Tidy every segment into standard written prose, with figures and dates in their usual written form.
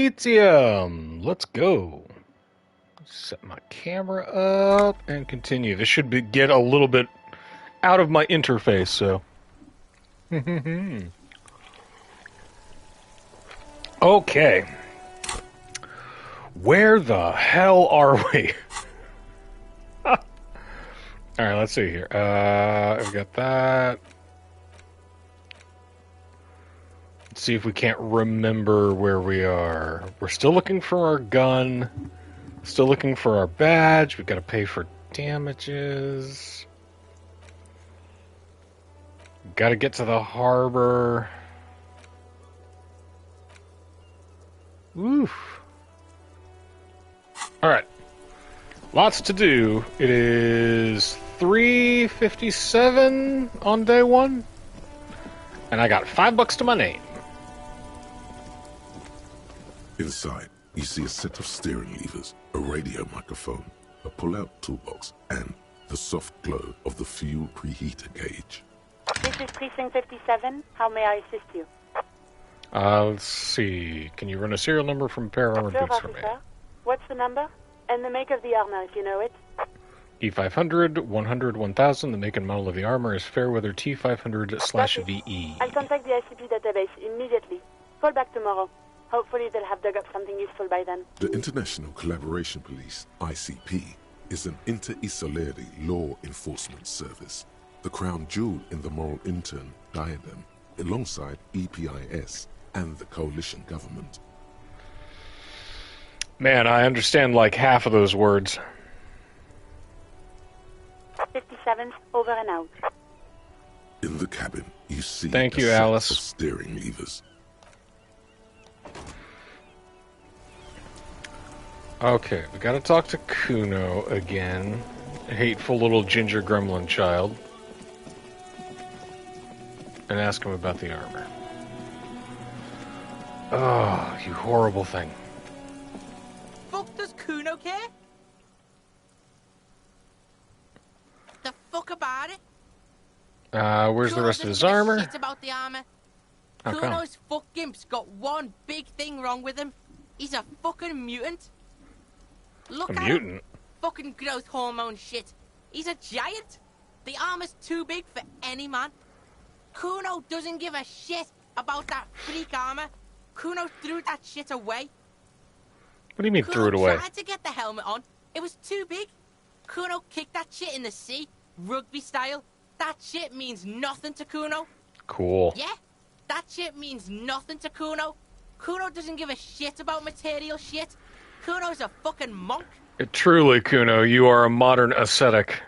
ELYSIUM! Let's go. Set my camera up and continue. This should get a little bit out of my interface, so. Okay. Where the hell are we? Alright, let's see here. I've got that. Let's see if we can't remember where we are. We're still looking for our gun. Still looking for our badge. We've got to pay for damages. Got to get to the harbor. Oof. Alright. Lots to do. It is 3:57 on day one. And I got $5 to my name. Inside, you see a set of steering levers, a radio microphone, a pull-out toolbox, and the soft glow of the fuel preheater gauge. This is Precinct 57. How may I assist you? Let's see. Can you run a serial number from a pair of armored boots for me? What's the number? And the make of the armor, if you know it. E500, 100, 1000. The make and model of the armor is Fairweather T500/VE. I'll contact the ICP database immediately. Call back tomorrow. Hopefully they'll have dug up something useful by then. The International Collaboration Police, ICP, is an inter-Israeli law enforcement service, the crown jewel in the moral intern diadem, alongside EPIS and the coalition government. Man, I understand like half of those words. 57, over and out. In the cabin, you see Thank you, set Alice. of steering levers. Okay, we gotta talk to Kuno again. Hateful little ginger gremlin child. And ask him about the armor. Oh, you horrible thing. Fuck does Kuno care? The fuck about it? Where's the Kuno rest of his doesn't give a armor? shit about the armor. How come? Kuno's fuck gimp's got one big thing wrong with him. He's a fucking mutant. Look A at mutant? him. Fucking growth hormone shit. He's a giant. The armor's too big for any man. Kuno doesn't give a shit about that freak armor. Kuno threw that shit away. What do you mean Kuno threw it away? tried to get the helmet on. It was too big. Kuno kicked that shit in the sea, rugby style. That shit means nothing to Kuno. Cool. Yeah, that shit means nothing to Kuno. Kuno doesn't give a shit about material shit. Kuno's a fucking monk. Truly, Kuno, you are a modern ascetic.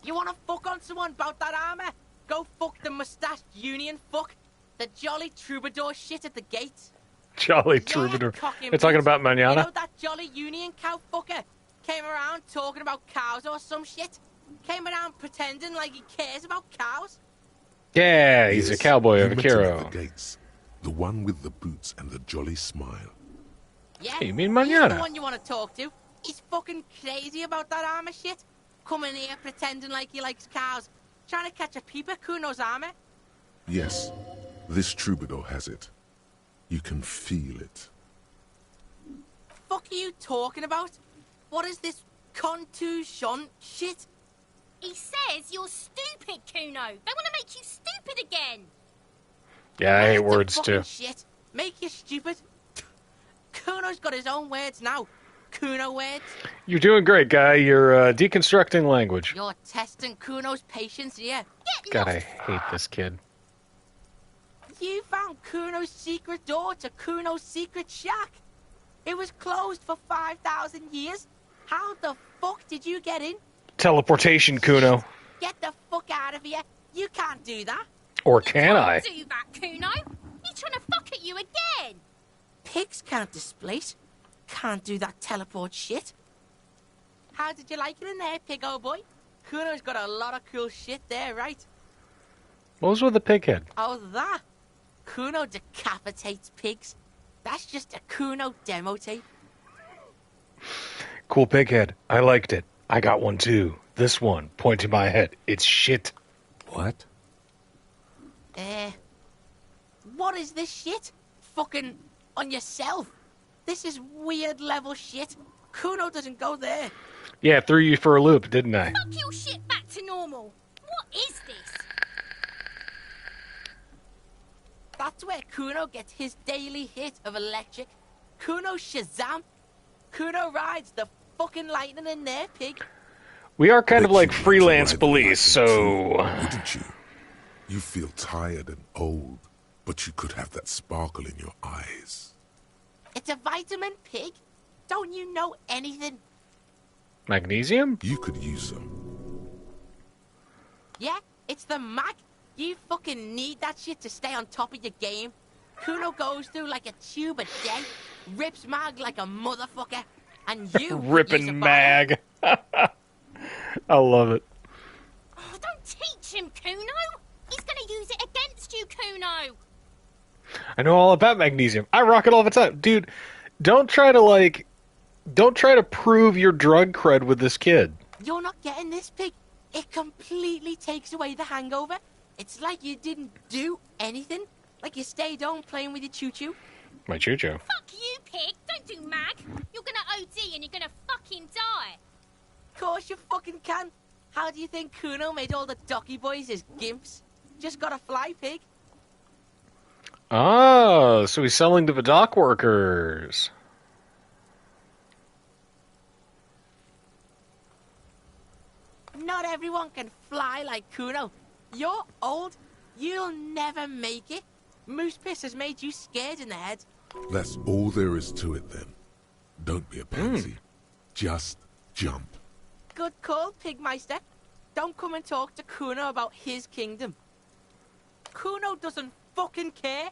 You wanna fuck on someone about that armor? Go fuck the mustached union fuck. The jolly troubadour shit at the gates. Jolly Yeah, troubadour. cocking You're talking boots. about Manana? You know that jolly union cow fucker? Came around talking about cows or some shit? Came around pretending like he cares about cows? Yeah, he's a cowboy you of a met him hero. at the gates, the one with the boots and the jolly smile. Yeah, Hey, you mean he's Manana? the one you want to talk to. He's fucking crazy about that armor shit. Coming here pretending like he likes cows. Trying to catch a peep at Kuno's armor. Yes, this troubadour has it. You can feel it. Fuck are you talking about? What is this contusion shit? He says you're stupid, Kuno. They want to make you stupid again. Yeah, I hate That's the words fucking too. Shit. Make you stupid. Kuno's got his own words now. Kuno words. You're doing great, guy. You're deconstructing language. You're testing Kuno's patience here. Get God, I lost. hate this kid. You found Kuno's secret door to Kuno's secret shack. It was closed for 5,000 years. How the fuck did you get in? Teleportation, Kuno. Get the fuck out of here. You can't do that. Or can I? Can't do that, Kuno. He's trying to fuck at you again. Pigs can't displace. Can't do that teleport shit. How did you like it in there, pig old boy? Kuno's got a lot of cool shit there, right? What was with the pig head? Oh, that? Kuno decapitates pigs. That's just a Kuno demo tape. Cool pig head. I liked it. I got one too. This one, point to my head. It's shit. What? What is this shit? Fucking on yourself. This is weird level shit. Kuno doesn't go there. Yeah, threw you for a loop, didn't I? Fuck your shit back to normal. What is this? That's where Kuno gets his daily hit of electric. Kuno Shazam. Kuno rides the fucking lightning in there, pig. We are kind of Bet like you'd freelance to ride the police, lightning so... too, wouldn't you? You feel tired and old, but you could have that sparkle in your eyes. It's a vitamin, pig. Don't you know anything? Magnesium? You could use some. Yeah, it's the mag. You fucking need that shit to stay on top of your game. Kuno goes through like a tube a day, rips mag like a motherfucker, and you use a Ripping bottle. mag. I love it. Oh, don't teach him, Kuno. He's gonna use it against you, Kuno. I know all about magnesium. I rock it all the time. Dude, don't try to prove your drug cred with this kid. You're not getting this, pig. It completely takes away the hangover. It's like you didn't do anything. Like you stayed home playing with your choo-choo. My choo-choo. Fuck you, pig. Don't do mag. You're gonna OD and you're gonna fucking die. Of course you fucking can. How do you think Kuno made all the docky boys his gimps? Just gotta fly, pig. Oh, so he's selling to the dock workers. Not everyone can fly like Kuno. You're old. You'll never make it. Moose piss has made you scared in the head. That's all there is to it then. Don't be a pansy. Just jump. Good call, Pigmeister. Don't come and talk to Kuno about his kingdom. Kuno doesn't fucking care.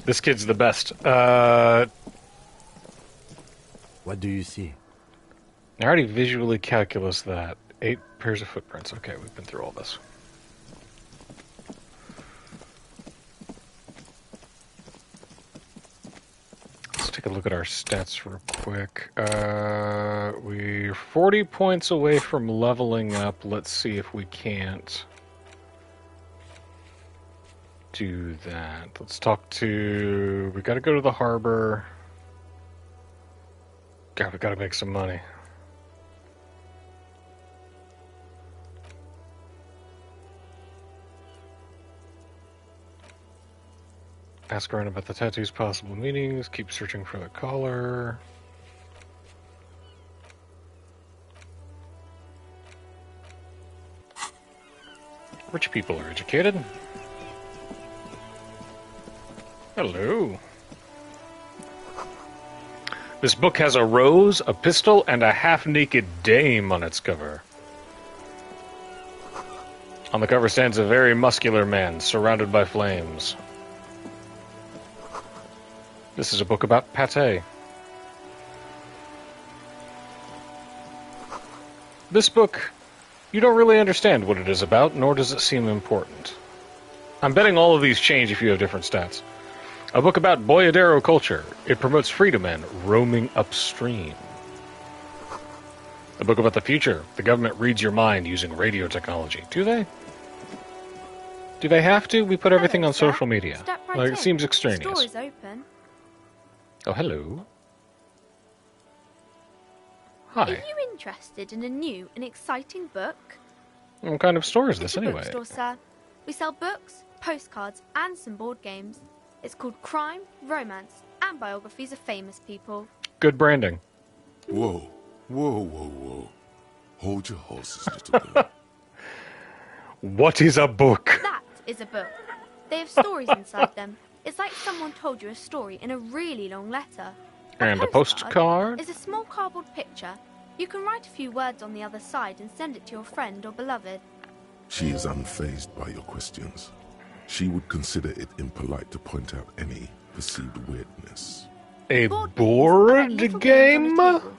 This kid's the best. What do you see? I already visually calculus that. 8 pairs of footprints. Okay, we've been through all this. Let's take a look at our stats real quick. We're 40 points away from leveling up. Let's see if we can't do that. Let's talk to... We gotta go to the harbor. God, we gotta make some money. Ask around about the tattoo's possible meanings. Keep searching for the collar. Rich people are educated. Hello. This book has a rose, a pistol, and a half-naked dame on its cover. On the cover stands a very muscular man, surrounded by flames. This is a book about pate. This book, you don't really understand what it is about, nor does it seem important. I'm betting all of these change if you have different stats. A book about boyadero culture. It promotes freedom and roaming upstream. A book about the future. The government reads your mind using radio technology. Do they? Do they have to? We put everything on social media. Step right Like, in. it seems The extraneous. store is open. Oh, hello. Are Hi. you interested in a new and exciting book? What kind of store is this It's a anyway? bookstore, sir. We sell books, postcards, and some board games. It's called Crime, Romance, and Biographies of Famous People. Good branding. Whoa, whoa, whoa, whoa. Hold your horses, little girl. What is a book? That is a book. They have stories inside them. It's like someone told you a story in a really long letter. And a postcard? is a small cardboard picture. You can write a few words on the other side and send it to your friend or beloved. She is unfazed by your questions. She would consider it impolite to point out any perceived weirdness. A Board games are like board little game? games on a table,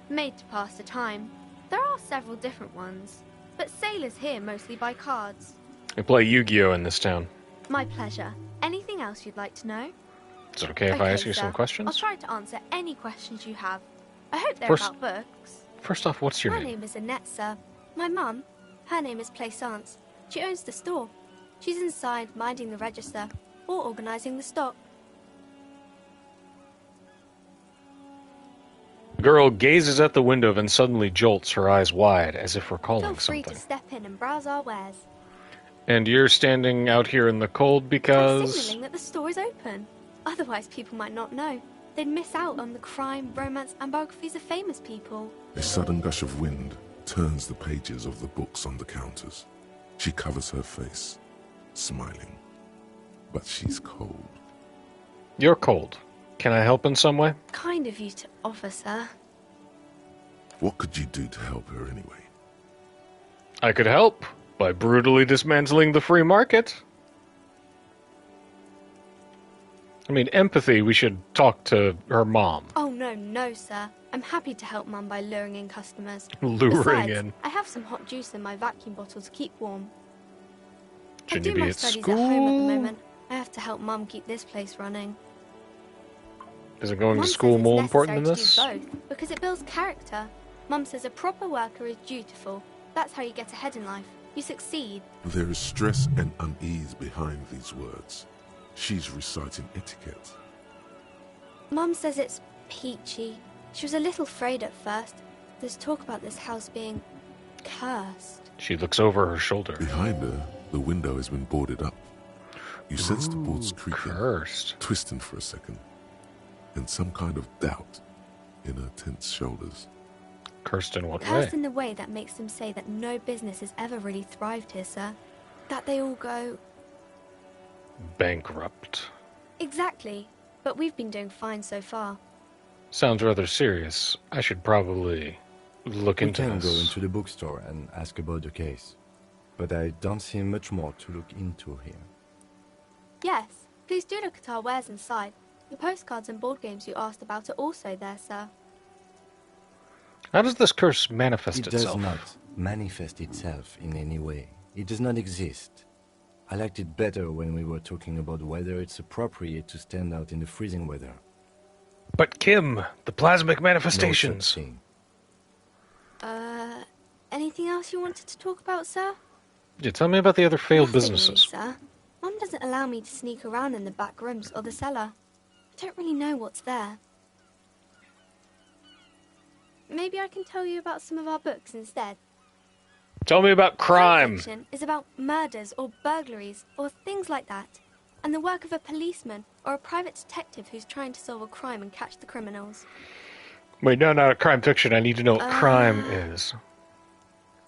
made to pass the time. There are several different ones, but sailors here mostly buy cards. We play Yu-Gi-Oh! In this town. My pleasure. Anything else you'd like to know? Is it okay if I ask you sir. some I'll questions? try to answer any questions you have. I hope they're First- about books. First off, what's your My name? name is Annette, sir. My mum, her name is Plaisance. She owns the store. She's inside minding the register or organising the stock. The girl gazes at the window, then suddenly jolts, her eyes wide, as if recalling Feel free something. to step in and browse our wares. And you're standing out here in the cold I'm because... signalling that the store is open. Otherwise, people might not know. They'd miss out on the crime, romance, and biographies of famous people. A sudden gush of wind turns the pages of the books on the counters. She covers her face, smiling. But she's cold. You're cold. Can I help in some way? Kind of you to offer, sir. What could you do to help her anyway? I could help by brutally dismantling the free market. I mean, empathy, we should talk to her mom. Oh, no, sir. I'm happy to help Mum by luring in customers. Luring Besides, in. I have some hot juice in my vacuum bottle to keep warm. Shouldn't I you do be my at studies school? at home at the moment. I have to help Mum keep this place running. Isn't going Mum to school says it's more important than necessary this? to do both, because it builds character. Mum says a proper worker is dutiful. That's how you get ahead in life. You succeed. There is stress and unease behind these words. She's reciting etiquette. Mum says it's peachy. She was a little afraid at first. There's talk about this house being cursed. She looks over her shoulder. Behind her, the window has been boarded up. You sense the boards creaking, Cursed. twisting for a second, and some kind of doubt in her tense shoulders. Cursed in what way? Cursed in the way that makes them say that no business has ever really thrived here, sir. That they all go... Bankrupt. Exactly. But we've been doing fine so far. Sounds rather serious. I should probably look We into can this. go into the bookstore and ask about the case. But I don't see much more to look into here. Yes, please do look at our wares inside. The postcards and board games you asked about are also there, sir. How does this curse manifest It itself? does not manifest itself in any way. It does not exist. I liked it better when we were talking about whether it's appropriate to stand out in the freezing weather. But Kim, the plasmic No manifestations. such thing. Anything else you wanted to talk about, sir? Yeah, tell me about the other failed Nothing businesses. really, sir. Mum doesn't allow me to sneak around in the back rooms or the cellar. I don't really know what's there. Maybe I can tell you about some of our books instead. Tell me about crime. Fiction is about murders or burglaries or things like that, and the work of a policeman or a private detective who's trying to solve a crime and catch the criminals. Wait, no, not crime fiction. I need to know what crime is.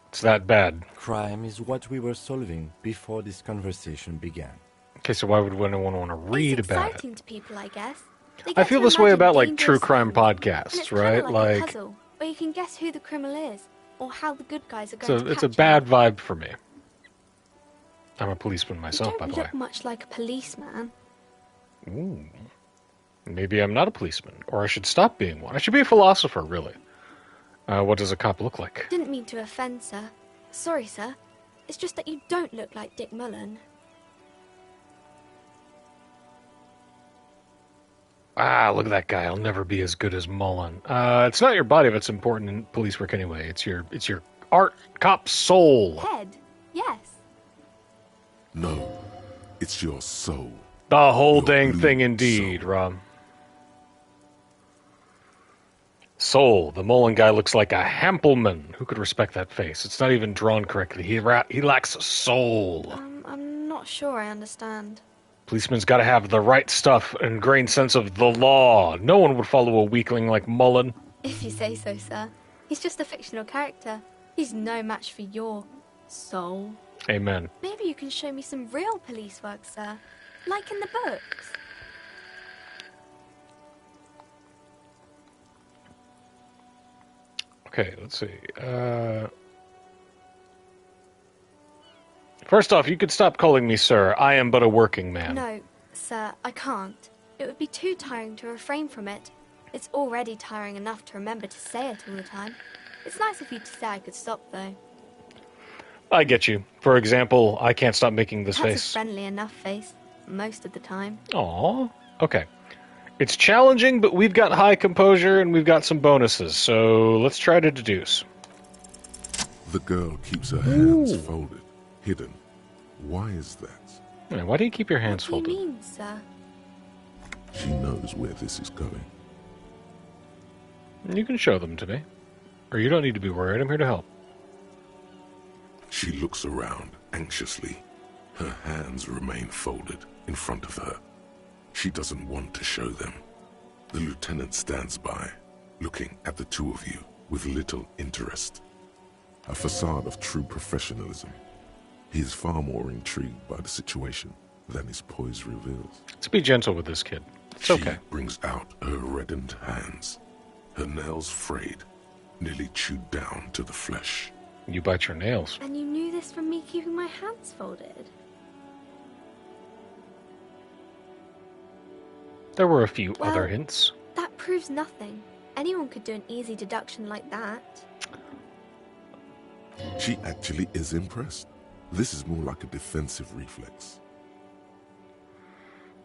It's that bad. Crime is what we were solving before this conversation began. Okay, so why would anyone want to read it's about it? exciting to people, I guess. They I get feel to this way imagine about, like, dangerous true crime things, and podcasts, it's right? kinda like a Like, puzzle, where you can guess who the criminal is or how the good guys are going so to it's a catch bad him. vibe for me. I'm a policeman You myself, by don't the way. look much like a policeman. Ooh. Maybe I'm not a policeman, or I should stop being one. I should be a philosopher, really. What does a cop look like? Didn't mean to offend, sir. Sorry, sir. It's just that you don't look like Dick Mullen. Ah, look at that guy. I'll never be as good as Mullen. It's not your body that's important in police work anyway. It's your art cop soul. Head? Yes. No, it's your soul. The whole Your dang blue thing indeed, soul. Rob. Soul. The Mullen guy looks like a Hampelman. Who could respect that face? It's not even drawn correctly. He lacks soul. I'm not sure I understand. Policeman's got to have the right stuff and ingrained sense of the law. No one would follow a weakling like Mullen. If you say so, sir. He's just a fictional character. He's no match for your soul. Amen. Maybe you can show me some real police work, sir. Like in the books. Okay, let's see. First off, you could stop calling me sir. I am but a working man. No, sir, I can't. It would be too tiring to refrain from it. It's already tiring enough to remember to say it all the time. It's nice of you to say I could stop, though. I get you. For example, I can't stop making this That's face. a friendly enough face, most of the time. Aw. Okay. It's challenging, but we've got high composure and we've got some bonuses, so let's try to deduce. The girl keeps her hands folded, hidden, Why is that? Yeah, why do you keep your hands What do folded? you mean, sir? She knows where this is going. You can show them to me. Or you don't need to be worried. I'm here to help. She looks around anxiously. Her hands remain folded in front of her. She doesn't want to show them. The lieutenant stands by, looking at the two of you with little interest. A facade of true professionalism. He is far more intrigued by the situation than his poise reveals. Let's be gentle with this kid. It's okay. She brings out her reddened hands, her nails frayed, nearly chewed down to the flesh. You bite your nails. And you knew this from me keeping my hands folded? There were a few Well, other hints. That proves nothing. Anyone could do an easy deduction like that. She actually is impressed. This is more like a defensive reflex.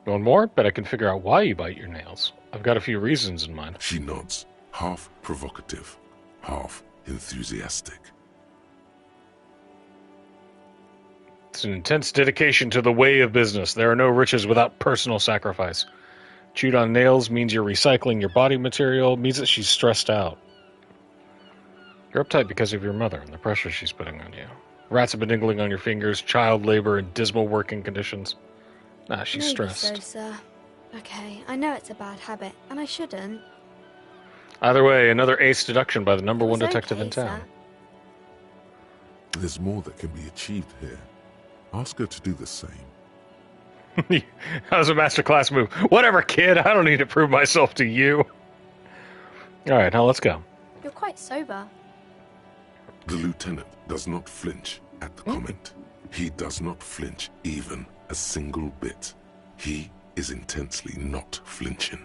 One more? Bet I can figure out why you bite your nails. I've got a few reasons in mind. She nods, half provocative, half enthusiastic. It's an intense dedication to the way of business. There are no riches without personal sacrifice. Chewed on nails means you're recycling your body material, means that she's stressed out. You're uptight because of your mother and the pressure she's putting on you. Rats have been niggling on your fingers, child labor, and dismal working conditions. Nah, she's Maybe stressed. so, sir. Okay, I know it's a bad habit, and I shouldn't. Either way, another ace deduction by the number It one was detective okay, in town. There's more that can be achieved here. Ask her to do the same. That was a masterclass move. Whatever, kid. I don't need to prove myself to you. All right, now let's go. You're quite sober. The lieutenant does not flinch at the comment. He does not flinch even a single bit. He is intensely not flinching.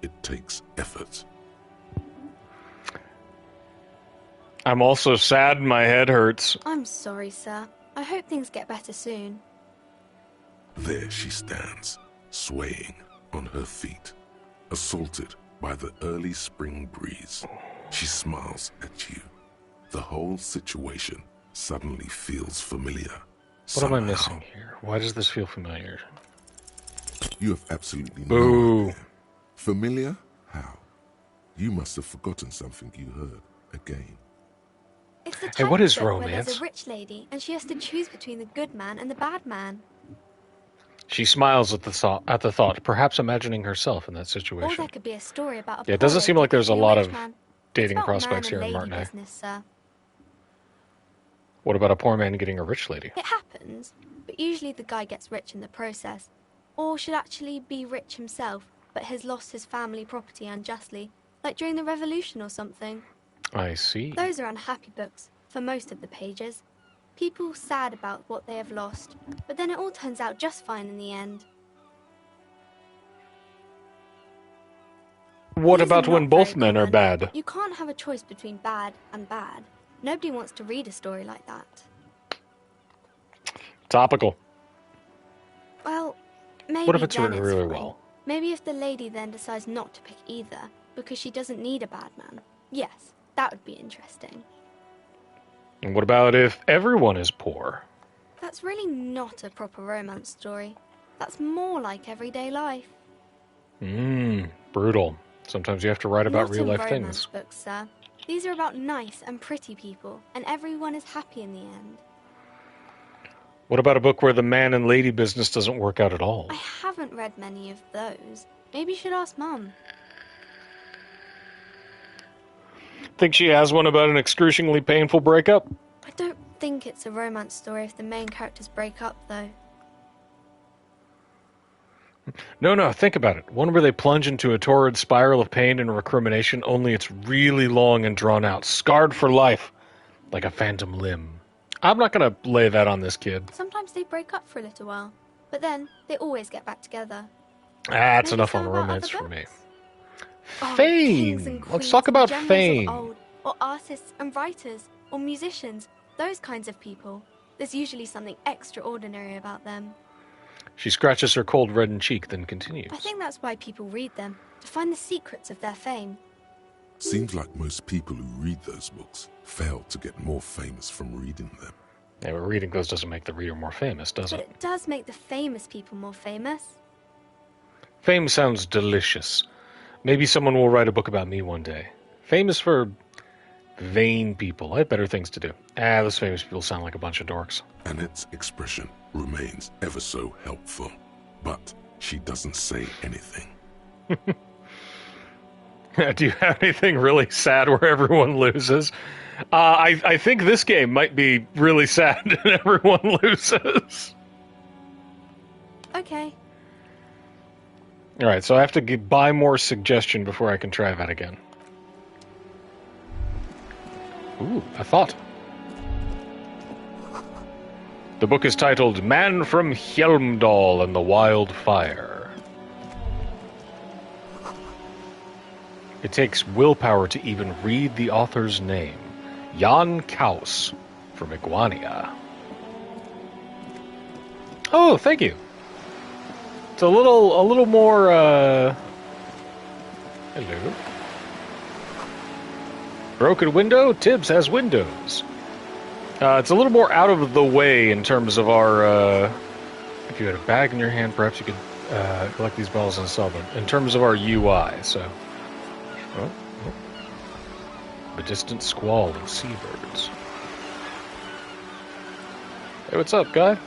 It takes effort. I'm also sad my head hurts. I'm sorry, sir. I hope things get better soon. There she stands, swaying on her feet, assaulted by the early spring breeze. She smiles at you. The whole situation suddenly feels familiar. What am I Somehow. missing here? Why does this feel familiar? You have absolutely no Boo. idea. Familiar? How? You must have forgotten something you heard again. It's the Hey, type what of is book where romance? there's a rich lady, and she has to choose between the good man and the bad man. She smiles at the thought, perhaps imagining herself in that Or situation. there could be a story about a Yeah, it doesn't poor seem lady like there's a picking lot rich of man. dating It's about prospects man here in and lady Martinez. business, sir. What about a poor man getting a rich lady? It happens, but usually the guy gets rich in the process. Or should actually be rich himself, but has lost his family property unjustly, like during the revolution or something. I see. Those are unhappy books, for most of the pages. People sad about what they have lost, but then it all turns out just fine in the end. What These about are when not both very men are common. bad? You can't have a choice between bad and bad. Nobody wants to read a story like that. Topical. Well, maybe What if it's then written really fine. well? Maybe if the lady then decides not to pick either, because she doesn't need a bad man. Yes, that would be interesting. And what about if everyone is poor? That's really not a proper romance story. That's more like everyday life. Brutal. Sometimes you have to write about Not real in life romance things. books, sir. These are about nice and pretty people, and everyone is happy in the end. What about a book where the man and lady business doesn't work out at all? I haven't read many of those. Maybe you should ask Mum. Think she has one about an excruciatingly painful breakup? I don't think it's a romance story if the main characters break up, though. No, think about it. One where they plunge into a torrid spiral of pain and recrimination, only it's really long and drawn out, scarred for life, like a phantom limb. I'm not going to lay that on this kid. Sometimes they break up for a little while, but then they always get back together. That's Maybe enough some on about romance other for me. books. Oh, kings and Fame! queens Let's talk and about generals of fame. old, or artists and writers, or musicians, those kinds of people. There's usually something extraordinary about them. She scratches her cold reddened cheek, then continues. I think that's why people read them, to find the secrets of their fame. Seems like most people who read those books fail to get more famous from reading them. Yeah, but reading those doesn't make the reader more famous, does But it? it does make the famous people more famous. Fame sounds delicious. Maybe someone will write a book about me one day. Fame is for vain people. I have better things to do. Those famous people sound like a bunch of dorks. Annette's expression remains ever so helpful, but she doesn't say anything. Do you have anything really sad where everyone loses? I think this game might be really sad and everyone loses. Okay. Alright, so I have to buy more suggestion before I can try that again. Ooh, a thought. The book is titled Man from Hjelmdal and the Wild Fire. It takes willpower to even read the author's name. Jan Kaus from Iguania. Oh, thank you. It's a little more, hello. Broken window? Tibbs has windows. It's a little more out of the way in terms of our, if you had a bag in your hand, perhaps you could collect these balls and sell them. In terms of our UI, so. Oh. The distant squall of seabirds. Hey, what's up, guy?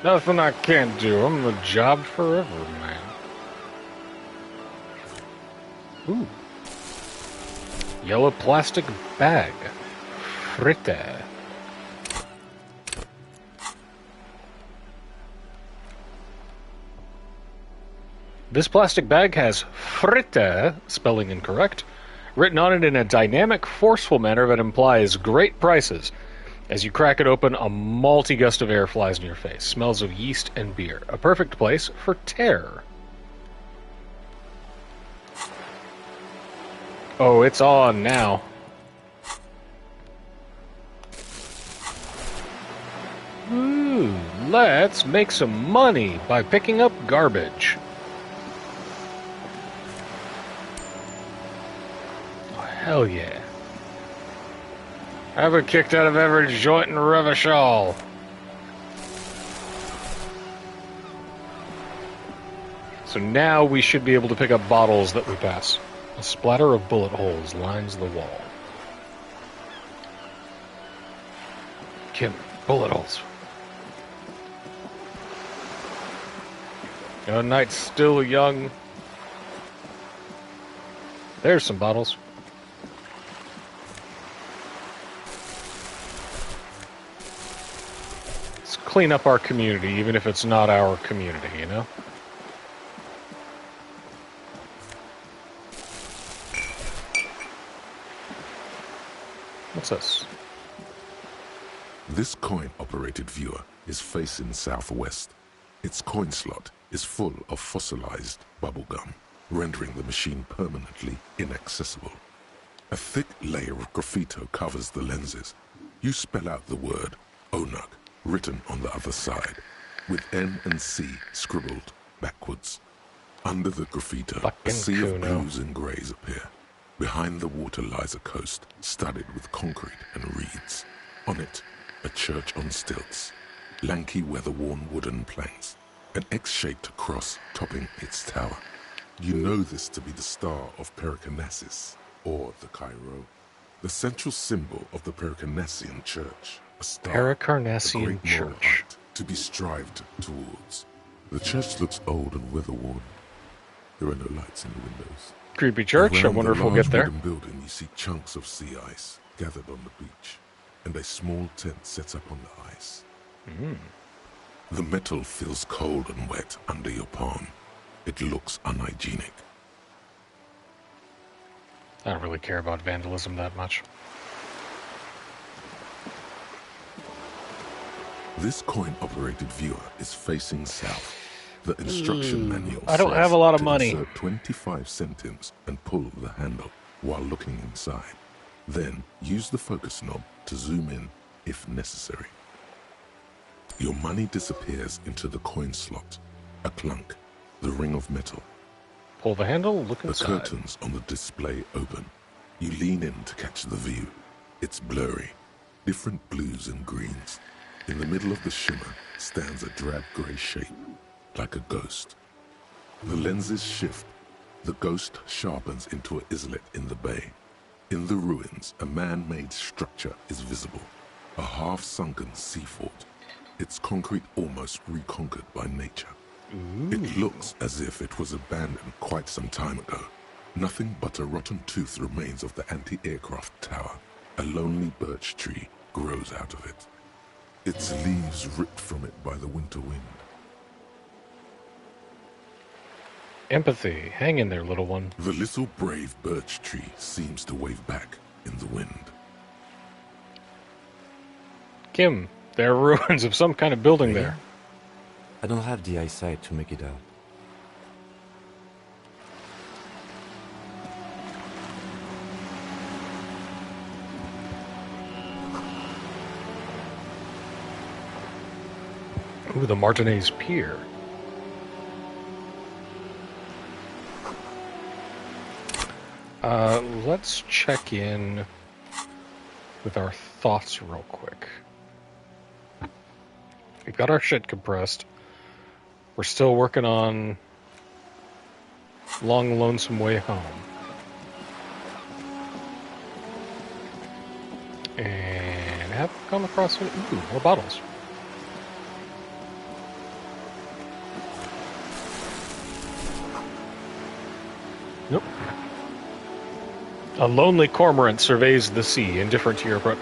Nothing I can't do. I'm a job forever, man. Ooh. Yellow plastic bag. Fritte. This plastic bag has fritte, spelling incorrect, written on it in a dynamic, forceful manner that implies great prices. As you crack it open, a malty gust of air flies in your face. Smells of yeast and beer. A perfect place for terror. Oh, it's on now. Ooh, let's make some money by picking up garbage. Oh, hell yeah. I've been kicked out of every joint in Revachol. So now we should be able to pick up bottles that we pass. A splatter of bullet holes lines the wall. Kim, bullet holes. The night's still young. There's some bottles. Let's clean up our community, even if it's not our community, you know? What's this? This coin-operated viewer is facing southwest. Its coin slot is full of fossilized bubblegum, rendering the machine permanently inaccessible. A thick layer of graffito covers the lenses. You spell out the word Onug, written on the other side, with N and C scribbled backwards. Under the graffito, a sea of blues and greys appear. Behind the water lies a coast studded with concrete and reeds. On it, a church on stilts, lanky weather-worn wooden planks, an X-shaped cross topping its tower. You know this to be the Star of Pericarnassus, or the Cairo, the central symbol of the Pericarnassian Church. A star, Pericarnassian a great moral Church. act to be strived towards. The church looks old and weather-worn. There are no lights in the windows. Creepy church. I Around wonder the if we'll get large there. wooden building, you see chunks of sea ice gathered on the beach, and a small tent set up on the ice. The metal feels cold and wet under your palm. It looks unhygienic. I don't really care about vandalism that much. This coin-operated viewer is facing south. The instruction manual I don't says have a lot of to money. insert 25 centimes and pull the handle while looking inside. Then use the focus knob to zoom in if necessary. Your money disappears into the coin slot. A clunk, the ring of metal. Pull the handle, look The inside. curtains on the display open. You lean in to catch the view. It's blurry. Different blues and greens. In the middle of the shimmer stands a drab grey shape, like a ghost. The lenses shift. The ghost sharpens into an islet in the bay. In the ruins, a man-made structure is visible, a half-sunken sea fort, its concrete almost reconquered by nature. It looks as if it was abandoned quite some time ago. Nothing but a rotten tooth remains of the anti-aircraft tower. A lonely birch tree grows out of it, its leaves ripped from it by the winter wind. Empathy. Hang in there, little one. The little brave birch tree seems to wave back in the wind. Kim, there are ruins of some kind of building there. I don't have the eyesight to make it out. Ooh, the Martinez Pier. Let's check in with our thoughts real quick. We've got our shit compressed. We're still working on Long Lonesome Way Home. And have come across more bottles. Nope. A lonely cormorant surveys the sea, indifferent to your approach.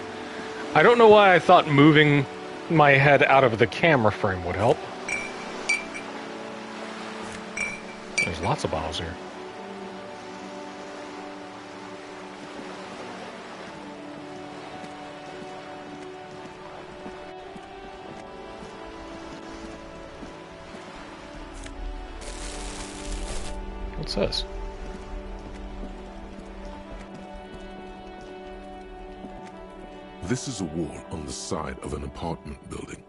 I don't know why I thought moving my head out of the camera frame would help. There's lots of bottles here. What's this? This is a wall on the side of an apartment building.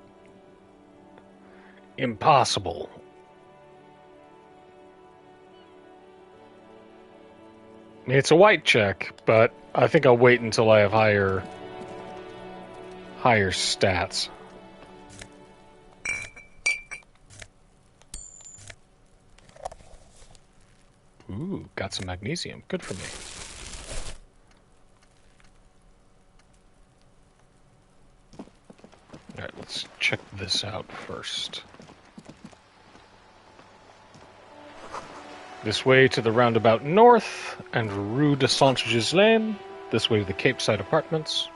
Impossible. It's a white check, but I think I'll wait until I have higher stats. Ooh, got some magnesium. Good for me. Alright, let's check this out first. This way to the roundabout north and Rue de Saint-Ghislain. This way to the Cape Side Apartments.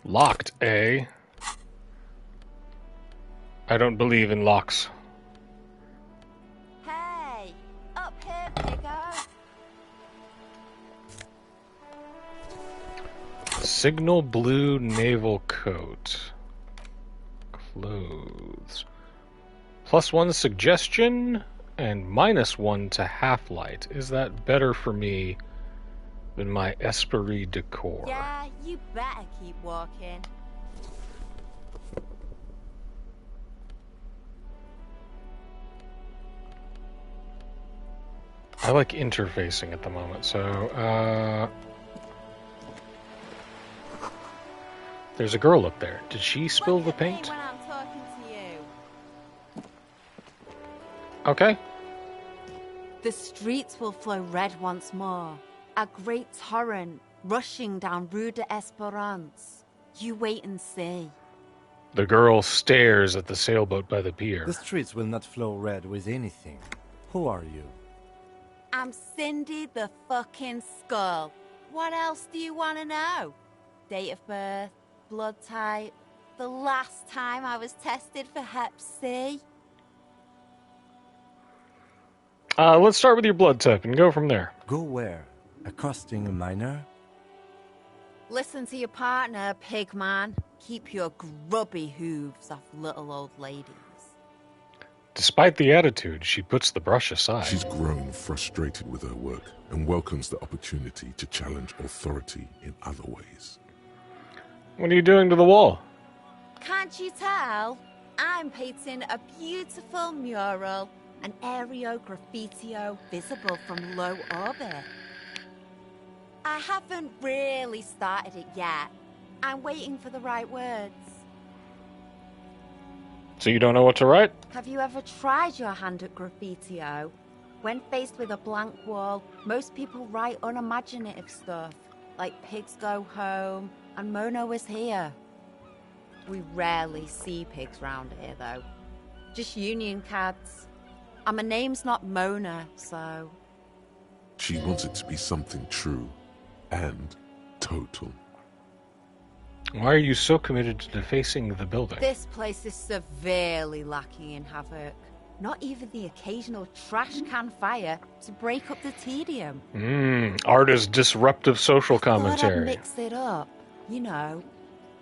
Locked, eh? I don't believe in locks. Hey, up here, piggo. Signal blue naval coat. Clothes. +1 suggestion and -1 to half light. Is that better for me than my Esprit decor? Yeah, you better keep walking. I like interfacing at the moment, so, there's a girl up there. Did she spill the paint? When I'm talking to you. Okay. The streets will flow red once more. A great torrent rushing down Rue de Esperance. You wait and see. The girl stares at the sailboat by the pier. The streets will not flow red with anything. Who are you? I'm Cindy the fucking Skull. What else do you want to know? Date of birth, blood type, the last time I was tested for Hep C. Let's start with your blood type and go from there. Go where? Accosting a minor? Listen to your partner, pigman. Keep your grubby hooves off little old ladies. Despite the attitude, she puts the brush aside. She's grown frustrated with her work and welcomes the opportunity to challenge authority in other ways. What are you doing to the wall? Can't you tell? I'm painting a beautiful mural, an aereo graffitio visible from low orbit. I haven't really started it yet. I'm waiting for the right words. So you don't know what to write? Have you ever tried your hand at graffiti-o? When faced with a blank wall, most people write unimaginative stuff, like pigs go home and Mona was here. We rarely see pigs round here, though. Just union cards. And my name's not Mona, so... She wants it to be something true and total. Why are you so committed to defacing the building? This place is severely lacking in havoc. Not even the occasional trash can fire to break up the tedium. Art is disruptive social Thought I'd commentary. mix it up, you know.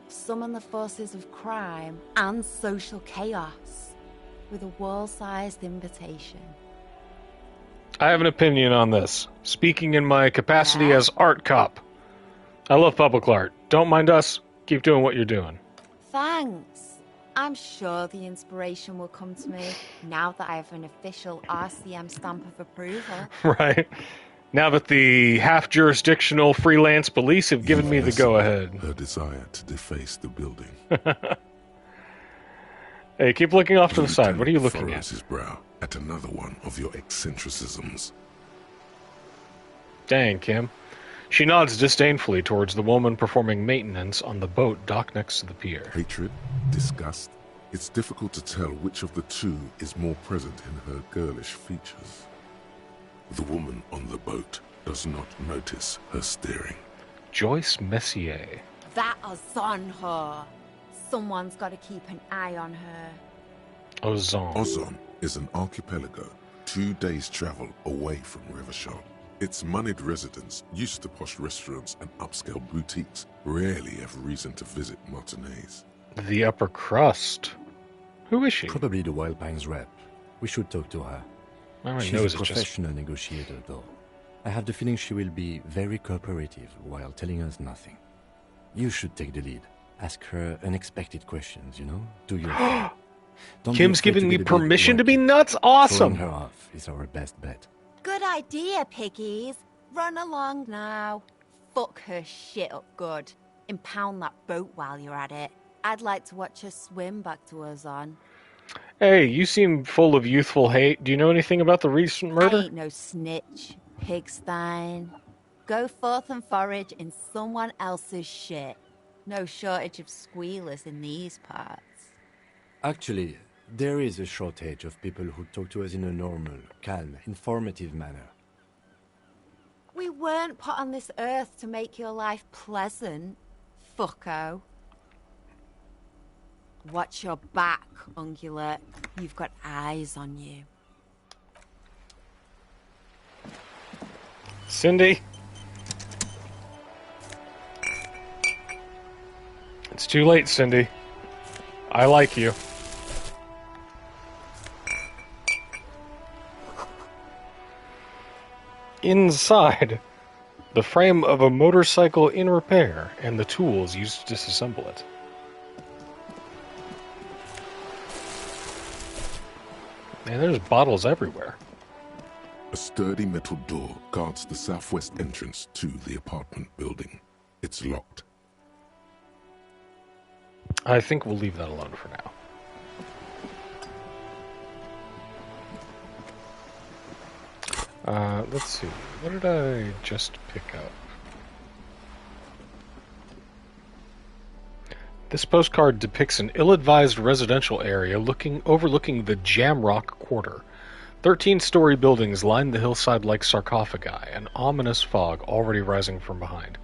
Summon the forces of crime and social chaos with a wall-sized invitation. I have an opinion on this. Speaking in my capacity Yeah? as art cop. I love public art. Don't mind us. Keep doing what you're doing. Thanks. I'm sure the inspiration will come to me now that I have an official RCM stamp of approval. Right? Now that the half-jurisdictional freelance police have given me the go-ahead. Her desire to deface the building. Hey, keep looking off to the side. What are you Lieutenant looking furrows at? his brow at another one of your eccentricisms. Dang, Kim. She nods disdainfully towards the woman performing maintenance on the boat docked next to the pier. Hatred, disgust. It's difficult to tell which of the two is more present in her girlish features. The woman on the boat does not notice her staring. Joyce Messier. That is on her. Someone's got to keep an eye on her. Ozon. Ozon is an archipelago 2 days' travel away from Rivershot. Its moneyed residents, used to posh restaurants and upscale boutiques, rarely have reason to visit Martinez. The upper crust. Who is she? Probably the Wild Pines rep. We should talk to her. My She's nose a is just... professional negotiator, though. I have the feeling she will be very cooperative while telling us nothing. You should take the lead. Ask her unexpected questions, you know? Do your thing. Don't be Kim's afraid giving to me get a bit permission to be wacky. nuts? Throwing Awesome! her off is our best bet. Good idea, piggies. Run along now. Fuck her shit up good. Impound that boat while you're at it. I'd like to watch her swim back to Ozon. Hey, you seem full of youthful hate. Do you know anything about the recent I murder? ain't no snitch, pigstein. Go forth and forage in someone else's shit. No shortage of squealers in these parts. Actually, there is a shortage of people who talk to us in a normal, calm, informative manner. We weren't put on this earth to make your life pleasant, fucko. Watch your back, ungulate. You've got eyes on you. Cindy? It's too late, Cindy. I like you. Inside, the frame of a motorcycle in repair and the tools used to disassemble it. Man, there's bottles everywhere. A sturdy metal door guards the southwest entrance to the apartment building. It's locked. I think we'll leave that alone for now. Let's see. What did I just pick up? This postcard depicts an ill-advised residential area overlooking the Jamrock Quarter. 13-story buildings line the hillside like sarcophagi, an ominous fog already rising from behind.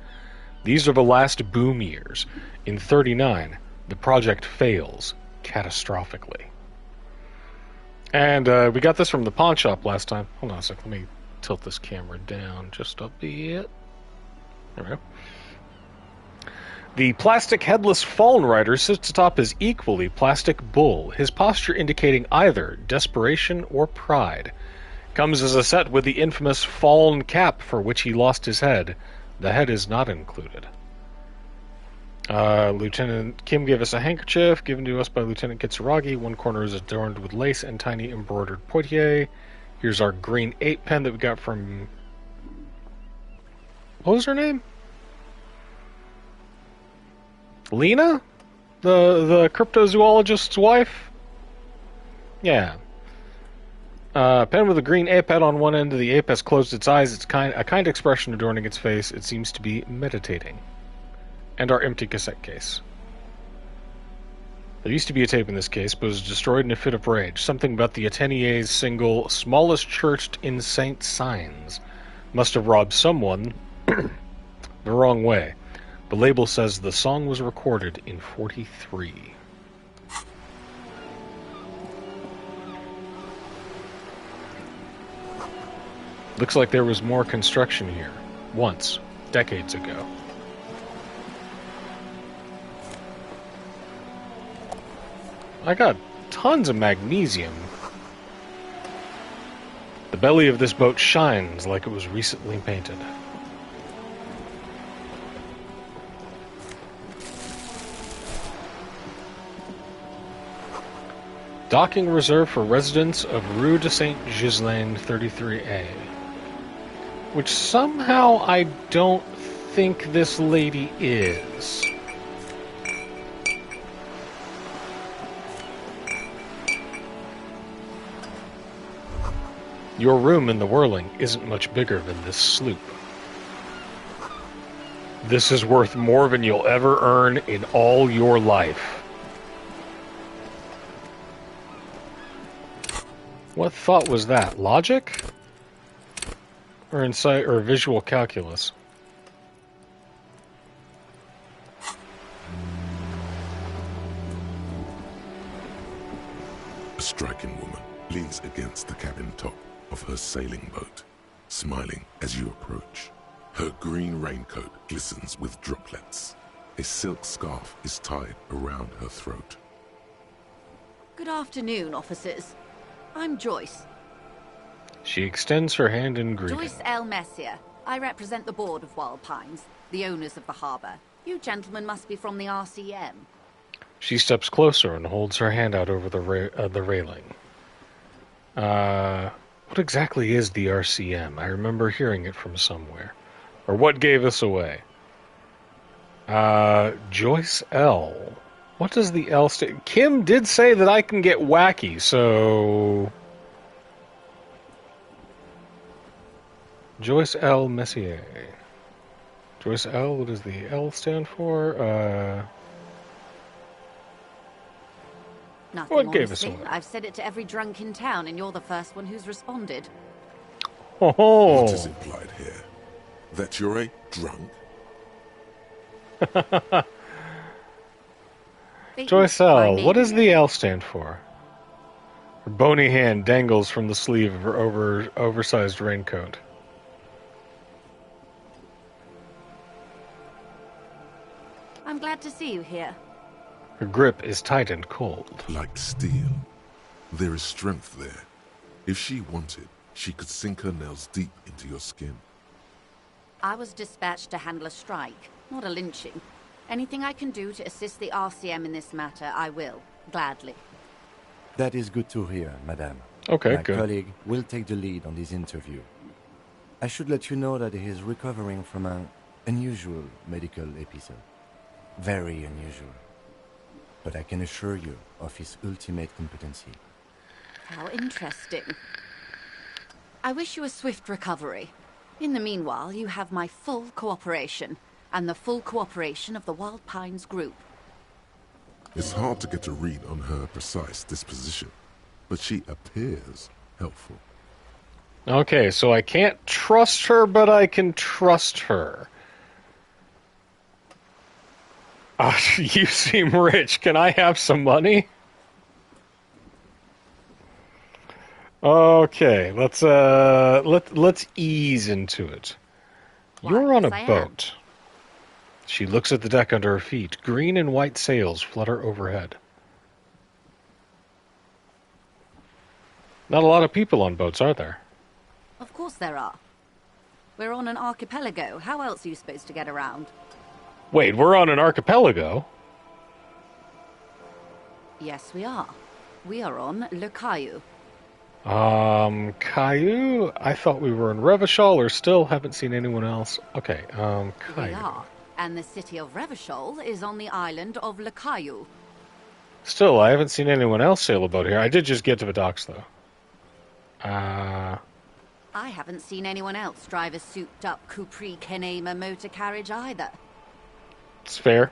These are the last boom years. In 39, the project fails catastrophically. And we got this from the pawn shop last time. Hold on a sec. Let me tilt this camera down just a bit. There we go. The plastic headless fallen rider sits atop his equally plastic bull, his posture indicating either desperation or pride. Comes as a set with the infamous fallen cap for which he lost his head. The head is not included. Lieutenant Kim gave us a handkerchief given to us by Lieutenant Kitsuragi. One corner is adorned with lace and tiny embroidered poitiers. Here's our green 8 pen that we got from... What was her name? Lena? The cryptozoologist's wife? Yeah. Pen with a green ape head on one end of the ape has closed its eyes. It's a kind expression adorning its face. It seems to be meditating. And our empty cassette case. There used to be a tape in this case, but it was destroyed in a fit of rage. Something about the Atenier's single, smallest church in St. Signs, must have robbed someone the wrong way. The label says the song was recorded in 43. Looks like there was more construction here. Once. Decades ago. I got tons of magnesium. The belly of this boat shines like it was recently painted. Docking reserved for residents of Rue de Saint-Ghislain 33A. Which somehow I don't think this lady is. Your room in the Whirling isn't much bigger than this sloop. This is worth more than you'll ever earn in all your life. What thought was that? Logic? Or insight or visual calculus? A striking woman leans against the cabin top of her sailing boat, smiling as you approach. Her green raincoat glistens with droplets. A silk scarf is tied around her throat. Good afternoon, officers. I'm Joyce. She extends her hand in greeting. Joyce L. Messier. I represent the board of Wild Pines, the owners of the harbor. You gentlemen must be from the RCM. She steps closer and holds her hand out over the railing. What exactly is the RCM? I remember hearing it from somewhere. Or what gave us away? Joyce L. What does the L stand? Kim did say that I can get wacky, so... Joyce L. Messier. Joyce L. What does the L stand for? Nothing, what gave us honestly. away? I've said it to every drunk in town, and you're the first one who's responded. Oh. What is implied here? That you're a drunk? Joyce L. What does the L stand for? Her bony hand dangles from the sleeve of her oversized raincoat. I'm glad to see you here. Her grip is tight and cold. Like steel. There is strength there. If she wanted, she could sink her nails deep into your skin. I was dispatched to handle a strike, not a lynching. Anything I can do to assist the RCM in this matter, I will, gladly. That is good to hear, madame. Okay, My good. colleague will take the lead on this interview. I should let you know that he is recovering from an unusual medical episode. Very unusual. But I can assure you of his ultimate competency. How interesting. I wish you a swift recovery. In the meanwhile, you have my full cooperation, and the full cooperation of the Wild Pines group. It's hard to get a read on her precise disposition, but she appears helpful. Okay, so I can't trust her, but I can trust her. You seem rich. Can I have some money? Okay, let's ease into it. Why, You're on yes, a I am. boat. She looks at the deck under her feet. Green and white sails flutter overhead. Not a lot of people on boats, are there? Of course there are. We're on an archipelago. How else are you supposed to get around? Wait, we're on an archipelago? Yes, we are. We are on Le Caillou. Caillou, I thought we were in Revachol, or still haven't seen anyone else. Okay, We Caillou. are, and the city of Revachol is on the island of Le Caillou. Still, I haven't seen anyone else sail a boat here. I did just get to the docks, though. I haven't seen anyone else drive a souped-up Capri Kenema motor carriage either. It's fair.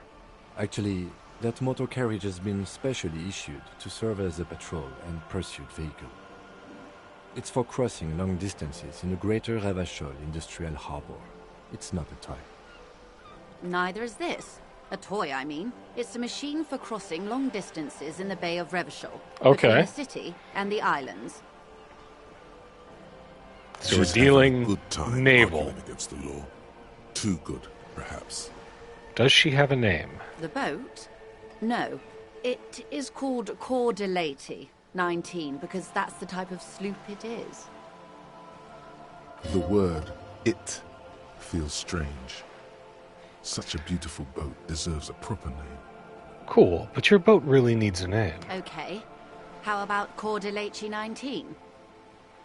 Actually, that motor carriage has been specially issued to serve as a patrol and pursuit vehicle. It's for crossing long distances in the greater Revachol industrial harbor. It's not a toy. Neither is this. A toy, I mean. It's a machine for crossing long distances in the Bay of Revachol. Okay. Between the city and the islands. So we're She's dealing having a good time naval. arguing against the law. Too good, perhaps. Does she have a name? The boat? No. It is called Cor de Leyte 19 because that's the type of sloop it is. The word "it" feels strange. Such a beautiful boat deserves a proper name. Cool, but your boat really needs a name. Okay. How about Cor de Leyte 19?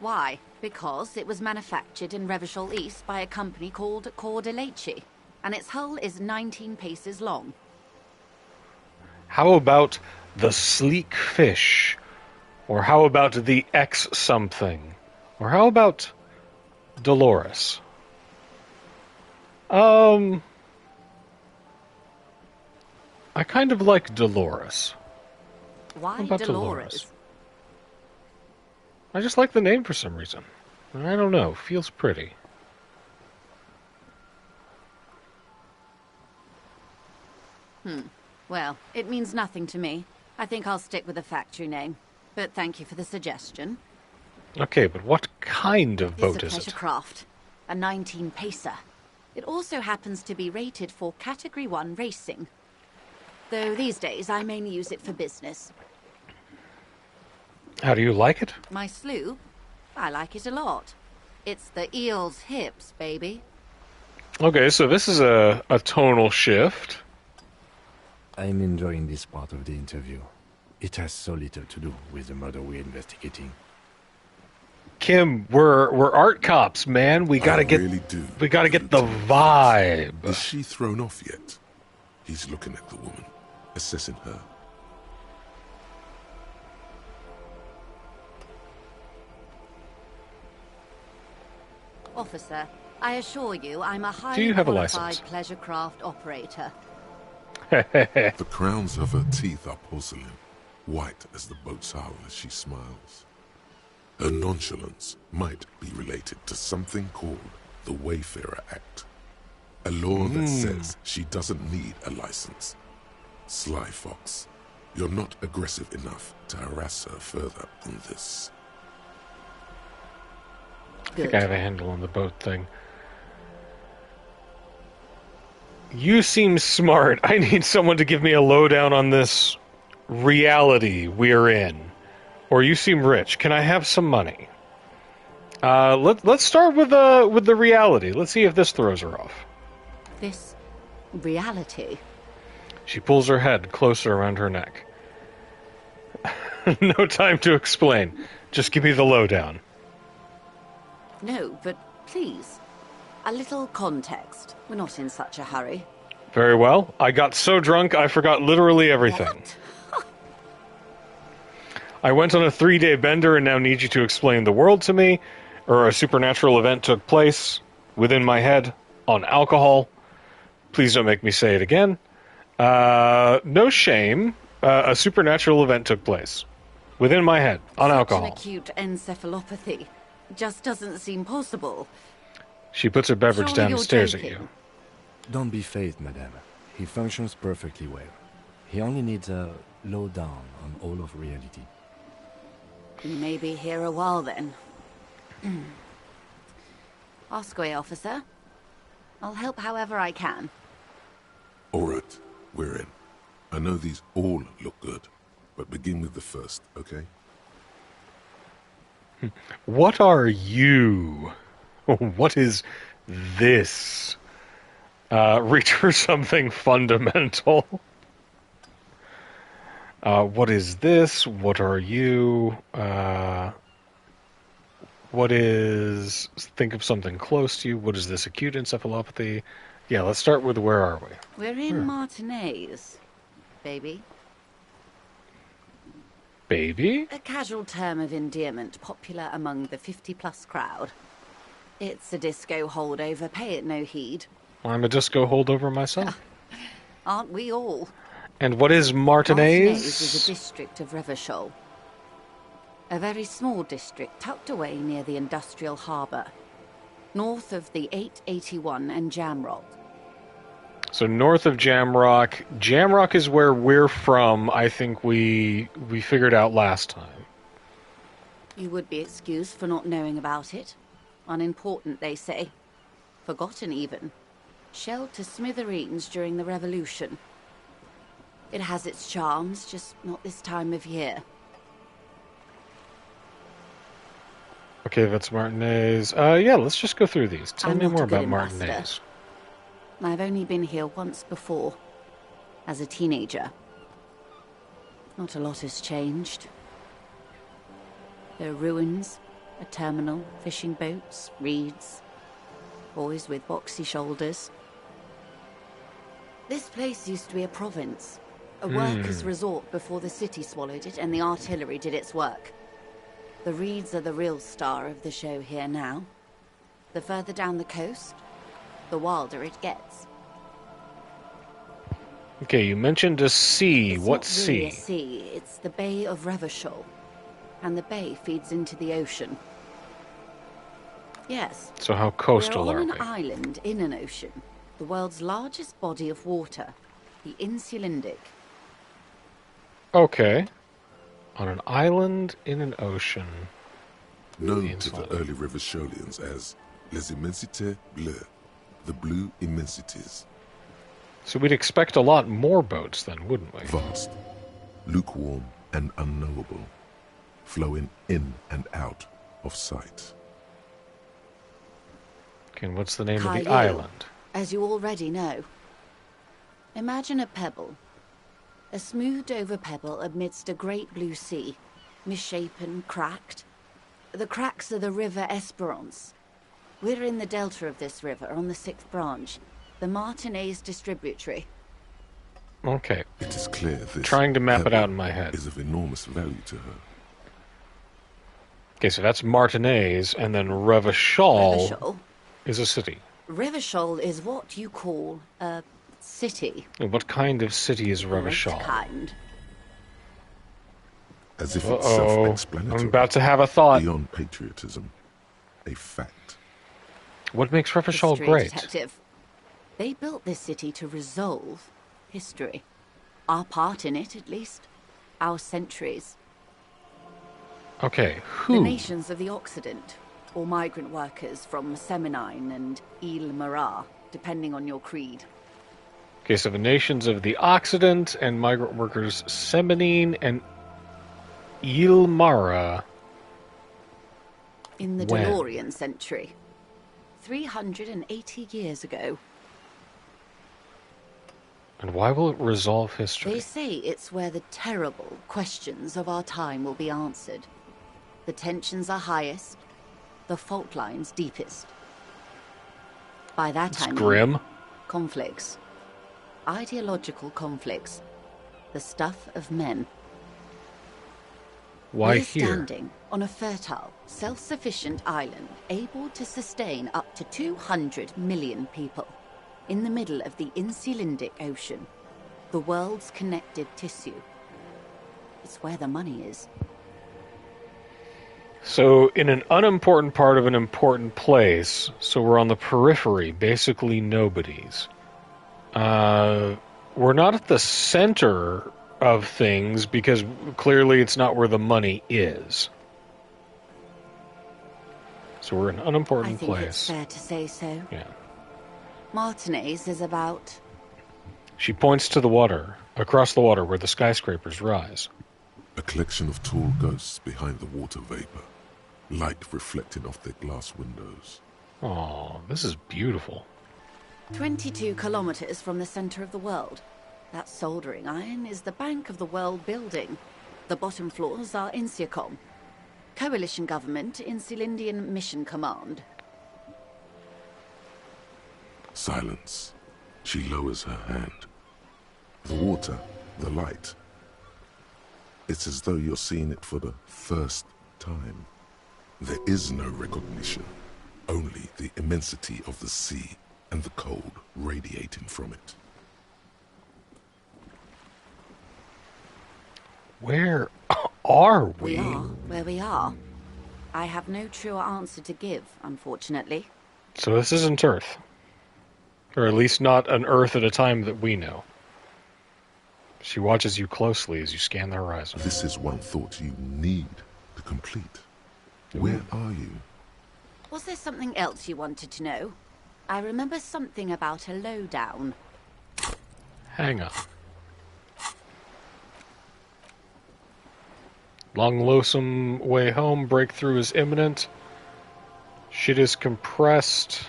Why? Because it was manufactured in Revachol East by a company called Cor de Leyte, and its hull is 19 paces long. How about the Sleek Fish? Or how about the X something? Or how about Dolores? I kind of like Dolores. Why How about Dolores? I just like the name for some reason. I don't know. Feels pretty. Well, it means nothing to me. I think I'll stick with the factory name. But thank you for the suggestion. Okay, but what kind of boat It's is a pleasure it? craft. A 19-pacer. It also happens to be rated for Category 1 racing. Though these days I mainly use it for business. How do you like it? My sloop? I like it a lot. It's the eel's hips, baby. Okay, so this is a tonal shift. I'm enjoying this part of the interview. It has so little to do with the murder we're investigating. Kim, we're art cops, man. We gotta get really do. we gotta get the vibe. Is she thrown off yet? He's looking at the woman, assessing her. Officer, I assure you I'm a Do highly you have a qualified license? pleasure craft operator. The crowns of her teeth are porcelain, white as the boat's hull as she smiles. Her nonchalance might be related to something called the Wayfarer Act, a law that says she doesn't need a license. Sly Fox, you're not aggressive enough to harass her further on this. I think I have a handle on the boat thing. You seem smart. I need someone to give me a lowdown on this reality we're in. Or you seem rich. Can I have some money? Let's start with the reality. Let's see if this throws her off. This reality. She pulls her head closer around her neck. No time to explain. Just give me the lowdown. No, but please. A little context. We're not in such a hurry. Very well. I got so drunk I forgot literally everything. What? I went on a 3-day bender and now need you to explain the world to me, or a supernatural event took place within my head on alcohol. Please don't make me say it again. No shame. A supernatural event took place within my head on Such alcohol. an acute encephalopathy. Just doesn't seem possible. She puts her beverage Surely down you're and stares at joking. you. Don't be phased, madame. He functions perfectly well. He only needs a lowdown on all of reality. You may be here a while then. Ask away, officer. I'll help however I can. All right, we're in. I know these all look good, but begin with the first, okay? What are you? What is this? Reach for something fundamental. What is this? What are you? What is... Think of something close to you. What is this? Acute encephalopathy? Yeah, let's start with where are we? We're in Martinez, baby. Baby? A casual term of endearment popular among the 50-plus crowd. It's a disco holdover, pay it no heed. I'm a disco holdover myself. Aren't we all? And what is Martinez? Martinez is a district of Revachol. A very small district tucked away near the industrial harbour, north of the 881 and Jamrock. So north of Jamrock. Jamrock is where we're from. I think we figured out last time. You would be excused for not knowing about it. Unimportant, they say. Forgotten, even. Shelled to smithereens during the Revolution. It has its charms, just not this time of year. Okay, that's Martinez. Yeah, let's just go through these. Tell I'm me not more a good about ambassador. Martinez. I've only been here once before, as a teenager. Not a lot has changed. There are ruins, a terminal, fishing boats, reeds, boys with boxy shoulders. This place used to be a province, a workers' resort before the city swallowed it and the artillery did its work. The reeds are the real star of the show here now. The further down the coast, the wilder it gets. Okay, you mentioned a sea. It's What not sea? really a sea, it's the Bay of Revachol. And the bay feeds into the ocean. Yes. So how coastal We're are on we? an island in an ocean. The world's largest body of water. The Insulindic. Okay. On an island in an ocean. Known to the early Revacholians as Les Immensités Bleues, the Blue Immensities. So we'd expect a lot more boats then, wouldn't we? Vast, lukewarm, and unknowable, flowing in and out of sight. Okay, and what's the name of Kailu, the island? as you already know. Imagine a pebble. A smoothed-over pebble amidst a great blue sea, misshapen, cracked. The cracks are the River Esperance. We're in the delta of this river, on the 6th branch, the Martinez distributary. Okay. It is clear this Trying to map it pebble out in my head. is of enormous value to her. Okay, so that's Martinez, and then Revachol Revachol? is a city. Revachol is what you call a city. And what kind of city is Great Revachol? kind. As if it's Uh-oh. self-explanatory. I'm about to have a thought. Beyond patriotism. A fact. What makes Revachol History great? detective. They built this city to resolve history. Our part in it, at least. Our centuries. Okay, The who? nations of the Occident, or migrant workers from Semenine and Ile Marat, depending on your creed. Okay, so the nations of the Occident and migrant workers Semenine and Ilmara. In the When? DeLorean century. 380 years ago. And why will it resolve history? They say it's where the terrible questions of our time will be answered. The tensions are highest, the fault lines deepest. By that It's I mean grim. conflicts. Ideological conflicts. The stuff of men. Why We're here? standing on a fertile, self-sufficient island able to sustain up to 200 million people. In the middle of the Insulindic Ocean, the world's connective tissue. It's where the money is. So, in an unimportant part of an important place, so we're on the periphery, basically nobodies. We're not at the center of things because clearly it's not where the money is. So we're in an I unimportant think it's place. fair to say so. Yeah. Martinez is about She points to the water, across the water where the skyscrapers rise. A collection of tall ghosts behind the water vapor. Light reflecting off their glass windows. Oh, this is beautiful. 22 kilometers from the center of the world. That soldering iron is the bank of the world building. The bottom floors are Insiacom. Coalition government in Cylindian Mission Command. Silence. She lowers her hand. The water, the light. It's as though you're seeing it for the first time. There is no recognition, only the immensity of the sea and the cold radiating from it. Where are We are where we are. I have no truer answer to give, unfortunately. So this isn't Earth. Or at least not an Earth at a time that we know. She watches you closely as you scan the horizon. This is one thought you need to complete. Where are you? Was there something else you wanted to know? I remember something about a lowdown. Hang on. Long lonesome way home, breakthrough is imminent. Shit is compressed.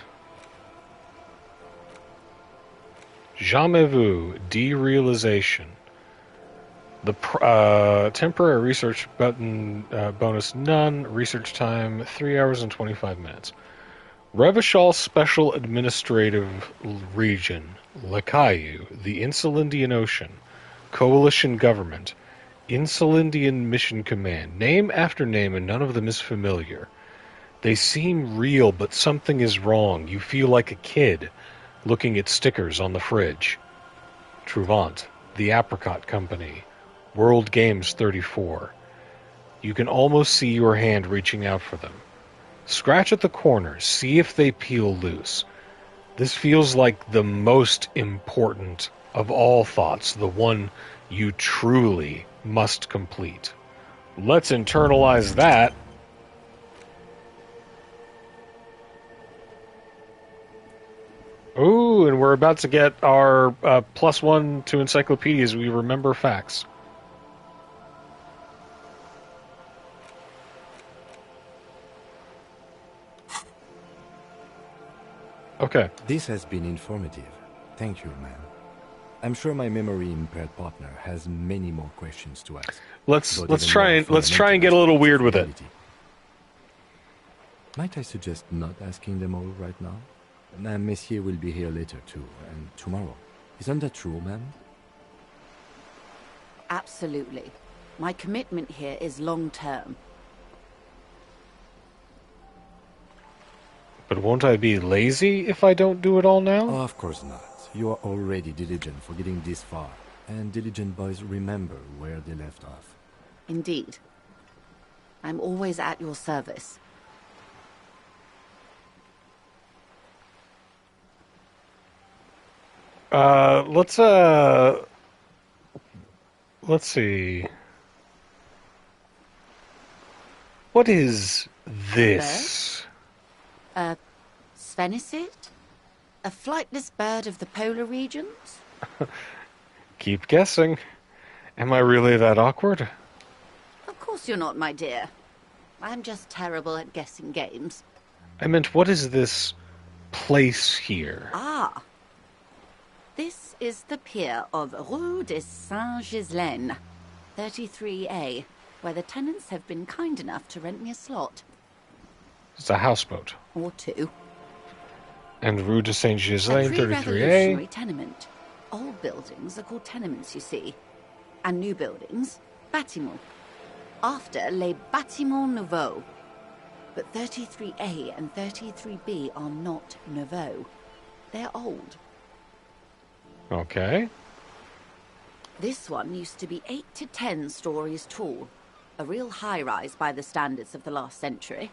Jamais vu, derealization. The temporary research button bonus none. Research time 3 hours and 25 minutes. Revachol Special Administrative Region, Lakayu, the Insulindian Ocean, Coalition Government, Insulindian Mission Command. Name after name, and none of them is familiar. They seem real, but something is wrong. You feel like a kid looking at stickers on the fridge. Truvant, the Apricot Company, World Games 34. You can almost see your hand reaching out for them. Scratch at the corners, see if they peel loose. This feels like the most important of all thoughts, the one you truly must complete. Let's internalize that. Ooh, and we're about to get our +1 to encyclopedias. We remember facts. Okay. This has been informative. Thank you, man. I'm sure my memory-impaired partner has many more questions to ask. Let's try and get a little weird with it. Might I suggest not asking them all right now? Messier will be here later too, and tomorrow. Isn't that true, ma'am? Absolutely. My commitment here is long-term. But won't I be lazy if I don't do it all now? Oh, of course not. You are already diligent for getting this far, and diligent boys remember where they left off. Indeed. I'm always at your service. Let's see. What is this? Svenicid? A flightless bird of the polar regions? Keep guessing. Am I really that awkward? Of course you're not, my dear. I'm just terrible at guessing games. I meant, what is this place here? Ah. This is the pier of Rue de Saint-Ghislaine, 33A, where the tenants have been kind enough to rent me a slot. It's a houseboat. Or two. And Rue de Saint-Ghislaine, a 33A. pre-revolutionary tenement. Old buildings are called tenements, you see. And new buildings, bâtiments. After les bâtiments nouveaux. But 33A and 33B are not nouveaux. They're old. Okay. This one used to be 8 to 10 stories tall. A real high-rise by the standards of the last century.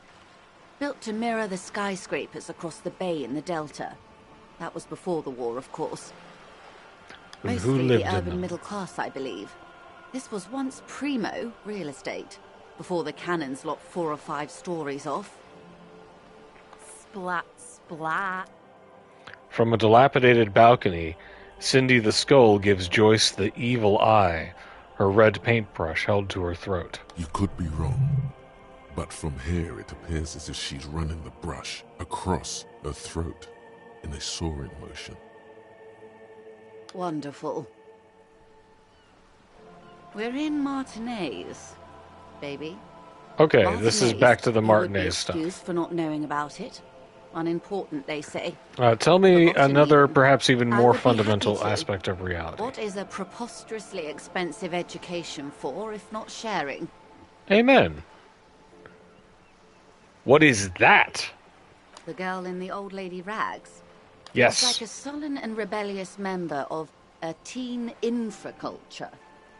Built to mirror the skyscrapers across the bay in the Delta. That was before the war, of course. And who Mostly lived the in urban them? middle class, I believe. This was once primo real estate, before the cannons lopped 4 or 5 stories off. Splat, splat. From a dilapidated balcony, Cindy the Skull gives Joyce the evil eye, her red paintbrush held to her throat. You could be wrong, but from here it appears as if she's running the brush across her throat in a soaring motion. Wonderful. We're in Martinez, baby. Okay, this is back to the You would be Martinez stuff. excused for not knowing about it. Unimportant, they say. Tell me Forgotten another, even. perhaps even I more would be happy fundamental to. aspect of reality. What is a preposterously expensive education for, if not sharing? Amen. What is that? The girl in the old lady rags? Yes. It's like a sullen and rebellious member of a teen infraculture.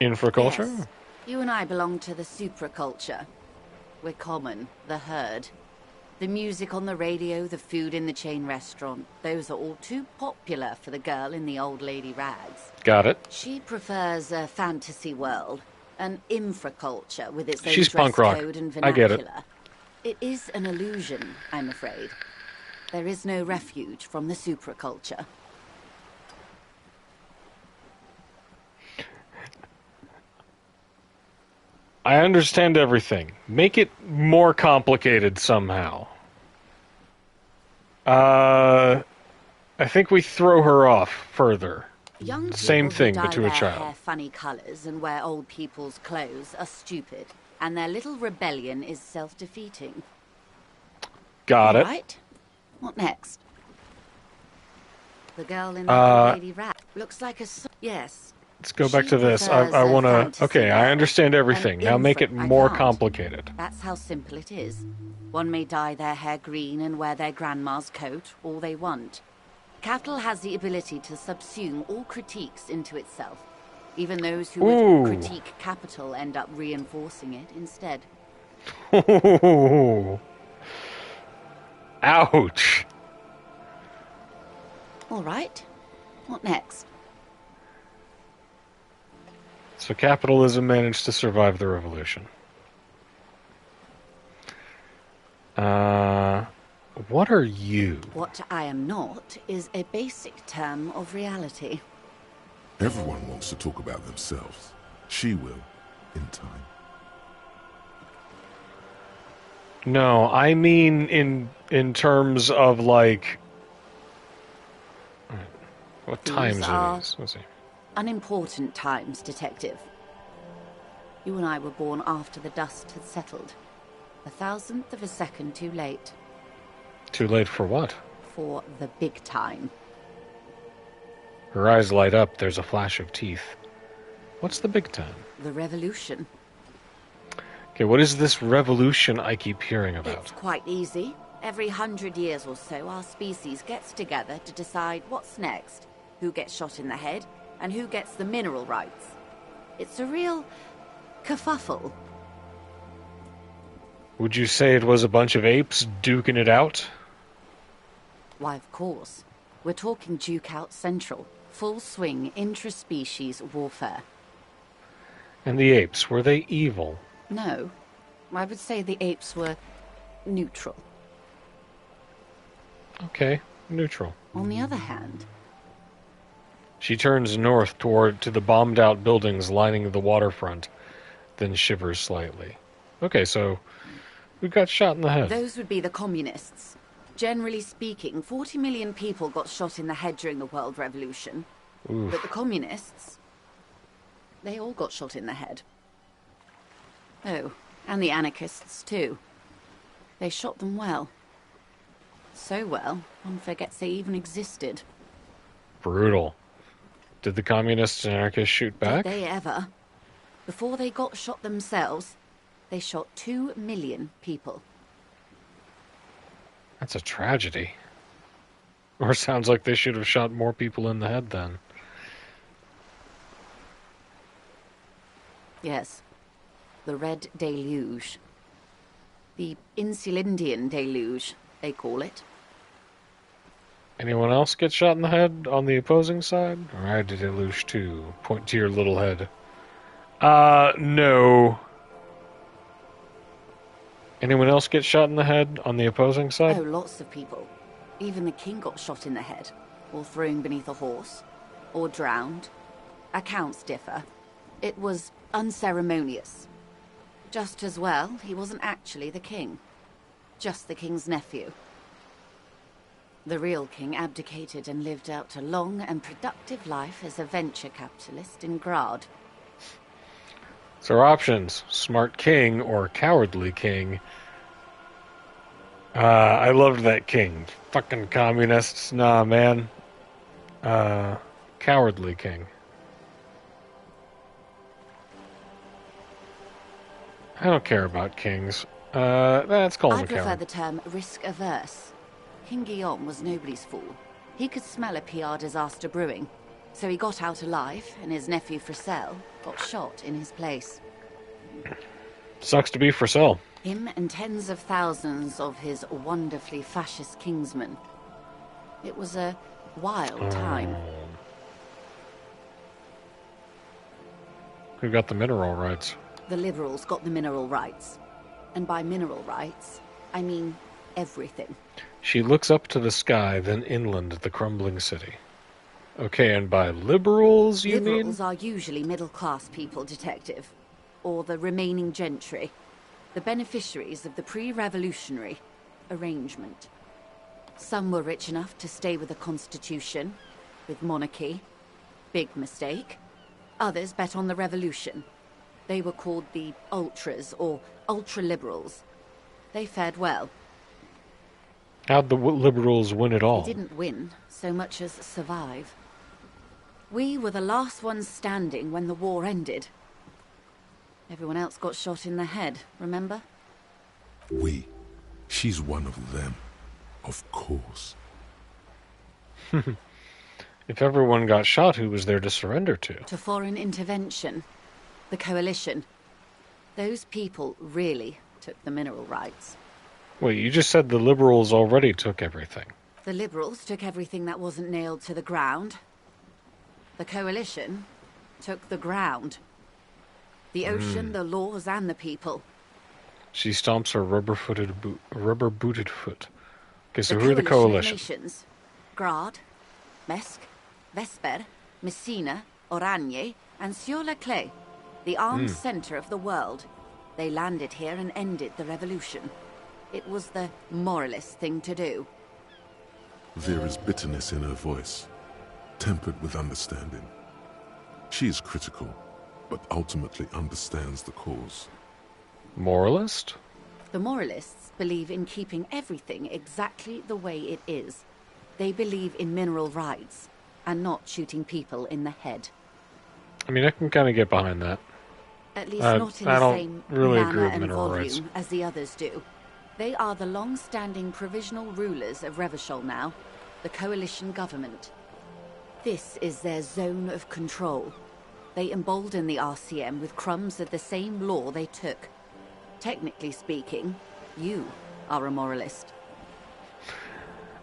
Infraculture? Yes. You and I belong to the supraculture. We're common, the herd. The music on the radio, the food in the chain restaurant, those are all too popular for the girl in the old lady rags. Got it. She prefers a fantasy world, an infraculture with its own She's dress punk rock. code and I get vernacular. it. It is an illusion, I'm afraid. There is no refuge from the supraculture. I understand everything. Make it more complicated somehow. I think we throw her off further. Young Same people thing, who but dye to a their child. hair funny colours and wear old people's clothes are stupid, and their little rebellion is self-defeating. Got it. Right? What next? The girl in the old lady rat looks like a yes. Let's go back She to this. prefers I a want to... fantasy Okay, I girl, understand an everything. Now make it I more can't. complicated. That's how simple it is. One may dye their hair green and wear their grandma's coat, all they want. Capital has the ability to subsume all critiques into itself. Even those who Ooh. would critique capital end up reinforcing it instead. Ouch. All right. What next? So capitalism managed to survive the revolution. What are you? What I am not is a basic term of reality. Everyone wants to talk about themselves. She will, in time. No, I mean in terms of like... What These times are- are these? Let's see. Unimportant times, Detective. You and I were born after the dust had settled. 1,000th of a second too late. Too late for what? For the big time. Her eyes light up. There's a flash of teeth. What's the big time? The revolution. Okay, what is this revolution I keep hearing about? It's quite easy. Every 100 years or so, our species gets together to decide what's next. Who gets shot in the head, and who gets the mineral rights. It's a real kerfuffle. Would you say it was a bunch of apes duking it out? Why, of course. We're talking Duke Out Central. Full swing intra-species warfare. And the apes, were they evil? No. I would say the apes were neutral. Okay, neutral. On the other hand, She turns north to the bombed-out buildings lining the waterfront, then shivers slightly. Okay, so we got shot in the head. those would be the communists. Generally speaking, 40 million people got shot in the head during the World Revolution. Oof. But the communists, they all got shot in the head. Oh, and the anarchists too. They shot them well. So well, one forgets they even existed. Brutal. Did the communists and anarchists shoot back? Did they ever? Before they got shot themselves, they shot 2 million people. That's a tragedy. Or sounds like they should have shot more people in the head then. Yes. The Red Deluge. The Insulindian Deluge, they call it. Anyone else get shot in the head on the opposing side? Or I did deluge too. Point to your little head. No. Anyone else get shot in the head on the opposing side? Oh, lots of people. Even the king got shot in the head, or thrown beneath a horse, or drowned. Accounts differ. It was unceremonious. Just as well, he wasn't actually the king. Just the king's nephew. The real king abdicated and lived out a long and productive life as a venture capitalist in Grad. So our options: smart king or cowardly king. I loved that king. Fucking communists. Nah, man. Cowardly king. I don't care about kings. Let's call him I a prefer coward. the term risk-averse. King Guillaume was nobody's fool. He could smell a PR disaster brewing, so he got out alive, and his nephew Fricelle got shot in his place. Sucks to be Fricelle. Him and tens of thousands of his wonderfully fascist kingsmen. It was a wild time. Who got the mineral rights? The liberals got the mineral rights. And by mineral rights, I mean everything. She looks up to the sky, then inland at the crumbling city. Okay, and by liberals, you mean? Liberals are usually middle-class people, Detective. Or the remaining gentry. The beneficiaries of the pre-revolutionary arrangement. Some were rich enough to stay with the Constitution, with monarchy. Big mistake. Others bet on the revolution. They were called the ultras, or ultra-liberals. They fared well. How'd the liberals win it all? They didn't win so much as survive. We were the last ones standing when the war ended. Everyone else got shot in the head, remember? We. She's one of them. Of course. If everyone got shot, who was there to surrender to? To foreign intervention. The coalition. Those people really took the mineral rights. Wait, you just said the liberals already took everything. The liberals took everything that wasn't nailed to the ground. The coalition took the ground. The ocean, the laws, and the people. She stomps her rubber-booted foot. Okay, so The who are the coalition? nations. Grad, Mesk, Vesper, Messina, Oranje, and Sur-le-Clay. The armed center of the world. They landed here and ended the revolution. It was the moralist thing to do. There is bitterness in her voice, tempered with understanding. She is critical, but ultimately understands the cause. Moralist? The moralists believe in keeping everything exactly the way it is. They believe in mineral rights, and not shooting people in the head. I mean, I can kind of get behind that. At least not in I the don't same really agree manner with and mineral volume rights. as the others do. They are the long-standing provisional rulers of Revachol now, the coalition government. This is their zone of control. They embolden the RCM with crumbs of the same law they took. Technically speaking, you are a moralist.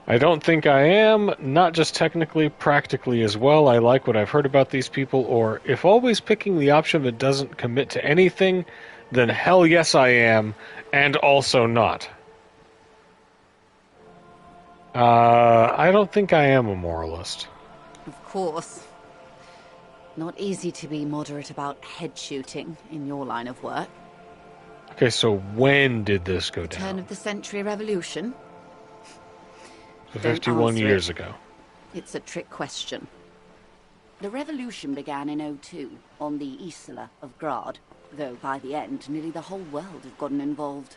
I don't think I am, not just technically, practically as well. I like what I've heard about these people, or if always picking the option that doesn't commit to anything, then hell yes I am, and also not. I don't think I am a moralist. Of course. Not easy to be moderate about head shooting in your line of work. Okay, so when did this go Turn down? of the century revolution? So Don't 51 answer years it. ago. It's a trick question. The revolution began in '02 on the Isla of Grad, though by the end, nearly the whole world had gotten involved.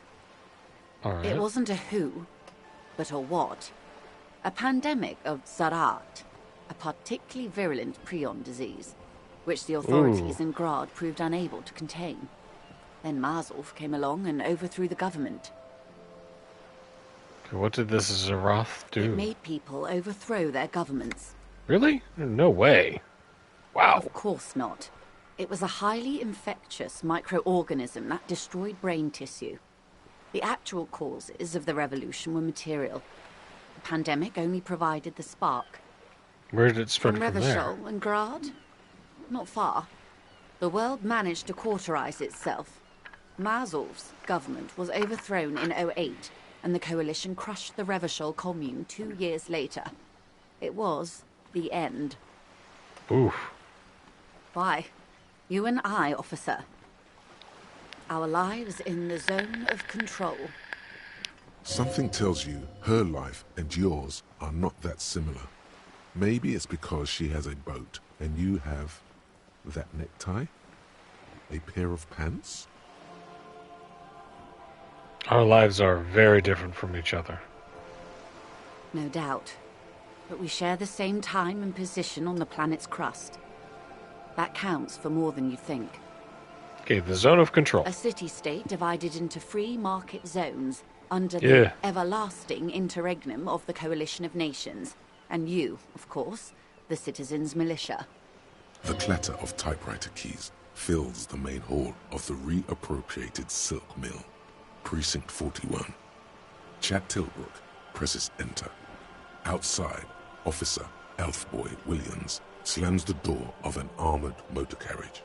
All right. It wasn't a who, but a what. A pandemic of Zarat, a particularly virulent prion disease, which the authorities in Grad proved unable to contain. Then Marzolf came along and overthrew the government. Okay, what did this Zaroth do? It made people overthrow their governments. Really? No way. Wow. Of course not. It was a highly infectious microorganism that destroyed brain tissue. The actual causes of the revolution were material. The pandemic only provided the spark. Where did it spread From from there? Revachol and Grad? Not far. The world managed to cauterize itself. Marzolf's government was overthrown in '08, and the coalition crushed the Revachol commune 2 years later. It was the end. Oof. Why? You and I, officer. Our lives in the zone of control. Something tells you her life and yours are not that similar. Maybe it's because she has a boat and you have that necktie? A pair of pants? Our lives are very different from each other. No doubt. But we share the same time and position on the planet's crust. That counts for more than you think. Okay, the zone of control. A city-state divided into free market zones under the everlasting interregnum of the Coalition of Nations. And you, of course, the citizens' militia. The clatter of typewriter keys fills the main hall of the reappropriated silk mill. Precinct 41. Chad Tilbrook presses enter. Outside, Officer Elfboy Williams slams the door of an armored motor carriage.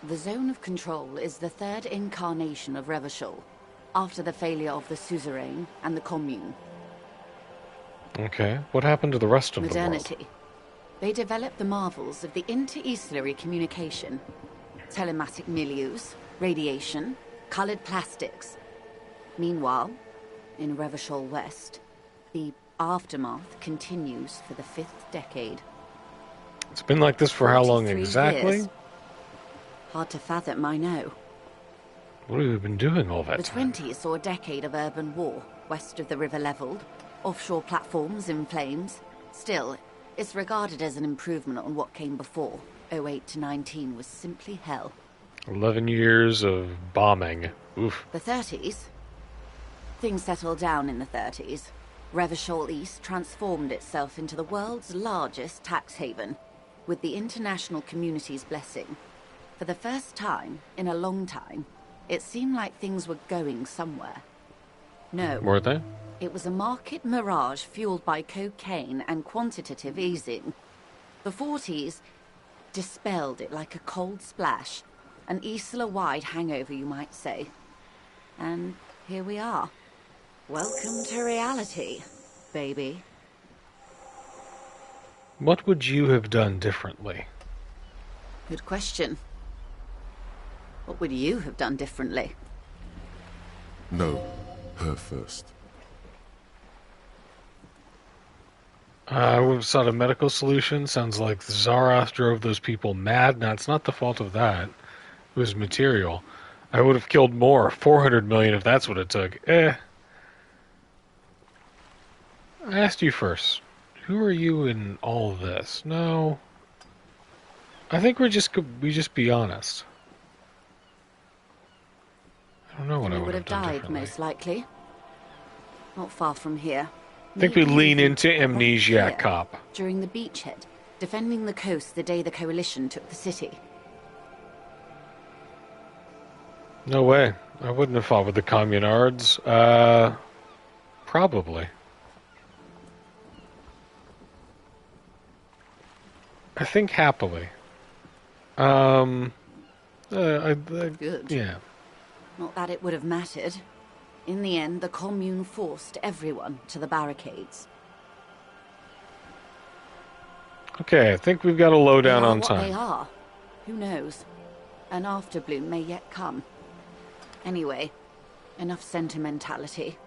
The zone of control is the third incarnation of Revachol, after the failure of the suzerain and the commune. Okay, what happened to the rest of Modernity. the world? They developed the marvels of the inter-eastlery communication. Telematic milieus, radiation, colored plastics. Meanwhile, in Revachol West, the aftermath continues for the 5th decade. It's been like this for how long 43 exactly? years. Hard to fathom, I know. What have we been doing all that The time? 20s saw a decade of urban war, west of the river leveled, offshore platforms in flames. Still, it's regarded as an improvement on what came before. 08 to 19 was simply hell. 11 years of bombing. Oof. The 30s? Things settled down in the 30s. Revachol East transformed itself into the world's largest tax haven, with the international community's blessing. For the first time in a long time, it seemed like things were going somewhere. No. Were they? It was a market mirage fueled by cocaine and quantitative easing. The 40s dispelled it like a cold splash, an Isla-wide hangover, you might say. And here we are. Welcome to reality, baby. What would you have done differently? Good question. What would you have done differently? No, her first. I would have sought a medical solution. Sounds like Zaroth drove those people mad. Now, it's not the fault of that. It was material. I would have killed more. 400 million if that's what it took. I asked you first. Who are you in all this? No. I think we just be honest. I don't know what I You would have done died, differently. most likely. Not far from here. I think we Maybe lean even into right Amnesiac here, Cop. during the beachhead, defending the coast the day the Coalition took the city. No way. I wouldn't have fought with the communards. Probably. I think happily. Good. Yeah. Not that it would have mattered. In the end, the commune forced everyone to the barricades. Okay, I think we've got a lowdown They are on what time. They are. Who knows? An afterbloom may yet come. Anyway, enough sentimentality.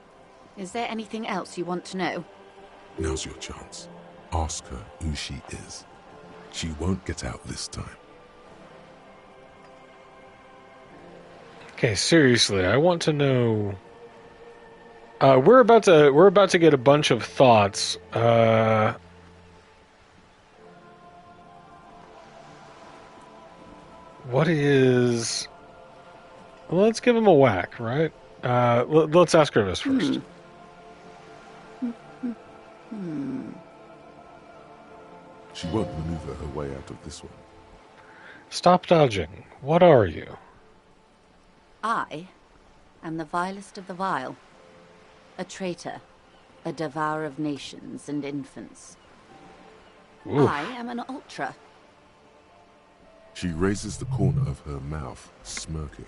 Is there anything else you want to know? Now's your chance. Ask her who she is. She won't get out this time. Okay, seriously, I want to know. We're about to get a bunch of thoughts. What is? Well, let's give him a whack, right? Let's ask her this first. She won't maneuver her way out of this one. Stop dodging. What are you? I am the vilest of the vile. A traitor. A devourer of nations and infants. Oof. I am an ultra. She raises the corner of her mouth, smirking,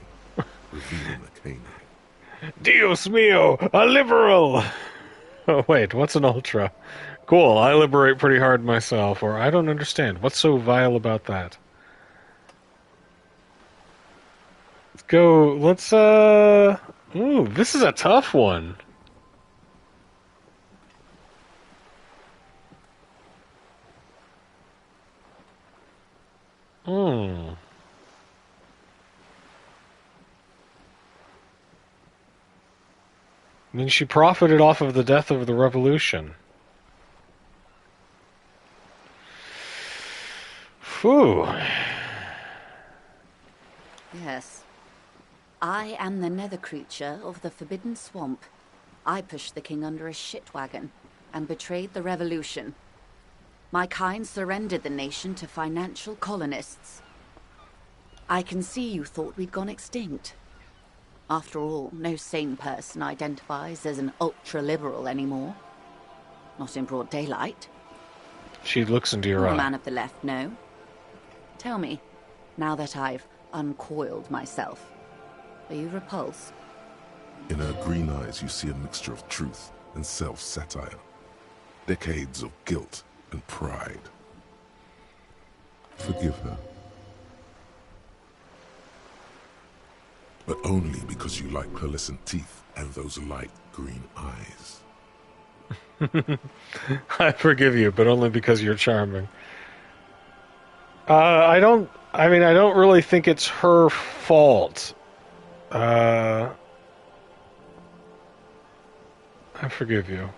revealing a canine. Dios mio, a liberal! Oh, wait, what's an ultra? Cool, I liberate pretty hard myself, or I don't understand. What's so vile about that? Let's go, ooh, this is a tough one. I mean, she profited off of the death of the revolution. Phew. Yes. I am the nether creature of the Forbidden Swamp. I pushed the king under a shit wagon and betrayed the revolution. My kind surrendered the nation to financial colonists. I can see you thought we'd gone extinct. After all, no sane person identifies as an ultra-liberal anymore. Not in broad daylight. She looks into your You're a eye. man of the left, no? Tell me, now that I've uncoiled myself, are you repulsed? In her green eyes, you see a mixture of truth and self-satire. Decades of guilt and pride. Forgive her. But only because you like pearlescent teeth and those light green eyes. I forgive you, but only because you're charming. I don't really think it's her fault. I forgive you.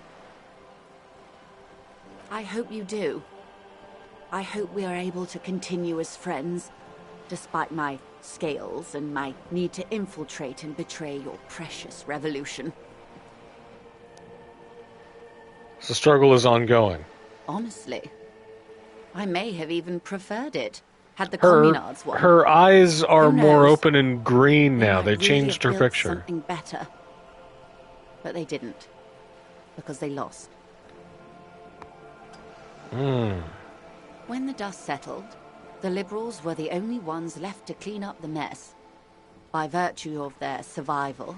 I hope you do. I hope we are able to continue as friends, despite my scales and my need to infiltrate and betray your precious revolution. The struggle is ongoing. Honestly, I may have even preferred it, had the Her communards won. her eyes are Who more knows? open and green now. They might really changed her have built picture. Something better, but they didn't, because they lost. When the dust settled, the Liberals were the only ones left to clean up the mess. By virtue of their survival,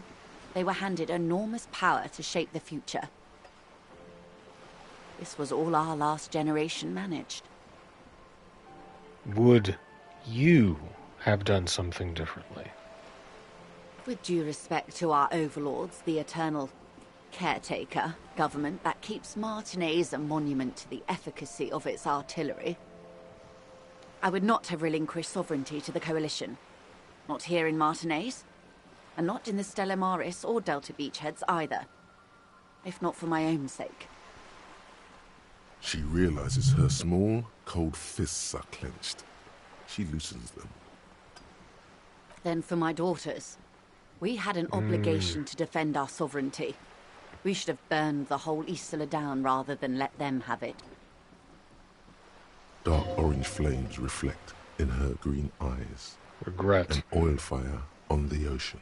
they were handed enormous power to shape the future. This was all our last generation managed. Would you have done something differently? With due respect to our overlords, the eternal caretaker government that keeps Martinez a monument to the efficacy of its artillery, I would not have relinquished sovereignty to the Coalition. Not here in Martinez, and not in the Stella Maris or Delta Beachheads either. If not for my own sake. She realizes her small, cold fists are clenched. She loosens them. Then for my daughters. We had an obligation to defend our sovereignty. We should have burned the whole Isla down rather than let them have it. Dark orange flames reflect in her green eyes. Regret. An oil fire on the ocean.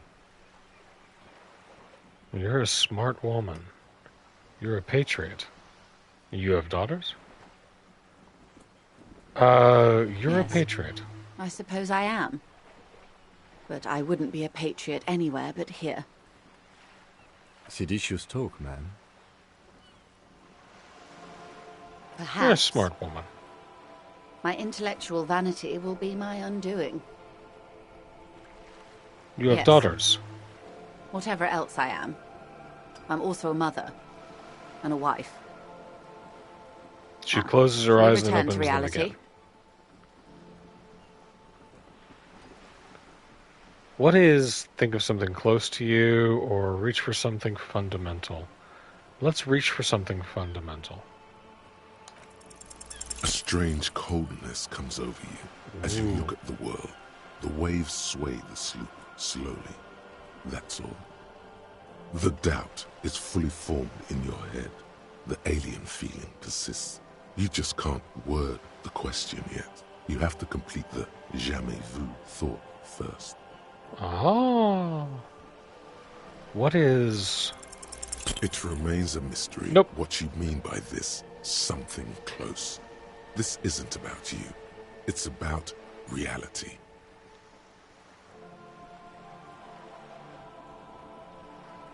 You're a smart woman. You're a patriot. You have daughters? You're a Yes. patriot. I suppose I am. But I wouldn't be a patriot anywhere but here. Seditious talk, man. Perhaps You're a smart woman. my intellectual vanity will be my undoing. You have Yes. daughters. Whatever else I am, I'm also a mother and a wife. She closes her We eyes and return opens to them reality. again. What is think of something close to you or reach for something fundamental? Let's reach for something fundamental. A strange coldness comes over you as you look at the world. The waves sway the sloop slowly. That's all. The doubt is fully formed in your head. The alien feeling persists. You just can't word the question yet. You have to complete the jamais vu thought first. Ah. What is... It remains a mystery Nope. what you mean by this something close. This isn't about you. It's about reality.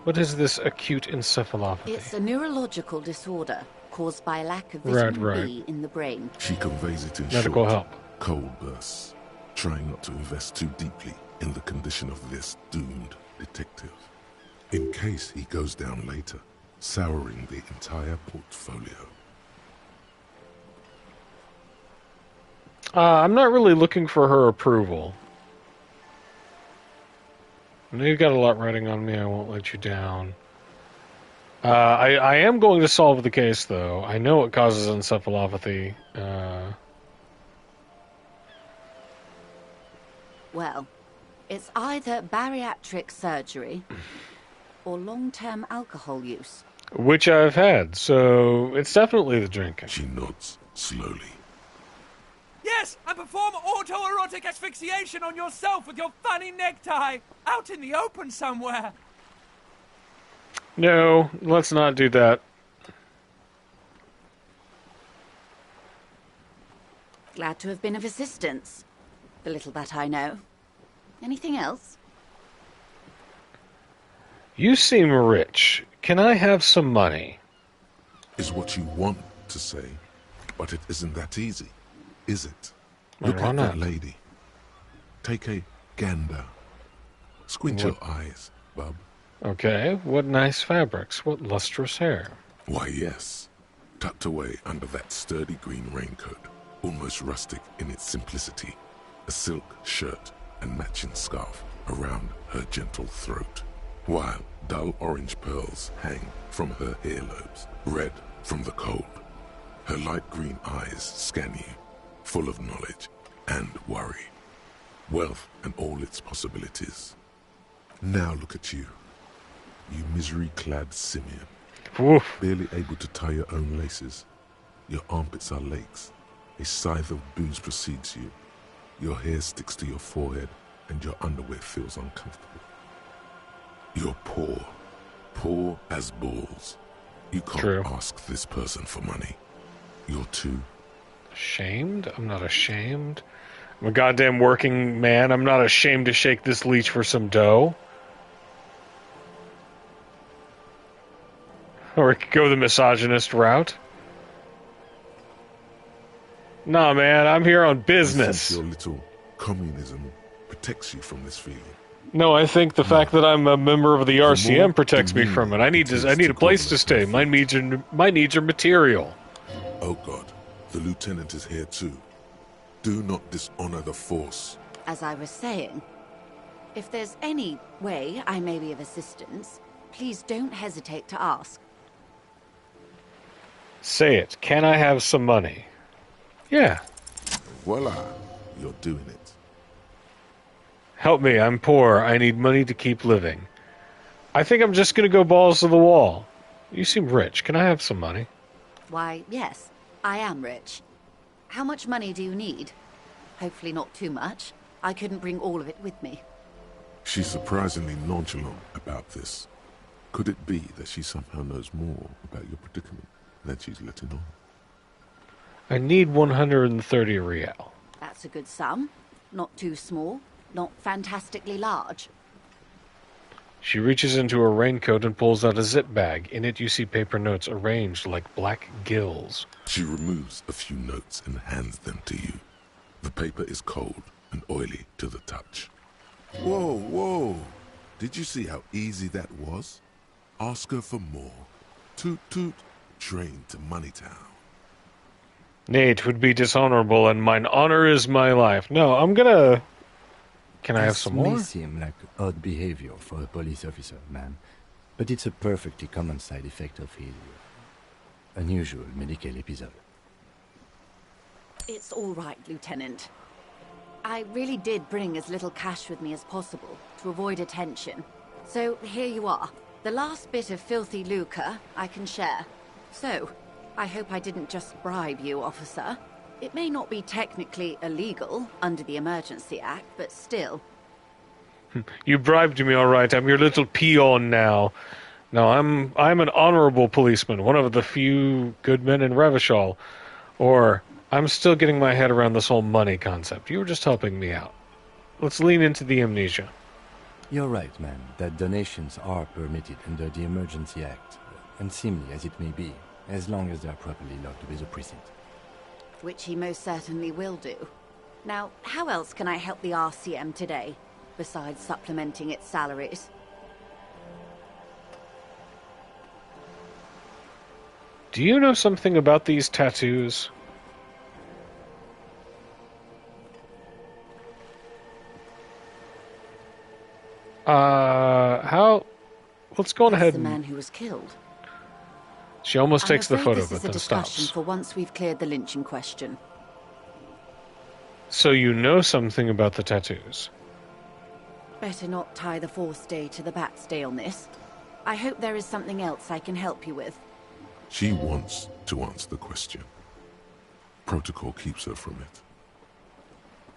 What is this acute encephalopathy? It's a neurological disorder caused by a lack of Right, vitamin right. B in the brain. She conveys it in Medical short, help. cold bursts, trying not to invest too deeply in the condition of this doomed detective. In case he goes down later, souring the entire portfolio. I'm not really looking for her approval. I know you've got a lot riding on me. I won't let you down. I am going to solve the case, though. I know it causes encephalopathy. Well, it's either bariatric surgery or long-term alcohol use. Which I've had, so it's definitely the drinking. She nods slowly. Yes, and perform autoerotic asphyxiation on yourself with your funny necktie, out in the open somewhere. No, let's not do that. Glad to have been of assistance. The little that I know. Anything else? You seem rich. Can I have some money? Is what you want to say, but it isn't that easy, is it? Look Why at not? that lady. Take a gander. Squint your eyes, bub. Okay, what nice fabrics. What lustrous hair. Why, yes. Tucked away under that sturdy green raincoat, almost rustic in its simplicity, a silk shirt and matching scarf around her gentle throat, while dull orange pearls hang from her earlobes, red from the cold. Her light green eyes scan you, full of knowledge and worry, wealth and all its possibilities. Now look at you, you misery-clad simian, Woof. barely able to tie your own laces. Your armpits are lakes. A scythe of booze precedes you. Your hair sticks to your forehead, and your underwear feels uncomfortable. You're poor as balls. You can't True. ask this person for money. You're too... Ashamed? I'm not ashamed. I'm a goddamn working man. I'm not ashamed to shake this leech for some dough. Or I could go the misogynist route. Nah, man, I'm here on You business. think your little communism protects you from this feeling. No, I think the fact that I'm a member of the more RCM protects me demeaning from it. I need it is a to place to call stay. it My needs are material. Oh God, the lieutenant is here too. Do not dishonor the force. As I was saying, if there's any way I may be of assistance, please don't hesitate to ask. Say it. Can I have some money? Yeah. Voila, you're doing it. Help me. I'm poor. I need money to keep living. I think I'm just going to go balls to the wall. You seem rich. Can I have some money? Why, yes, I am rich. How much money do you need? Hopefully not too much. I couldn't bring all of it with me. She's surprisingly nonchalant about this. Could it be that she somehow knows more about your predicament than she's letting on? I need 130 real. That's a good sum. Not too small, not fantastically large. She reaches into her raincoat and pulls out a zip bag. In it you see paper notes arranged like black gills. She removes a few notes and hands them to you. The paper is cold and oily to the touch. Whoa. Did you see how easy that was? Ask her for more. Toot toot, train to Moneytown. Nay, it would be dishonorable, and mine honor is my life. No, I'm gonna... Can I have some This more? may seem like odd behavior for a police officer, ma'am, but it's a perfectly common side effect of his unusual medical episode. It's all right, Lieutenant. I really did bring as little cash with me as possible to avoid attention. So here you are. The last bit of filthy lucre I can share. So, I hope I didn't just bribe you, officer. It may not be technically illegal under the Emergency Act, but still. You bribed me, all right. I'm your little peon now. No, I'm an honorable policeman, one of the few good men in Revachol. Or, I'm still getting my head around this whole money concept. You were just helping me out. Let's lean into the amnesia. You're right, ma'am, that donations are permitted under the Emergency Act, unseemly as it may be, as long as they are properly logged with the precinct. Which he most certainly will do. Now, how else can I help the RCM today, besides supplementing its salaries? Do you know something about these tattoos? Let's go on That's ahead the and... man who was killed. She almost takes the I'm afraid photo, this but is a then discussion stops. for once we've cleared the lynching question. So you know something about the tattoos? Better not tie the fourth day to the bat's day on this. I hope there is something else I can help you with. She wants to answer the question. Protocol keeps her from it.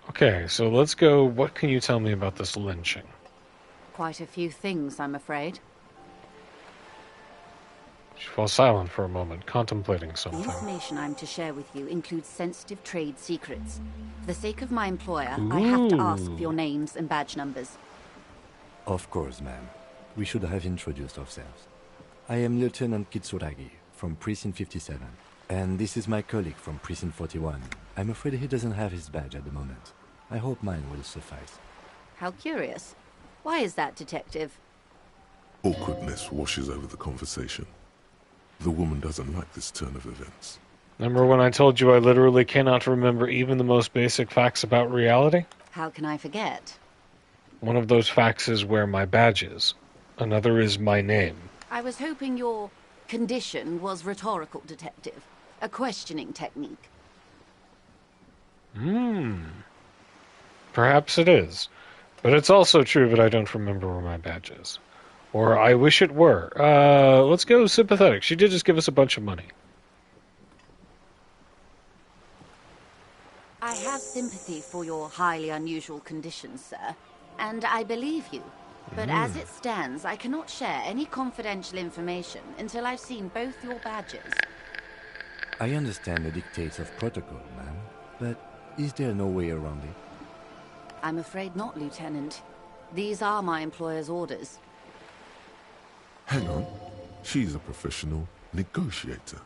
Okay, so let's go. What can you tell me about this lynching? Quite a few things, I'm afraid. She falls silent for a moment, contemplating The something. information I'm to share with you includes sensitive trade secrets. For the sake of my employer, I have to ask for your names and badge numbers. Of course, ma'am. We should have introduced ourselves. I am Lieutenant Kitsuragi from Precinct 57, and this is my colleague from Precinct 41. I'm afraid he doesn't have his badge at the moment. I hope mine will suffice. How curious. Why is that, Detective? Awkwardness washes over the conversation. The woman doesn't like this turn of events. Remember when I told you I literally cannot remember even the most basic facts about reality? How can I forget? One of those facts is where my badge is. Another is my name. I was hoping your condition was rhetorical, Detective. A questioning technique. Perhaps it is. But it's also true that I don't remember where my badge is. Or I wish it were. Let's go sympathetic. She did just give us a bunch of money. I have sympathy for your highly unusual conditions, sir, and I believe you. But as it stands, I cannot share any confidential information until I've seen both your badges. I understand the dictates of protocol, ma'am, but is there no way around it? I'm afraid not, Lieutenant. These are my employer's orders. Hang on. She's a professional negotiator.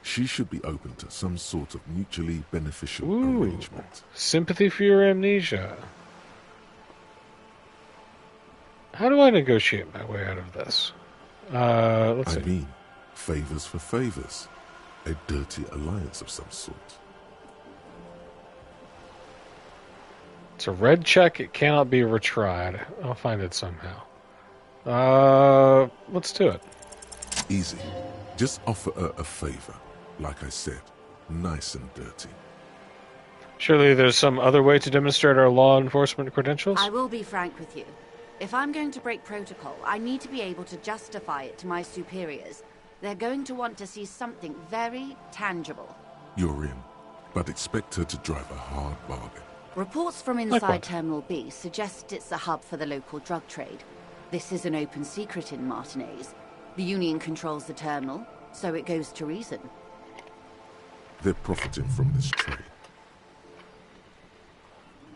She should be open to some sort of mutually beneficial arrangement. Sympathy for your amnesia. How do I negotiate my way out of this? Let's see. I mean, favors for favors. A dirty alliance of some sort. It's a red check. It cannot be retried. I'll find it somehow. Let's do it. Easy. Just offer her a favor. Like I said, nice and dirty. Surely there's some other way to demonstrate our law enforcement credentials? I will be frank with you. If I'm going to break protocol, I need to be able to justify it to my superiors. They're going to want to see something very tangible. You're in, but expect her to drive a hard bargain. Reports from inside Terminal B suggest it's a hub for the local drug trade. This is an open secret in Martinez. The Union controls the terminal, so it goes to reason. They're profiting from this trade.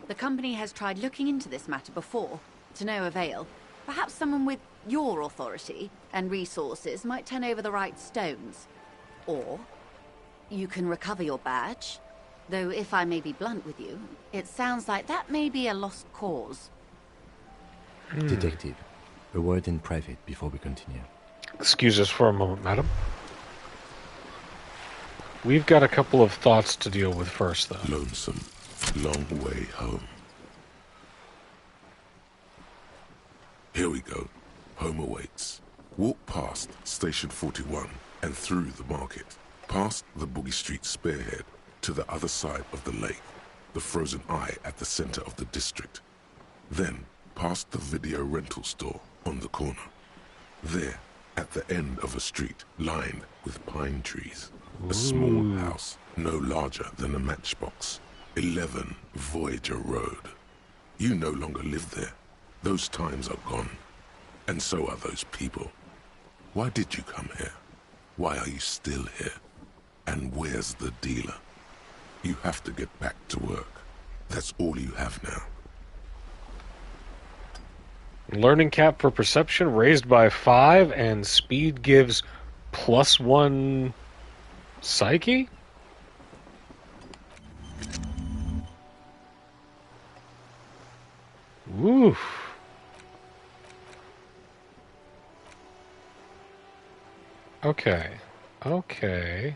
The company has tried looking into this matter before, to no avail. Perhaps someone with your authority and resources might turn over the right stones. Or you can recover your badge. Though if I may be blunt with you, it sounds like that may be a lost cause. Detective, a word in private before we continue. Excuse us for a moment, madam. We've got a couple of thoughts to deal with first, though. Lonesome, long way home. Here we go. Home awaits. Walk past Station 41 and through the market, past the Boogie Street spearhead, to the other side of the lake, the frozen eye at the center of the district. Then, past the video rental store on the corner. There, at the end of a street lined with pine trees, a small house no larger than a matchbox. 11 Voyager Road. You no longer live there. Those times are gone. And so are those people. Why did you come here? Why are you still here? And where's the dealer? You have to get back to work. That's all you have now. Learning cap for perception raised by 5, and speed gives +1 psyche? Woof. Okay. Okay.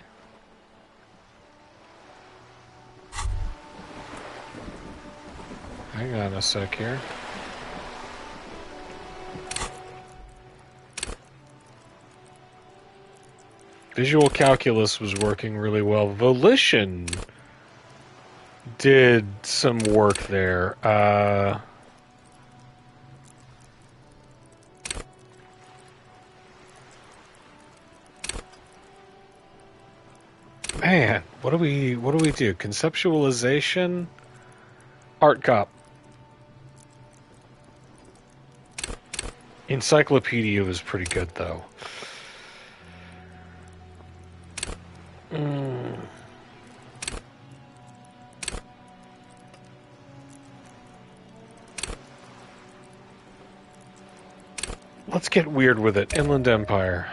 Hang on a sec here. Visual calculus was working really well. Volition did some work there. Man, what do we do? Conceptualization, art cop, encyclopedia was pretty good though. Let's get weird with it. Inland Empire.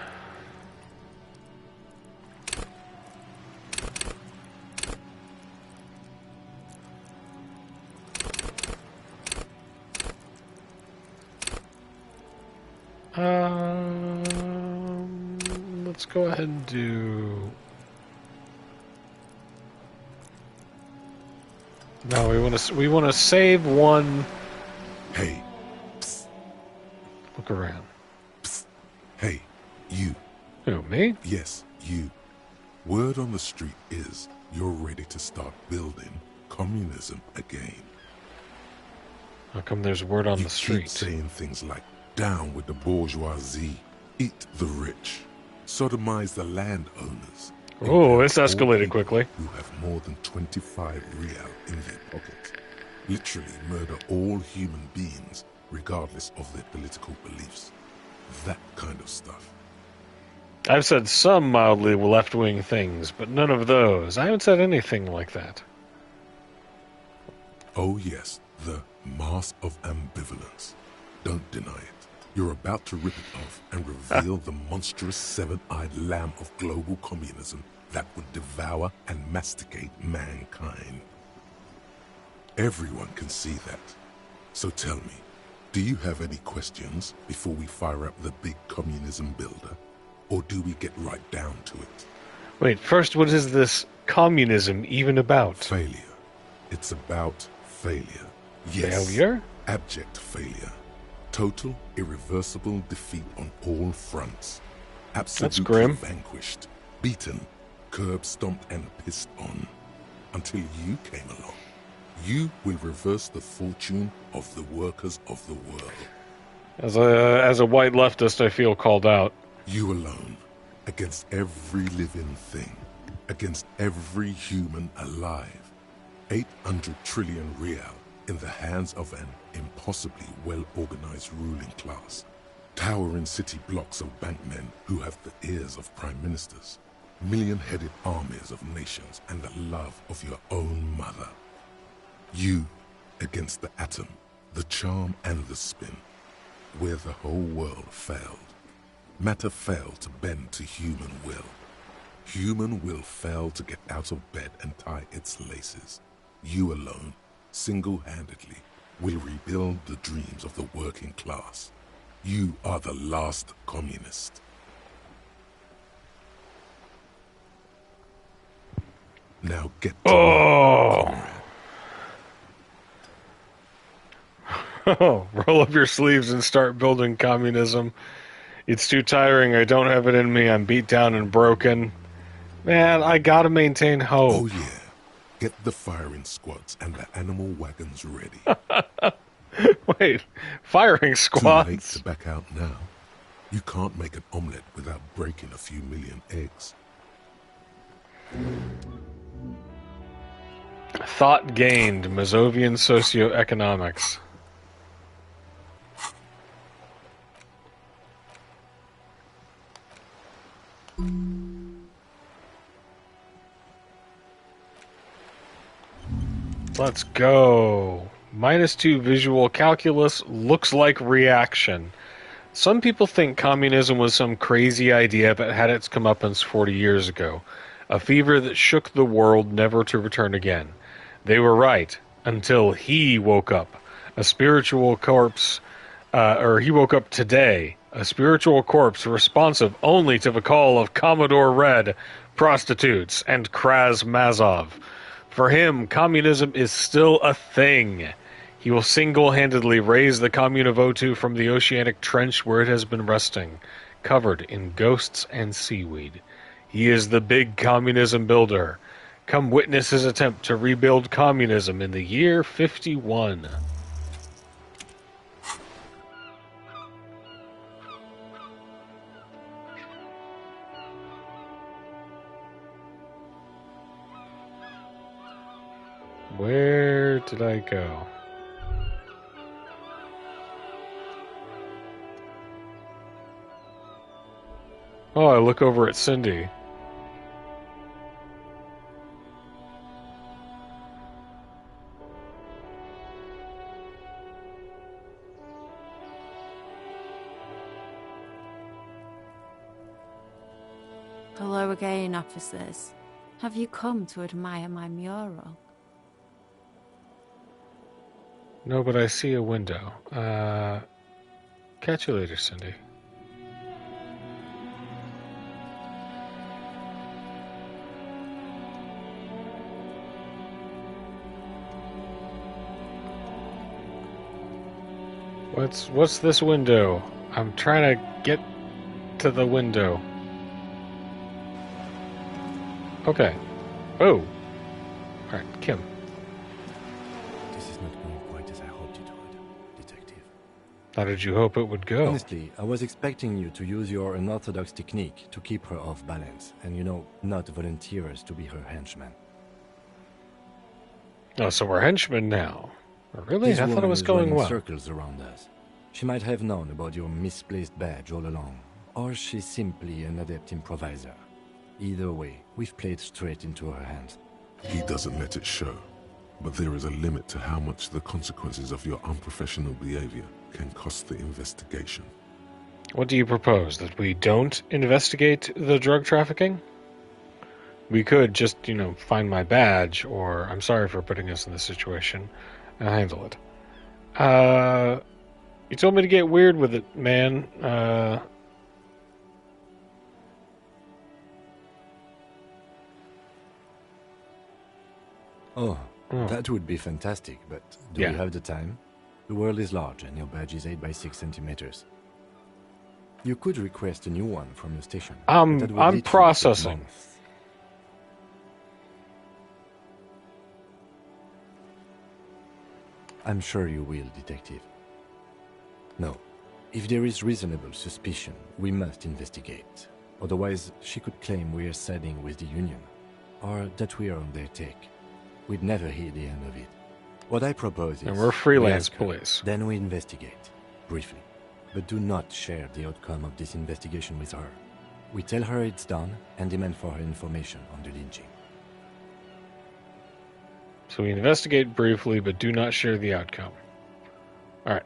Let's go ahead and do... No, we want to save one. Hey. Psst. Look around. Psst. Hey, you. Who, me? Yes, you. Word on the street is you're ready to start building communism again. How come there's word on the You street? keep saying things like, down with the bourgeoisie, eat the rich, sodomize the landowners. Oh, this all escalated people quickly. Who have more than 25 real in their pockets. Literally murder all human beings, regardless of their political beliefs. That kind of stuff. I've said some mildly left-wing things, but none of those. I haven't said anything like that. Oh yes, the mask of ambivalence. Don't deny it. You're about to rip it off and reveal the monstrous seven-eyed lamb of global communism that would devour and masticate mankind. Everyone can see that. So tell me, do you have any questions before we fire up the big communism builder? Or do we get right down to it? Wait, first, what is this communism even about? Failure. It's about failure. Yes. Failure? Abject failure. Total, irreversible defeat on all fronts. Absolutely grim. vanquished, beaten, curb-stomped and pissed on. Until you came along. You will reverse the fortune of the workers of the world. As a white leftist, I feel called out. You alone, against every living thing, against every human alive. 800 trillion real in the hands of an impossibly well-organized ruling class. Towering city blocks of bankmen who have the ears of prime ministers. Million-headed armies of nations and the love of your own mother. You against the atom, the charm and the spin, where the whole world failed. Matter failed to bend to human will. Human will failed to get out of bed and tie its laces. You alone, single-handedly, will rebuild the dreams of the working class. You are the last communist. Now get to work, comrade. Oh, roll up your sleeves and start building communism. It's too tiring. I don't have it in me. I'm beat down and broken. Man, I gotta maintain hope. Oh yeah. Get the firing squads and the animal wagons ready. Wait, firing Too late squads? to back out now. You can't make an omelette without breaking a few million eggs. Thought gained. Mazovian socioeconomics. Let's go. -2 visual calculus looks like reaction. Some people think communism was some crazy idea but had its comeuppance 40 years ago. A fever that shook the world never to return again. They were right, until he woke up. A spiritual corpse, he woke up today. A spiritual corpse responsive only to the call of Commodore Red, prostitutes, and Kraz Mazov. For him, communism is still a thing. He will single-handedly raise the Commune of O2 from the oceanic trench where it has been resting, covered in ghosts and seaweed. He is the big communism builder. Come witness his attempt to rebuild communism in the year 51. Where did I go? Oh, I look over at Cindy. Hello again, officers. Have you come to admire my mural? No, but I see a window. Catch you later, Cindy. What's this window? I'm trying to get to the window. Okay. Oh. Alright, Kim. This is not going quite as I hoped it would, Detective. How did you hope it would go? Honestly, I was expecting you to use your unorthodox technique to keep her off balance, and not volunteer us to be her henchmen. Oh, so we're henchmen now. Really? This I thought it was going well. Circles around us. She might have known about your misplaced badge all along, or she's simply an adept improviser. Either way, we've played straight into her hands. He doesn't let it show, but there is a limit to how much the consequences of your unprofessional behavior can cost the investigation. What do you propose? That we don't investigate the drug trafficking? We could just, find my badge, or I'm sorry for putting us in this situation, and handle it. You told me to get weird with it, man. That would be fantastic, but do we have the time? The world is large, and your badge is 8 by 6 centimeters. You could request a new one from the station. I'm processing. I'm sure you will, Detective. No. If there is reasonable suspicion, we must investigate. Otherwise, she could claim we're siding with the Union, or that we are on their take. We'd never hear the end of it. What I propose is... And we're freelance we police. Then we investigate, briefly. But do not share the outcome of this investigation with her. We tell her it's done, and demand for her information on the lynching. So we investigate briefly, but do not share the outcome. Alright.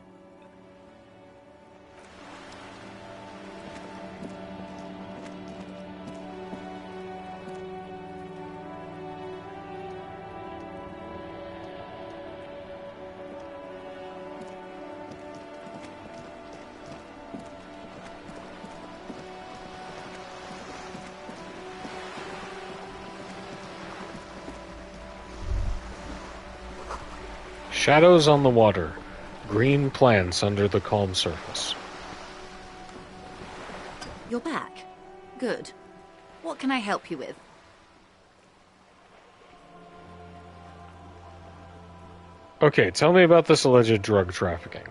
Shadows on the water, green plants under the calm surface. You're back. Good. What can I help you with? Okay, tell me about this alleged drug trafficking.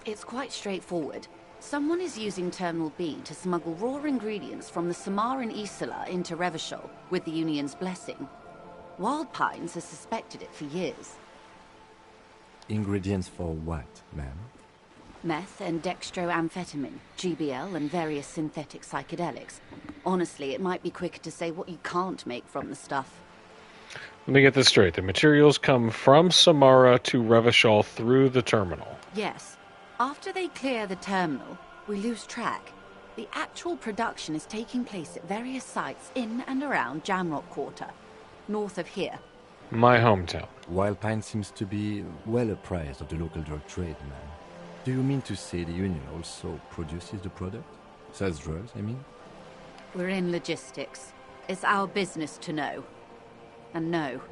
It's quite straightforward. Someone is using Terminal B to smuggle raw ingredients from the Samar Isola into Revachol with the Union's blessing. Wild Pines has suspected it for years. Ingredients for what, ma'am? Meth and dextroamphetamine, GBL, and various synthetic psychedelics. Honestly, it might be quicker to say what you can't make from the stuff. Let me get this straight. The materials come from Samara to Revachol through the terminal. Yes. After they clear the terminal, we lose track. The actual production is taking place at various sites in and around Jamrock Quarter, north of here. My hometown. Wild Pine seems to be well apprised of the local drug trade, man. Do you mean to say the Union also produces the product? Sells drugs, I mean? We're in logistics. It's our business to know. And no.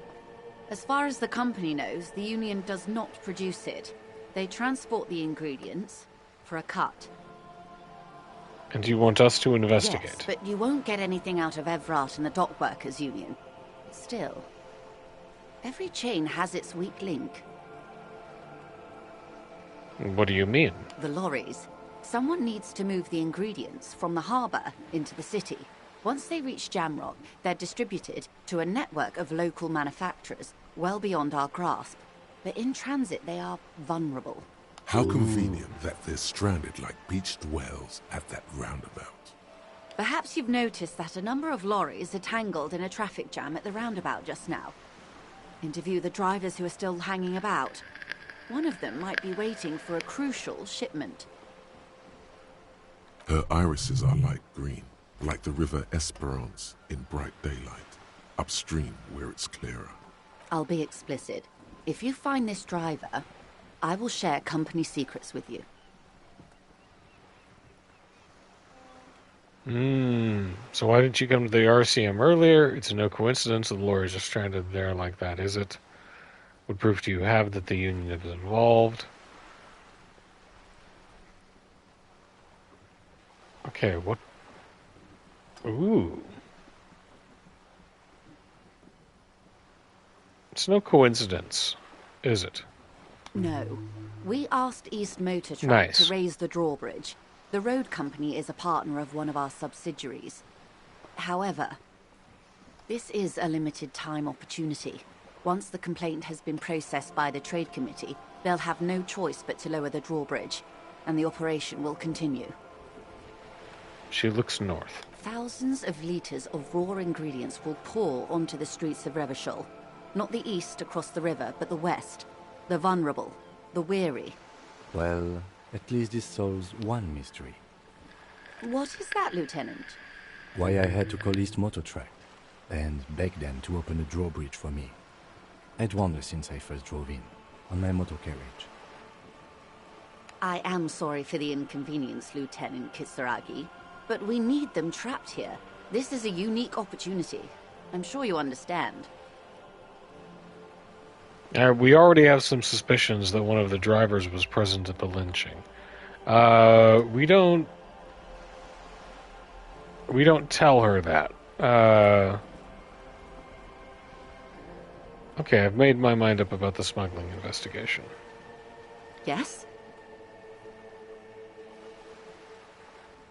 As far as the company knows, the Union does not produce it. They transport the ingredients for a cut. And you want us to investigate? Yes, but you won't get anything out of Evrat and the Dock Workers Union. Still, every chain has its weak link. What do you mean? The lorries. Someone needs to move the ingredients from the harbour into the city. Once they reach Jamrock, they're distributed to a network of local manufacturers well beyond our grasp. But in transit, they are vulnerable. How convenient that they're stranded like beached whales at that roundabout. Perhaps you've noticed that a number of lorries are tangled in a traffic jam at the roundabout just now. Interview the drivers who are still hanging about. One of them might be waiting for a crucial shipment. Her irises are light green, like the river Esperance in bright daylight, upstream where it's clearer. I'll be explicit. If you find this driver, I will share company secrets with you. So why didn't you come to the RCM earlier? It's no coincidence that the lorries are stranded there like that, is it? What proof do you have that the Union is involved? Okay, what? Ooh. It's no coincidence, is it? No. We asked East Motor Truck Nice. to raise the drawbridge. The road company is a partner of one of our subsidiaries. However, this is a limited time opportunity. Once the complaint has been processed by the Trade Committee, they'll have no choice but to lower the drawbridge, and the operation will continue. She looks north. Thousands of litres of raw ingredients will pour onto the streets of Revachol. Not the east across the river, but the west. The vulnerable, the weary. Well, at least this solves one mystery. What is that, Lieutenant? Why I had to call East Motor Track and beg them to open a drawbridge for me. I'd wondered since I first drove in, on my motor carriage. I am sorry for the inconvenience, Lieutenant Kisaragi, but we need them trapped here. This is a unique opportunity. I'm sure you understand. We already have some suspicions that one of the drivers was present at the lynching. We don't tell her that. Okay, I've made my mind up about the smuggling investigation. Yes?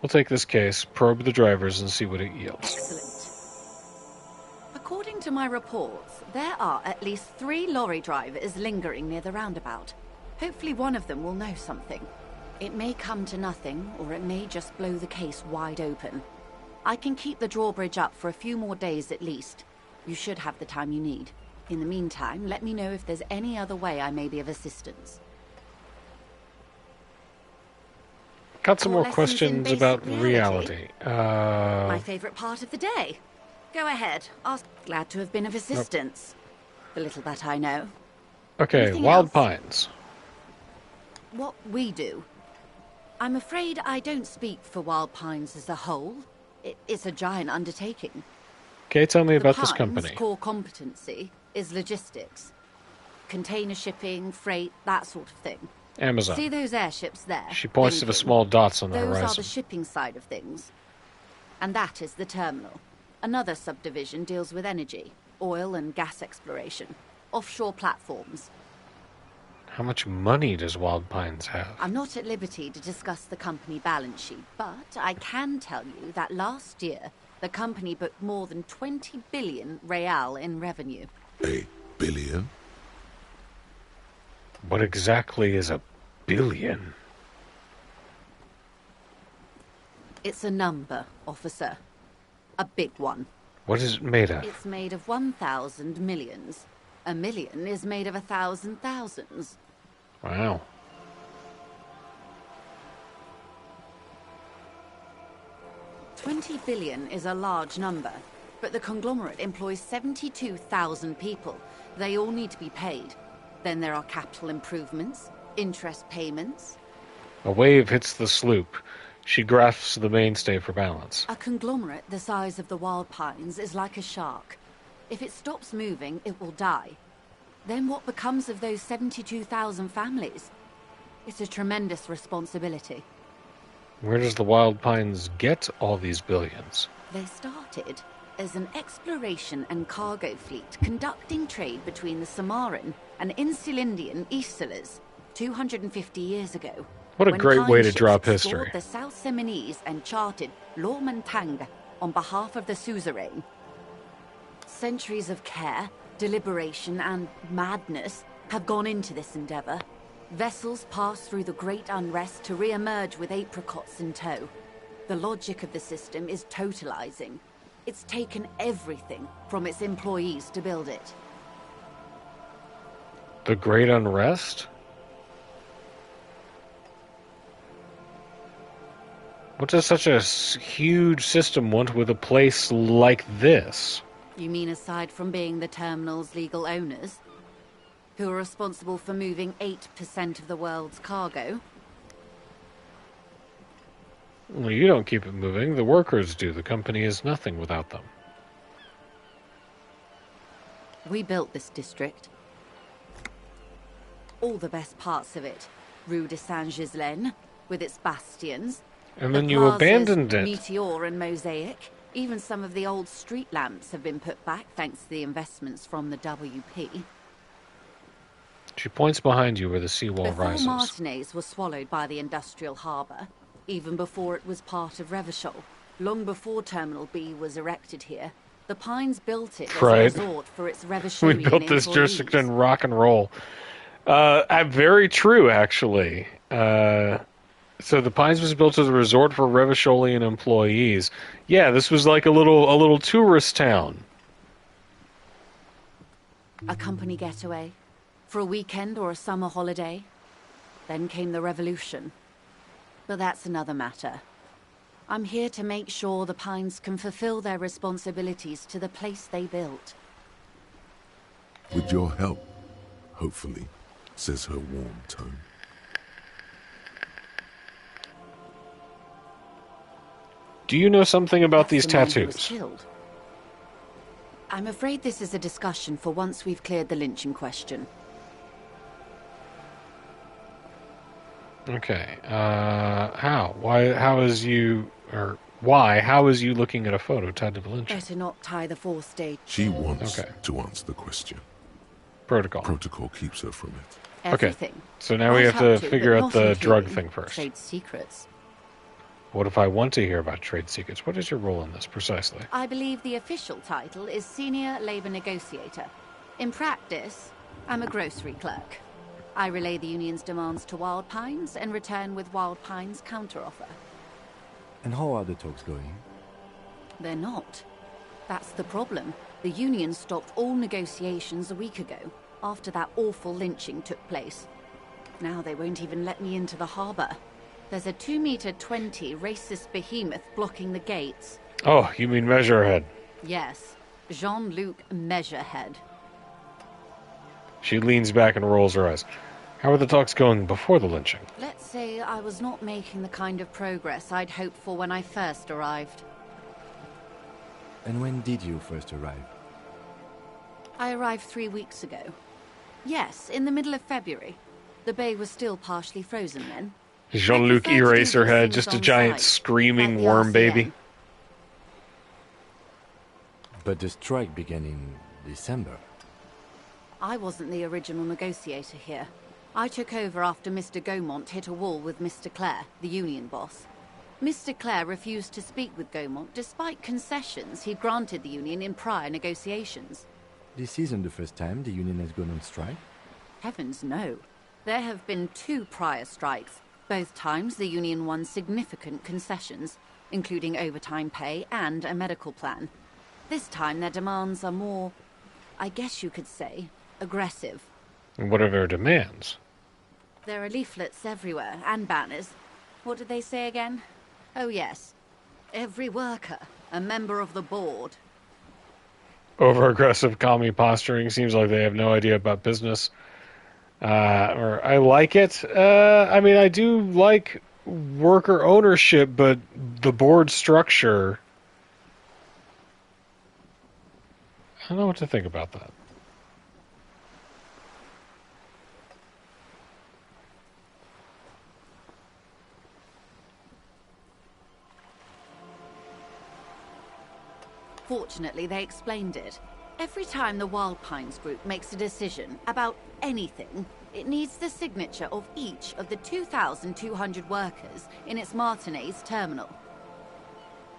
We'll take this case, probe the drivers, and see what it yields. Excellent. According to my reports, there are at least 3 lorry drivers lingering near the roundabout. Hopefully one of them will know something. It may come to nothing, or it may just blow the case wide open. I can keep the drawbridge up for a few more days at least. You should have the time you need. In the meantime, let me know if there's any other way I may be of assistance. Got some more questions about reality. My favorite part of the day. Go ahead. Glad to have been of assistance. The little that I know. Okay, Anything Wild else? Pines. What we do. I'm afraid I don't speak for Wild Pines as a whole. It's a giant undertaking. Okay, tell me The about this Pines' company. core competency is logistics. Container shipping, freight, that sort of thing. Amazon. See those airships there? She points to the Blinking? small dots on the Those are horizon. the shipping side of things. And that is the terminal. Another subdivision deals with energy, oil and gas exploration, offshore platforms. How much money does Wild Pines have? I'm not at liberty to discuss the company balance sheet, but I can tell you that last year, the company booked more than 20 billion real in revenue. A billion? What exactly is a billion? It's a number, officer. A big one. What is it made of? It's made of 1,000 millions. A million is made of 1,000 thousands. Wow. $20 billion is a large number, but the conglomerate employs 72,000 people. They all need to be paid. Then there are capital improvements, interest payments. A wave hits the sloop. She grasps the mainstay for balance. A conglomerate the size of the Wild Pines is like a shark. If it stops moving, it will die. Then what becomes of those 72,000 families? It's a tremendous responsibility. Where does the Wild Pines get all these billions? They started as an exploration and cargo fleet conducting trade between the Samaran and Insulindian Isolas 250 years ago. What a when great Pine way to ships drop explored history. the South Seminese and charted Lormentang on behalf of the suzerain. Centuries of care, deliberation, and madness have gone into this endeavor. Vessels pass through the Great Unrest to re-emerge with apricots in tow. The logic of the system is totalizing. It's taken everything from its employees to build it. The Great Unrest? What does such a huge system want with a place like this? You mean aside from being the terminal's legal owners, who are responsible for moving 8% of the world's cargo? Well, you don't keep it moving. The workers do. The company is nothing without them. We built this district. All the best parts of it. Rue de Saint-Ghislain, with its bastions. And then the you plazas, abandoned it. Meteor and Mosaic. Even some of the old street lamps have been put back thanks to the investments from the WP. She points behind you where the seawall Before rises. Martinez was swallowed by the industrial harbour, even before it was part of Revachol, long before Terminal B was erected here, the Pines built it as a resort for its Revacholian We built this employees. district in rock and roll. Very true, actually. So the Pines was built as a resort for Revacholian employees. Yeah, this was like a little tourist town. A company getaway, for a weekend or a summer holiday. Then came the revolution. But that's another matter. I'm here to make sure the Pines can fulfill their responsibilities to the place they built. With your help, hopefully, says her warm tone. Do you know something about these That's the man who was tattoos? killed. I'm afraid this is a discussion for once we've cleared the lynching question. Okay. How? Why? How is you? Or why? How is you looking at a photo tied to the lynching? Better not tie the fourth stage. She wants Okay. to answer the question. Protocol. Protocol keeps her from it. Everything. Okay. So now we Right have to up to, figure but out not the drug including thing first. Trade secrets. What if I want to hear about trade secrets? What is your role in this precisely? I believe the official title is Senior Labor Negotiator. In practice, I'm a grocery clerk. I relay the union's demands to Wild Pines and return with Wild Pines' counteroffer. And how are the talks going? They're not. That's the problem. The union stopped all negotiations a week ago, after that awful lynching took place. Now they won't even let me into the harbor. There's a 2-meter-20 racist behemoth blocking the gates. Oh, you mean Measurehead. Yes, Jean-Luc Measurehead. She leans back and rolls her eyes. How were the talks going before the lynching? Let's say I was not making the kind of progress I'd hoped for when I first arrived. And when did you first arrive? I arrived 3 weeks ago. Yes, in the middle of February. The bay was still partially frozen then. Jean-Luc I prefer to do these Eraserhead, things just a on giant site, screaming like the worm RCM. baby. But the strike began in December. I wasn't the original negotiator here. I took over after Mr. Gaumont hit a wall with Mr. Clare, the union boss. Mr. Clare refused to speak with Gaumont despite concessions he'd granted the union in prior negotiations. This isn't the first time the union has gone on strike. Heavens no. There have been 2 prior strikes. Both times the union won significant concessions, including overtime pay and a medical plan. This time their demands are more, I guess you could say, aggressive. And what are their demands? There are leaflets everywhere, and banners. What did they say again? Oh yes. Every worker, a member of the board. Over-aggressive commie posturing. Seems like they have no idea about business. Or I like it. I mean, I do like worker ownership, but the board structure... I don't know what to think about that. Fortunately, they explained it. Every time the Wild Pines Group makes a decision about anything, it needs the signature of each of the 2,200 workers in its Martinez terminal.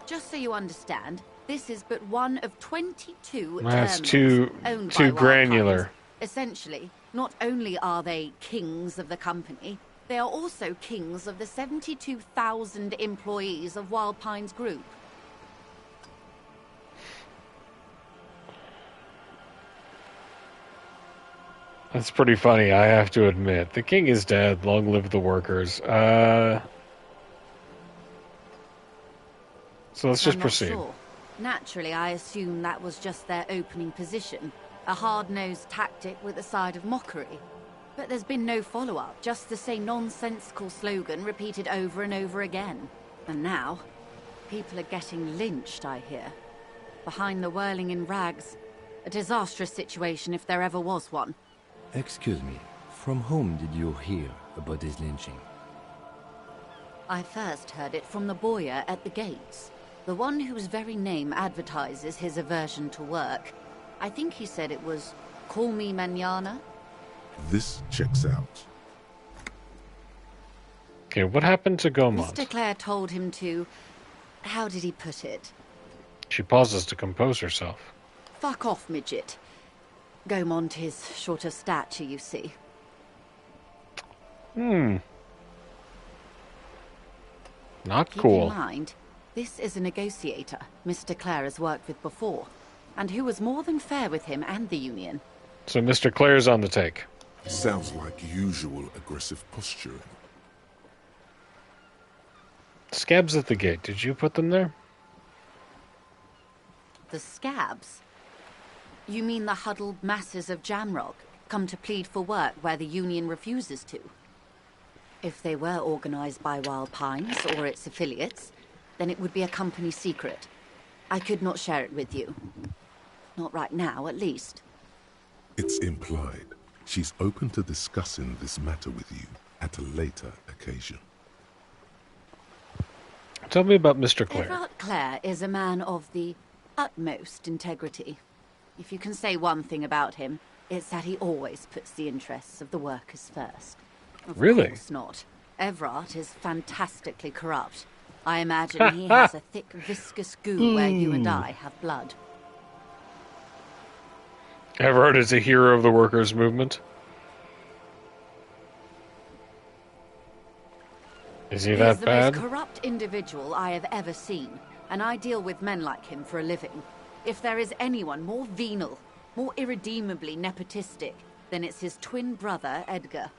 Just so you understand, this is but one of 22 That's terminals owned by too Wild granular. Pines. Essentially, not only are they kings of the company, they are also kings of the 72,000 employees of Wild Pines Group. That's pretty funny, I have to admit. The king is dead. Long live the workers. So let's just I'm not proceed. sure. Naturally, I assume that was just their opening position. A hard-nosed tactic with a side of mockery. But there's been no follow-up, just the same nonsensical slogan repeated over and over again. And now, people are getting lynched, I hear. Behind the whirling in rags. A disastrous situation if there ever was one. Excuse me, from whom did you hear about this lynching? I first heard it from the bowyer at the gates. The one whose very name advertises his aversion to work. I think he said it was, "Call me mañana." This checks out. Okay, what happened to Gaumont? Mr. Clare told him to... How did he put it? She pauses to compose herself. Fuck off, midget. Gaumont is short of stature, you see. Not Keep cool. in mind, this is a negotiator Mr. Clare has worked with before, and who was more than fair with him and the Union. So Mr. Clare's on the take. Sounds like usual aggressive posturing. Scabs at the gate. Did you put them there? The scabs? You mean the huddled masses of Jamrock come to plead for work where the Union refuses to? If they were organized by Wild Pines or its affiliates, then it would be a company secret. I could not share it with you. Not right now, at least. It's implied. She's open to discussing this matter with you at a later occasion. Tell me about Mr. Clare. Everard Clare is a man of the utmost integrity. If you can say one thing about him, it's that he always puts the interests of the workers first. Of Really? course not. Everard is fantastically corrupt. I imagine he has a thick, viscous goo where you and I have blood. Everard is a hero of the workers' movement. Is he that He's the bad? most corrupt individual I have ever seen, and I deal with men like him for a living. If there is anyone more venal, more irredeemably nepotistic, then it's his twin brother, Edgar.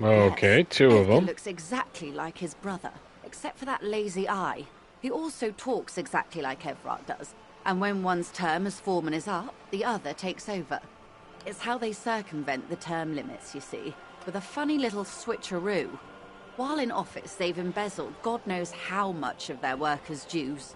Okay, Yes, two of Edgar them. looks exactly like his brother, except for that lazy eye. He also talks exactly like Everard does, and when one's term as foreman is up, the other takes over. It's how they circumvent the term limits, you see, with a funny little switcheroo. While in office, they've embezzled God knows how much of their workers' dues.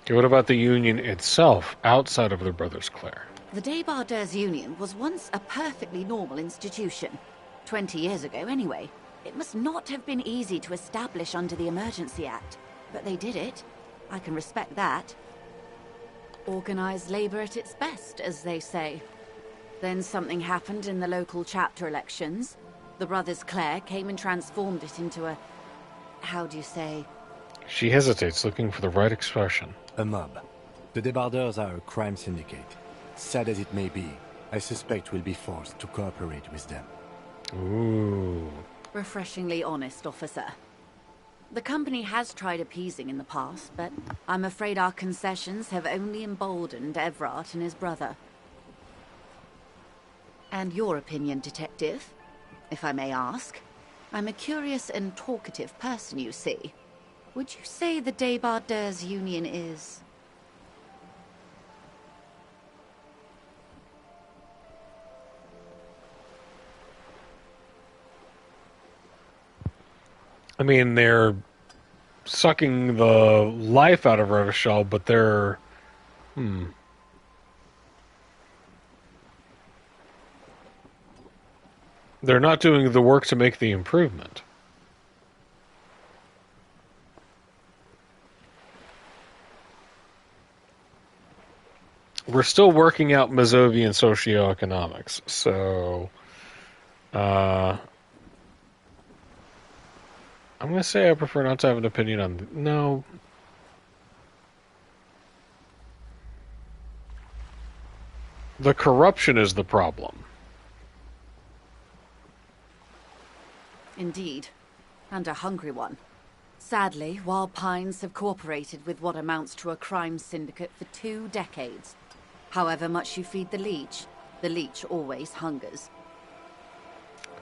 Okay, what about the Union itself, outside of their brothers Clare? The Débardeurs Union was once a perfectly normal institution. 20 years ago, anyway. It must not have been easy to establish under the Emergency Act, but they did it. I can respect that. Organised labour at its best, as they say. Then something happened in the local chapter elections. The brothers Clare came and transformed it into a... how do you say? She hesitates, looking for the right expression. A mob. The Débardeurs are a crime syndicate. Sad as it may be, I suspect we'll be forced to cooperate with them. Ooh. Refreshingly honest, officer. The company has tried appeasing in the past, but I'm afraid our concessions have only emboldened Everard and his brother. And your opinion, Detective? If I may ask. I'm a curious and talkative person, you see. Would you say the Débardeurs Union is... I mean, they're sucking the life out of Revachol, but they're... They're not doing the work to make the improvement. we're still working out Mazovian socioeconomics, so I'm going to say I prefer not to have an opinion on... No. The corruption is the problem. Indeed. And a hungry one. Sadly, Wild Pines have cooperated with what amounts to a crime syndicate for 2 decades. However much you feed the leech always hungers.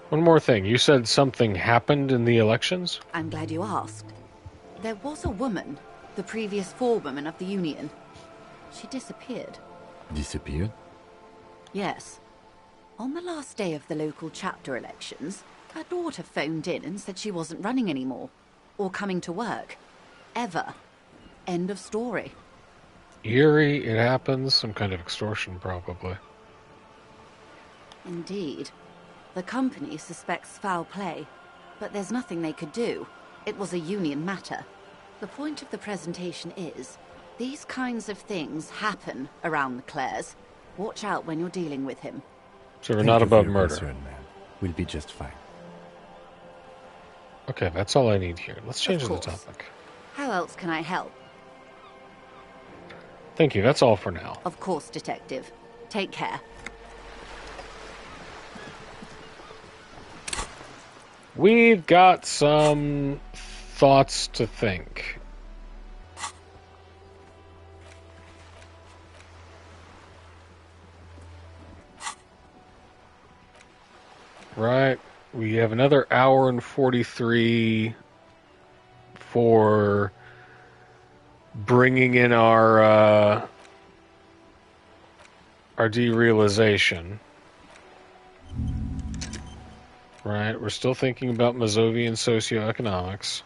One more thing. You said something happened in the elections? I'm glad you asked. There was a woman, the previous forewoman of the Union. She disappeared. Disappeared? Yes. On the last day of the local chapter elections, her daughter phoned in and said she wasn't running anymore. Or coming to work. Ever. End of story. Eerie, it happens. Some kind of extortion, probably. Indeed. The company suspects foul play, but there's nothing they could do. It was a union matter. The point of the presentation is, these kinds of things happen around the Clares. Watch out when you're dealing with him. So we're not above murder. Concern, man. We'll be just fine. Okay, that's all I need here. Let's change the topic. How else can I help? Thank you, that's all for now. Of course, Detective. Take care. We've got some thoughts to think. Right. We have another hour and 43 for bringing in our derealization. Right, we're still thinking about Mazovian socioeconomics.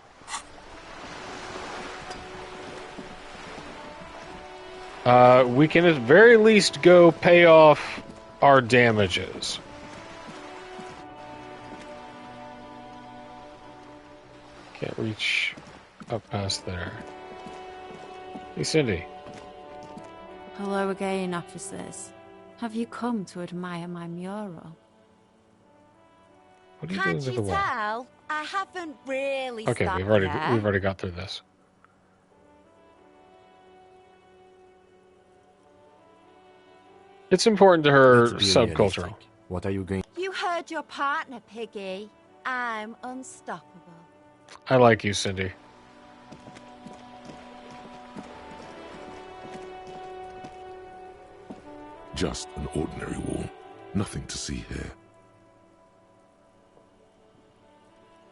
We can at very least go pay off our damages. Can't reach up past there. Hey, Cindy. Hello again, officers. Have you come to admire my mural? What are you Can't doing to you the wall? tell? I haven't really Okay, stopped we've there. already got through this. It's important to her Let's be subcultural. realistic. What are you going... You heard your partner, Piggy. I'm unstoppable. I like you, Cindy. Just an ordinary wall. Nothing to see here.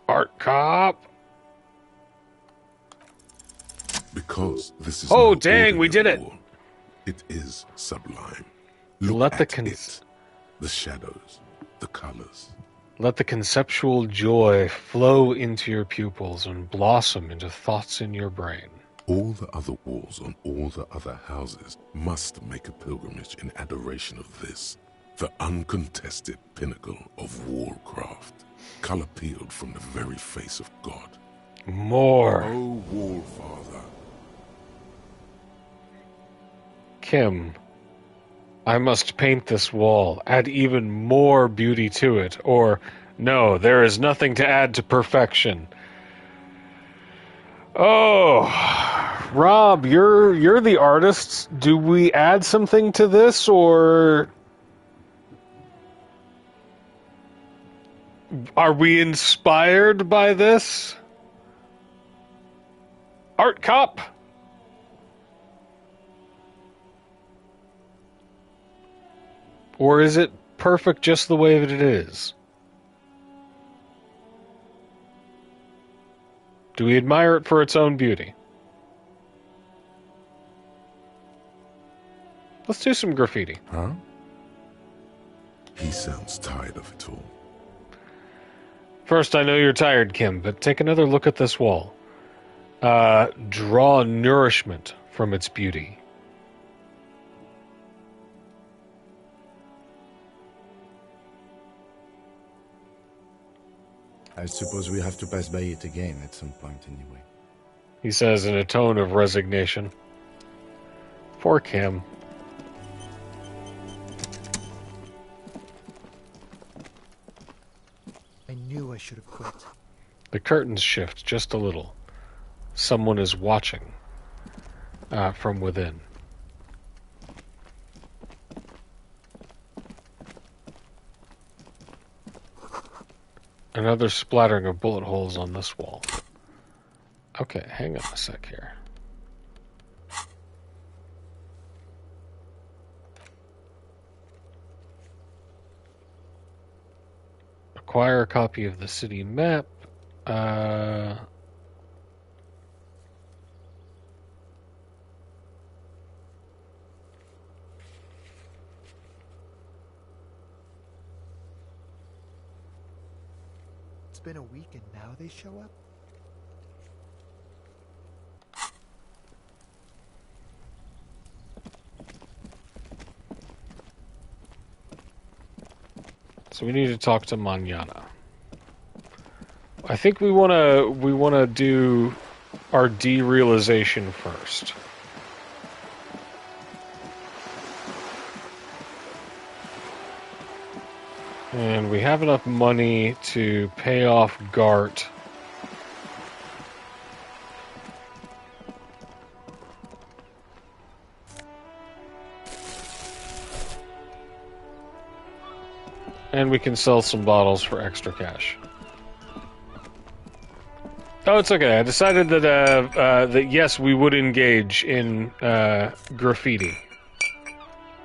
Art cop. Because this is Oh, no dang, we did ordinary it. wall. It is sublime. Let Look the at it. The shadows, the colors. Let the conceptual joy flow into your pupils and blossom into thoughts in your brain. All the other walls on all the other houses must make a pilgrimage in adoration of this, the uncontested pinnacle of wallcraft, color peeled from the very face of God. More. Oh, Wallfather. Kim, I must paint this wall, add even more beauty to it, or no, there is nothing to add to perfection. Oh, Rob, you're the artist. Do we add something to this, or are we inspired by this? Art cop. Or is it perfect just the way that it is? Do we admire it for its own beauty? Let's do some graffiti. Huh? He sounds tired of it all. First, I know you're tired, Kim, but take another look at this wall. Draw nourishment from its beauty. I suppose we have to pass by it again at some point anyway. He says in a tone of resignation. Poor Kim. should have quit. The curtains shift just a little. Someone is watching from within. Another splattering of bullet holes on this wall. Okay, hang on a sec here. Acquire a copy of the city map. It's been a week and now they show up? So we need to talk to Manana. I think we wanna do our derealization first. And we have enough money to pay off Gart. And we can sell some bottles for extra cash. Oh, it's okay. I decided that that yes, we would engage in graffiti.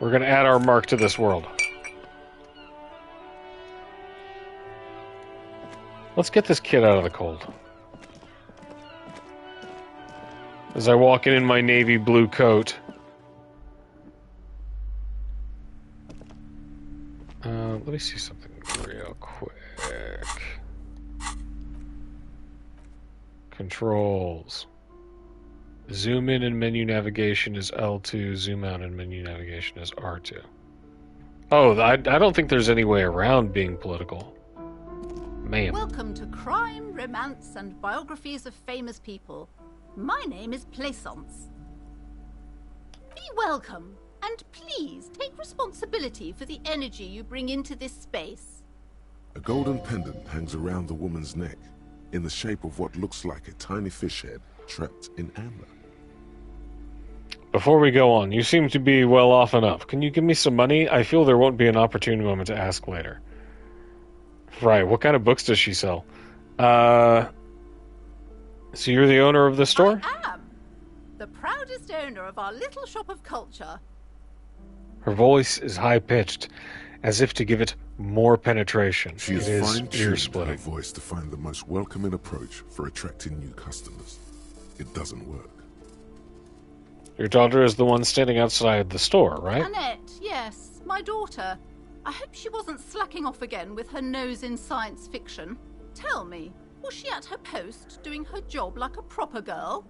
We're going to add our mark to this world. Let's get this kid out of the cold. As I walk in my navy blue coat. Let me see something real quick. Controls. Zoom in and menu navigation is L2. Zoom out and menu navigation is R2. Oh, I don't think there's any way around being political. Ma'am. Welcome to Crime, Romance, and Biographies of Famous People. My name is Plaisance. Be welcome, and please take responsibility for the energy you bring into this space. A golden pendant hangs around the woman's neck, in the shape of what looks like a tiny fish head trapped in amber. Before we go on, you seem to be well off enough. Can you give me some money? I feel there won't be an opportune moment to ask later. Right, what kind of books does she sell? So you're the owner of the store? I am the proudest owner of our little shop of culture. Her voice is high-pitched, as if to give it more penetration. She is it is fine-tuned ear-splitting. her voice to find the most welcoming approach for attracting new customers. It doesn't work. Your daughter is the one standing outside the store, right? Annette, yes, my daughter. I hope she wasn't slacking off again with her nose in science fiction. Tell me, was she at her post, doing her job like a proper girl?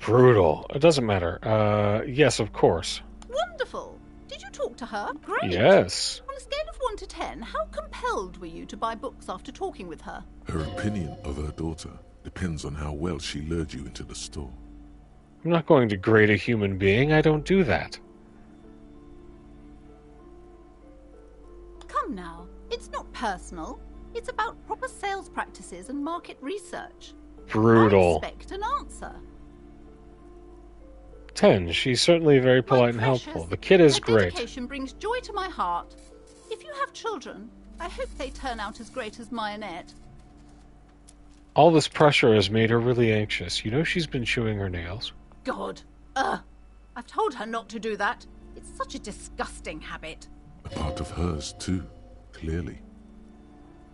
Brutal. It doesn't matter. Yes, of course. Wonderful. Did you talk to her? Great. Yes. On a scale of 1 to 10, how compelled were you to buy books after talking with her? Her opinion of her daughter depends on how well she lured you into the store. I'm not going to grade a human being. I don't do that. Come now. It's not personal. It's about proper sales practices and market research. Brutal. I expect an answer. 10. She's certainly very polite and helpful. The kid is great. Dedication brings joy to my heart. If you have children, I hope they turn out as great as my Annette. All this pressure has made her really anxious. You know she's been chewing her nails. God. I've told her not to do that. It's such a disgusting habit. A part of hers, too, clearly.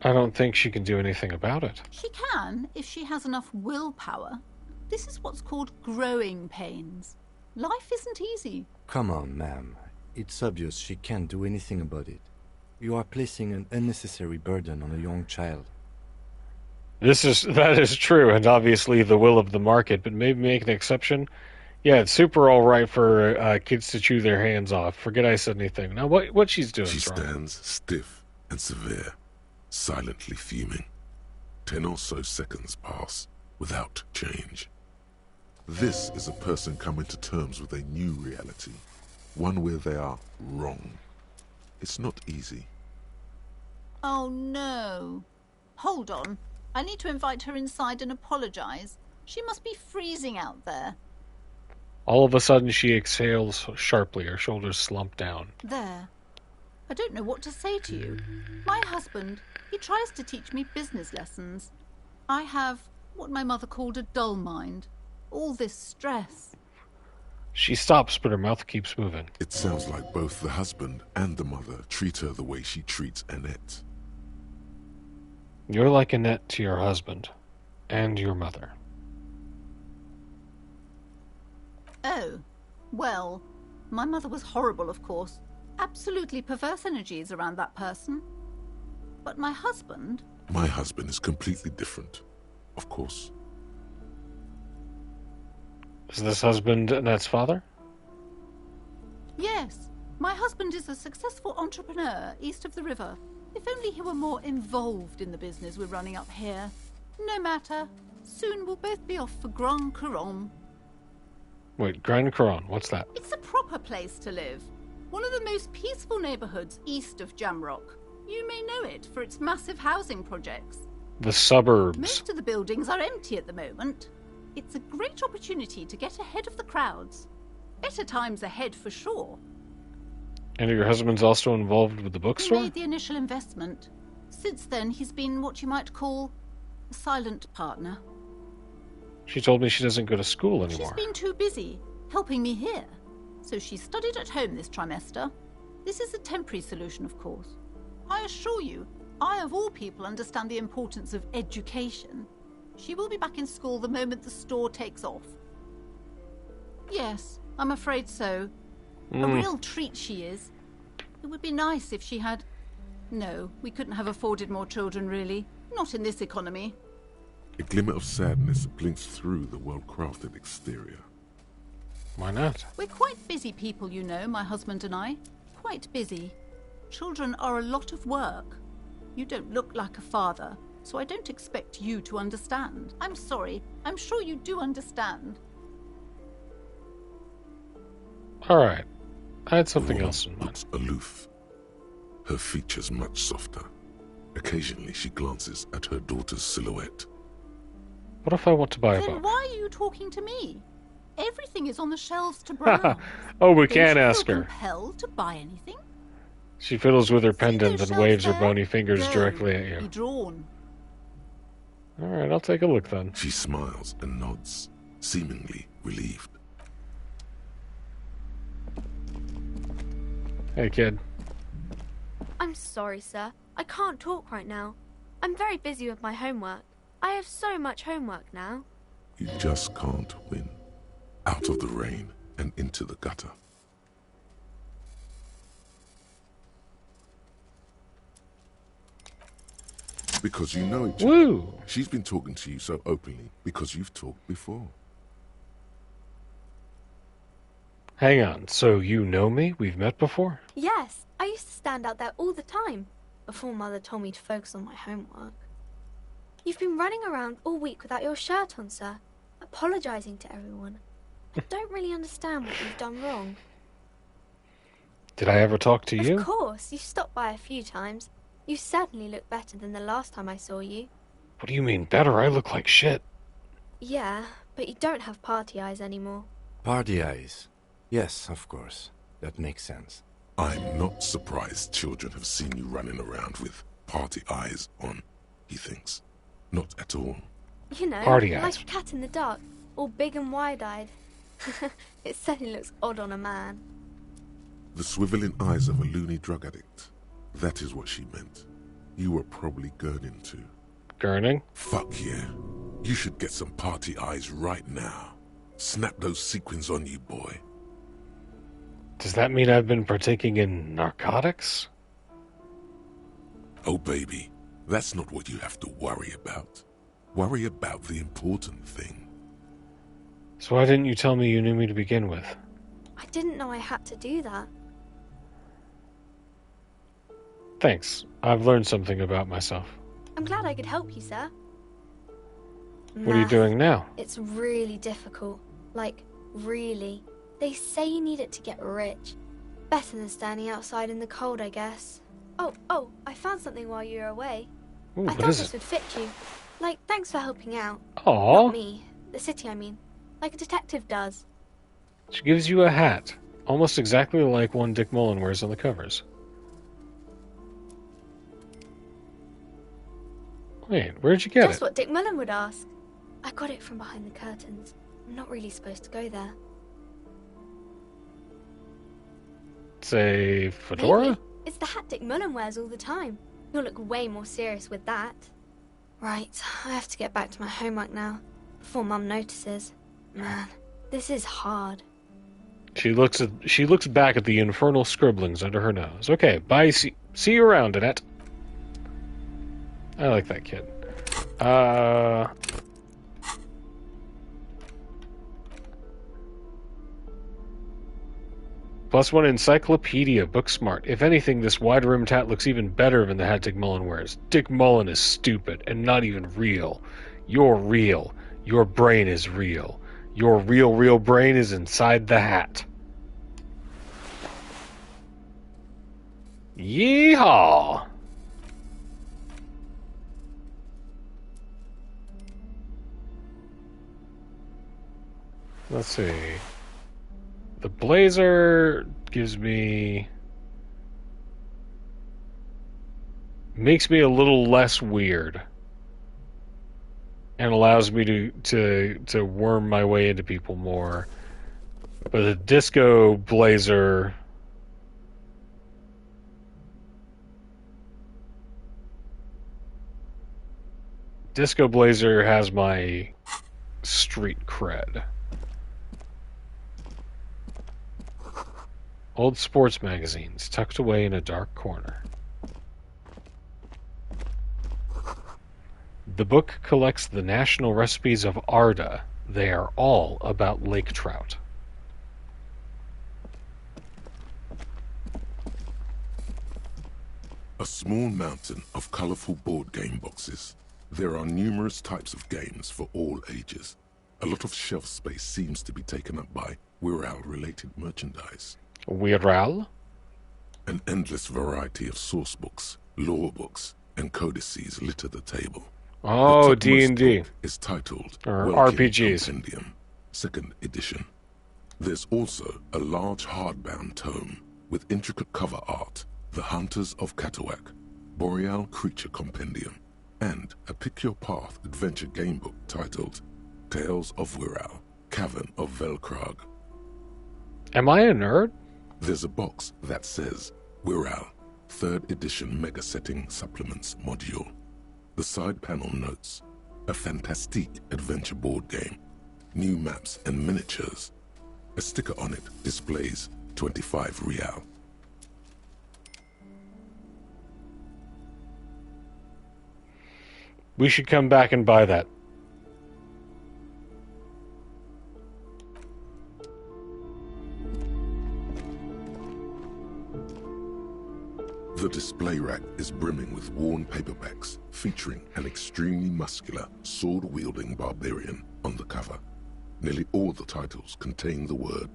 I don't think she can do anything about it. She can, if she has enough willpower. This is what's called growing pains. Life isn't easy. Come on, ma'am. It's obvious she can't do anything about it. You are placing an unnecessary burden on a young child. That is true, and obviously the will of the market, but maybe make an exception. Yeah, it's super all right for kids to chew their hands off. Forget I said anything. Now, what she's doing She is wrong. stands stiff and severe, silently fuming. 10 or so seconds pass without change. This is a person coming to terms with a new reality, one where they are wrong. It's not easy. Oh no. Hold on. I need to invite her inside and apologize. She must be freezing out there. All of a sudden, she exhales sharply. Her shoulders slump down. There. I don't know what to say to you. My husband, he tries to teach me business lessons. I have what my mother called a dull mind. All this stress. She stops, but her mouth keeps moving. It sounds like both the husband and the mother treat her the way she treats Annette. You're like Annette to your husband. And your mother. Oh, well, my mother was horrible, of course. Absolutely perverse energies around that person. But my husband... My husband is completely different, of course. Is this husband Annette's father? Yes, my husband is a successful entrepreneur east of the river. If only he were more involved in the business we're running up here. No matter. Soon we'll both be off for Grand Couronne. Wait, Grand Couronne, what's that? It's a proper place to live. One of the most peaceful neighborhoods east of Jamrock. You may know it for its massive housing projects. The suburbs. Most of the buildings are empty at the moment. It's a great opportunity to get ahead of the crowds. Better times ahead for sure. And your husband's also involved with the bookstore? He made the initial investment. Since then, he's been what you might call a silent partner. She told me she doesn't go to school anymore. She's been too busy helping me here. So she studied at home this trimester. This is a temporary solution, of course. I assure you, I of all people understand the importance of education. She will be back in school the moment the store takes off. Yes, I'm afraid so. A real treat she is. It would be nice if she had... No, we couldn't have afforded more children, really. Not in this economy. A glimmer of sadness blinks through the well-crafted exterior. Why not? We're quite busy people, you know, my husband and I. Quite busy. Children are a lot of work. You don't look like a father, so I don't expect you to understand. I'm sorry. I'm sure you do understand. Alright. I had something Laura else in mind. looks aloof. Her features much softer. Occasionally she glances at her daughter's silhouette. What if I want to buy a Then book? why are you talking to me? Everything is on the shelves to browse. Oh, we Don't can't you ask feel her. compelled to buy anything? She fiddles with her See pendant those and waves her shelves there? bony fingers Go, directly at Be you. drawn. Alright, I'll take a look then. She smiles and nods, seemingly relieved. Hey, kid. I'm sorry, sir. I can't talk right now. I'm very busy with my homework. I have so much homework now. You just can't win. Out of the rain and into the gutter. Because you know each other. Woo! She's been talking to you so openly because you've talked before. Hang on, so you know me? We've met before? Yes, I used to stand out there all the time, before Mother told me to focus on my homework. You've been running around all week without your shirt on, sir, apologising to everyone. I don't really understand what you've done wrong. Did I ever talk to you? Of course, you stopped by a few times. You certainly look better than the last time I saw you. What do you mean better? I look like shit. Yeah, but you don't have party eyes anymore. Party eyes. Yes, of course. That makes sense. I'm not surprised children have seen you running around with party eyes on, he thinks. Not at all. You know, Party like eyes. a cat in the dark, all big and wide-eyed. It certainly looks odd on a man. The swiveling eyes of a loony drug addict. That is what she meant. You were probably gurning too. Gurning? Fuck yeah. You should get some party eyes right now. Snap those sequins on you, boy. Does that mean I've been partaking in narcotics? Oh, baby, that's not what you have to worry about. Worry about the important thing. So why didn't you tell me you knew me to begin with? I didn't know I had to do that. Thanks. I've learned something about myself. I'm glad I could help you, sir. What are you Math. doing now? It's really difficult. Like, really. They say you need it to get rich. Better than standing outside in the cold, I guess. Oh, I found something while you were away. Ooh, I what thought is this it? would fit you. Like, thanks for helping out. Aw. Not me. The city, I mean. Like a detective does. She gives you a hat, almost exactly like one Dick Mullen wears on the covers. Wait, where'd you get Just it? what Dick Mullen would ask. I got it from behind the curtains. I'm not really supposed to go there. It's a fedora? Maybe. It's the hat Dick Mullen wears all the time. You'll look way more serious with that. Right, I have to get back to my homework now, before Mum notices. Man, this is hard. She looks back at the infernal scribblings under her nose. Okay, bye. See you around, Annette. I like that kid. +1 encyclopedia, book smart. If anything, this wide-rimmed hat looks even better than the hat Dick Mullen wears. Dick Mullen is stupid and not even real. You're real. Your brain is real. Your real brain is inside the hat. Yeehaw! Let's see. The blazer makes me a little less weird and allows me to worm my way into people more. But the disco blazer has my street cred. Old sports magazines tucked away in a dark corner. The book collects the national recipes of Arda. They are all about lake trout. A small mountain of colorful board game boxes. There are numerous types of games for all ages. A lot of shelf space seems to be taken up by Wirral-related merchandise. Wirral? An endless variety of source books, lore books, and codices litter the table. Oh, The topmost D&D. book is titled Or Welkin RPGs. Compendium, 2nd edition. There's also a large hardbound tome with intricate cover art, The Hunters of Catawak, Boreal Creature Compendium, and a Pick Your Path adventure game book titled Tales of Wirral, Cavern of Velkrag. Am I a nerd? There's a box that says Wirral, 3rd edition Mega Setting Supplements Module. The side panel notes, a fantastique adventure board game, new maps and miniatures. A sticker on it displays 25 real. We should come back and buy that. The display rack is brimming with worn paperbacks featuring an extremely muscular, sword-wielding barbarian on the cover. Nearly all the titles contain the word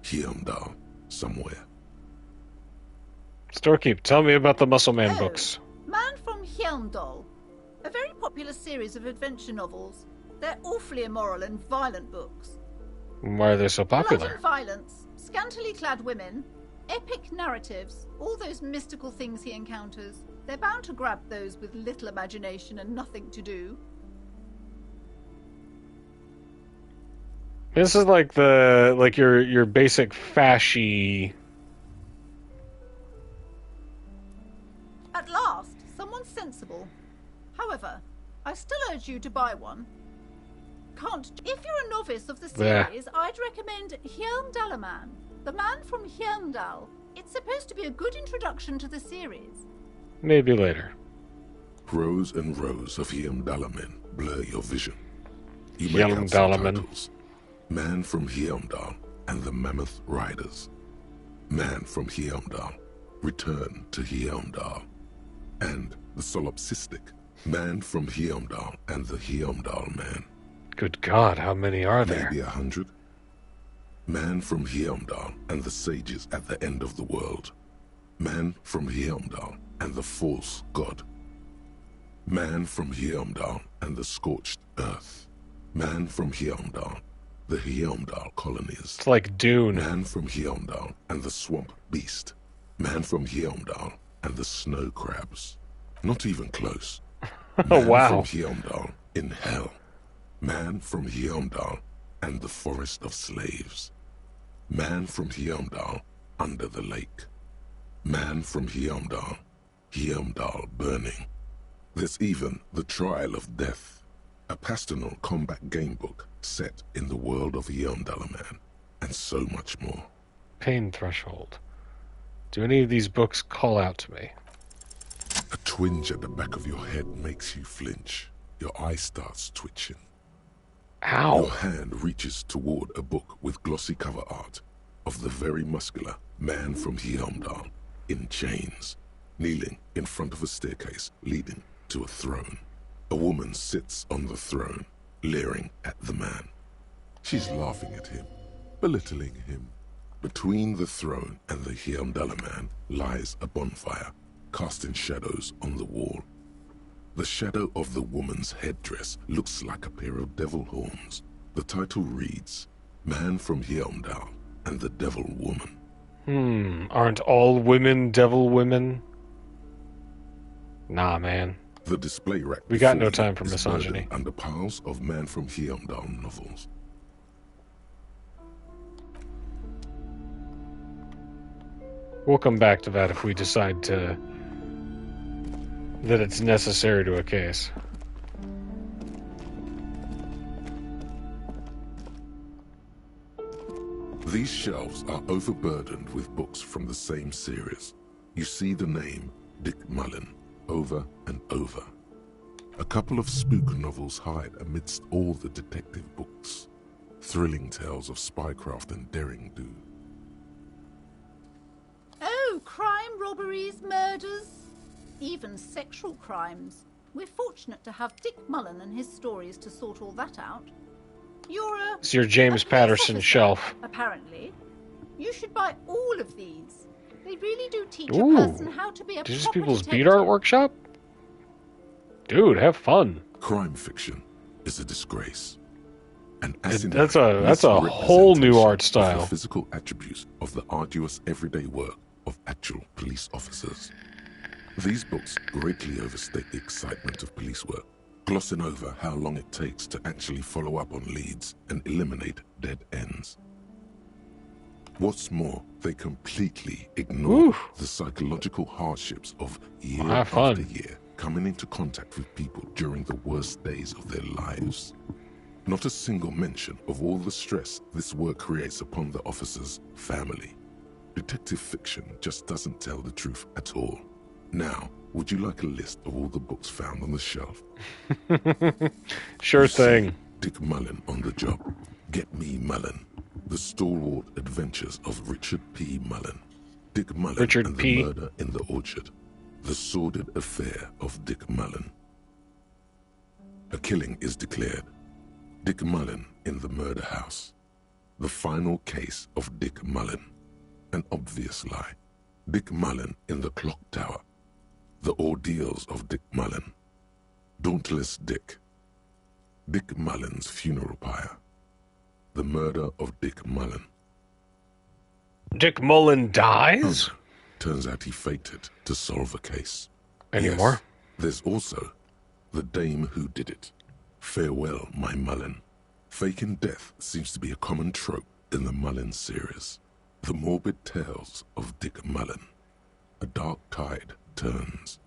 Heimdall somewhere. Storekeep, tell me about the Muscle Man Oh, books. Man from Heimdall. A very popular series of adventure novels. They're awfully immoral and violent books. Why are they so Blood popular? and violence, scantily clad women, epic narratives, all those mystical things he encounters. They're bound to grab those with little imagination and nothing to do. This is like your basic fashy. At last, someone sensible. However, I still urge you to buy one. If you're a novice of the Yeah. series, I'd recommend Heimdallaman, the man from Heimdall. It's supposed to be a good introduction to the series. Maybe later. Rows and rows of Heimdallamen blur your vision. You make out some Heimdallamen. titles. Man from Heimdall and the Mammoth Riders. Man from Heimdall, Return to Heimdall. And the solipsistic Man from Heimdall and the Heimdall Man. Good God, how many are there? Maybe 100. Man from Heimdall and the Sages at the End of the World. Man from Heimdall and the false god. Man from Heimdall and the scorched earth. Man from Heimdall, the Heimdall colonies. It's like Dune. Man from Heimdall and the swamp beast. Man from Heimdall and the snow crabs. Not even close. Man Wow. from Heimdall in hell. Man from Heimdall and the forest of slaves. Man from Heimdall under the lake. Man from Heimdall, Heimdall burning. There's even The Trial of Death, a pastoral combat game book set in the world of Heimdallaman, and so much more. Pain threshold. Do any of these books call out to me? A twinge at the back of your head makes you flinch. Your eye starts twitching. Ow! Your hand reaches toward a book with glossy cover art of the very muscular man from Heimdall in chains, kneeling in front of a staircase leading to a throne. A woman sits on the throne, leering at the man. She's laughing at him, belittling him. Between the throne and the Heimdallaman lies a bonfire, casting shadows on the wall. The shadow of the woman's headdress looks like a pair of devil horns. The title reads, Man from Heimdall and the Devil Woman. Aren't all women devil women? Nah, man. The display rack We got no before time you for is misogyny. burdened under piles of Man from Heimdall novels. We'll come back to that if we decide that it's necessary to a case. These shelves are overburdened with books from the same series. You see the name Dick Mullen over and over. A couple of spook novels hide amidst all the detective books. Thrilling tales of spycraft and daring do. Oh, crime, robberies, murders, even sexual crimes. We're fortunate to have Dick Mullen and his stories to sort all that out. You're a... It's your James a police Patterson officer, shelf. Apparently. You should buy all of these. They really do teach Ooh. a person how to be a This is proper people's beat detective. art workshop? Dude, have fun. Crime fiction is a disgrace. An That's asinine a whole new art misrepresentation style. of the physical attributes of the arduous everyday work of actual police officers. These books greatly overstate the excitement of police work, glossing over how long it takes to actually follow up on leads and eliminate dead ends. What's more, they completely ignore the psychological hardships of year after year coming into contact with people during the worst days of their lives. Not a single mention of all the stress this work creates upon the officer's family. Detective fiction just doesn't tell the truth at all. Now, would you like a list of all the books found on the shelf? Sure You thing. see Dick Mullen on the job. Get Me Mullen. The Stalwart Adventures of Richard P. Mullen. Dick Mullen Richard and P. the Murder in the Orchard. The Sordid Affair of Dick Mullen. A killing is declared. Dick Mullen in the murder house. The final case of Dick Mullen. An obvious lie. Dick Mullen in the clock tower. The ordeals of Dick Mullen. Dauntless Dick. Dick Mullen's funeral pyre. The murder of Dick Mullen. Dick Mullen dies? Turns out he faked it to solve a case. Any Yes, more? There's also The Dame Who Did It. Farewell, My Mullen. Faking death seems to be a common trope in the Mullen series. The morbid tales of Dick Mullen. A dark tide turns.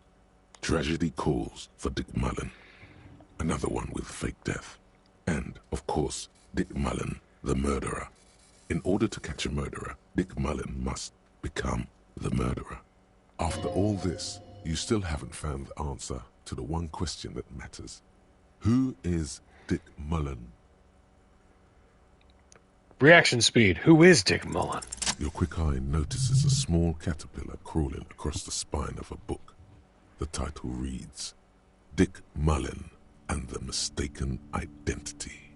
Tragedy calls for Dick Mullen. Another one with fake death. And, of course, Dick Mullen, the murderer. In order to catch a murderer, Dick Mullen must become the murderer. After all this, you still haven't found the answer to the one question that matters. Who is Dick Mullen? Reaction speed. Who is Dick Mullen? Your quick eye notices a small caterpillar crawling across the spine of a book. The title reads, Dick Mullen and the Mistaken Identity.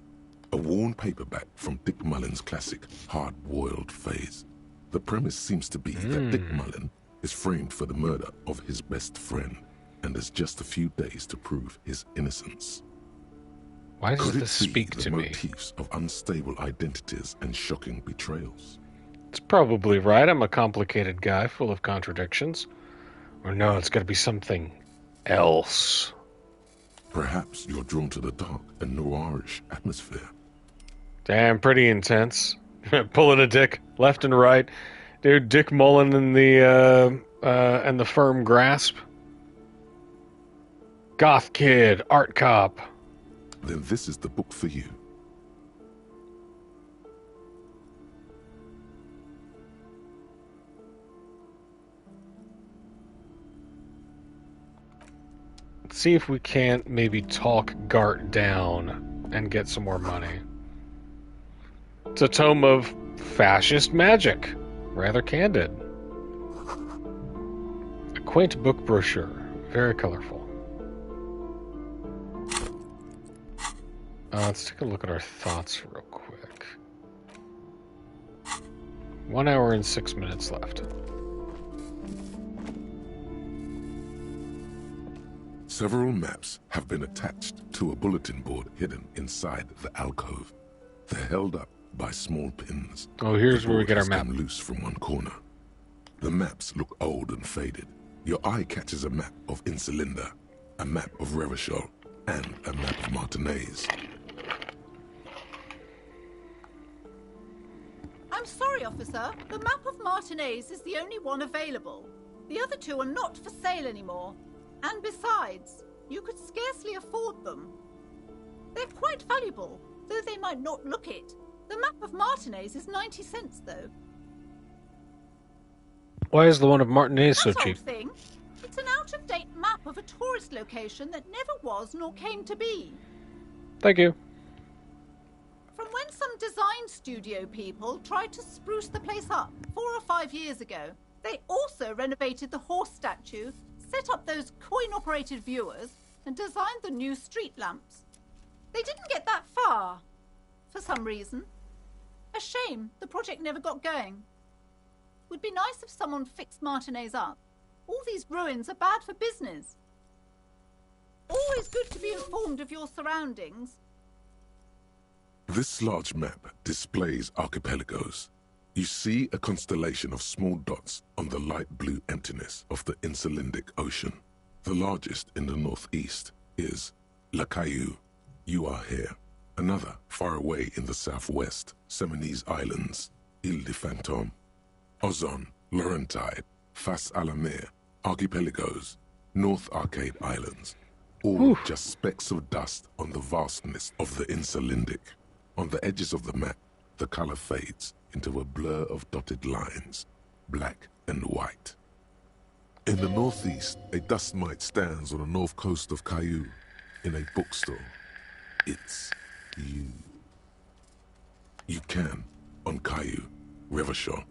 A worn paperback from Dick Mullen's classic hard-boiled phase. The premise seems to be that Dick Mullen is framed for the murder of his best friend and has just a few days to prove his innocence. Why does Could this it be speak the to me? motifs of unstable identities and shocking betrayals? It's probably right. I'm a complicated guy full of contradictions. Or no, it's got to be something else. Perhaps you're drawn to the dark and noirish atmosphere. Damn, pretty intense. Pulling a dick left and right. Dude, Dick Mullen and the Firm Grasp. Goth Kid, Art Cop. Then this is the book for you. Let's see if we can't maybe talk Gart down and get some more money. It's a tome of fascist magic. Rather candid. A quaint book brochure. Very colorful. Let's take a look at our thoughts real quick. 1 hour and 6 minutes left. Several maps have been attached to a bulletin board hidden inside the alcove. They're held up by small pins. Oh, here's where we get our map. Loose from one corner. The maps look old and faded. Your eye catches a map of Insulinda, a map of Revachol, and a map of Martinez. I'm sorry, officer. The map of Martinez is the only one available. The other two are not for sale anymore. And besides, you could scarcely afford them. They're quite valuable, though they might not look it. The map of Martinez is 90 cents, though. Why is the one of Martinez so That cheap? old thing. It's an out-of-date map of a tourist location that never was nor came to be. Thank you. From when some design studio people tried to spruce the place up 4 or 5 years ago, they also renovated the horse statue, set up those coin-operated viewers, and designed the new street lamps. They didn't get that far, for some reason. A shame the project never got going. Would be nice if someone fixed Martinez up. All these ruins are bad for business. Always good to be informed of your surroundings. This large map displays archipelagos. You see a constellation of small dots on the light blue emptiness of the Insulindic Ocean. The largest in the northeast is La Caillou. You are here. Another far away in the southwest, Seminese Islands, Ile de Fantôme, Ozon, Laurentide, Fas a la Mer, Archipelagos, North Arcade Islands, all just specks of dust on the vastness of the Insulindic. On the edges of the map, the color fades into a blur of dotted lines, black and white. In the northeast, a dust mite stands on the north coast of Caillou in a bookstore. It's you. You can, on Caillou, Revachol,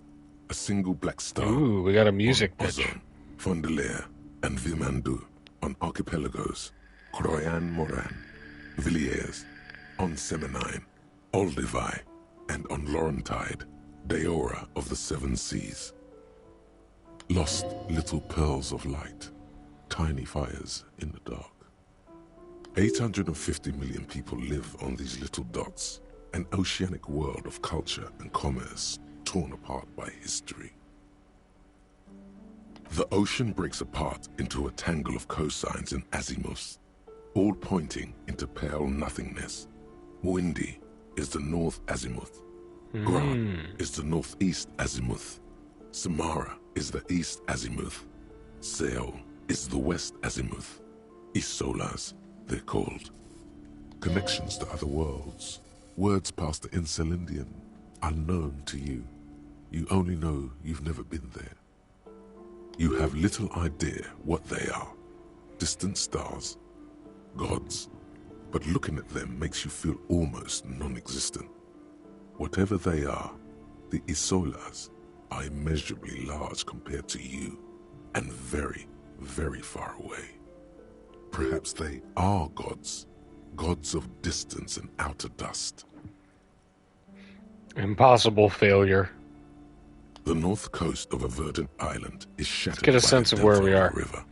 a single black star. Ooh, we got a music pitch. Ozon, Fondelier, and Vilmandu on Archipelagos, Croyan Moran, Villiers, on Seminine, Olduvai, and on Laurentide, Deora of the Seven Seas. Lost little pearls of light, tiny fires in the dark. 850 million people live on these little dots, an oceanic world of culture and commerce torn apart by history. The ocean breaks apart into a tangle of cosines and azimuths, all pointing into pale nothingness. Windy is the north azimuth. Grant is the northeast azimuth. Samara is the east azimuth. Seol is the west azimuth. Isolas, they're called. Connections to other worlds. Words past the Insulindian, unknown to you. You only know you've never been there. You have little idea what they are. Distant stars, gods, but looking at them makes you feel almost non-existent. Whatever they are, the Isolas are immeasurably large compared to you, and very, very far away. Perhaps they are gods, gods of distance and outer dust. Impossible failure. The north coast of a verdant island is shattered Get a by sense the of where delta we of are. the river.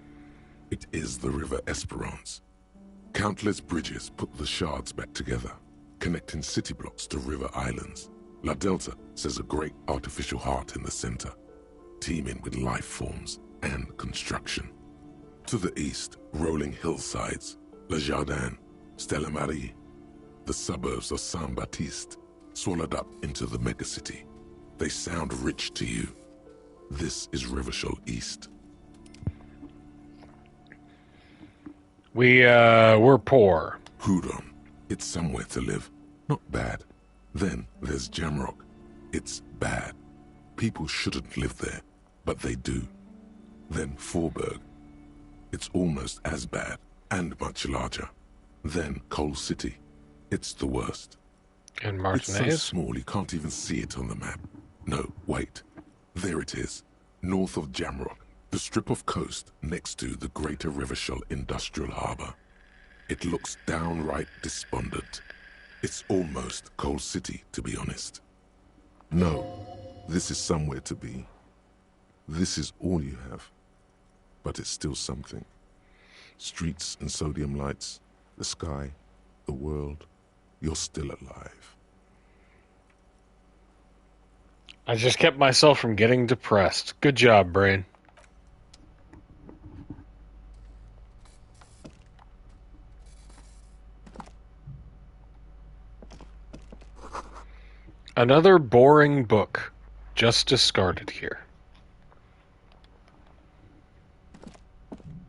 It is the River Esperance. Countless bridges put the shards back together, connecting city blocks to river islands. La Delta says a great artificial heart in the center, teeming with life forms and construction. To the east, rolling hillsides, Le Jardin, Stella Marie, the suburbs of Saint-Baptiste, swallowed up into the megacity. They sound rich to you. This is Revachol East. We're poor. Houdon, it's somewhere to live. Not bad. Then there's Jamrock. It's bad. People shouldn't live there, but they do. Then Forberg. It's almost as bad, and much larger. Then Coal City. It's the worst. And It's so Martinez? small you can't even see it on the map. No, wait. There it is. North of Jamrock. The strip of coast next to the Greater Revachol Industrial Harbor. It looks downright despondent. It's almost Coal City, to be honest. No, this is somewhere to be. This is all you have. But it's still something. Streets and sodium lights, the sky, the world. You're still alive. I just kept myself from getting depressed. Good job, Brain. Another boring book, just discarded here.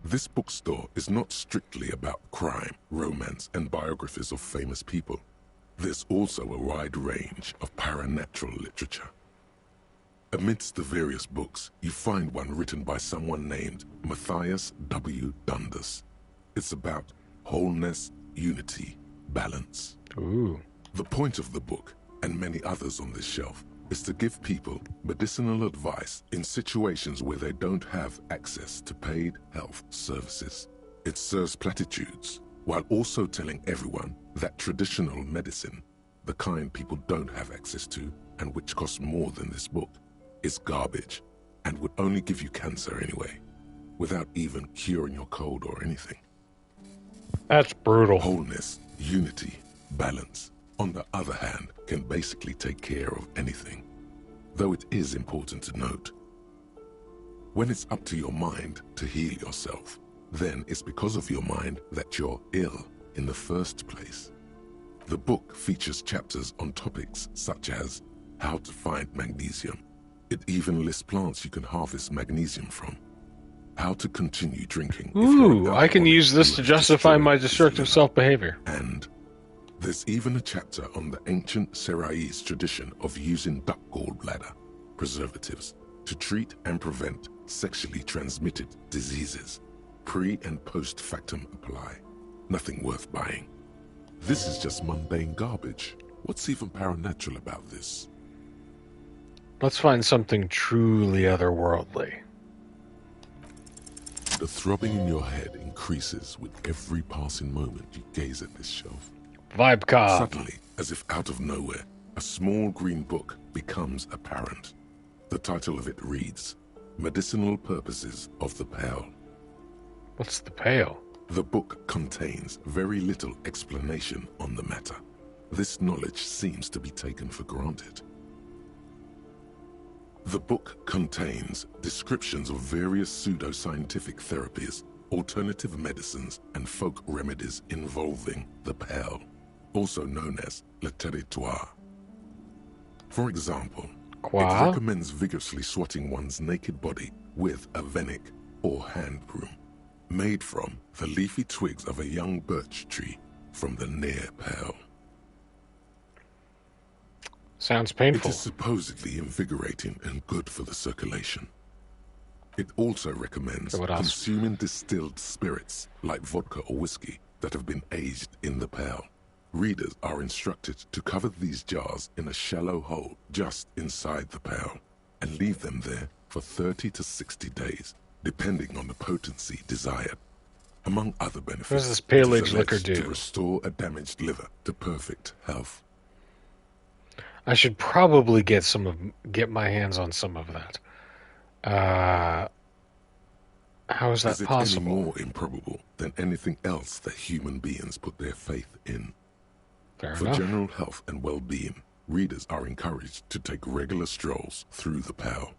This bookstore is not strictly about crime, romance, and biographies of famous people. There's also a wide range of paranatural literature. Amidst the various books, you find one written by someone named Matthias W. Dundas. It's about wholeness, unity, balance. Ooh. The point of the book, and many others on this shelf, is to give people medicinal advice in situations where they don't have access to paid health services. It serves platitudes, while also telling everyone that traditional medicine, the kind people don't have access to, and which costs more than this book, is garbage, and would only give you cancer anyway, without even curing your cold or anything. That's brutal. Wholeness, unity, balance, on the other hand, can basically take care of anything. Though it is important to note, when it's up to your mind to heal yourself, then it's because of your mind that you're ill in the first place. The book features chapters on topics such as how to find magnesium. It even lists plants you can harvest magnesium from. How to continue drinking. Ooh, I can use this to justify my destructive self-behavior. And there's even a chapter on the ancient Seraïs tradition of using duck gallbladder preservatives to treat and prevent sexually transmitted diseases. Pre and post factum apply. Nothing worth buying. This is just mundane garbage. What's even paranatural about this? Let's find something truly otherworldly. The throbbing in your head increases with every passing moment you gaze at this shelf. Vibe card. Suddenly, as if out of nowhere, a small green book becomes apparent. The title of it reads, Medicinal Purposes of the Pale. What's the pale? The book contains very little explanation on the matter. This knowledge seems to be taken for granted. The book contains descriptions of various pseudoscientific therapies, alternative medicines, and folk remedies involving the pale, also known as le territoire. For example, it recommends vigorously swatting one's naked body with a venik or hand broom, made from the leafy twigs of a young birch tree from the near pale. Sounds painful. It is supposedly invigorating and good for the circulation. It also recommends consuming distilled spirits like vodka or whiskey that have been aged in the pale. Readers are instructed to cover these jars in a shallow hole just inside the pale and leave them there for 30 to 60 days, depending on the potency desired. Among other benefits, what does this pale it age is liquor alleged do? to restore a damaged liver to perfect health. I should probably get my hands on some of that. How is that Is it possible? any more improbable than anything else that human beings put their faith in? Fair For enough. general health and well-being, readers are encouraged to take regular strolls through the Pale,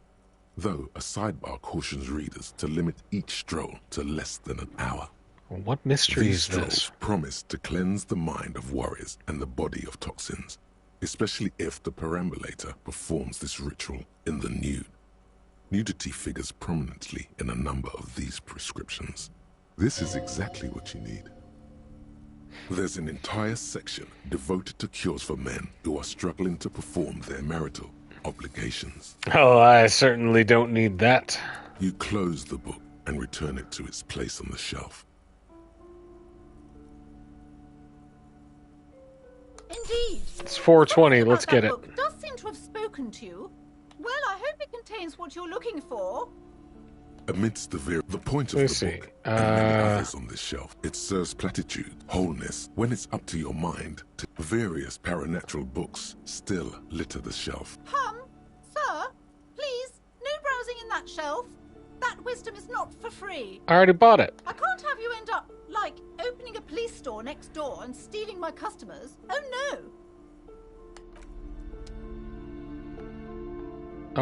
though a sidebar cautions readers to limit each stroll to less than an hour. What mystery These is strolls this? promise to cleanse the mind of worries and the body of toxins, especially if the perambulator performs this ritual in the nude. Nudity figures prominently in a number of these prescriptions. This is exactly what you need. There's an entire section devoted to cures for men who are struggling to perform their marital obligations. Oh, I certainly don't need that. You close the book and return it to its place on the shelf. Indeed. It's 4:20. Let's get it. That book does seem to have spoken to you. Well, I hope it contains what you're looking for. Amidst the point of Let's the see. book and many others on this shelf, it serves platitude, wholeness, when it's up to your mind. To various paranatural books still litter the shelf. Sir, please, no browsing in that shelf. That wisdom is not for free. I already bought it. I can't have you end up, like, opening a police store next door and stealing my customers. Oh, no.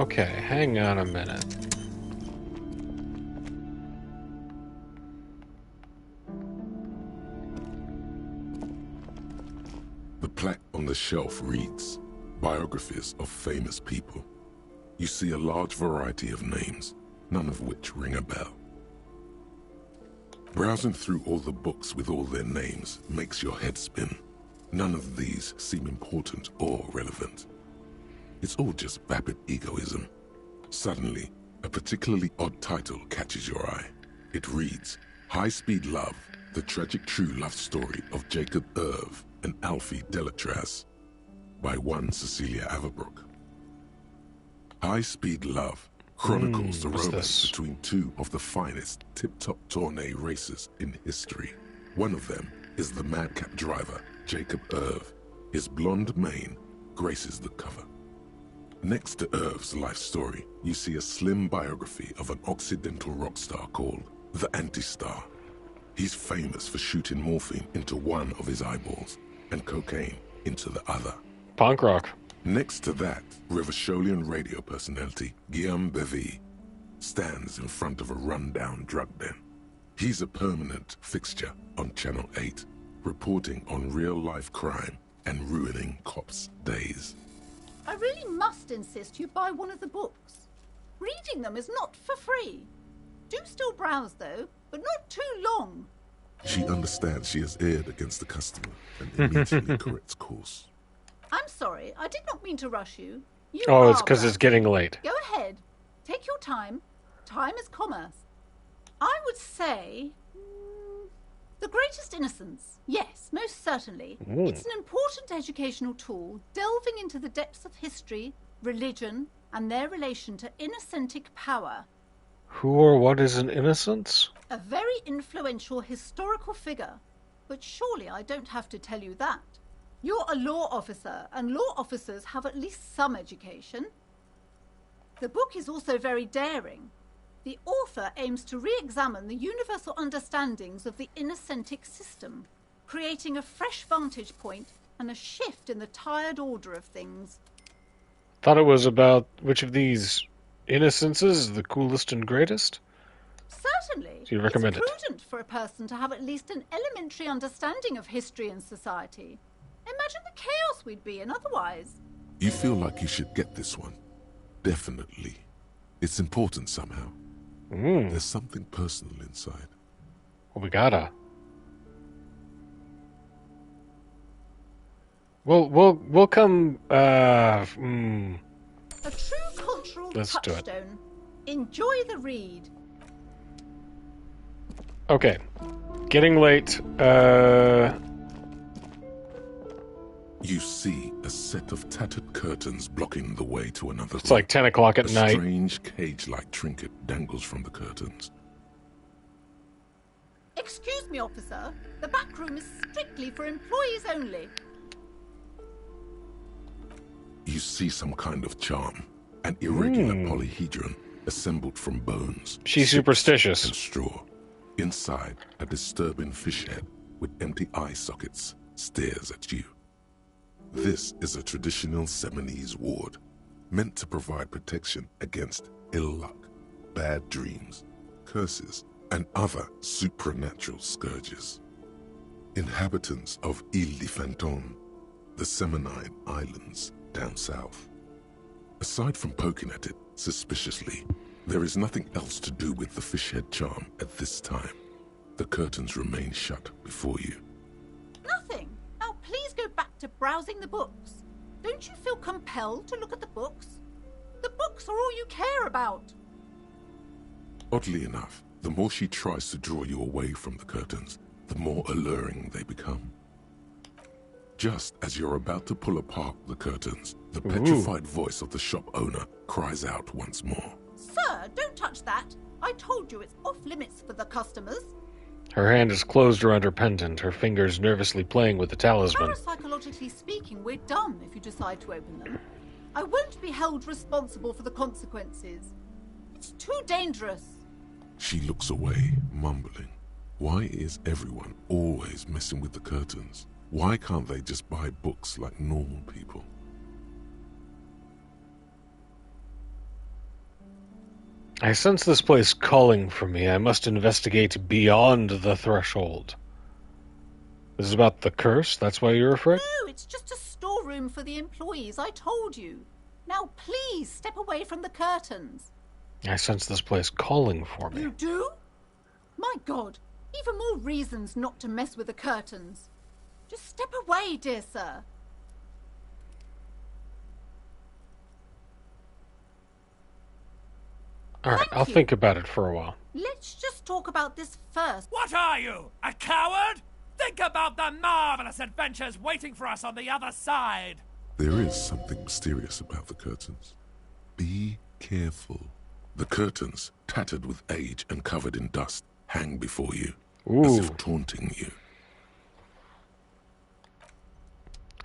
Okay, hang on a minute. The plaque on the shelf reads, Biographies of Famous People. You see a large variety of names, none of which ring a bell. Browsing through all the books with all their names makes your head spin. None of these seem important or relevant. It's all just vapid egoism. Suddenly, a particularly odd title catches your eye. It reads, High Speed Love, the tragic true love story of Jacob Irv and Alfie Delatraz, by one Cecilia Averbrook. High Speed Love chronicles the romance between two of the finest tip-top tourney racers in history. One of them is the madcap driver, Jacob Irv. His blonde mane graces the cover. Next to Irv's life story, you see a slim biography of an Occidental rock star called the Anti-Star. He's famous for shooting morphine into one of his eyeballs and cocaine into the other. Punk rock. Next to that, Rivasholian radio personality Guillaume Bevy stands in front of a run-down drug den. He's a permanent fixture on Channel 8, reporting on real-life crime and ruining cops' days. I really must insist you buy one of the books. Reading them is not for free. Do still browse, though, but not too long. She understands she has erred against the customer and immediately corrects course. I'm sorry, I did not mean to rush you. Oh, it's because it's getting late. Go ahead. Take your time. Time is commerce. I would say... The Greatest Innocence. Yes, most certainly. It's an important educational tool, delving into the depths of history, religion, and their relation to innocentic power. Who or what is an innocence? A very influential historical figure. But surely I don't have to tell you that. You're a law officer, and law officers have at least some education. The book is also very daring. The author aims to re-examine the universal understandings of the innocentic system, creating a fresh vantage point and a shift in the tired order of things. Thought it was about which of these innocences is the coolest and greatest? Certainly. So you recommend it's prudent for a person to have at least an elementary understanding of history and society. Imagine the chaos we'd be in otherwise. You feel like you should get this one. Definitely. It's important somehow. There's something personal inside. Well, we gotta. We'll come. A true cultural touchstone. Enjoy the read. Okay. Getting late. You see a set of tattered curtains blocking the way to another room. It's like 10 o'clock at night. A strange cage-like trinket dangles from the curtains. Excuse me, officer. The back room is strictly for employees only. You see some kind of charm, an irregular polyhedron assembled from bones. She's superstitious. And straw. Inside, a disturbing fish head with empty eye sockets stares at you. This is a traditional Seminese ward, meant to provide protection against ill luck, bad dreams, curses, and other supernatural scourges. Inhabitants of Île-de-Fantôme, the Seminine Islands down south. Aside from poking at it suspiciously, there is nothing else to do with the fish head charm at this time. The curtains remain shut before you. Nothing. Now please go back to browsing the books. Don't you feel compelled to look at the books? The books are all you care about. Oddly enough, the more she tries to draw you away from the curtains, the more alluring they become. Just as you're about to pull apart the curtains, the petrified voice of the shop owner cries out once more. Sir, don't touch that. I told you it's off limits for the customers. Her hand is closed around her pendant, her fingers nervously playing with the talisman. Parapsychologically speaking, we're done if you decide to open them. I won't be held responsible for the consequences. It's too dangerous. She looks away, mumbling. Why is everyone always messing with the curtains? Why can't they just buy books like normal people? I sense this place calling for me. I must investigate beyond the threshold. This is about the curse? That's why you're afraid? No, it's just a storeroom for the employees, I told you. Now please step away from the curtains. I sense this place calling for me. You do? My God, even more reasons not to mess with the curtains. Just step away, dear sir. Alright, I'll think about it for a while. Let's just talk about this first. What are you, a coward? Think about the marvelous adventures waiting for us on the other side. There is something mysterious about the curtains. Be careful. The curtains, tattered with age and covered in dust, hang before you, as if taunting you.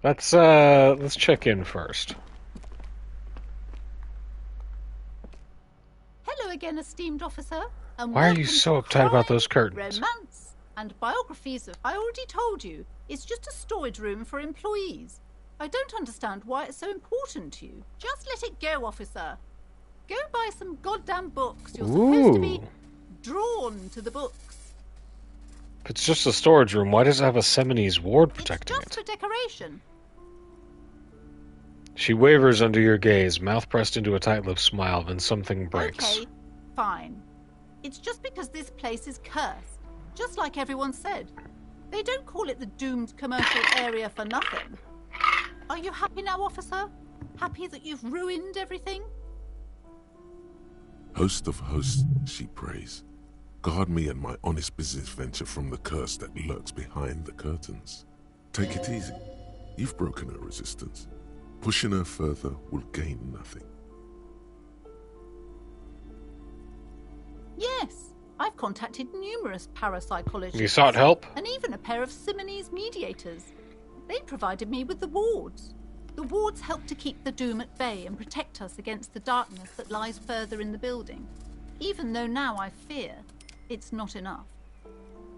Let's check in first. Hello again, esteemed officer. And why are you so uptight about those curtains? Romance and biographies of... I already told you, it's just a storage room for employees. I don't understand why it's so important to you. Just let it go, officer. Go buy some goddamn books. You're supposed to be drawn to the books. If it's just a storage room, why does it have a Seminese ward protecting It's just for decoration. She wavers under your gaze, mouth pressed into a tight-lipped smile, then something breaks. Okay, fine. It's just because this place is cursed, just like everyone said. They don't call it the doomed commercial area for nothing. Are you happy now, officer? Happy that you've ruined everything? Host of hosts, she prays. Guard me and my honest business venture from the curse that lurks behind the curtains. Take it easy. You've broken her resistance. Pushing her further will gain nothing. Yes, I've contacted numerous parapsychologists. You sought help? And even a pair of Simonese mediators. They provided me with the wards. The wards help to keep the doom at bay and protect us against the darkness that lies further in the building. Even though now I fear it's not enough.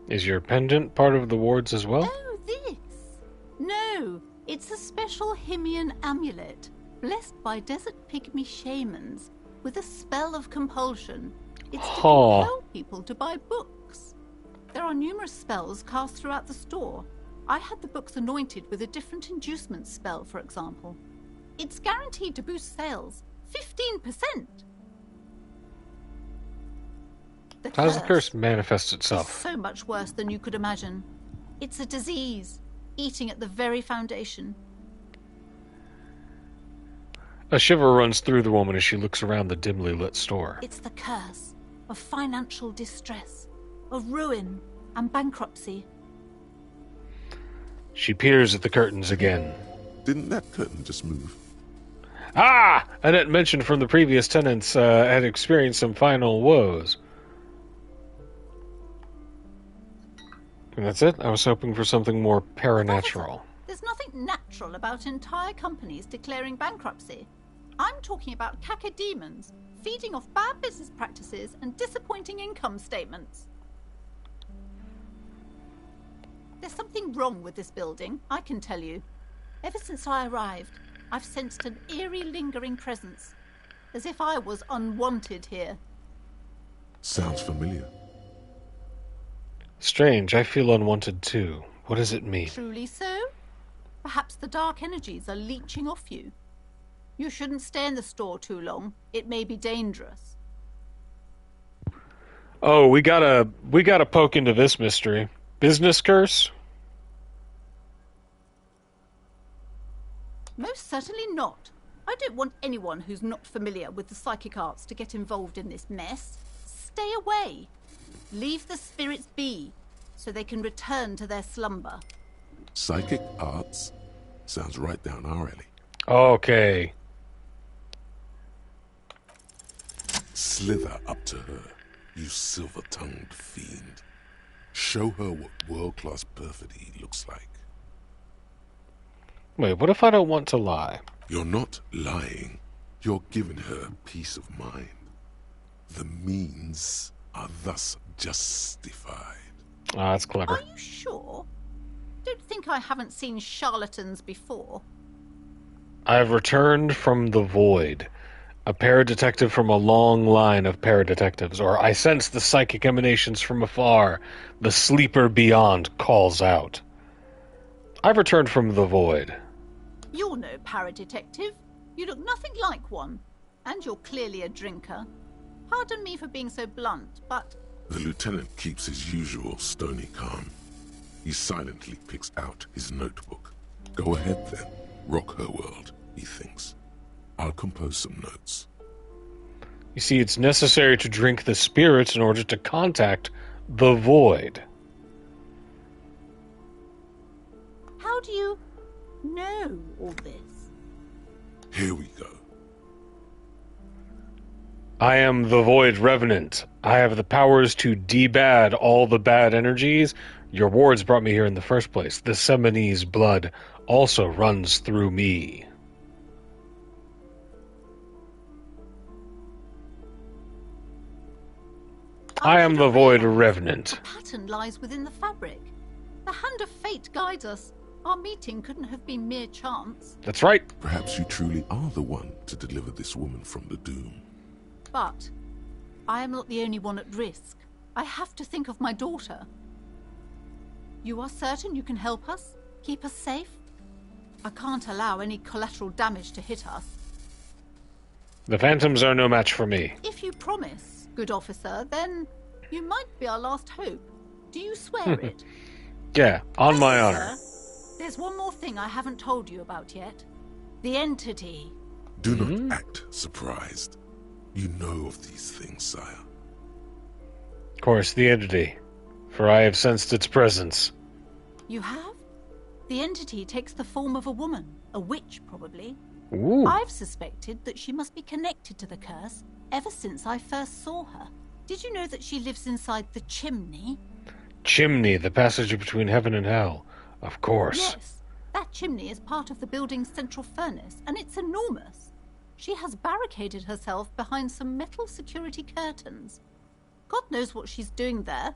Is your pendant part of the wards as well? Oh, this? No, it's a special Himian amulet, blessed by desert pygmy shamans, with a spell of compulsion. It's to compel people to buy books. There are numerous spells cast throughout the store. I had the books anointed with a different inducement spell, for example. It's guaranteed to boost sales 15%. How does the curse manifest itself? It's so much worse than you could imagine. It's a disease, eating at the very foundation. A shiver runs through the woman as she looks around the dimly lit store. It's the curse of financial distress, of ruin and bankruptcy. She peers at the curtains again. Didn't that curtain just move? Ah! Annette mentioned from the previous tenants had experienced some final woes. And that's it? I was hoping for something more paranatural. There's nothing natural about entire companies declaring bankruptcy. I'm talking about cacodemons feeding off bad business practices and disappointing income statements. There's something wrong with this building, I can tell you. Ever since I arrived, I've sensed an eerie, lingering presence, as if I was unwanted here. Sounds familiar. Strange, I feel unwanted too. What does it mean? Truly so? Perhaps the dark energies are leeching off you. You shouldn't stay in the store too long. It may be dangerous. Oh, we gotta poke into this mystery. Business curse? Most certainly not. I don't want anyone who's not familiar with the psychic arts to get involved in this mess. Stay away. Leave the spirits be, so they can return to their slumber. Psychic arts? Sounds right down our alley. Okay. Slither up to her, you silver-tongued fiend. Show her what world-class perfidy looks like. Wait, what if I don't want to lie? You're not lying. You're giving her peace of mind. The means are thus justified. Ah, that's clever. Are you sure? Don't think I haven't seen charlatans before. I've returned from the void. A paradetective from a long line of paradetectives, or I sense the psychic emanations from afar. The sleeper beyond calls out. I've returned from the void. You're no paradetective. You look nothing like one. And you're clearly a drinker. Pardon me for being so blunt, but... The lieutenant keeps his usual stony calm. He silently picks out his notebook. Go ahead then. Rock her world, he thinks. I'll compose some notes. You see, it's necessary to drink the spirits in order to contact the void. How do you know all this? Here we go. I am the Void Revenant. I have the powers to debad all the bad energies. Your wards brought me here in the first place. The Seminese blood also runs through me. I am the Void Revenant. The pattern lies within the fabric. The hand of fate guides us. Our meeting couldn't have been mere chance. That's right. Perhaps you truly are the one to deliver this woman from the doom. But I am not the only one at risk. I have to think of my daughter. You are certain you can help us? Keep us safe? I can't allow any collateral damage to hit us. The Phantoms are no match for me. If you promise, good officer, then you might be our last hope. Do you swear it? Yeah, on my honor. There's one more thing I haven't told you about yet. The entity. Do not act surprised. You know of these things, sire. Of course, the entity. For I have sensed its presence. You have? The entity takes the form of a woman. A witch, probably. Ooh. I've suspected that she must be connected to the curse ever since I first saw her. Did you know that she lives inside the chimney? Chimney, the passage between heaven and hell. Of course. Yes. That chimney is part of the building's central furnace, and it's enormous. She has barricaded herself behind some metal security curtains. God knows what she's doing there.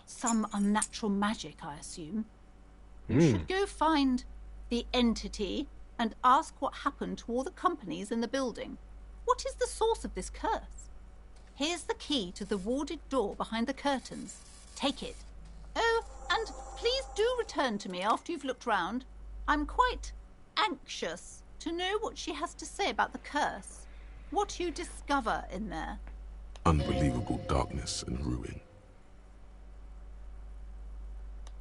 Some unnatural magic, I assume. You should go find the entity and ask what happened to all the companies in the building. What is the source of this curse? Here's the key to the warded door behind the curtains. Take it. Oh, and please do return to me after you've looked round. I'm quite anxious to know what she has to say about the curse. What you discover in there. Unbelievable darkness and ruin.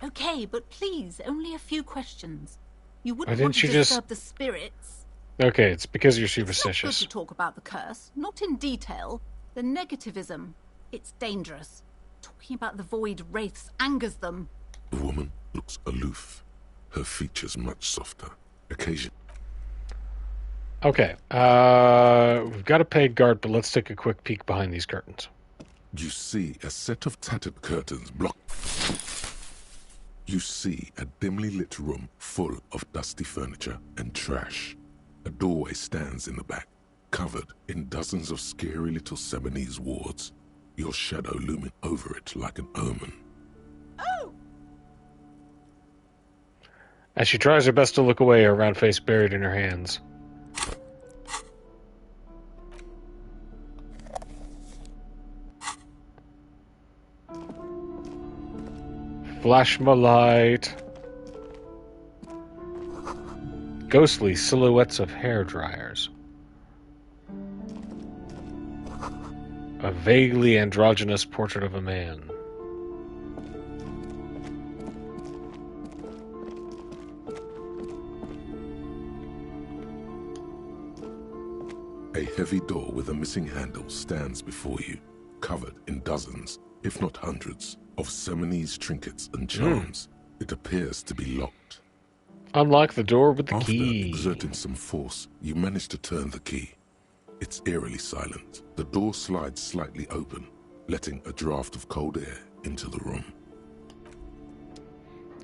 Okay, but please, only a few questions. You Why wouldn't didn't want to you just- disturb the spirits. Okay, it's because you're It's not good superstitious. to talk about the curse, not in detail. The negativism, it's dangerous. Talking about the void wraiths angers them. The woman looks aloof. Her features much softer. Occasion. Okay, we've got to pay guard, but let's take a quick peek behind these curtains. You see a set of tattered curtains block. You see a dimly lit room full of dusty furniture and trash. A doorway stands in the back, covered in dozens of scary little Seminese wards, your shadow looming over it like an omen. Oh! As she tries her best to look away, her round face buried in her hands. Flash my light. Ghostly silhouettes of hair dryers. A vaguely androgynous portrait of a man. A heavy door with a missing handle stands before you, covered in dozens, if not hundreds, of Seminese trinkets and charms. It appears to be locked. Unlock the door with the After key. exerting some force, you manage to turn the key. It's eerily silent. The door slides slightly open, letting a draft of cold air into the room.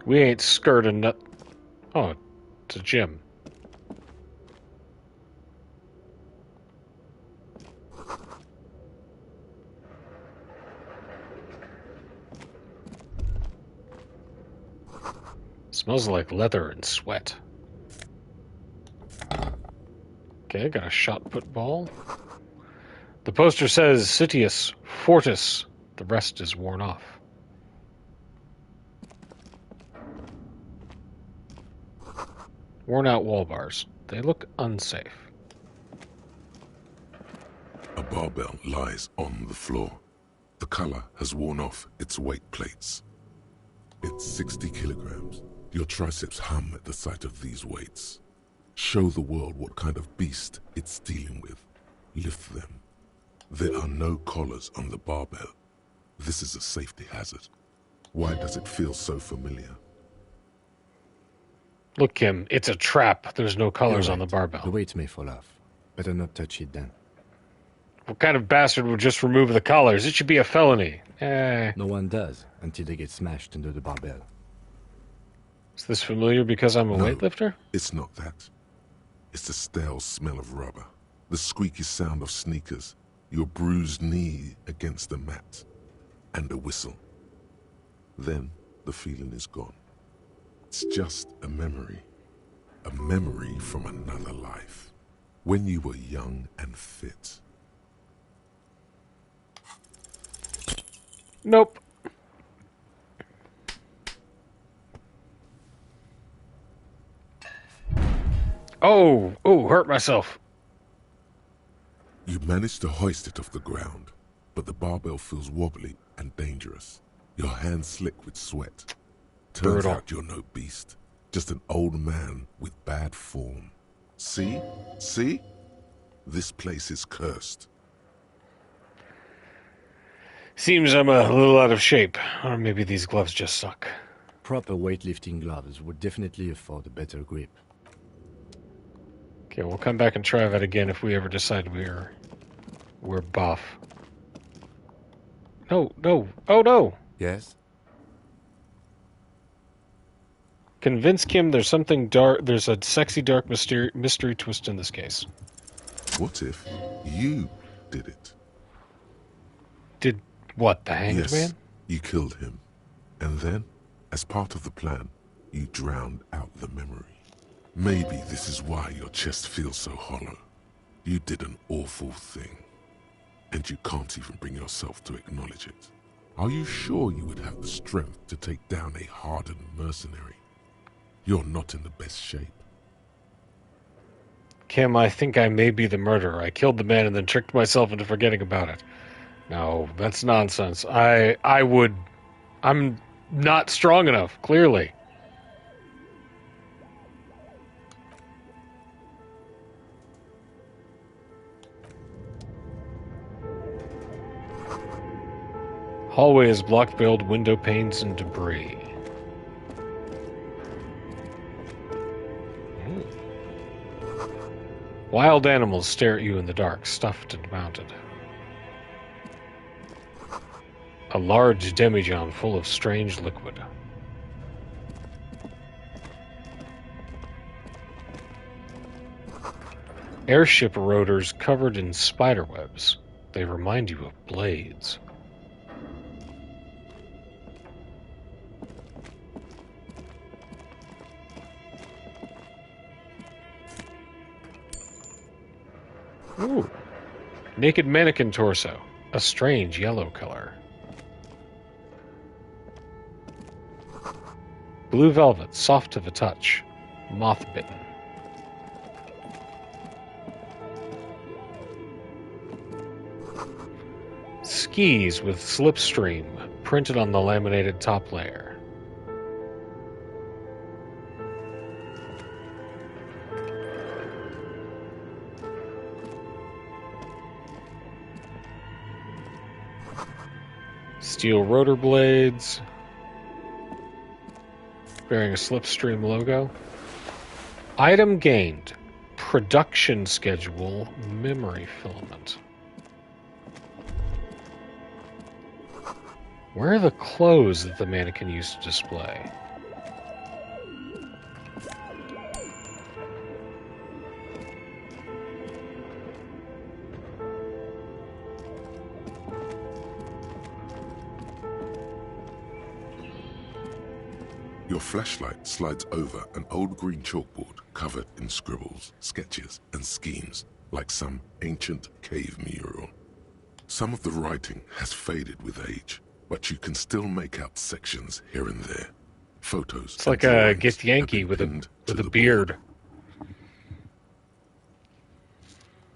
We ain't skirting nut. Oh, it's a gym. Smells like leather and sweat. Okay, got a shot put ball. The poster says Citius Fortis. The rest is worn off. Worn out wall bars. They look unsafe. A barbell lies on the floor. The color has worn off its weight plates. It's 60 kilograms. Your triceps hum at the sight of these weights. Show the world what kind of beast it's dealing with. Lift them. There are no collars on the barbell. This is a safety hazard. Why does it feel so familiar? Look, Kim, it's a trap. There's no colors on the barbell. The weight may fall off. Better not touch it then. What kind of bastard would just remove the collars? It should be a felony. No one does until they get smashed under the barbell. Is this familiar because I'm a weightlifter? It's not that. It's the stale smell of rubber, the squeaky sound of sneakers, your bruised knee against the mat, and a whistle. Then the feeling is gone. It's just a memory from another life, when you were young and fit. Nope. Oh, hurt myself. You manage to hoist it off the ground, but the barbell feels wobbly and dangerous. Your hands slick with sweat. Turns out you're no beast, just an old man with bad form. See? See? This place is cursed. Seems I'm a little out of shape. Or maybe these gloves just suck. Proper weightlifting gloves would definitely afford a better grip. Okay, we'll come back and try that again if we ever decide we're buff. No. Oh, no! Yes? Convince Kim there's something dark, there's a sexy dark mystery twist in this case. What if you did it? Did what, the Hanged Yes, Man? you killed him. And then, as part of the plan, you drowned out the memory. Maybe this is why your chest feels so hollow. You did an awful thing, and you can't even bring yourself to acknowledge it. Are you sure you would have the strength to take down a hardened mercenary? You're not in the best shape. Kim, I think I may be the murderer. I killed the man and then tricked myself into forgetting about it. No, that's nonsense. I'm not strong enough, clearly. Hallway is blocked by old window panes and debris. Wild animals stare at you in the dark, stuffed and mounted. A large demijohn full of strange liquid. Airship rotors covered in spiderwebs. They remind you of blades. Ooh. Naked mannequin torso. A strange yellow color. Blue velvet, soft to the touch. Moth bitten. Skis with slipstream printed on the laminated top layer. Steel rotor blades. Bearing a slipstream logo. Item gained. Production schedule. Memory filament. Where are the clothes that the mannequin used to display? Your flashlight slides over an old green chalkboard covered in scribbles, sketches, and schemes like some ancient cave mural. Some of the writing has faded with age, but you can still make out sections here and there. Photos. It's like a Gith Yankee with a beard.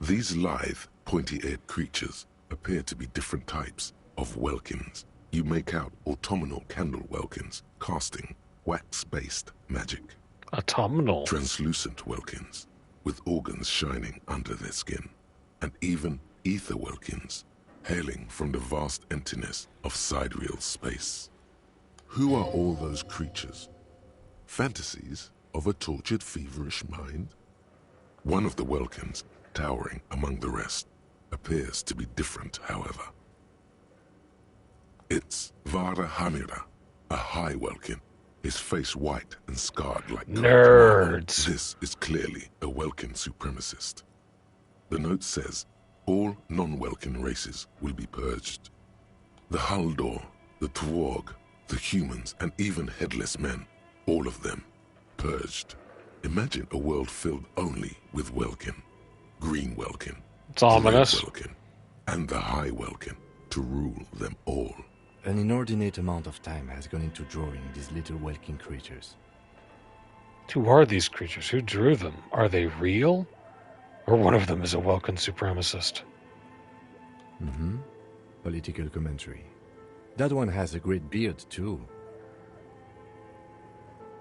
These lithe, pointy-eared creatures appear to be different types of Welkins. You make out autumnal candle Welkins, casting wax-based magic. Autumnal. Translucent Welkins, with organs shining under their skin. And even ether Welkins, hailing from the vast emptiness of sidereal space. Who are all those creatures? Fantasies of a tortured, feverish mind? One of the Welkins, towering among the rest, appears to be different, however. It's Vara Hamira, a high Welkin, his face white and scarred like nerds. This is clearly a Welkin supremacist. The note says, all non-Welkin races will be purged. The Haldor, the Tworg, the humans, and even headless men, all of them, purged. Imagine a world filled only with Welkin. Green Welkin. It's ominous. Welkin, and the High Welkin to rule them all. An inordinate amount of time has gone into drawing these little Welkin creatures. Who are these creatures? Who drew them? Are they real? Or one of them is a Welkin supremacist? Mm-hmm. Political commentary. That one has a great beard, too.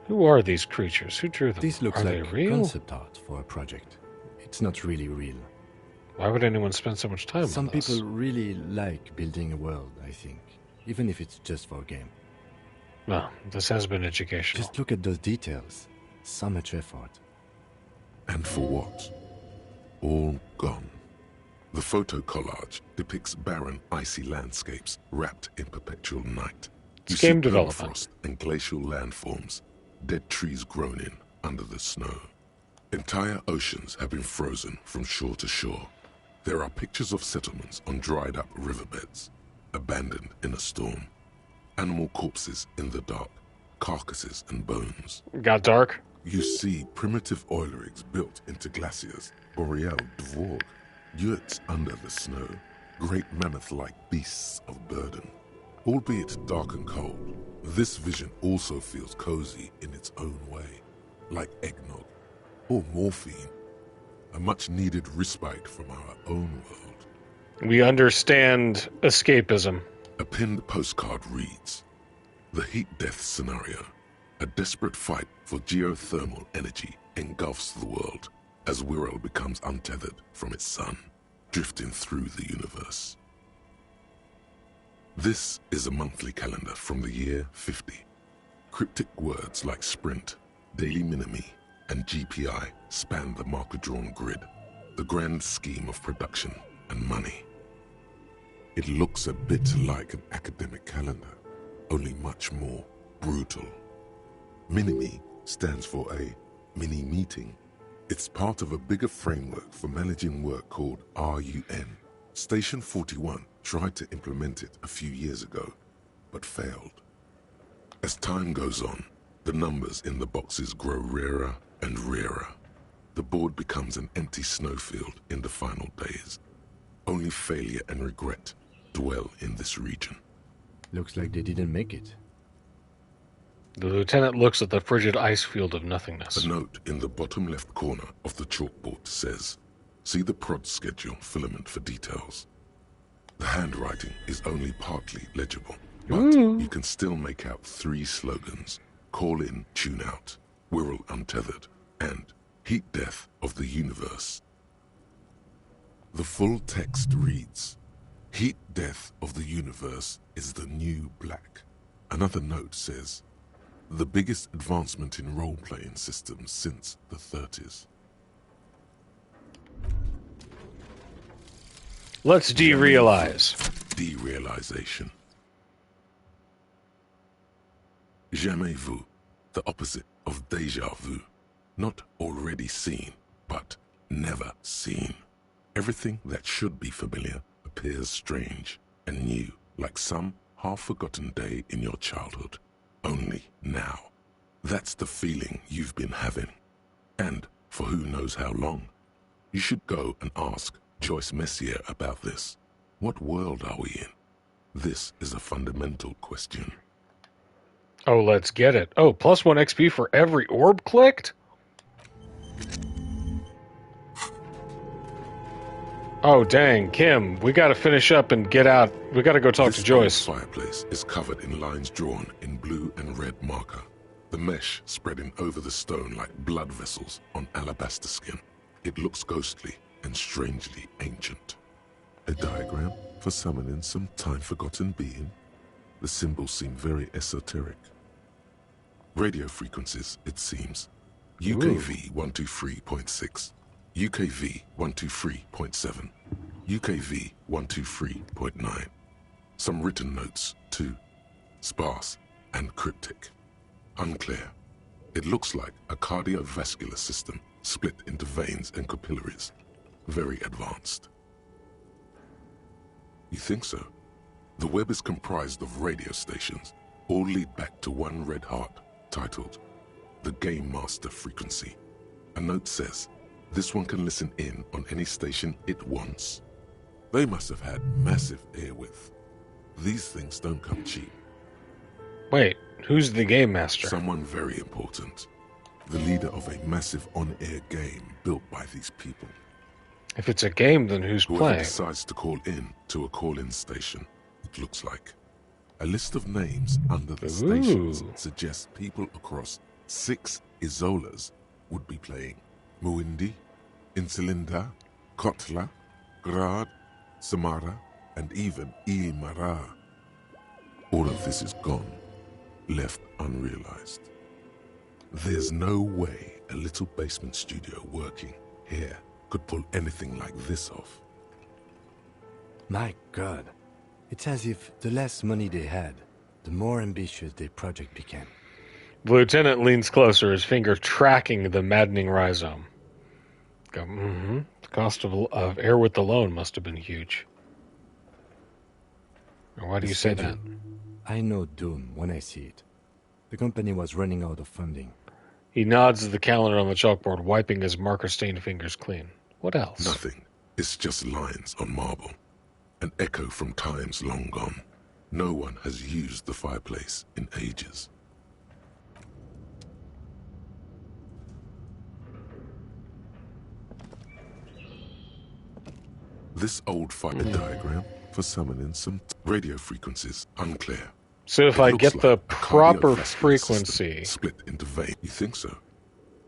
Who are these creatures? Who drew them? This looks are like they real? concept art for a project. It's not really real. Why would anyone spend so much time Some on this? people really like building a world, I think. Even if it's just for a game. No, this has been educational. Just look at those details. So much effort. And for what? All gone. The photo collage depicts barren, icy landscapes wrapped in perpetual night. You see game development. permafrost and glacial landforms, dead trees grown in under the snow. Entire oceans have been frozen from shore to shore. There are pictures of settlements on dried-up riverbeds, abandoned in a storm. Animal corpses in the dark, carcasses and bones. Got dark? You see primitive oil rigs built into glaciers, boreal dvorg, yurts under the snow, great mammoth-like beasts of burden. Albeit dark and cold, this vision also feels cozy in its own way, like eggnog or morphine, a much-needed respite from our own world. We understand escapism. A pinned postcard reads, "The heat death scenario. A desperate fight for geothermal energy engulfs the world as Wirral becomes untethered from its sun, drifting through the universe." This is a monthly calendar from the year 50. Cryptic words like sprint, daily minimi, and GPI span the marker-drawn grid, the grand scheme of production and money. It looks a bit like an academic calendar, only much more brutal. Minimi stands for a mini-meeting, It's part of a bigger framework for managing work called RUN. Station 41 tried to implement it a few years ago, but failed. As time goes on, the numbers in the boxes grow rarer and rarer. The board becomes an empty snowfield in the final days. Only failure and regret dwell in this region. Looks like they didn't make it. The lieutenant looks at the frigid ice field of nothingness. A note in the bottom left corner of the chalkboard says, "See the prod schedule filament for details." The handwriting is only partly legible, but you can still make out 3 slogans: Call in, Tune Out, Wirral Untethered, and Heat Death of the Universe. The full text reads, "Heat Death of the Universe is the new black." Another note says, "The biggest advancement in role-playing systems since the 30s. Let's derealize. Derealization. Jamais vu, the opposite of déjà vu. Not already seen, but never seen. Everything that should be familiar appears strange and new, like some half-forgotten day in your childhood. Only now. That's the feeling you've been having. And for who knows how long. You should go and ask Joyce Messier about this. What world are we in? This is a fundamental question. Oh, let's get it. Oh, +1 XP for every orb clicked? Oh, dang, Kim, we gotta finish up and get out. We gotta go talk to Joyce. This fireplace is covered in lines drawn in blue and red marker. The mesh spreading over the stone like blood vessels on alabaster skin. It looks ghostly and strangely ancient. A diagram for summoning some time-forgotten being. The symbols seem very esoteric. Radio frequencies, it seems. UKV 123.6. UKV 123.7, UKV 123.9. Some written notes, too. Sparse and cryptic. Unclear. It looks like a cardiovascular system split into veins and capillaries. Very advanced. You think so? The web is comprised of radio stations, all lead back to one red heart, titled the Game Master Frequency. A note says, this one can listen in on any station it wants. They must have had massive airwidth. These things don't come cheap. Wait, who's the Game Master? Someone very important. The leader of a massive on-air game built by these people. If it's a game, then who's Whoever playing? decides to call in to a call-in station, it looks like. A list of names under the stations suggests people across 6 Isolas would be playing. Muindi, Insulinda, Kotla, Grad, Samara, and even Ilmara. All of this is gone, left unrealized. There's no way a little basement studio working here could pull anything like this off. My God, it's as if the less money they had, the more ambitious their project became. The lieutenant leans closer, his finger tracking the maddening rhizome. Go, The cost of airwidth alone must have been huge. Why do you say that? I know doom when I see it. The company was running out of funding. He nods at the calendar on the chalkboard, wiping his marker-stained fingers clean. What else? Nothing. It's just lines on marble. An echo from times long gone. No one has used the fireplace in ages. This old fire diagram for summoning some radio frequencies, unclear. So if I get the proper frequency split into veins, you think so?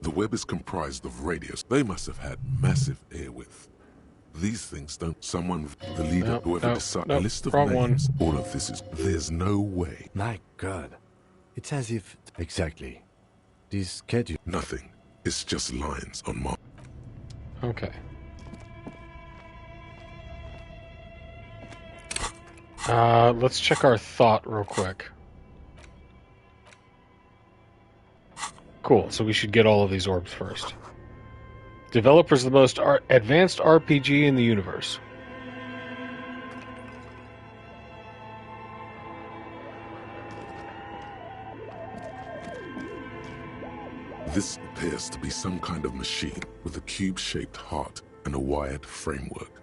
The web is comprised of radios. They must have had massive airwidth. These things don't. Someone, the leader, whoever decided, a list of names. All of this is. There's no way. My God, it's as if exactly. This schedule. Nothing. It's just lines on mark. Okay. Let's check our thought real quick. Cool, so we should get all of these orbs first. Developers of the most advanced RPG in the universe. This appears to be some kind of machine with a cube-shaped heart and a wired framework.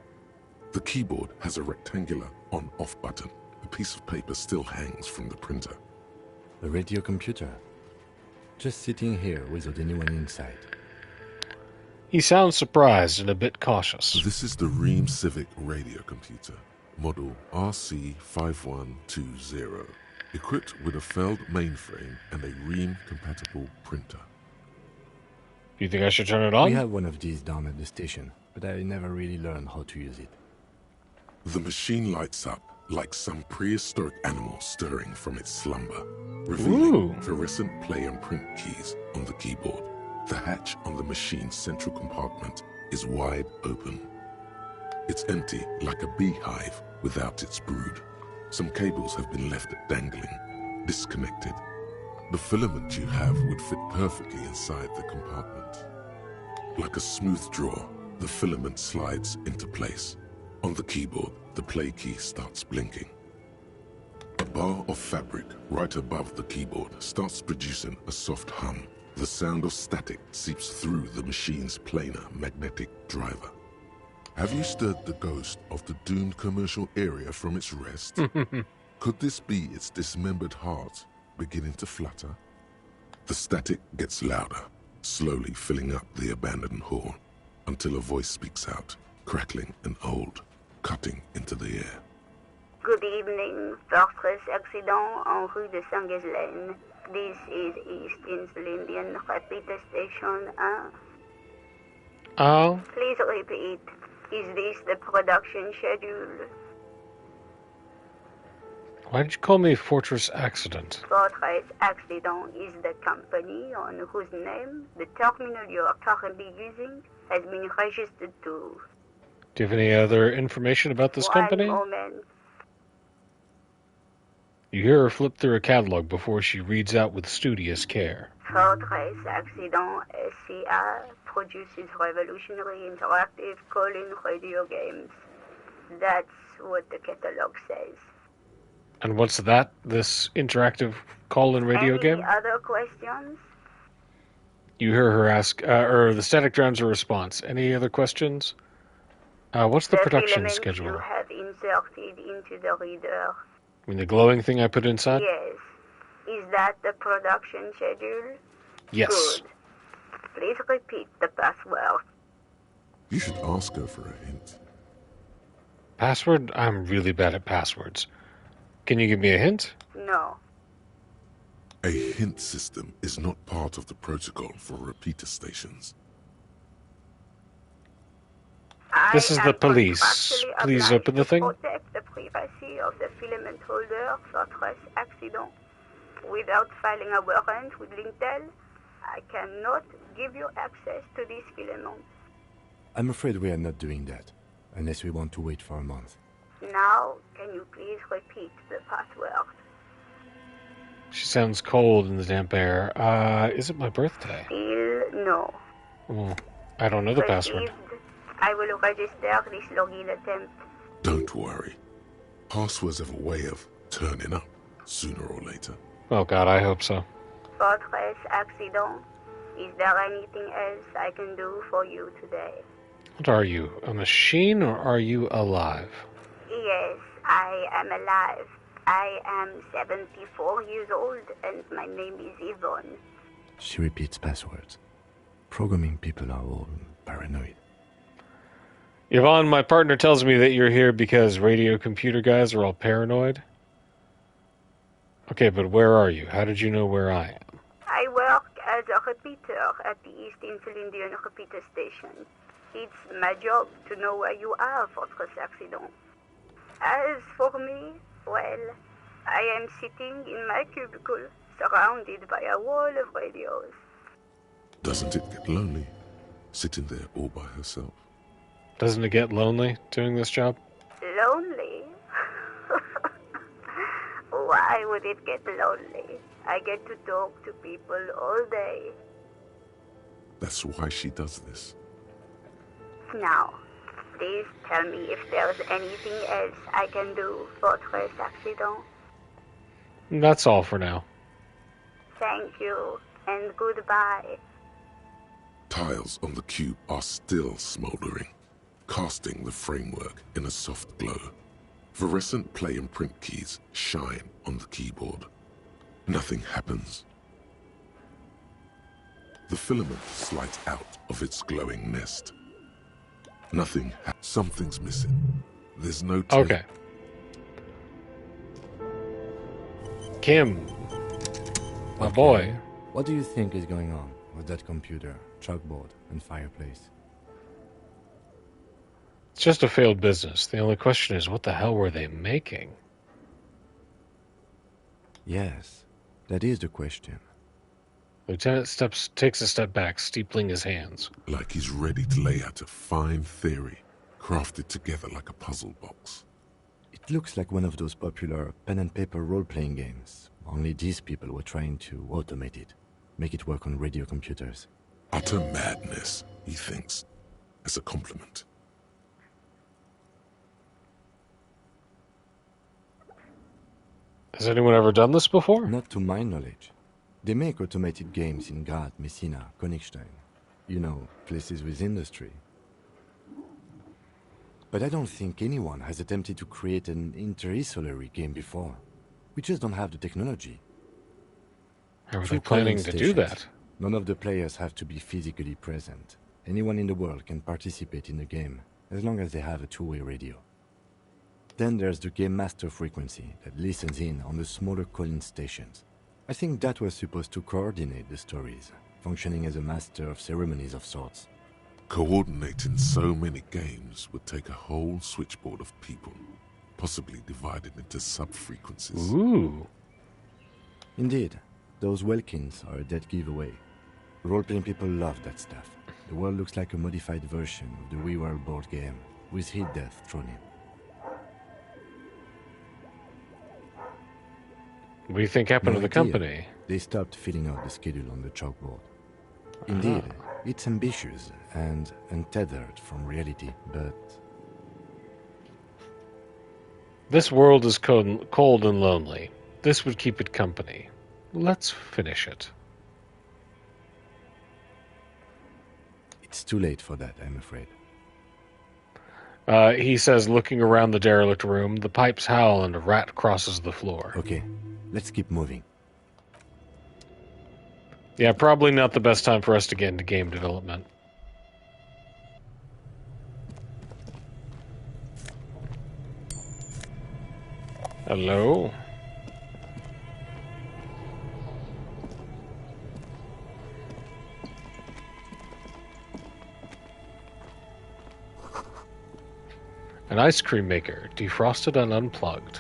The keyboard has a rectangular on-off button. A piece of paper still hangs from the printer. A radio computer. Just sitting here without anyone inside. He sounds surprised and a bit cautious. This is the Ream Civic radio computer, model RC5120, equipped with a Feld mainframe and a Ream-compatible printer. Do you think I should turn it on? We have one of these down at the station, but I never really learned how to use it. The machine lights up like some prehistoric animal stirring from its slumber, revealing fluorescent play and print keys on the keyboard. The hatch on the machine's central compartment is wide open. It's empty like a beehive without its brood. Some cables have been left dangling, disconnected. The filament you have would fit perfectly inside the compartment. Like a smooth drawer, the filament slides into place. On the keyboard, the play key starts blinking. A bar of fabric right above the keyboard starts producing a soft hum. The sound of static seeps through the machine's planar magnetic driver. Have you stirred the ghost of the doomed commercial area from its rest? Could this be its dismembered heart beginning to flutter? The static gets louder, slowly filling up the abandoned hall, until a voice speaks out, crackling and old, cutting into the air. Good evening, Fortress Accident en rue de Saint-Ghislaine. This is East Insulindian Repeater Station 1. Oh? Please repeat. Is this the production schedule? Why did you call me Fortress Accident? Fortress Accident is the company on whose name the terminal you are currently using has been registered to. Do you have any other information about this company? One moment. You hear her flip through a catalog before she reads out with studious care. Fortress Accident SCA produces revolutionary interactive call-in radio games. That's what the catalog says. And what's that, this interactive call-in radio game? Any other questions? You hear her ask, or the static drowns her response. Any other questions? What's the production schedule? You have inserted into the reader. I mean, the glowing thing I put inside? Yes. Is that the production schedule? Yes. Good. Please repeat the password. You should ask her for a hint. Password? I'm really bad at passwords. Can you give me a hint? No. A hint system is not part of the protocol for repeater stations. This is the police. Please open the thing. Protect the privacy of the filament holder, Fortress Accident. Without filing a warrant with Lintel, I cannot give you access to this filament. I'm afraid we are not doing that, unless we want to wait for a month. Now, can you please repeat the password? She sounds cold in the damp air. Is it my birthday? Still no. Oh, I don't know the password. I will register this login attempt. Don't worry. Passwords have a way of turning up, sooner or later. Oh God, I hope so. Fortress Accident. Is there anything else I can do for you today? What are you, a machine or are you alive? Yes, I am alive. I am 74 years old and my name is Yvonne. She repeats passwords. Programming people are all paranoid. Yvonne, my partner tells me that you're here because radio computer guys are all paranoid. Okay, but where are you? How did you know where I am? I work as a repeater at the East Insulindian Repeater Station. It's my job to know where you are, Fortress Accident. As for me, well, I am sitting in my cubicle, surrounded by a wall of radios. Doesn't it get lonely, sitting there all by herself? Doesn't it get lonely doing this job? Lonely? Why would it get lonely? I get to talk to people all day. That's why she does this. Now, please tell me if there's anything else I can do for Tres Accident. That's all for now. Thank you, and goodbye. Tiles on the cube are still smoldering, casting the framework in a soft glow. Fluorescent play and print keys shine on the keyboard. Nothing happens. The filament slides out of its glowing nest. Something's missing. There's no tape. Okay. Kim, my boy. What do you think is going on with that computer, chalkboard, and fireplace? It's just a failed business. The only question is, what the hell were they making? Yes, that is the question. Lieutenant takes a step back, steepling his hands. Like he's ready to lay out a fine theory, crafted together like a puzzle box. It looks like one of those popular pen and paper role-playing games. Only these people were trying to automate it, make it work on radio computers. Utter madness, he thinks, as a compliment. Has anyone ever done this before? Not to my knowledge. They make automated games in Graz, Messina, Königstein. You know, places with industry. But I don't think anyone has attempted to create an inter-isolary game before. We just don't have the technology. How are they planning to do that? None of the players have to be physically present. Anyone in the world can participate in the game, as long as they have a two-way radio. Then there's the game master frequency that listens in on the smaller calling stations. I think that was supposed to coordinate the stories, functioning as a master of ceremonies of sorts. Coordinating so many games would take a whole switchboard of people, possibly divided into sub-frequencies. Ooh. Indeed, those Welkins are a dead giveaway. Role-playing people love that stuff. The world looks like a modified version of the We World board game, with hit death thrown in. What do you think happened to the company? They stopped filling out the schedule on the chalkboard. Indeed, it's ambitious and untethered from reality, but... This world is cold and lonely. This would keep it company. Let's finish it. It's too late for that, I'm afraid. He says, looking around the derelict room, the pipes howl and a rat crosses the floor. Okay, let's keep moving. Yeah, probably not the best time for us to get into game development. Hello? An ice cream maker, defrosted and unplugged.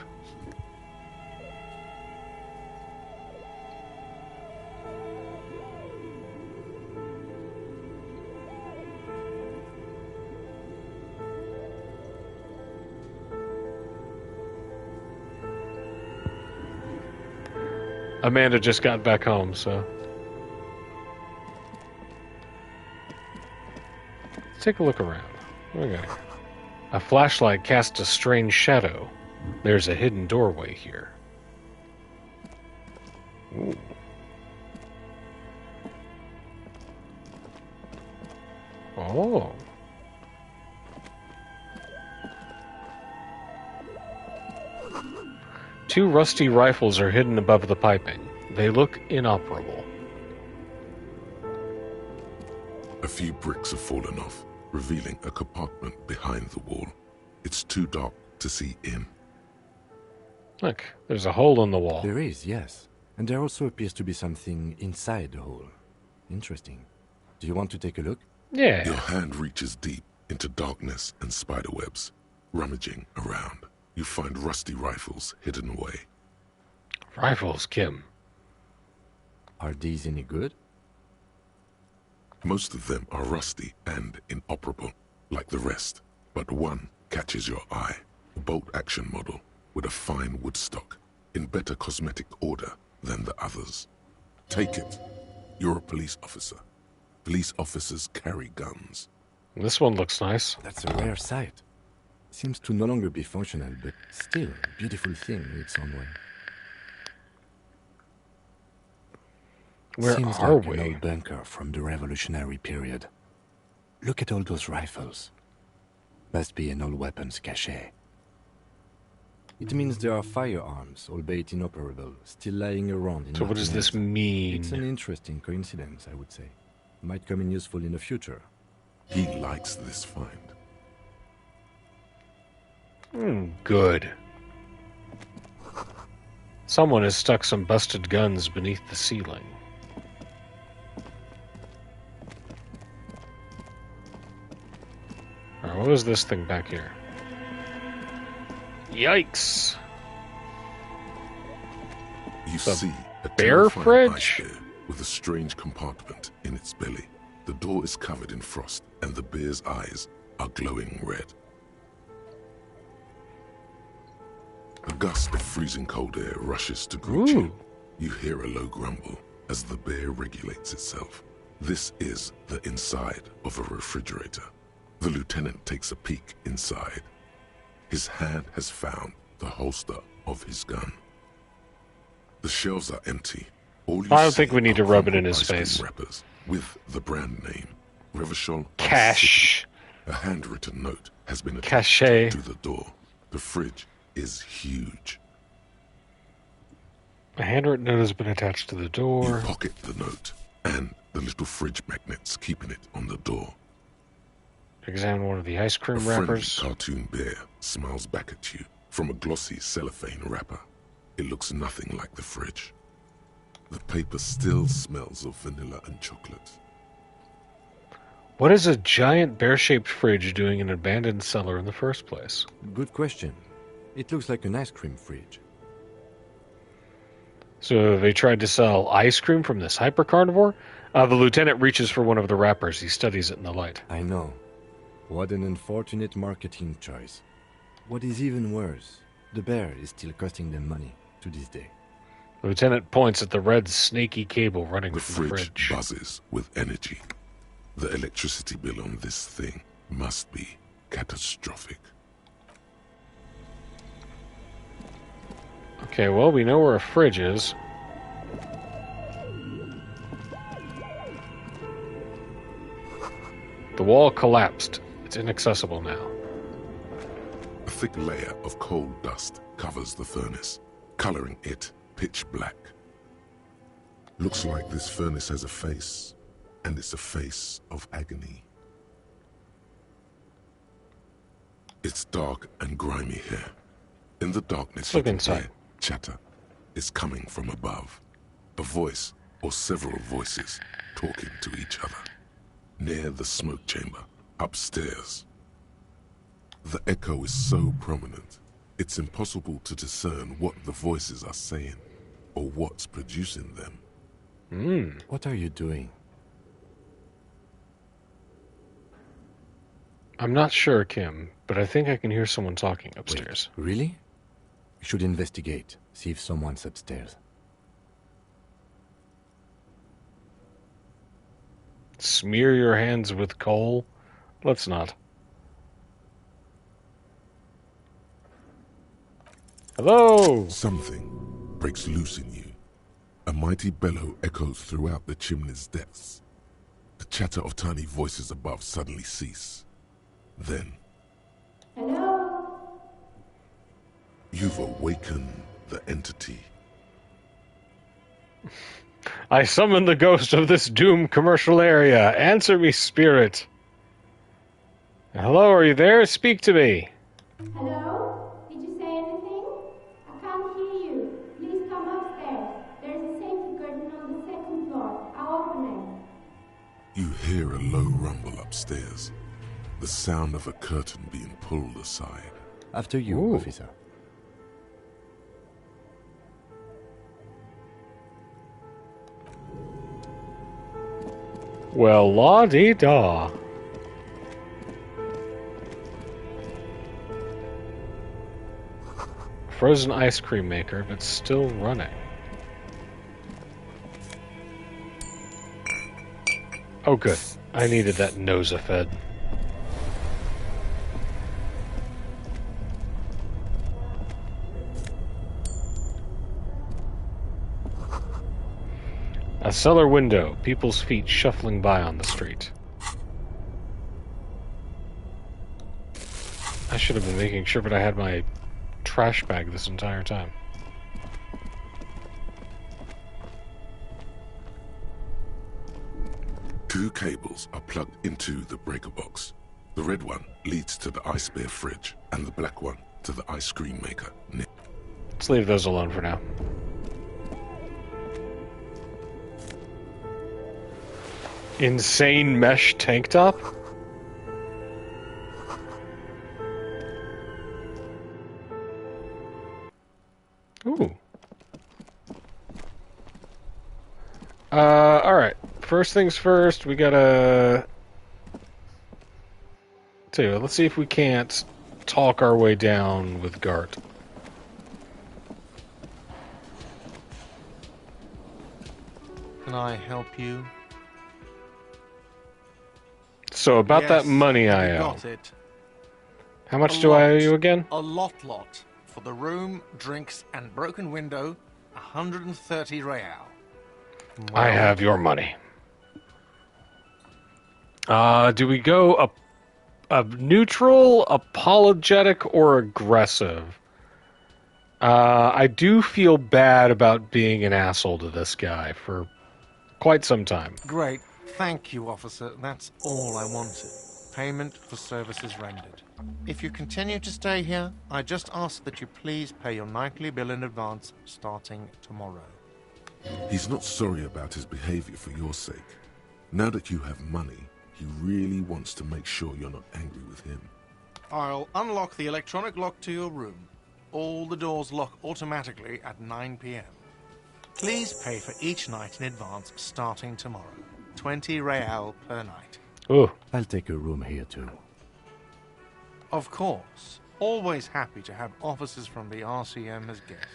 Amanda just got back home, so... Let's take a look around. Okay. A flashlight casts a strange shadow. There's a hidden doorway here. Ooh. Oh. Two rusty rifles are hidden above the piping. They look inoperable. A few bricks have fallen off, revealing a compartment behind the wall. It's too dark to see in. Look, there's a hole in the wall. There is, yes. And there also appears to be something inside the hole. Interesting. Do you want to take a look? Yeah. Your hand reaches deep into darkness and spiderwebs. Rummaging around, you find rusty rifles hidden away. Rifles, Kim. Are these any good? Most of them are rusty and inoperable, like the rest. But one catches your eye. A bolt-action model with a fine wood stock, in better cosmetic order than the others. Take it. You're a police officer. Police officers carry guns. This one looks nice. That's a rare sight. Seems to no longer be functional, but still a beautiful thing in its own way. Where Seems are like we? an old bunker from the Revolutionary period. Look at all those rifles. Must be an old weapons cache. It means there are firearms, albeit inoperable, still lying around in So what does this Martinez. mean? It's an interesting coincidence, I would say. Might come in useful in the future. He likes this find. Good. Someone has stuck some busted guns beneath the ceiling. Alright, what was this thing back here? Yikes! You The see a bear terrifying fridge? ice bear with a strange compartment in its belly. The door is covered in frost, and the bear's eyes are glowing red. A gust of freezing cold air rushes to greet you. You hear a low grumble as the bear regulates itself. This is the inside of a refrigerator. The lieutenant takes a peek inside. His hand has found the holster of his gun. The shelves are empty. All you I don't see think we need to are rub it in crumpled his ice cream face. wrappers with the brand name, Revachol Cash. A handwritten note has been Cache. attached to the door. The fridge is huge. A handwritten note has been attached to the You door. pocket the note and the little fridge magnets keeping it on the door. Examine one of the ice A cream friendly wrappers. cartoon bear smiles back at you from a glossy cellophane wrapper. It looks nothing like the fridge. The paper still smells of vanilla and chocolate. What is a giant bear-shaped fridge doing in an abandoned cellar in the first place? Good question. It looks like an ice cream fridge. So they tried to sell ice cream from this hypercarnivore? The lieutenant reaches for one of the wrappers. He studies it in the light. I know. What an unfortunate marketing choice. What is even worse, the bear is still costing them money to this day. The lieutenant points at the red snaky cable running The from the fridge fridge. buzzes with energy. The electricity bill on this thing must be catastrophic. Okay, well, we know where a fridge is. The wall collapsed. It's inaccessible now. A thick layer of coal dust covers the furnace, coloring it pitch black. Looks like this furnace has a face, and it's a face of agony. It's dark and grimy here. In the darkness, Let's look you can inside. hear chatter. It's coming from above. A voice or several voices talking to each other. Near the smoke chamber, upstairs. The echo is so prominent, it's impossible to discern what the voices are saying or what's producing them. What are you doing? I'm not sure, Kim, but I think I can hear someone talking upstairs. Wait, really? We should investigate, see if someone's upstairs. Smear your hands with coal? Let's not. Hello! Something breaks loose in you. A mighty bellow echoes throughout the chimney's depths. The chatter of tiny voices above suddenly cease. Then, Hello? you've awakened the entity. I summon the ghost of this doomed commercial area. Answer me, spirit. Hello, are you there? Speak to me. Hello? Did you say anything? I can't hear you. Please come upstairs. There's a safety curtain on the second floor. I'll open it. You hear a low rumble upstairs. The sound of a curtain being pulled aside. After you, Ooh. officer. Well, la-dee-da. Frozen ice cream maker, but still running. Oh, good. I needed that Noza fed. A cellar window, people's feet shuffling by on the street. I should have been making sure that I had my trash bag this entire time. Two cables are plugged into the breaker box. The red one leads to the ice bear fridge, and the black one to the ice cream maker. Let's leave those alone for now. Insane mesh tank top? Ooh. Alright. First things first, we gotta... Tell you what, let's see if we can't talk our way down with Gart. Can I help you? So about that money I owe. Got it. How much do I owe you again? A lot. For the room, drinks, and broken window, 130 real. I have your money. Do we go a neutral, apologetic, or aggressive? I do feel bad about being an asshole to this guy for quite some time. Great. Thank you, officer. That's all I wanted. Payment for services rendered. If you continue to stay here, I just ask that you please pay your nightly bill in advance starting tomorrow. He's not sorry about his behavior for your sake. Now that you have money, he really wants to make sure you're not angry with him. I'll unlock the electronic lock to your room. All the doors lock automatically at 9 p.m. Please pay for each night in advance starting tomorrow. 20 real per night. Ooh. I'll take a room here too. Of course. Always happy to have officers from the RCM as guests.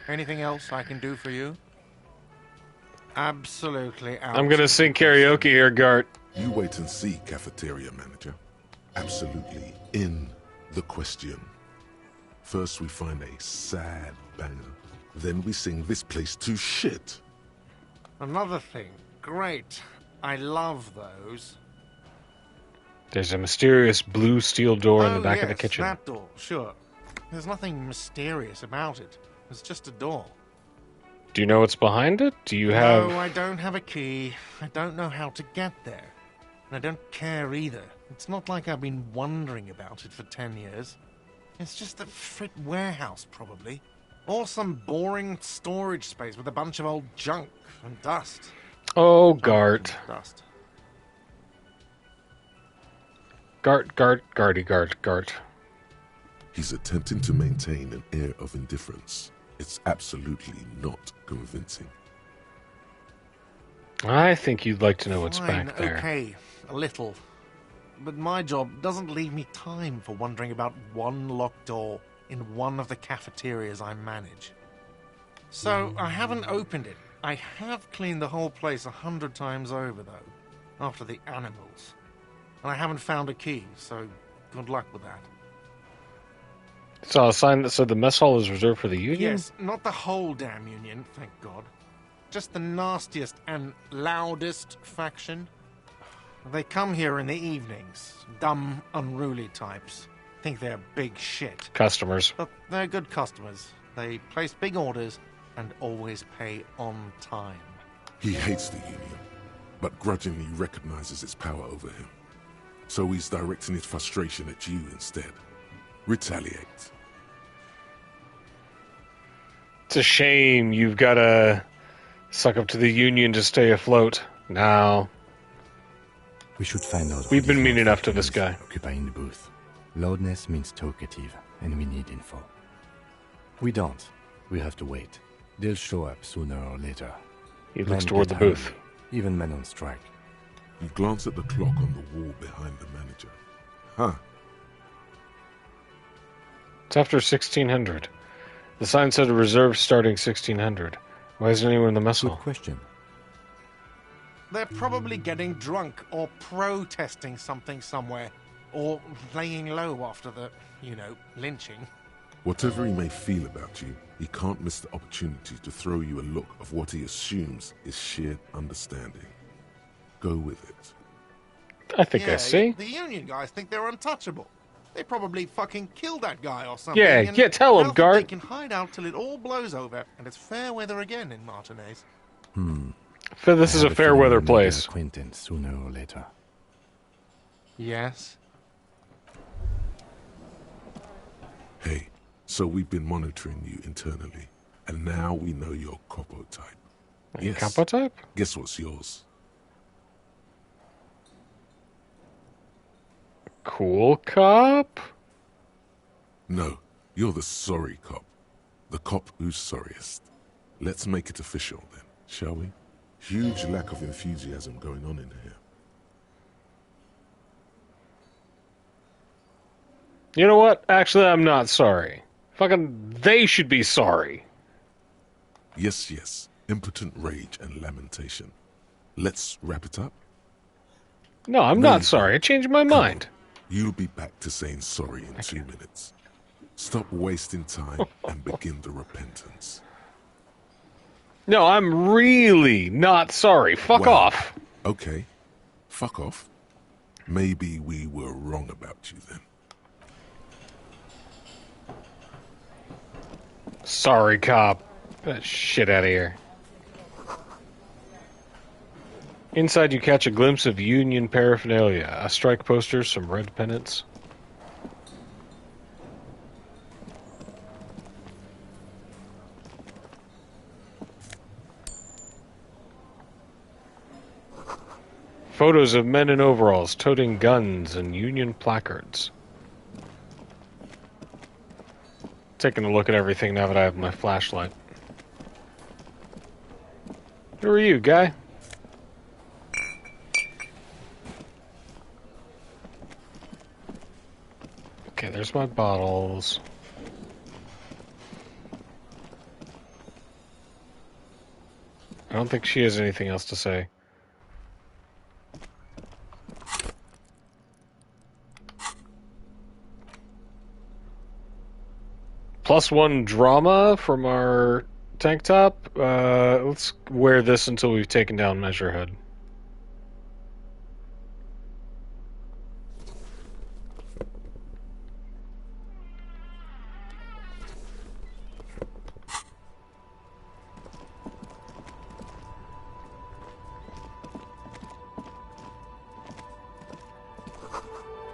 Anything else I can do for you? Absolutely out. I'm gonna sing karaoke here, Gart. You wait and see, cafeteria manager. Absolutely in the question. First we find a sad banger. Then we sing this place to shit. Another thing. Great. I love those. There's a mysterious blue steel door in the back of the kitchen. That door, sure. There's nothing mysterious about it. It's just a door. Do you know what's behind it? Do you have... No, I don't have a key. I don't know how to get there. And I don't care either. It's not like I've been wondering about it for 10 years. It's just a frit warehouse, probably. Or some boring storage space with a bunch of old junk and dust. Oh, Gart. Dust. Gart. He's attempting to maintain an air of indifference. It's absolutely not convincing. I think you'd like to know what's Fine, back there. Okay, a little. But my job doesn't leave me time for wondering about one locked door in one of the cafeterias I manage. So I haven't opened it. I have cleaned the whole place 100 times over, though, after the animals. And I haven't found a key, so good luck with that. Saw a sign that said the mess hall is reserved for the Union? Yes, not the whole damn Union, thank God. Just the nastiest and loudest faction. They come here in the evenings. Dumb, unruly types. Think they're big shit. Customers. But they're good customers. They place big orders and always pay on time. He hates the Union, but grudgingly recognizes its power over him. So he's directing his frustration at you instead. Retaliate. It's a shame you've got to suck up to the Union to stay afloat. No. We should find out. We've been mean enough to this guy. Occupying the booth. Loudness means talkative, and we need info. We don't. We have to wait. They'll show up sooner or later. He looks Men toward the get booth. hungry, even men on strike. You glance at the clock on the wall behind the manager. Huh. It's after 1600. The sign said reserve starting 1600. Why isn't anyone in the mess hall? Good question. They're probably getting drunk or protesting something somewhere. Or laying low after the, lynching. Whatever he may feel about you, he can't miss the opportunity to throw you a look of what he assumes is shared understanding. Go with it. I think I see. The Union guys think they're untouchable. They probably fucking killed that guy or something. Yeah, tell him, Guard. They can hide out till it all blows over, and it's fair weather again in Martinez. So this is a fair weather place. Acquaintance sooner or later. Yes. Hey, so we've been monitoring you internally, and now we know your Capo type. Yes. Capo type? Guess what's yours? Cool cop? No, you're the sorry cop. The cop who's sorriest. Let's make it official then, shall we? Huge lack of enthusiasm going on in here. You know what? Actually, I'm not sorry. Fucking, they should be sorry. Yes, yes. Impotent rage and lamentation. Let's wrap it up? No, I'm not sorry. I changed my mind. You'll be back to saying sorry in 2 minutes. Stop wasting time and begin the repentance. No, I'm really not sorry. Fuck off. Okay. Fuck off. Maybe we were wrong about you then. Sorry, cop. Get that shit out of here. Inside, you catch a glimpse of Union paraphernalia. A strike poster, some red pennants. Photos of men in overalls toting guns and Union placards. Taking a look at everything now that I have my flashlight. Who are you, guy? Okay, there's my bottles. I don't think she has anything else to say. +1 drama from our tank top. Let's wear this until we've taken down Measurehead.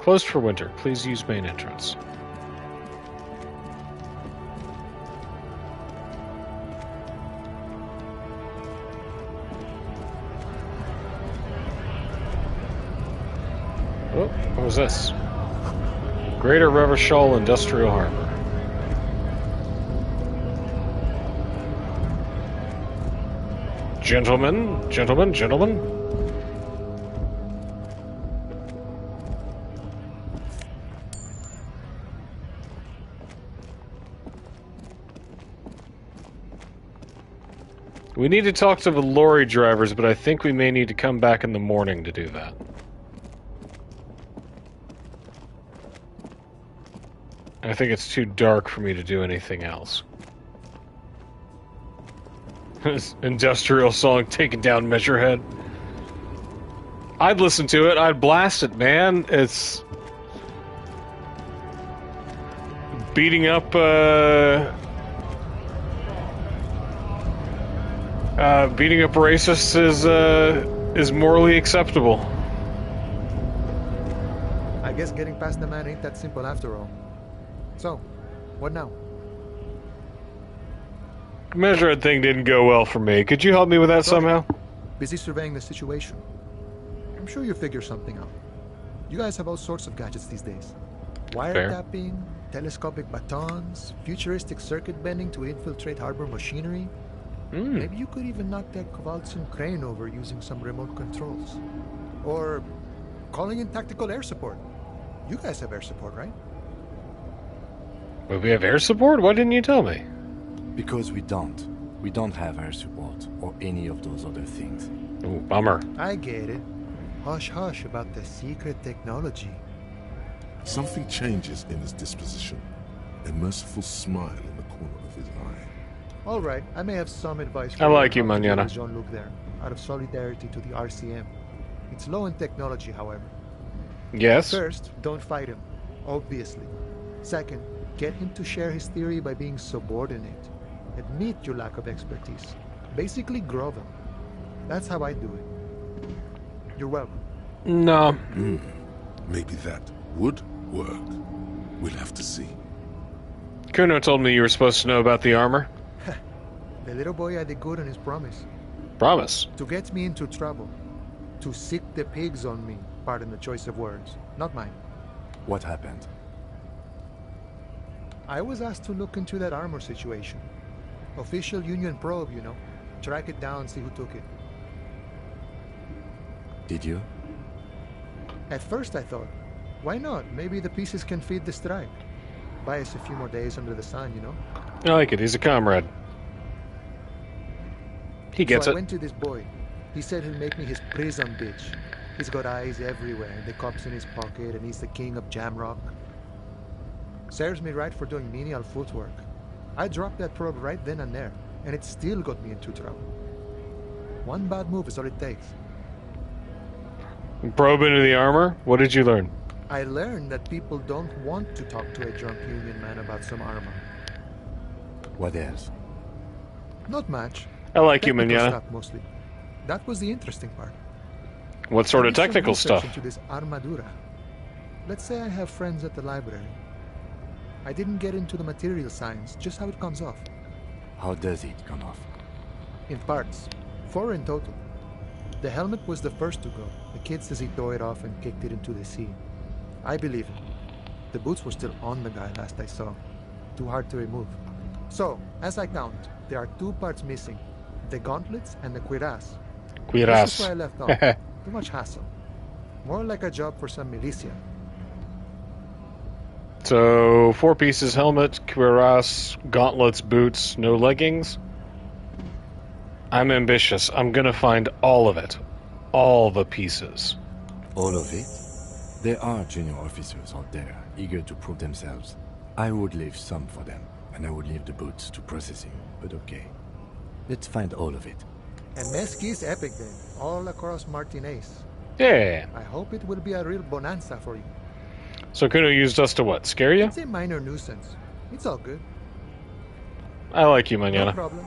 Closed for winter. Please use main entrance. Oh, what was this? Greater Revachol Industrial Harbor. Gentlemen, gentlemen, gentlemen. We need to talk to the lorry drivers, but I think we may need to come back in the morning to do that. I think it's too dark for me to do anything else. This industrial song taking down Measurehead. I'd listen to it. I'd blast it, man. It's beating up racists is morally acceptable. I guess getting past the man ain't that simple after all. So, what now? Measurehead thing didn't go well for me. Could you help me with that somehow? Busy surveying the situation. I'm sure you'll figure something out. You guys have all sorts of gadgets these days. Wiretapping, telescopic batons, futuristic circuit bending to infiltrate harbor machinery. Maybe you could even knock that ELYSIUM crane over using some remote controls. Or calling in tactical air support. You guys have air support, right? But we have air support? Why didn't you tell me? Because we don't. We don't have air support or any of those other things. Ooh, bummer. I get it. Hush hush about the secret technology. Something changes in his disposition. a merciful smile in the corner of his eye. All right, I may have some advice for I like you, how to deal Mañana. with Jean-Luc there, out of solidarity to the RCM. It's low in technology, however. Yes? First, don't fight him, obviously. Second, get him to share his theory by being subordinate. Admit your lack of expertise. Basically, grow him. That's how I do it. You're welcome. No. Maybe that would work. We'll have to see. Kuno told me you were supposed to know about the armor. The little boy had a good on his promise. Promise? To get me into trouble. To sick the pigs on me. Pardon the choice of words. Not mine. What happened? I was asked to look into that armor situation. Official Union probe, you know. Track it down, see who took it. Did you? At first I thought, why not? Maybe the pieces can feed the strike. Buy us a few more days under the sun, you know? I like it. He's a comrade. He gets so I it. went to this boy. He said he'll make me his prison bitch. He's got eyes everywhere, the cops in his pocket, and he's the king of Jamrock. Serves me right for doing menial footwork. I dropped that probe right then and there, and it still got me into trouble. One bad move is all it takes. Probe into the armor? What did you learn? I learned that people don't want to talk to a drunk Union man about some armor. What else? Not much. I like you, Technical Mañana. stuff mostly. That was the interesting part. What sort I of did some technical research stuff? into this armadura. Let's say I have friends at the library. I didn't get into the material science, just how it comes off. How does it come off? In parts. 4 in total. The helmet was the first to go. The kid says he tore it off and kicked it into the sea. I believe him. The boots were still on the guy last I saw. Too hard to remove. So, as I count, there are 2 parts missing. The gauntlets and the cuirass. Cuirass. This is where I left off. Too much hassle. More like a job for some militia. So, 4 pieces, helmet, cuirass, gauntlets, boots, no leggings? I'm ambitious. I'm gonna find all of it. All the pieces. All of it? There are junior officers out there, eager to prove themselves. I would leave some for them, and I would leave the boots to processing, but okay. Let's find all of it. And Mesqui's epic then, all across Martinez. Yeah. I hope it will be a real bonanza for you. So Kuno used us to what? Scare you? It's a minor nuisance. It's all good. I like you, No Mañana. problem.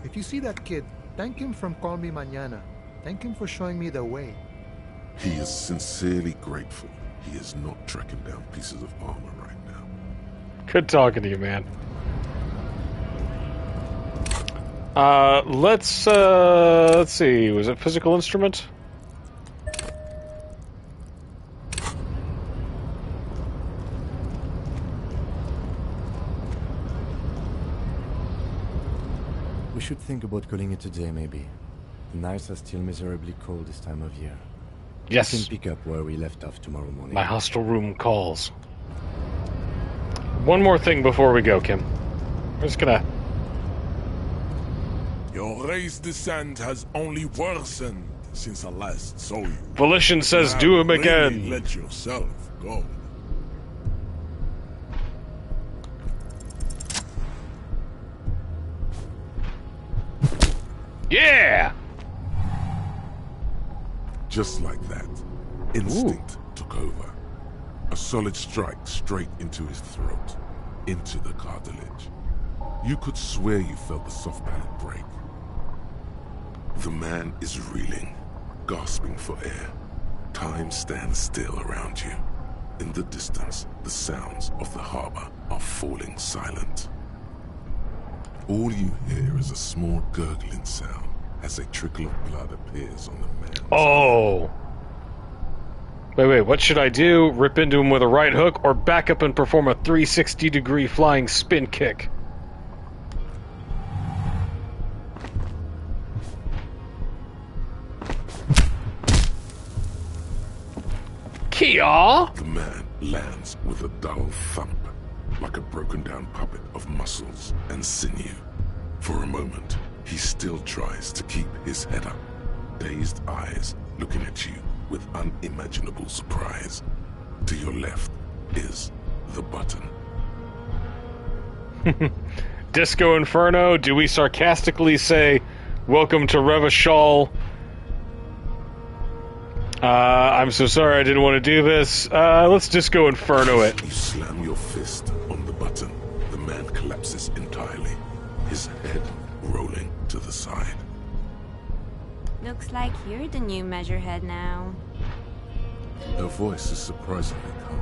If you see that kid, thank him from Call Me Mañana. Thank him for showing me the way. He is sincerely grateful he is not tracking down pieces of armor right now. Good talking to you, man. Let's see. Was it physical instrument? We should think about calling it a day, maybe. The nights are still miserably cold this time of year. Yes. We can pick up where we left off tomorrow morning. My hostel room calls. One more thing before we go, Kim. We're just gonna... Your race descent has only worsened since I last saw you. Volition says You do have him again. really let yourself go. Yeah! Just like that, instinct took over. A solid strike straight into his throat, into the cartilage. You could swear you felt the soft palate break. The man is reeling, gasping for air. Time stands still around you. In the distance, the sounds of the harbor are falling silent. All you hear is a small gurgling sound as a trickle of blood appears on the man's Oh! Wait, what should I do? Rip into him with a right hook or back up and perform a 360-degree flying spin kick? Kia! The man lands with a dull thump, like a broken-down puppet of muscles and sinew. For a moment, he still tries to keep his head up, dazed eyes looking at you with unimaginable surprise. To your left is the button. Disco Inferno, do we sarcastically say, welcome to Revachol? I'm so sorry I didn't want to do this. Let's Disco Inferno it. You slam your fist on the button. The man collapses entirely, his head rolling to the side. Looks like you're the new measurehead now. Her voice is surprisingly calm.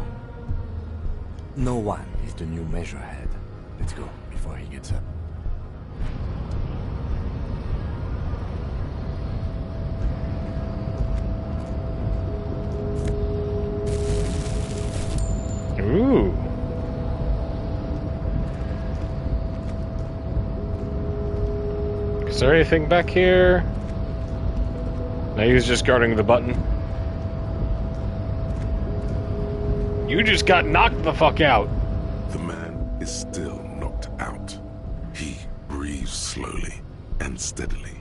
No one is the new measurehead. Let's go before he gets up. Ooh. Is there anything back here? No, he was just guarding the button. You just got knocked the fuck out. The man is still knocked out. He breathes slowly and steadily.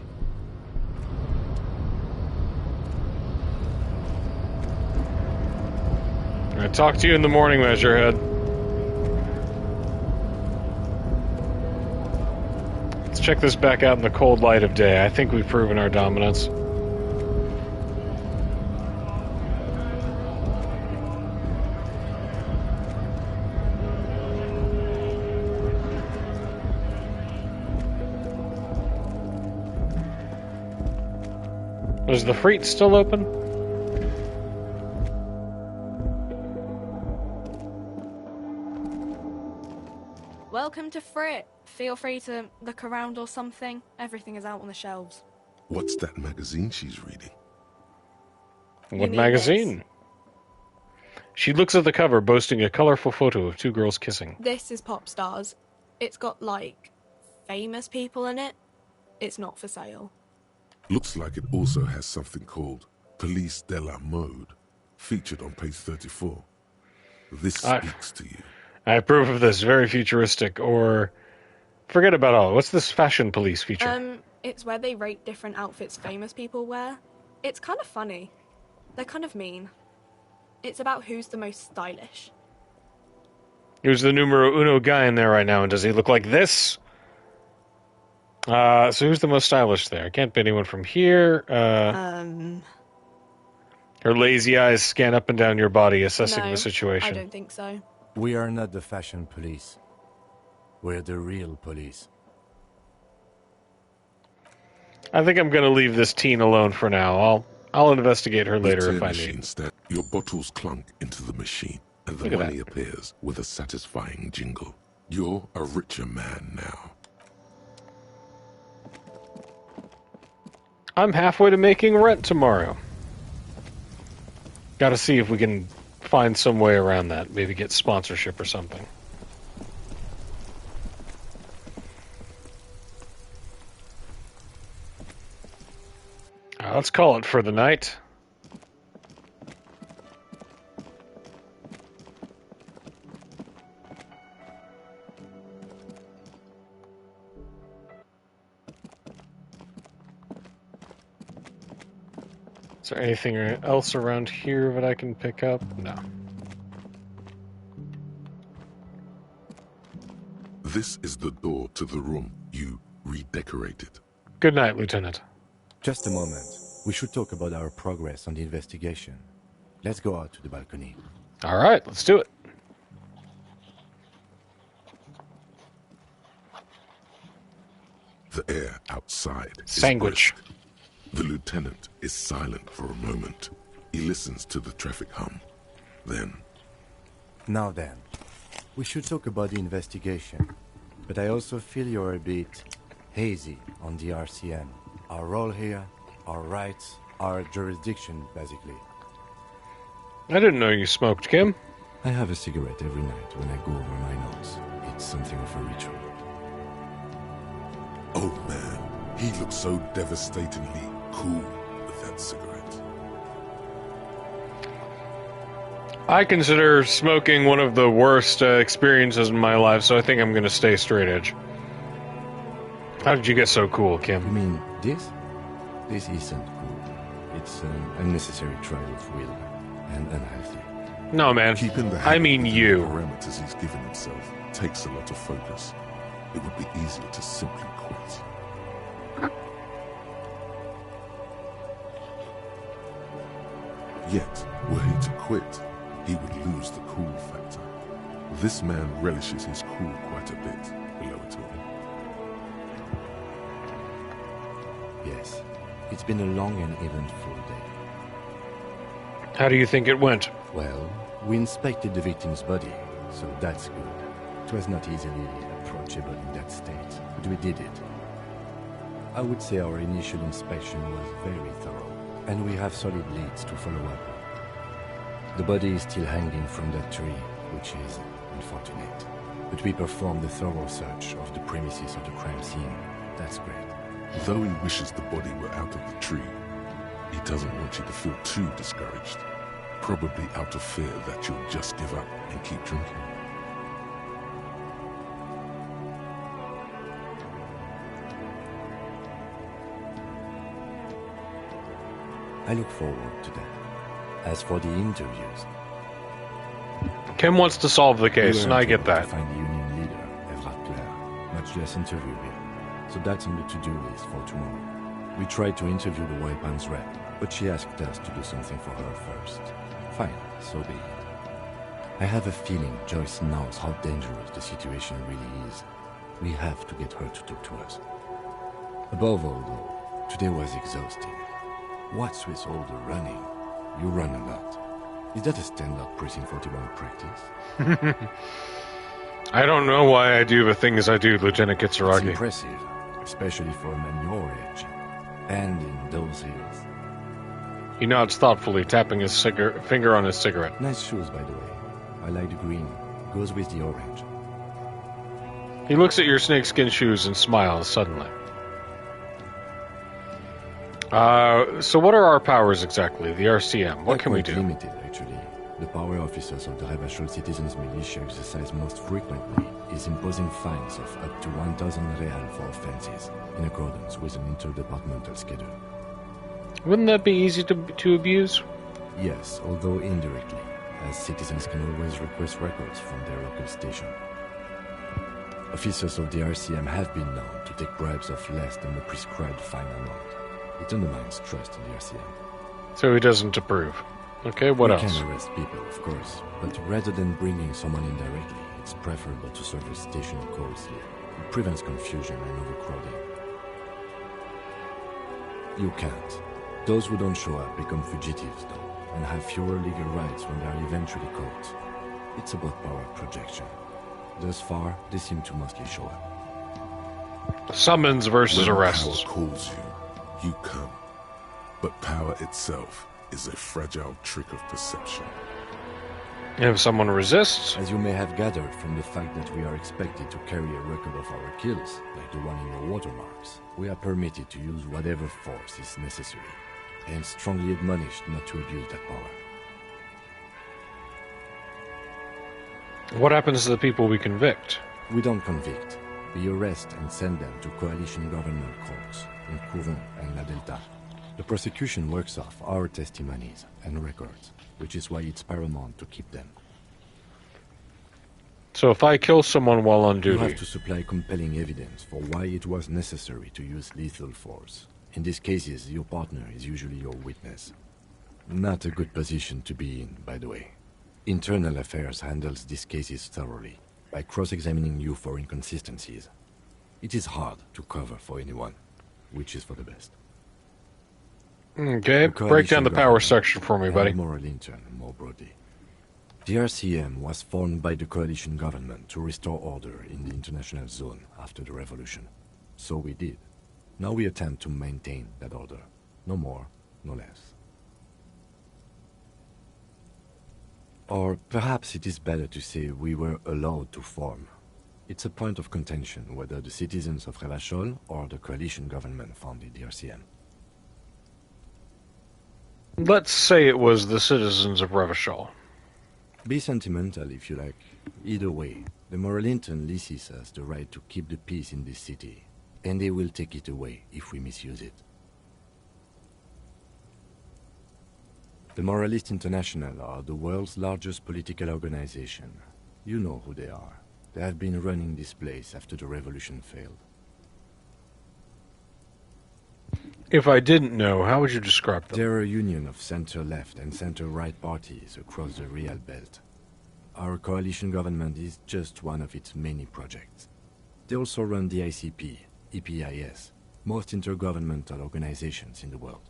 I'll talk to you in the morning, Measurehead. Let's check this back out in the cold light of day. I think we've proven our dominance. Is the freight still open? Welcome to Frit. Feel free to look around or something. Everything is out on the shelves. What's that magazine she's reading? What magazine? She looks at the cover, boasting a colorful photo of two girls kissing. This is Pop Stars. It's got, like, famous people in it. It's not for sale. Looks like it also has something called Police de la Mode, featured on page 34. This speaks to you. I approve of this. Very futuristic, or... Forget about all. What's this Fashion Police feature? It's where they rate different outfits famous people wear. It's kind of funny. They're kind of mean. It's about who's the most stylish. Who's the numero uno guy in there right now, and does he look like this? So who's the most stylish there? Can't be anyone from here. Her lazy eyes scan up and down your body, assessing the situation. I don't think so. We are not the fashion police. We're the real police. I think I'm going to leave this teen alone for now. I'll investigate her later if I need. Your bottles clunk into the machine, and the money appears with a satisfying jingle. You're a richer man now. I'm halfway to making rent tomorrow. Got to see if we can find some way around that. Maybe get sponsorship or something. Let's call it for the night. Is there anything else around here that I can pick up? No. This is the door to the room you redecorated. Good night, Lieutenant. Just a moment. We should talk about our progress on the investigation. Let's go out to the balcony. All right, let's do it. The air outside Sandwich. is brisk. The lieutenant is silent for a moment. He listens to the traffic hum. Then... Now then, we should talk about the investigation. But I also feel you're a bit hazy on the RCM. Our role here, our rights, our jurisdiction, basically. I didn't know you smoked, Kim. I have a cigarette every night when I go over my notes. It's something of a ritual. Oh man, he looks so devastatingly cool with that cigarette. I consider smoking one of the worst experiences in my life, so I think I'm going to stay straight edge. How did you get so cool, Kim? You mean this? This isn't cool. It's an unnecessary trial of will and unhealthy. No, man. Keeping the I mean you. parameters he's given himself takes a lot of focus. it would be easier to simply quit. Yet, were he to quit, he would lose the cool factor. This man relishes his cool quite a bit, below it all. Yes, it's been a long and eventful day. How do you think it went? Well, we inspected the victim's body, so that's good. It was not easily approachable in that state, but we did it. I would say our initial inspection was very thorough, and we have solid leads to follow up. The body is still hanging from that tree, which is unfortunate. But we performed a thorough search of the premises of the crime scene. That's great. Though he wishes the body were out of the tree, he doesn't want you to feel too discouraged. Probably out of fear that you'll just give up and keep drinking. I look forward to that. As for the interviews... Kim wants to solve the case, and I get that. To find the union leader, Everard Clare, much less interview him. So that's on the to-do list for tomorrow. We tried to interview the White Pants rep, but she asked us to do something for her first. Fine, so be it. I have a feeling Joyce knows how dangerous the situation really is. We have to get her to talk to us. Above all, though, today was exhausting. What's with all the running? You run a lot. Is that a standard Precinct 41 practice? I don't know why I do the things I do, Lieutenant Kitsuragi. It's impressive, especially for a man your age. And in those hills. He nods thoughtfully, tapping his finger on his cigarette. Nice shoes, by the way. I like the green. Goes with the orange. He looks at your snakeskin shoes and smiles suddenly. So what are our powers exactly? The RCM. What can we do? Limited, actually. The power officers of the Revachol Citizens Militia exercise most frequently is imposing fines of up to 1,000 real for offenses, in accordance with an interdepartmental schedule. Wouldn't that be easy to abuse? Yes, although indirectly, as citizens can always request records from their local station. Officers of the RCM have been known to take bribes of less than the prescribed fine amount. It undermines trust in the RCM. So he doesn't approve. Okay, what else? We can arrest people, of course, but rather than bringing someone in directly, it's preferable to serve a station coarsely. It prevents confusion and overcrowding. You can't. Those who don't show up become fugitives, though, and have fewer legal rights when they are eventually caught. It's about power projection. Thus far, they seem to mostly show up. Summons versus arrests. Power calls you, you come. But power itself is a fragile trick of perception. If someone resists... As you may have gathered from the fact that we are expected to carry a record of our kills, like the one in your watermarks, we are permitted to use whatever force is necessary, and strongly admonished not to abuse that power. What happens to the people we convict? We don't convict. We arrest and send them to coalition government courts in Courant and La Delta. The prosecution works off our testimonies and records, which is why it's paramount to keep them. So if I kill someone while on duty... You have to supply compelling evidence for why it was necessary to use lethal force. In these cases, your partner is usually your witness. Not a good position to be in, by the way. Internal Affairs handles these cases thoroughly, by cross-examining you for inconsistencies. It is hard to cover for anyone, which is for the best. Okay, break down the power section for me, buddy. Moral intern, more broadly. The RCM was formed by the coalition government to restore order in the international zone after the revolution. So we did. Now we attempt to maintain that order. No more, no less. Or perhaps it is better to say we were allowed to form. It's a point of contention whether the citizens of Revachol or the coalition government founded the RCM. Let's say it was the citizens of Revachol. Be sentimental if you like. Either way, the moral intern leases us the right to keep the peace in this city, and they will take it away if we misuse it. The Moralist International are the world's largest political organization. You know who they are. They have been running this place after the revolution failed. If I didn't know, how would you describe them? They're a union of center-left and center-right parties across the Real Belt. Our coalition government is just one of its many projects. They also run the ICP, EPIS, most intergovernmental organizations in the world.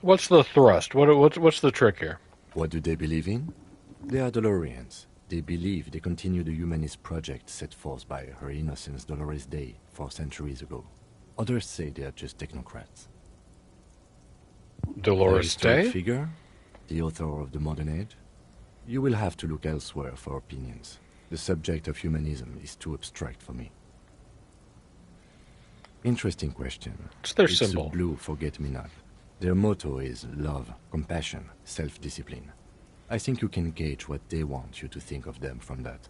What's the thrust? What's the trick here? What do they believe in? They are Dolorians. They believe they continue the humanist project set forth by Her Innocence Dolores Day 4 centuries ago. Others say they are just technocrats. Dolores Day? Figure, the author of the modern age? You will have to look elsewhere for opinions. The subject of humanism is too abstract for me. Interesting question. What's their It's symbol? A blue forget-me-not. Their motto is love, compassion, self-discipline. I think you can gauge what they want you to think of them from that.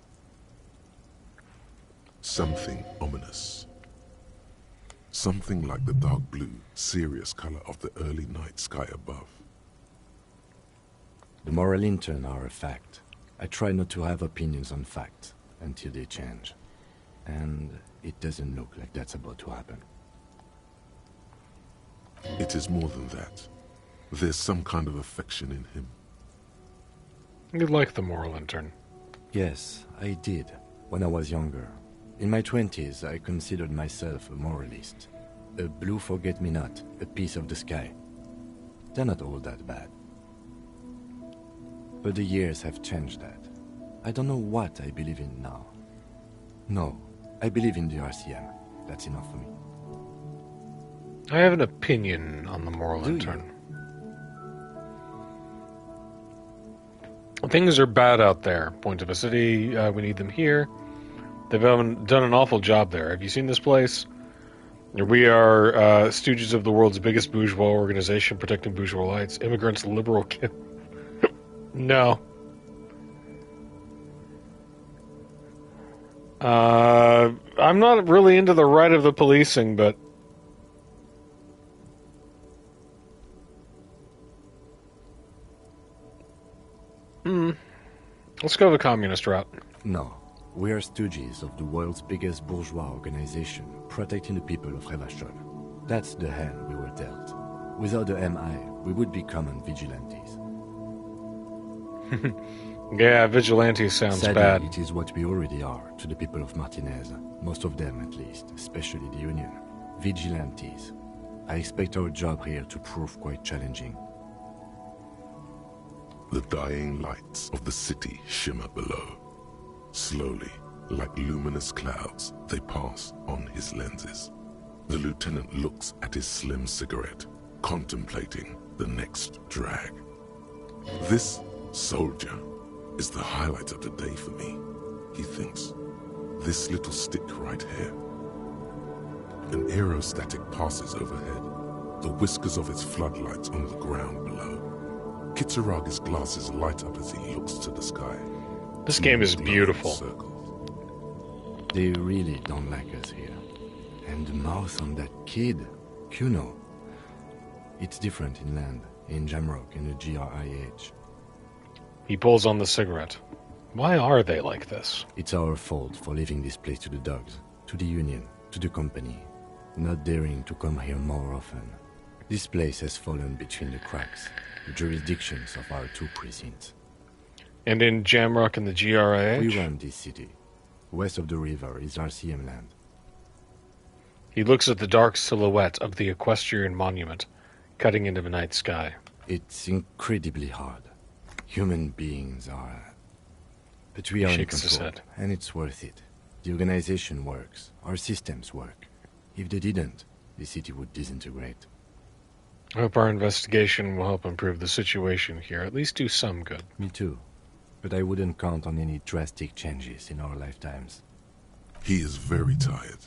Something ominous. Something like the dark blue, serious color of the early night sky above. The moral intern are a fact. I try not to have opinions on facts until they change. And it doesn't look like that's about to happen. It is more than that. There's some kind of affection in him. You like the moral intern? Yes, I did, when I was younger. In my 20s, I considered myself a moralist. A blue forget-me-not, a piece of the sky. They're not all that bad. But the years have changed that. I don't know what I believe in now. No, I believe in the RCM. That's enough for me. I have an opinion on the moral intern. Things are bad out there. Point of a city, we need them here. They've done an awful job there. Have you seen this place? We are stooges of the world's biggest bourgeois organization protecting bourgeois rights. Immigrants, liberal kids. No. I'm not really into the right of the policing, but... Let's go the communist route. No. We are stooges of the world's biggest bourgeois organization, protecting the people of Revachol. That's the hand we were dealt. Without the MI, we would be common vigilantes. Yeah, vigilantes sounds Sadly, bad. It is what we already are to the people of Martinez. Most of them, at least, especially the Union. Vigilantes. I expect our job here to prove quite challenging. The dying lights of the city shimmer below. Slowly, like luminous clouds, they pass on his lenses. The lieutenant looks at his slim cigarette, contemplating the next drag. This soldier is the highlight of the day for me, he thinks. This little stick right here. An aerostatic passes overhead, the whiskers of its floodlights on the ground below. Kitsuragi's glasses light up as he looks to the sky. This game is beautiful. They really don't like us here. And the mouth on that kid, Kuno. It's different in land, in Jamrock, in the GRIH. He pulls on the cigarette. Why are they like this? It's our fault for leaving this place to the dogs, to the Union, to the company, not daring to come here more often. This place has fallen between the cracks, the jurisdictions of our two precincts. And in Jamrock and the GRIH? We run this city. West of the river is RCM land. He looks at the dark silhouette of the equestrian monument, cutting into the night sky. It's incredibly hard. Human beings are... But we are in control, and it's worth it. The organization works. Our systems work. If they didn't, the city would disintegrate. I hope our investigation will help improve the situation here, at least do some good. Me too. But I wouldn't count on any drastic changes in our lifetimes. He is very tired,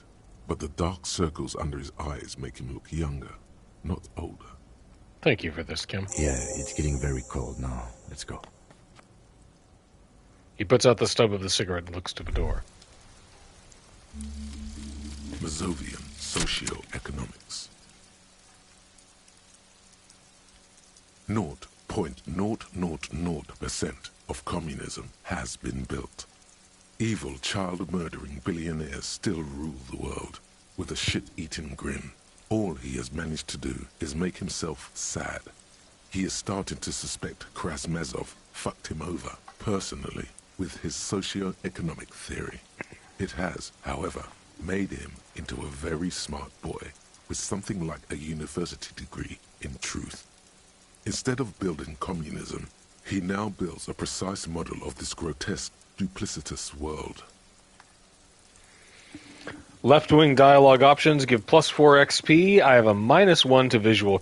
but the dark circles under his eyes make him look younger, not older. Thank you for this, Kim. Yeah, it's getting very cold now. Let's go. He puts out the stub of the cigarette and looks to the door. Mazovian Socio-Economics. Nord 0.000% of communism has been built. Evil, child-murdering billionaires still rule the world with a shit-eating grin. All he has managed to do is make himself sad. He is starting to suspect Krasmezov fucked him over, personally, with his socio-economic theory. It has, however, made him into a very smart boy with something like a university degree in truth. Instead of building communism, he now builds a precise model of this grotesque, duplicitous world. Left-wing dialogue options give +4 XP. I have a -1 to visual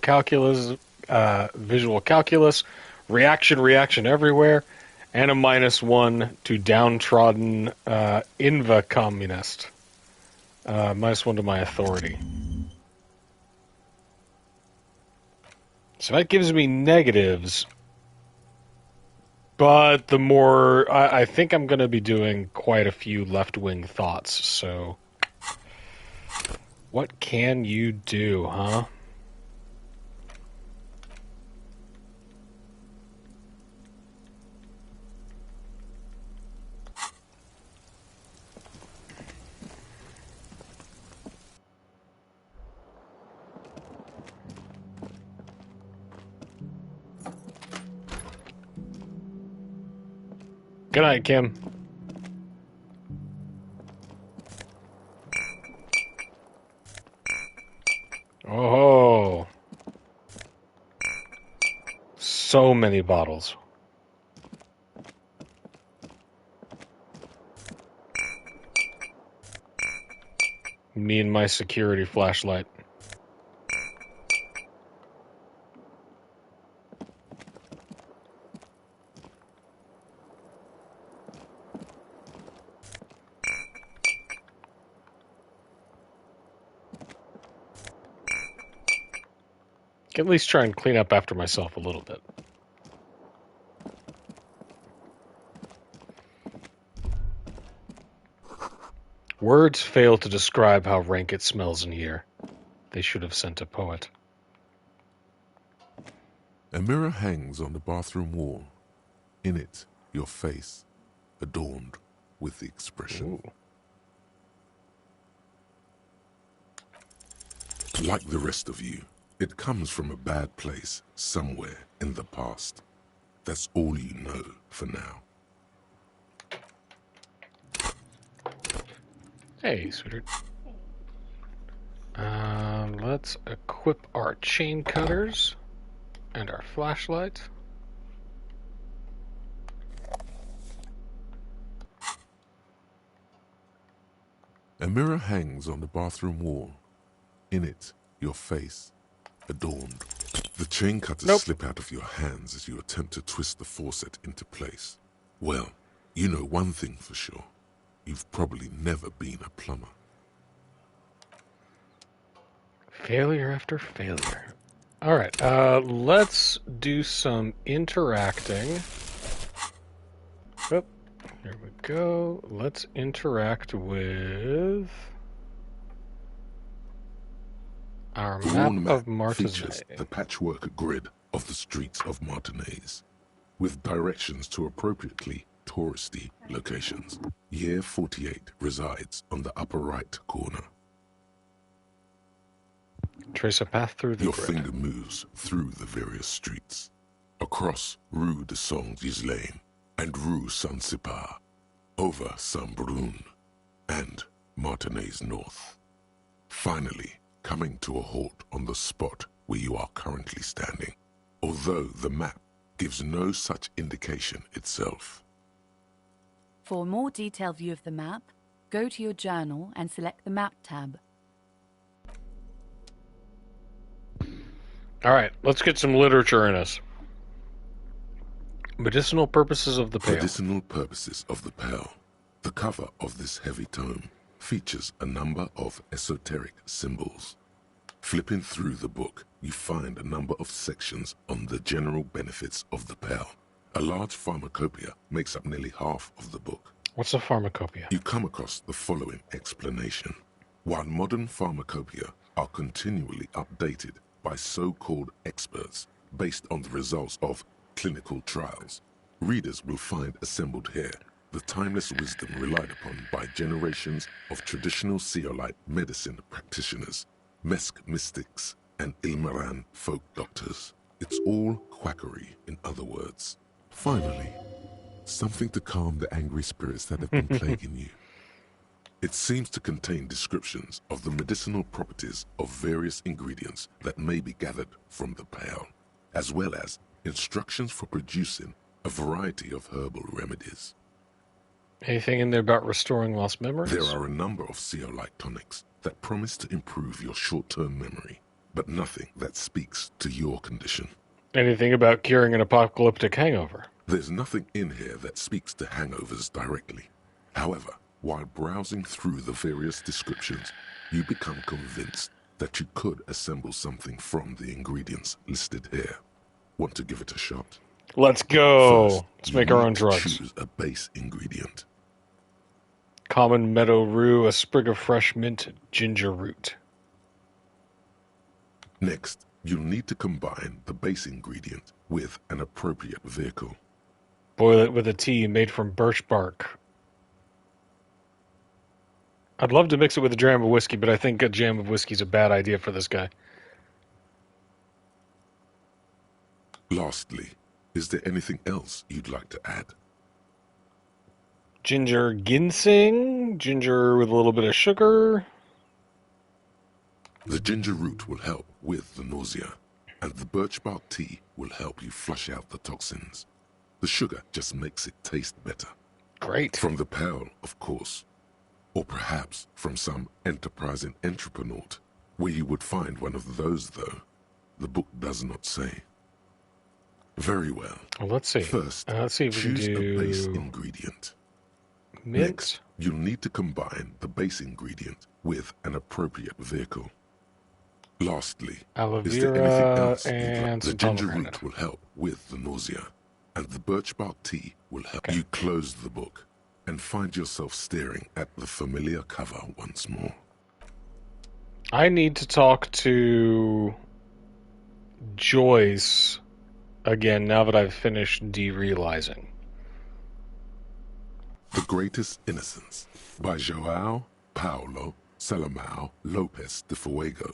calculus, reaction everywhere, and a -1 to downtrodden inva communist. -1 to my authority. So that gives me negatives. But the more... I think I'm going to be doing quite a few left-wing thoughts, so... What can you do, huh? Good night, Kim. Oh, so many bottles. Me and my security flashlight. At least try and clean up after myself a little bit. Words fail to describe how rank it smells in here. They should have sent a poet. A mirror hangs on the bathroom wall. In it, your face, adorned with the expression. Ooh. Like the rest of you, it comes from a bad place somewhere in the past. That's all you know for now. Hey, sweetheart. Let's equip our chain cutters and our flashlight. A mirror hangs on the bathroom wall. In it, your face, adorned. The chain cutters slip out of your hands as you attempt to twist the faucet into place. Well, you know one thing for sure. You've probably never been a plumber. Failure after failure. Alright, let's do some interacting. Oh, here we go. Let's interact with our map of Martinez. Features the patchwork grid of the streets of Martinez, with directions to appropriately touristy locations. Year 48 resides on the upper right corner. Trace a path through the Your grid. finger moves through the various streets, across Rue de Saint-Ghislain and Rue Saint-Cypar, over Saint-Brun and Martinez North. Finally, coming to a halt on the spot where you are currently standing, although the map gives no such indication itself. For a more detailed view of the map, go to your journal and select the Map tab. Alright, let's get some literature in us. Medicinal purposes of the Pale. Medicinal purposes of the Pale. The cover of this heavy tome features a number of esoteric symbols. Flipping through the book, you find a number of sections on the general benefits of the Pale. A large pharmacopoeia makes up nearly half of the book. What's a pharmacopoeia? You come across the following explanation. While modern pharmacopoeia are continually updated by so-called experts based on the results of clinical trials. Readers will find assembled here the timeless wisdom relied upon by generations of traditional Seolite medicine practitioners, Mesk mystics, and Ilmaran folk doctors. It's all quackery, in other words. Finally, something to calm the angry spirits that have been plaguing you. It seems to contain descriptions of the medicinal properties of various ingredients that may be gathered from the pale, as well as instructions for producing a variety of herbal remedies. Anything in there about restoring lost memories? There are a number of Seolite tonics that promise to improve your short-term memory, but nothing that speaks to your condition. Anything about curing an apocalyptic hangover? There's nothing in here that speaks to hangovers directly. However, while browsing through the various descriptions, you become convinced that you could assemble something from the ingredients listed here. Want to give it a shot? Let's go. First, let's make our own drugs. Choose a base ingredient. Common meadow rue, a sprig of fresh mint, ginger root. Next, you'll need to combine the base ingredient with an appropriate vehicle. Boil it with a tea made from birch bark. I'd love to mix it with a dram of whiskey, but I think a jam of whiskey is a bad idea for this guy. Lastly, is there anything else you'd like to add? Ginger ginseng, ginger with a little bit of sugar. The ginger root will help with the nausea, and the birch bark tea will help you flush out the toxins. The sugar just makes it taste better. Great. From the pale, of course. Or perhaps from some enterprising entrepreneur. Where you would find one of those, though, the book does not say. Very well. Well, let's see. First, let's see if we can choose do a base ingredient. mint. Next, you'll need to combine the base ingredient with an appropriate vehicle. Lastly, Aloe is there vera anything else you'd and like? The some ginger pomegranate. root will help with the nausea, and the birch bark tea will help. You close the book and find yourself staring at the familiar cover once more. I need to talk to Joyce again now that I've finished derealizing. The Greatest Innocence by João Paulo Salomão Lopes de Fuego.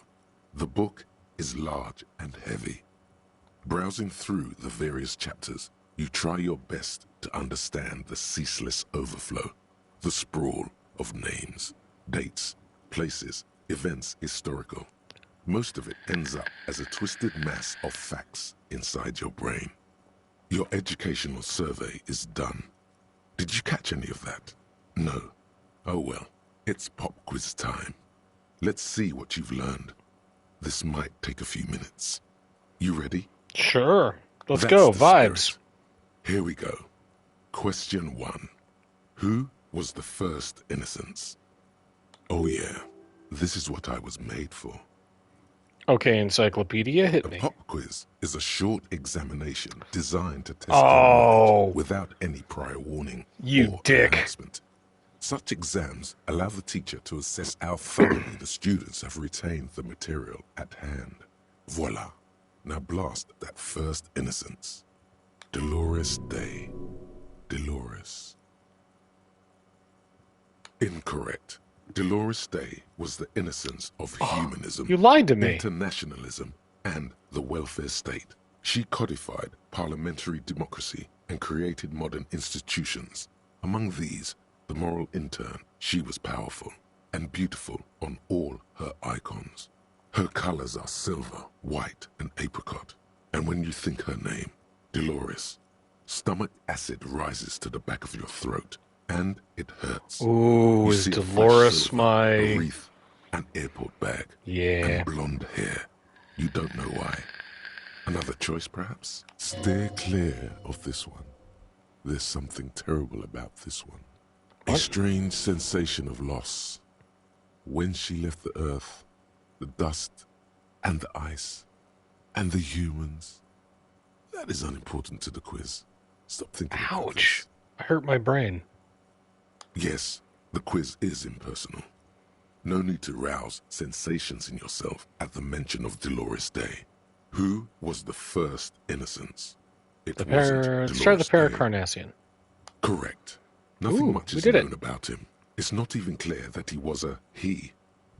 The book is large and heavy. Browsing through the various chapters, you try your best to understand the ceaseless overflow, the sprawl of names, dates, places, events historical. Most of it ends up as a twisted mass of facts inside your brain. Your educational survey is done. Did you catch any of that? No. Oh well, it's pop quiz time. Let's see what you've learned. This might take a few minutes. You ready? Sure. Let's That's go. the Vibes. spirit. Here we go. Question 1. Who was the first innocence? Oh yeah, this is what I was made for. Okay, encyclopedia, hit me. Pop quiz is a short examination designed to test your Oh. knowledge without any prior warning You or dick. announcement. Such exams allow the teacher to assess how thoroughly the students have retained the material at hand. Voila. Now blast that first innocence. Dolores Day. Dolores. Incorrect. Dolores Day was the innocence of humanism, you lied to me. internationalism, and the welfare state. She codified parliamentary democracy and created modern institutions. Among these, the moral intern, she was powerful and beautiful on all her icons. Her colors are silver, white, and apricot. And when you think her name, Dolores, stomach acid rises to the back of your throat, and it hurts. Ooh, You is see a fresh Dolores silver, my... a wreath, an airport bag, Yeah. and blonde hair. You don't know why. Another choice, perhaps? Steer clear of this one. There's something terrible about this one. A strange sensation of loss. When she left the earth, the dust, and the ice, and the humans. That is unimportant to the quiz. Stop thinking about this. Ouch. I hurt my brain. Yes, the quiz is impersonal. No need to rouse sensations in yourself at the mention of Dolores Day. Who was the first innocence? It wasn't Let's try the Dolores Day. Paracarnassian. Correct. Nothing Ooh, much we is did it. known about him. It's not even clear that he was a he,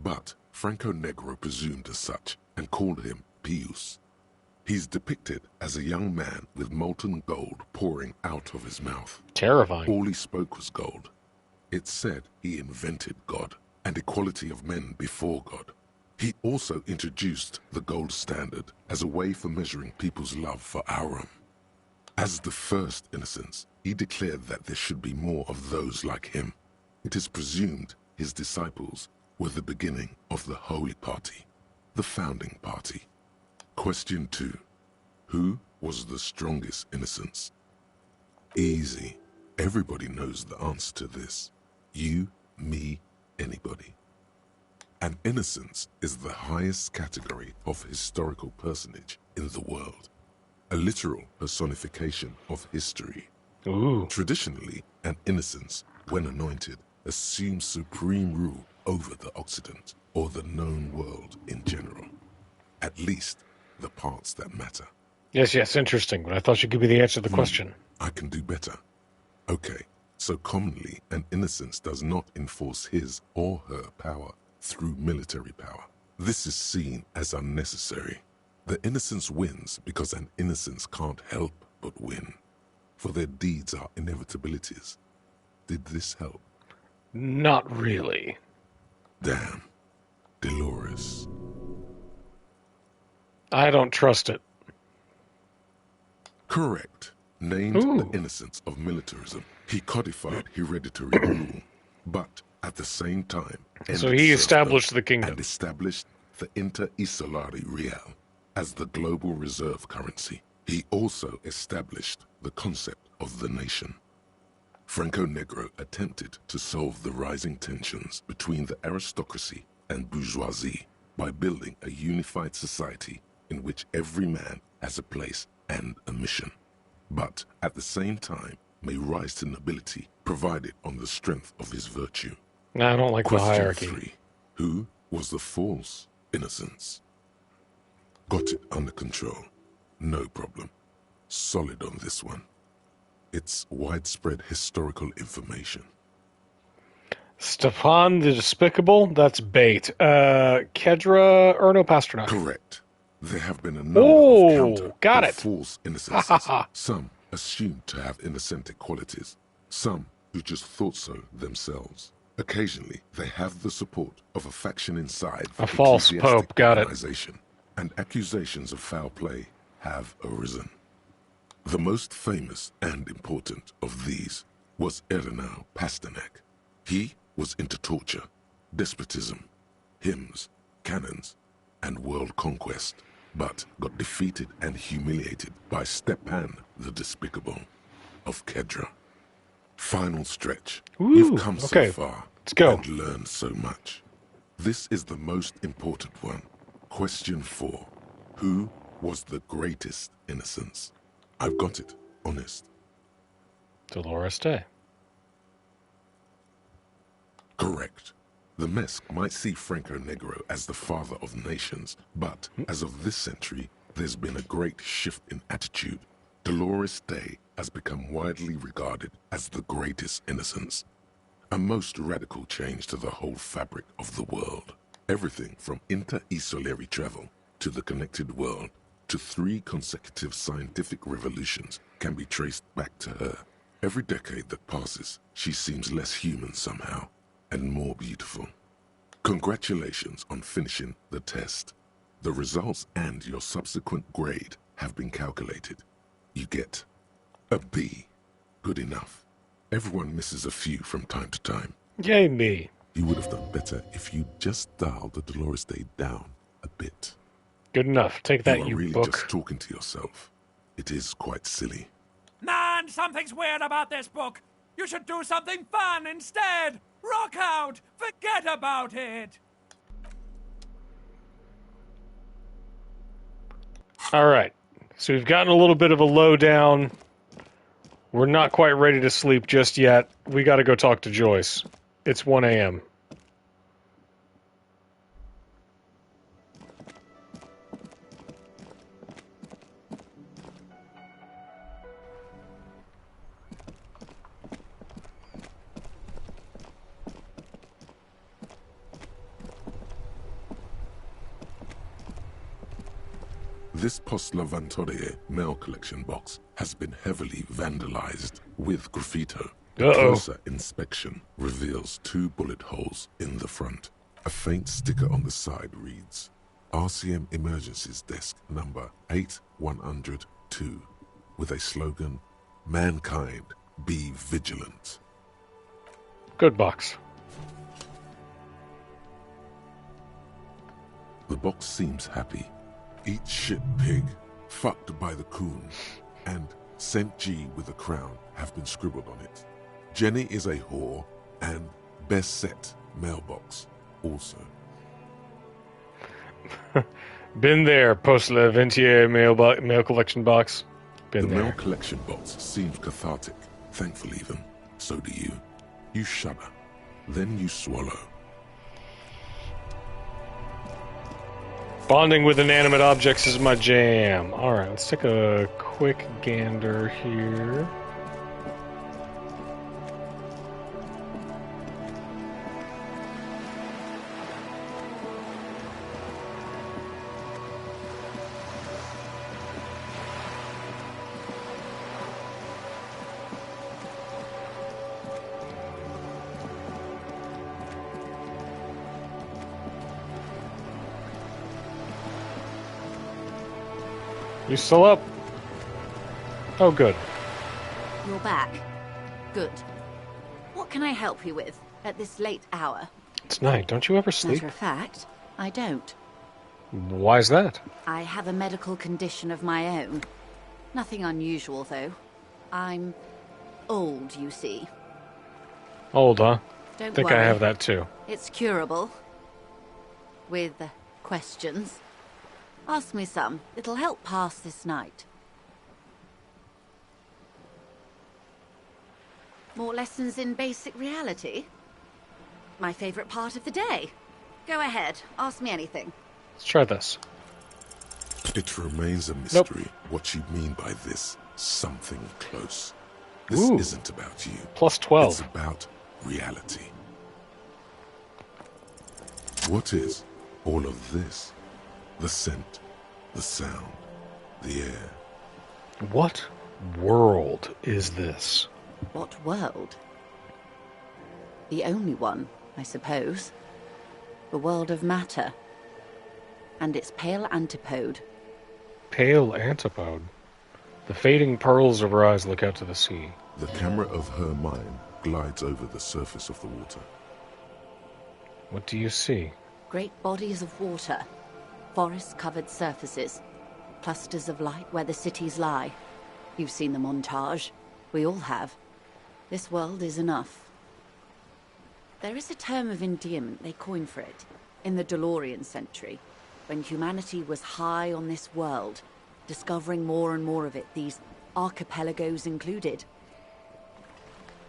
but Franco Negro presumed as such and called him Pius. He's depicted as a young man with molten gold pouring out of his mouth. Terrifying. All he spoke was gold. It's said he invented God and equality of men before God. He also introduced the gold standard as a way for measuring people's love for Aurum. As the first innocence, he declared that there should be more of those like him. It is presumed his disciples were the beginning of the Holy Party, the founding party. Question 2. Who was the strongest innocence? Easy. Everybody knows the answer to this. You, me, anybody. An innocence is the highest category of historical personage in the world. A literal personification of history. Ooh. Traditionally, an innocence, when anointed, assumes supreme rule over the Occident or the known world in general. At least, the parts that matter. Yes, interesting, but I thought you could be the answer to the question. I can do better. Okay, so commonly, an innocence does not enforce his or her power through military power. This is seen as unnecessary. The innocence wins because an innocence can't help but win, for their deeds are inevitabilities. Did this help? Not really. Damn. Dolores. I don't trust it. Correct. Named the innocence of militarism, he codified hereditary rule, but at the same time, so he established the kingdom and established the Inter-Isolari Real as the global reserve currency. He also established the concept of the nation. Franco Negro attempted to solve the rising tensions between the aristocracy and bourgeoisie by building a unified society in which every man has a place and a mission, but at the same time may rise to nobility provided on the strength of his virtue. No, I don't like the hierarchy. Question 3. Who was the false innocence? Got it under control. No problem. Solid on this one. It's widespread historical information. Stepan the Despicable? That's bait. Kedra Erno Pasternak. Correct. There have been a number of got it. false innocences. Some assumed to have innocentic qualities. Some who just thought so themselves. Occasionally, they have the support of a faction inside the a false pope. Got it. And accusations of foul play have arisen. The most famous and important of these was Erno Pasternak. He was into torture, despotism, hymns, cannons, and world conquest, but got defeated and humiliated by Stepan the Despicable of Kedra. Final stretch. You've come so far. Let's go. And learned so much. This is the most important one. Question 4. Who was the greatest innocence? I've got it. Honest. Dolores Day. Correct. The Mesk might see Franco Negro as the father of nations, but as of this century, there's been a great shift in attitude. Dolores Day has become widely regarded as the greatest innocence. A most radical change to the whole fabric of the world. Everything from inter-isolary travel to the connected world to 3 consecutive scientific revolutions can be traced back to her. Every decade that passes, she seems less human somehow, and more beautiful. Congratulations on finishing the test. The results and your subsequent grade have been calculated. You get a B. Good enough. Everyone misses a few from time to time. Yay me. You would have done better if you just dialed the Dolores Day down a bit. Good enough. Take that, you really book. Just talking to yourself. It is quite silly. Man, something's weird about this book. You should do something fun instead. Rock out. Forget about it. All right. So we've gotten a little bit of a lowdown. We're not quite ready to sleep just yet. We got to go talk to Joyce. It's 1 a.m. This Postlavantorie mail collection box has been heavily vandalized with graffito. A closer inspection reveals 2 bullet holes in the front. A faint sticker on the side reads, RCM Emergencies Desk number 8102, with a slogan, Mankind, be vigilant. Good box. The box seems happy. Eat shit pig, fucked by the coon, and St. G with a crown have been scribbled on it. Jenny is a whore, and best set mailbox also. Been there, Post-Leventier mail collection box. Been the there. mail collection box seems cathartic, thankful even. So do you. You shudder. Then you swallow. Bonding with inanimate objects is my jam. Alright, let's take a quick gander here. You still up? Oh, good. You're back. Good. What can I help you with at this late hour? It's night. Don't you ever sleep? Matter of fact, I don't. Why's that? I have a medical condition of my own. Nothing unusual, though. I'm old, you see. Old, huh? Don't think worry. I have that too. It's curable. With questions. Ask me some. It'll help pass this night. More lessons in basic reality? My favorite part of the day. Go ahead. Ask me anything. Let's try this. It remains a mystery what you mean by this something close. This Ooh. isn't about you. Plus 12. It's about reality. What is all of this? The scent, the sound, the air. What world is this? What world? The only one, I suppose. The world of matter. And its pale antipode. Pale antipode. The fading pearls of her eyes look out to the sea. The camera of her mind glides over the surface of the water. What do you see? Great bodies of water. Forest-covered surfaces. Clusters of light where the cities lie. You've seen the montage. We all have. This world is enough. There is a term of endearment they coined for it, in the DeLorean century, when humanity was high on this world, discovering more and more of it, these archipelagos included.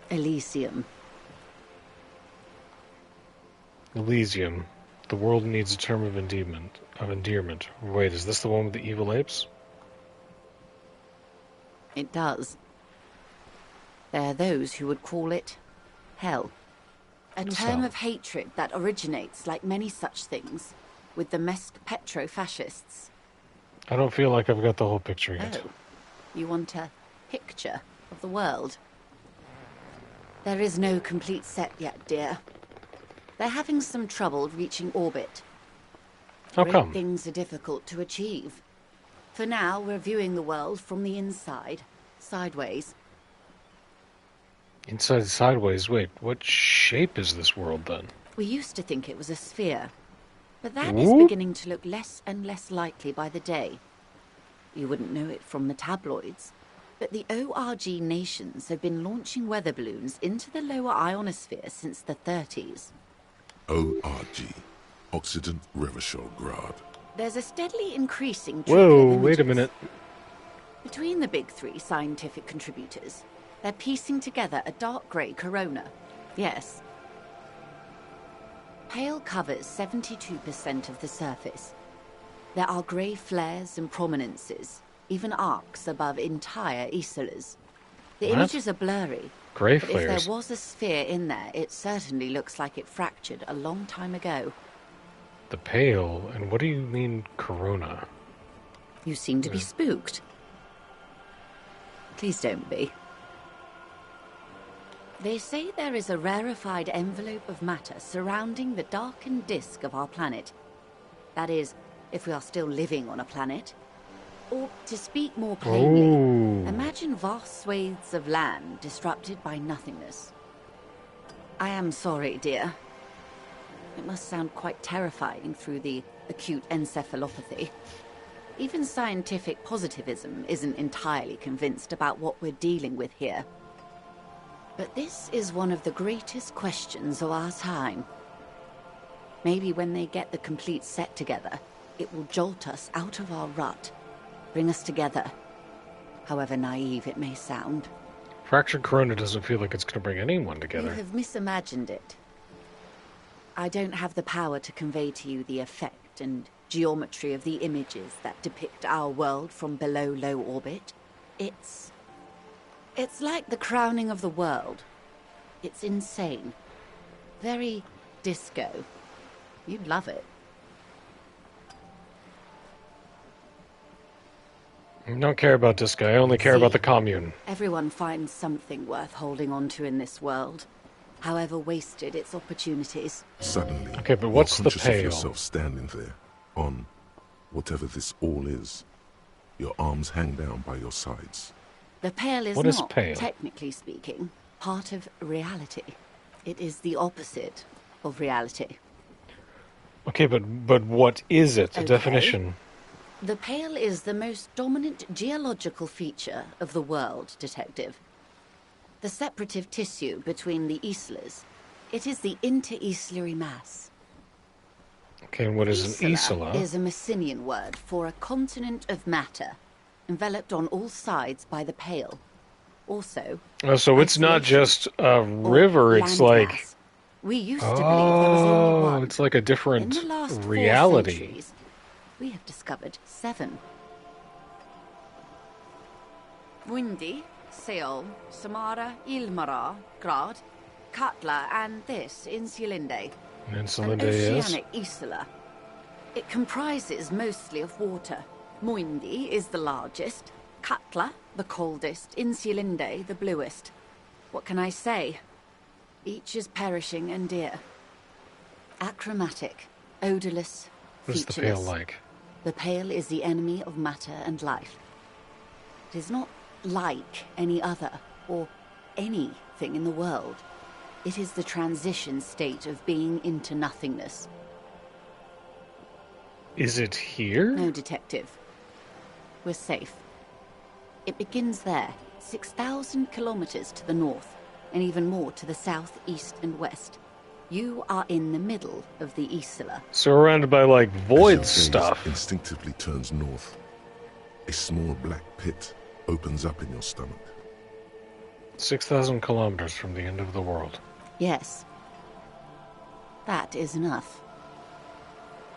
Elysium. Elysium. The world needs a term of endearment. Wait, is this the one with the evil apes? It does. There are those who would call it hell. A term hell? of hatred that originates, like many such things, with the Mesk petro-fascists. I don't feel like I've got the whole picture yet. Oh, you want a picture of the world? There is no complete set yet, dear. They're having some trouble reaching orbit. How Great come? things are difficult to achieve. For now, we're viewing the world from the inside, sideways. Inside sideways? Wait, what shape is this world then? We used to think it was a sphere, but that is beginning to look less and less likely by the day. You wouldn't know it from the tabloids, but the ORG nations have been launching weather balloons into the lower ionosphere since the 30s. ORG, Occident Revichol-Grad. There's a steadily increasing trend Whoa, of wait a images. minute. Between the big three scientific contributors, they're piecing together a dark grey corona. Yes. Pale covers 72% of the surface. There are grey flares and prominences, even arcs above entire isolas. The What? images are blurry. Grey but flares? if there was a sphere in there, it certainly looks like it fractured a long time ago. The pale, and what do you mean corona? You seem to be spooked. Please don't be. They say there is a rarefied envelope of matter surrounding the darkened disk of our planet. That is, if we are still living on a planet. Or, to speak more plainly, imagine vast swathes of land disrupted by nothingness. I am sorry, dear. It must sound quite terrifying through the acute encephalopathy. Even scientific positivism isn't entirely convinced about what we're dealing with here. But this is one of the greatest questions of our time. Maybe when they get the complete set together, it will jolt us out of our rut, bring us together, however naive it may sound. Fractured Corona doesn't feel like it's going to bring anyone together. You have misimagined it. I don't have the power to convey to you the effect and geometry of the images that depict our world from below low orbit. It's like the crowning of the world. It's insane. Very disco. You'd love it. I don't care about disco. I only care about the commune. Everyone finds something worth holding on to in this world, however wasted its opportunities. Suddenly, okay, but what's you're the conscious pale? of yourself standing there, on whatever this all is. Your arms hang down by your sides. The pale is not, technically speaking, part of reality. It is the opposite of reality. Okay, but what is it? A definition. The pale is the most dominant geological feature of the world, Detective. The separative tissue between the islas. It is the inter-islary mass. Okay, and what is an isla? Is a Messinian word for a continent of matter, enveloped on all sides by the pale. Also... Oh, so it's not just a river, it's like... Mass. We used to believe there was only one. It's like a different In the last 4 reality. centuries, we have discovered 7. Windy, Seol, Samara, Ilmara, Grad, Katla, and this, Insulinde. An oceanic isla. It comprises mostly of water. Muindi is the largest, Katla the coldest, Insulinde the bluest. What can I say? Each is perishing and dear. Achromatic, odorless, What is the featureless. pale like? The pale is the enemy of matter and life. It is not like any other, or anything in the world. It is the transition state of being into nothingness. Is it here? No, Detective. We're safe. It begins there, 6,000 kilometers to the north, and even more to the south, east, and west. You are in the middle of the Isla. Surrounded by, like, void As your stuff. gaze instinctively turns north. A small black pit opens up in your stomach. 6,000 kilometers from the end of the world. Yes. That is enough.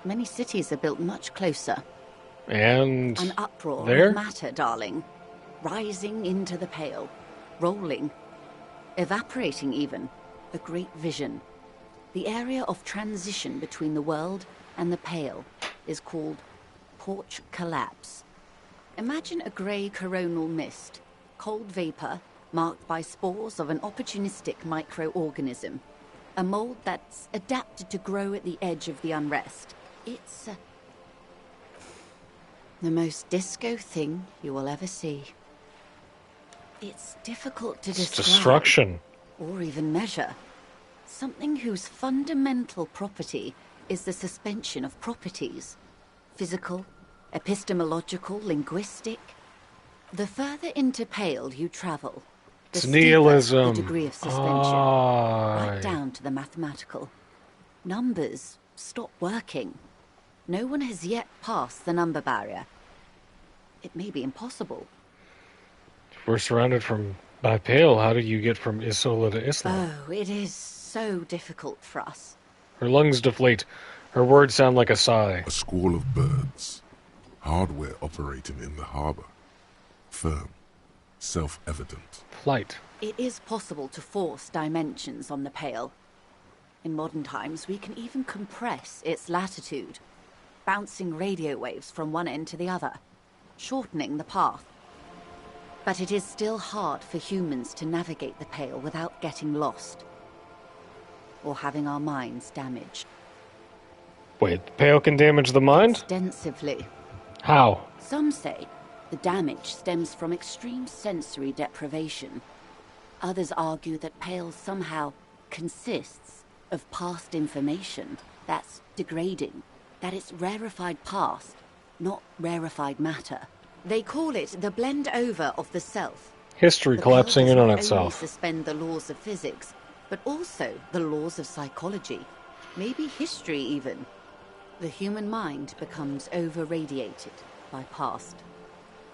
Many cities are built much closer. And An uproar there? of matter, darling. Rising into the pale. Rolling. Evaporating even. A great vision. The area of transition between the world and the pale is called porch collapse. Imagine a grey coronal mist. Cold vapor marked by spores of an opportunistic microorganism. A mold that's adapted to grow at the edge of the unrest. It's the most disco thing you will ever see. It's difficult to describe. destruction. Or even measure. Something whose fundamental property is the suspension of properties. Physical, epistemological, linguistic. The further into pale you travel, the It's steeper nihilism. the degree of suspension. Right down to the mathematical. Numbers stop working. No one has yet passed the number barrier. It may be impossible. If we're surrounded by pale, how do you get from Isola to Isla? Oh, it is so difficult for us. Her lungs deflate. Her words sound like a sigh. A squall of birds. Hardware operating in the harbor. Firm. Self-evident. Flight. It is possible to force dimensions on the pale. In modern times, we can even compress its latitude, bouncing radio waves from one end to the other. shortening the path. But it is still hard for humans to navigate the Pale without getting lost. Or having our minds damaged. Wait, the Pale can damage the mind? Extensively. How? Some say the damage stems from extreme sensory deprivation. Others argue that Pale somehow consists of past information that's degrading, that it's rarefied past, not rarefied matter. They call it the blend over of the self. History The collapsing Pale in on does not only itself. suspend the laws of physics, but also the laws of psychology, maybe history even. The human mind becomes over-radiated by past.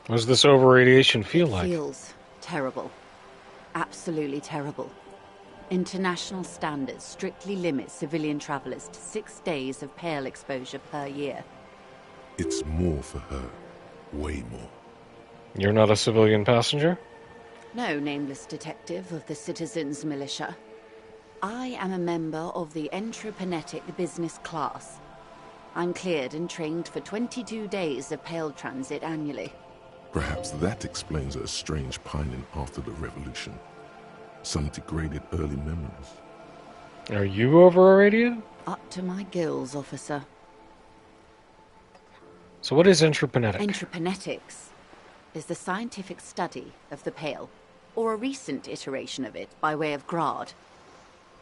What does this over-radiation feel like? Feels terrible. Absolutely terrible. International standards strictly limit civilian travelers to 6 days of Pale exposure per year. It's more for her. Way more. You're not a civilian passenger? No, nameless detective of the Citizens Militia. I am a member of the Entreprenetic Business Class. I'm cleared and trained for 22 days of Pale transit annually. Perhaps that explains her strange pining after the revolution. Some degraded early memories. Are you over-irradiated? Up to my gills, officer. So what is entreprenetic? Entreprenetics is the scientific study of the Pale, or a recent iteration of it by way of Grad.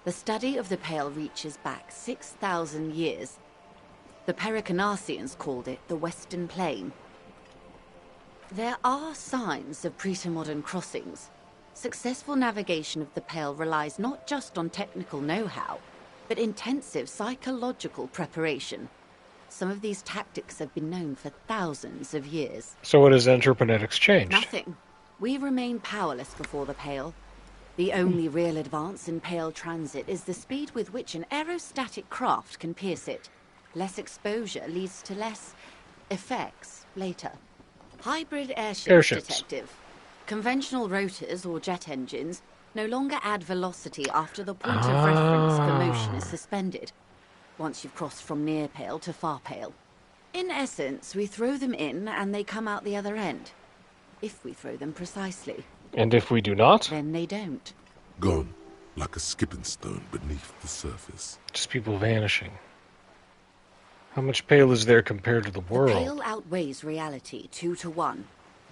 The study of the Pale reaches back 6,000 years. The Pericarnassians called it the Western Plain. There are signs of pre-modern crossings. Successful navigation of the Pale relies not just on technical know-how, but intensive psychological preparation. Some of these tactics have been known for thousands of years. So what has entreprenetics changed? Nothing. We remain powerless before the Pale. The only real advance in Pale transit is the speed with which an aerostatic craft can pierce it. Less exposure leads to less effects later. Hybrid airships, detective. Conventional rotors or jet engines no longer add velocity after the point of reference for motion is suspended, once you've crossed from near Pale to far Pale. In essence, we throw them in and they come out the other end. If we throw them precisely. And if we do not? Then they don't. Gone, like a skipping stone beneath the surface. Just people vanishing. How much Pale is there compared to the world? The Pale outweighs reality 2 to 1.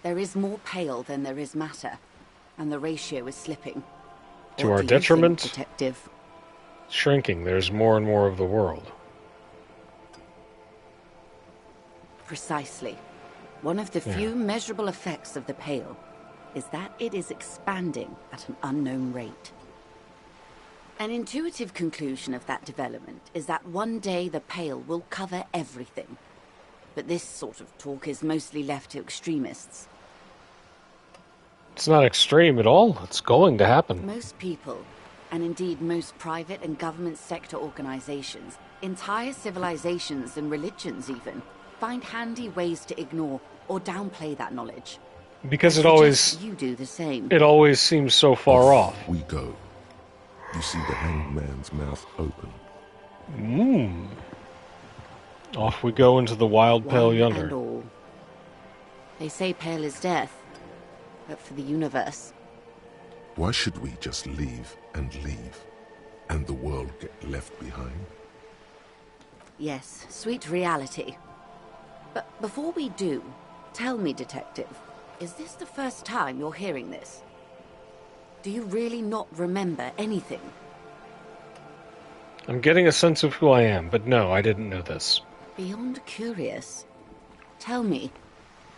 There is more Pale than there is matter, and the ratio is slipping. To our detriment? Detective? Shrinking. There's more and more of the world. Precisely. One of the few measurable effects of the Pale is that it is expanding at an unknown rate. An intuitive conclusion of that development is that one day the Pale will cover everything. But this sort of talk is mostly left to extremists. It's not extreme at all. It's going to happen. Most people, and indeed most private and government sector organizations, entire civilizations and religions even, find handy ways to ignore or downplay that knowledge. Because it always... You do the same. It always seems so far off. We go. You see the hanged man's mouth open. Off we go into the wild Pale yonder. And all. They say Pale is death, but for the universe. Why should we just leave, and the world get left behind? Yes, sweet reality. But before we do, tell me, detective, is this the first time you're hearing this? Do you really not remember anything? I'm getting a sense of who I am, but no, I didn't know this. Beyond curious. Tell me,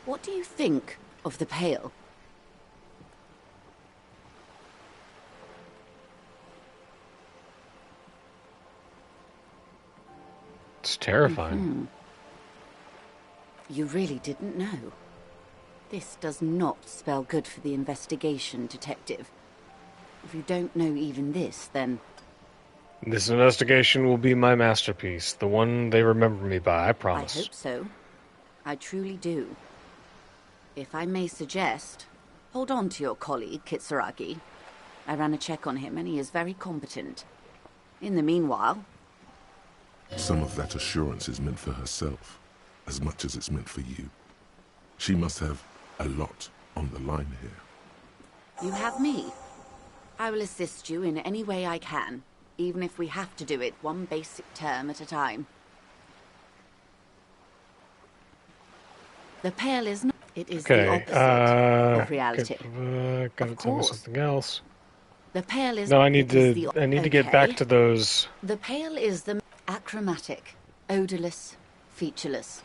what do you think of the Pale? It's terrifying. Mm-hmm. You really didn't know. This does not spell good for the investigation, detective. If you don't know even this, then... This investigation will be my masterpiece, the one they remember me by, I promise. I hope so. I truly do. If I may suggest, hold on to your colleague, Kitsuragi. I ran a check on him and he is very competent. In the meanwhile... Some of that assurance is meant for herself, as much as it's meant for you. She must have a lot on the line here. You have me. I will assist you in any way I can, even if we have to do it one basic term at a time. The Pale is not... It is the opposite of reality. Gotta tell me something else. The Pale is... No, I need to get back to those. The Pale is the achromatic, odorless, featureless.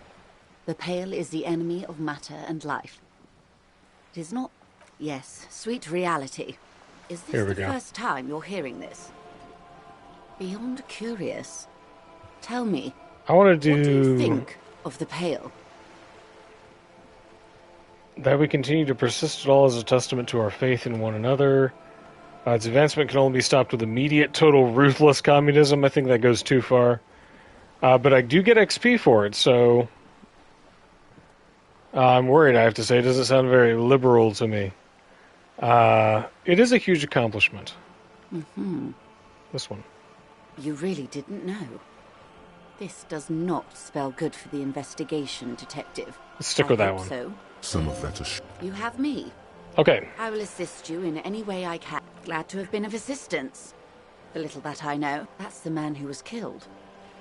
The Pale is the enemy of matter and life. It is not... Yes, sweet reality. Is this the first time you're hearing this? Beyond curious. Tell me, I want to what do you think of the Pale? That we continue to persist at all is a testament to our faith in one another. Its advancement can only be stopped with immediate, total, ruthless communism. I think that goes too far. But I do get XP for it, so... I'm worried, I have to say. It doesn't sound very liberal to me. It is a huge accomplishment. Mm-hmm. This one. You really didn't know. This does not spell good for the investigation, Detective. Let's stick with that one. So. Some of that is... You have me. Okay. I will assist you in any way I can. Glad to have been of assistance. The little that I know, that's the man who was killed.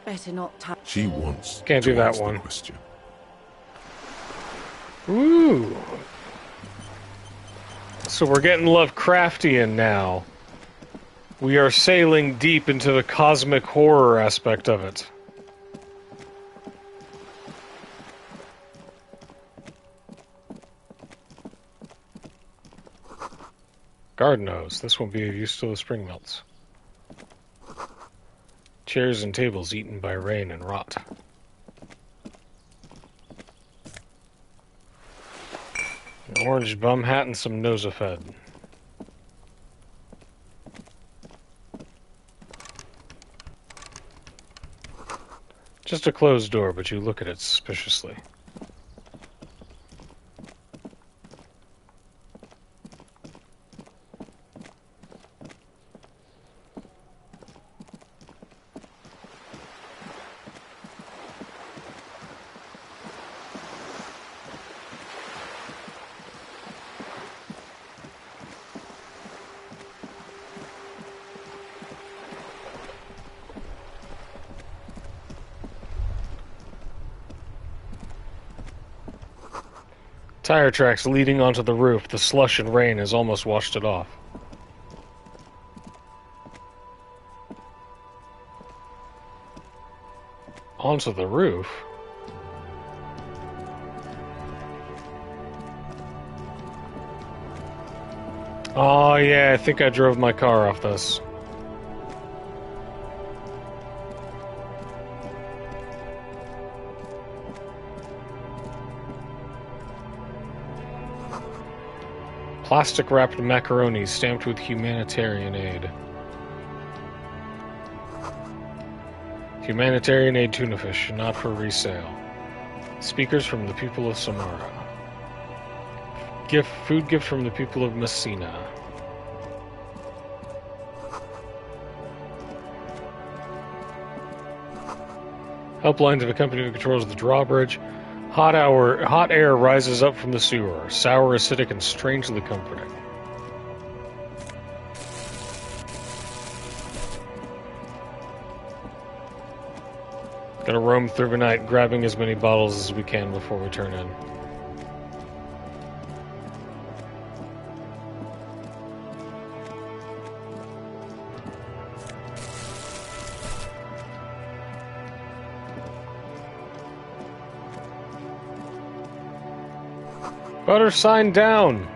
Better not touch... She wants Can't to do that ask the one. Question. Ooh. So we're getting Lovecraftian now. We are sailing deep into the cosmic horror aspect of it. Garden hose. This won't be of use till the spring melts. Chairs and tables eaten by rain and rot. An orange bum hat and some Nosafed. Just a closed door, but you look at it suspiciously. Tire tracks leading onto the roof. The slush and rain has almost washed it off. Onto the roof? Oh yeah, I think I drove my car off this. Plastic-wrapped macaroni stamped with humanitarian aid. Humanitarian aid tuna fish, not for resale. Speakers from the people of Samara. Food gift from the people of Messina. Helpline to the company who controls the drawbridge. Hot air rises up from the sewer, sour, acidic, and strangely comforting. Gonna roam through the night, grabbing as many bottles as we can before we turn in. Butter sign down!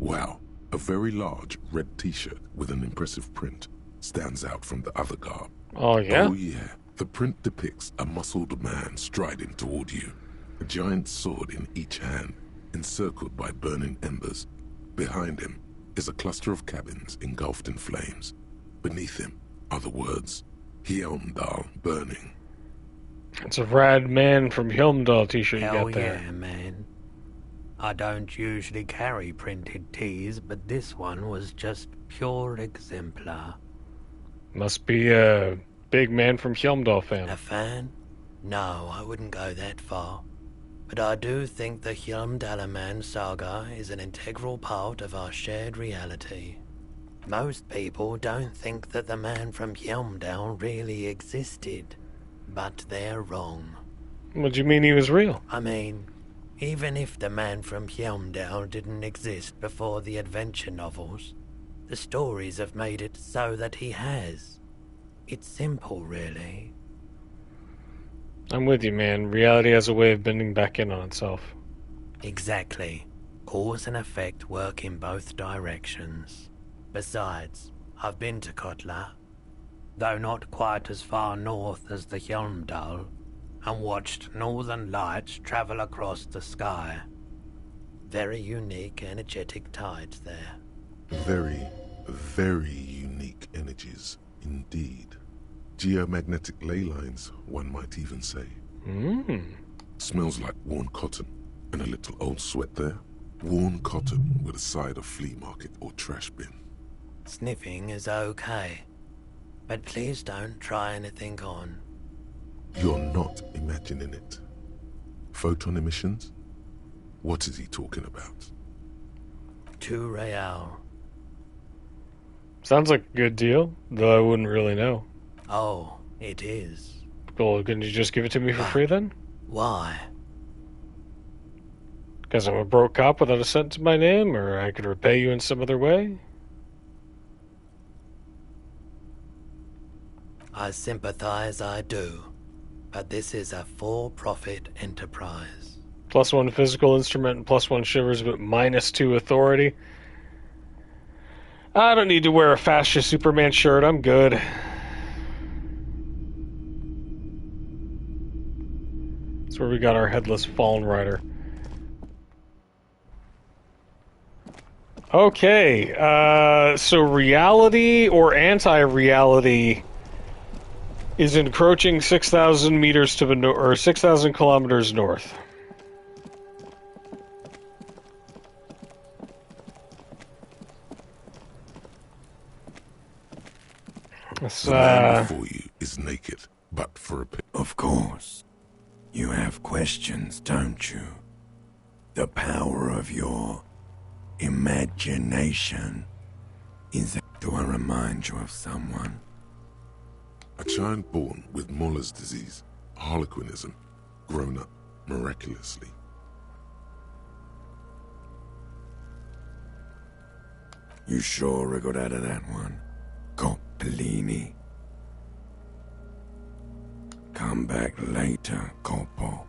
Wow, a very large red t-shirt with an impressive print stands out from the other garb. Oh, yeah? Oh, yeah. The print depicts a muscled man striding toward you, a giant sword in each hand, encircled by burning embers. Behind him, is a cluster of cabins engulfed in flames. Beneath him are the words, Hjelmdal burning. It's a rad man from Hjelmdal t-shirt you Hell got there. yeah, man. I don't usually carry printed tees, but this one was just pure exemplar. Must be a big man from Hjelmdal fan. A fan? No, I wouldn't go that far. But I do think the Hjelmdalaman saga is an integral part of our shared reality. Most people don't think that the man from Hjelmdal really existed, but they're wrong. What do you mean he was real? I mean, even if the man from Hjelmdal didn't exist before the adventure novels, the stories have made it so that he has. It's simple, really. I'm with you, man. Reality has a way of bending back in on itself. Exactly. Cause and effect work in both directions. Besides, I've been to Kotla, though not quite as far north as the Hjelmdal, and watched northern lights travel across the sky. Very unique, energetic tides there. Very, very unique energies indeed. Geomagnetic ley lines, one might even say. Smells like worn cotton, and a little old sweat there. Worn cotton with a side of flea market or trash bin. Sniffing is okay, but please don't try anything on. You're not imagining it. Photon emissions? What is he talking about? 2 real. Sounds like a good deal, though I wouldn't really know. Oh, it is. Well, couldn't you just give it to me for free then? Why? Because I'm a broke cop without a cent to my name, or I could repay you in some other way? I sympathize, I do. But this is a for-profit enterprise. +1 physical instrument and +1 shivers, but -2 authority. I don't need to wear a fascist Superman shirt, I'm good. That's where we got our headless fallen rider. Okay, so reality or anti-reality is encroaching 6,000 meters to the north, or 6,000 kilometers north. The man before you is naked, but for a Of course. You have questions, don't you? The power of your imagination. Do I remind you of someone? A child born with Muller's disease, harlequinism, grown up miraculously. You sure wriggled out of that one? Coppellini. Come back later, Coppo.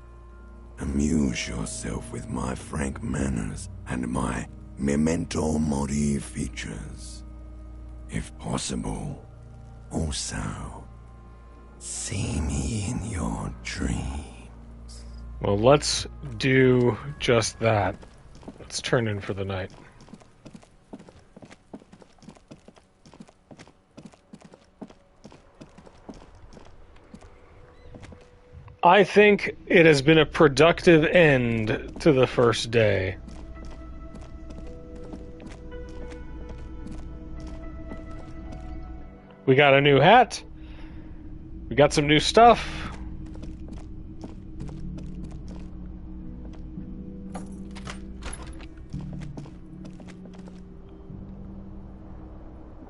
Amuse yourself with my frank manners and my memento mori features. If possible, also, see me in your dreams. Well, let's do just that. Let's turn in for the night. I think it has been a productive end to the first day. We got a new hat. We got some new stuff.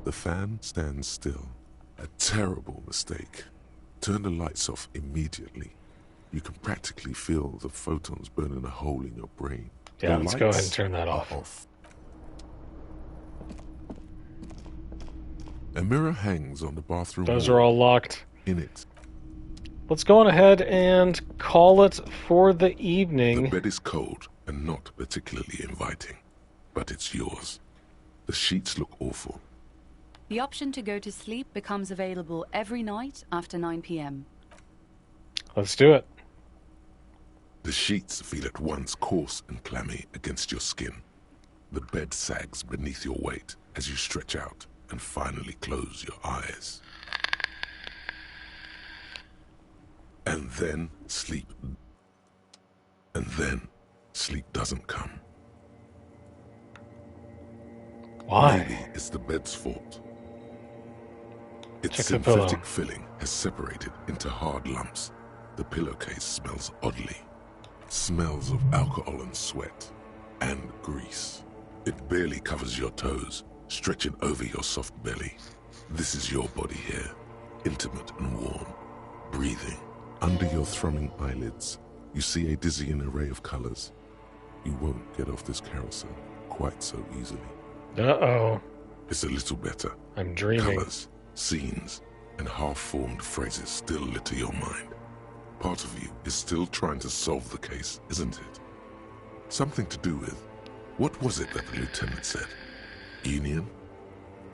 The fan stands still. A terrible mistake. Turn the lights off immediately. You can practically feel the photons burning a hole in your brain. Yeah, let's go ahead and turn that off. A mirror hangs on the bathroom Those wall. are all locked. In it. Let's go on ahead and call it for the evening. The bed is cold and not particularly inviting, but it's yours. The sheets look awful. The option to go to sleep becomes available every night after 9 p.m. Let's do it. The sheets feel at once coarse and clammy against your skin. The bed sags beneath your weight as you stretch out and finally close your eyes. And then sleep. And then sleep doesn't come. Why? Maybe it's the bed's fault. Its Check the pillow. synthetic filling has separated into hard lumps. The pillowcase smells oddly. Smells of alcohol and sweat and grease. It barely covers your toes, stretching over your soft belly. This is your body here, intimate and warm, breathing. Under your thrumming eyelids, you see a dizzying array of colors. You won't get off this carousel quite so easily. Uh-oh. It's a little better. I'm dreaming. Colors, scenes, and half-formed phrases still litter your mind. Part of you is still trying to solve the case, isn't it? Something to do with, what was it that the lieutenant said? Union?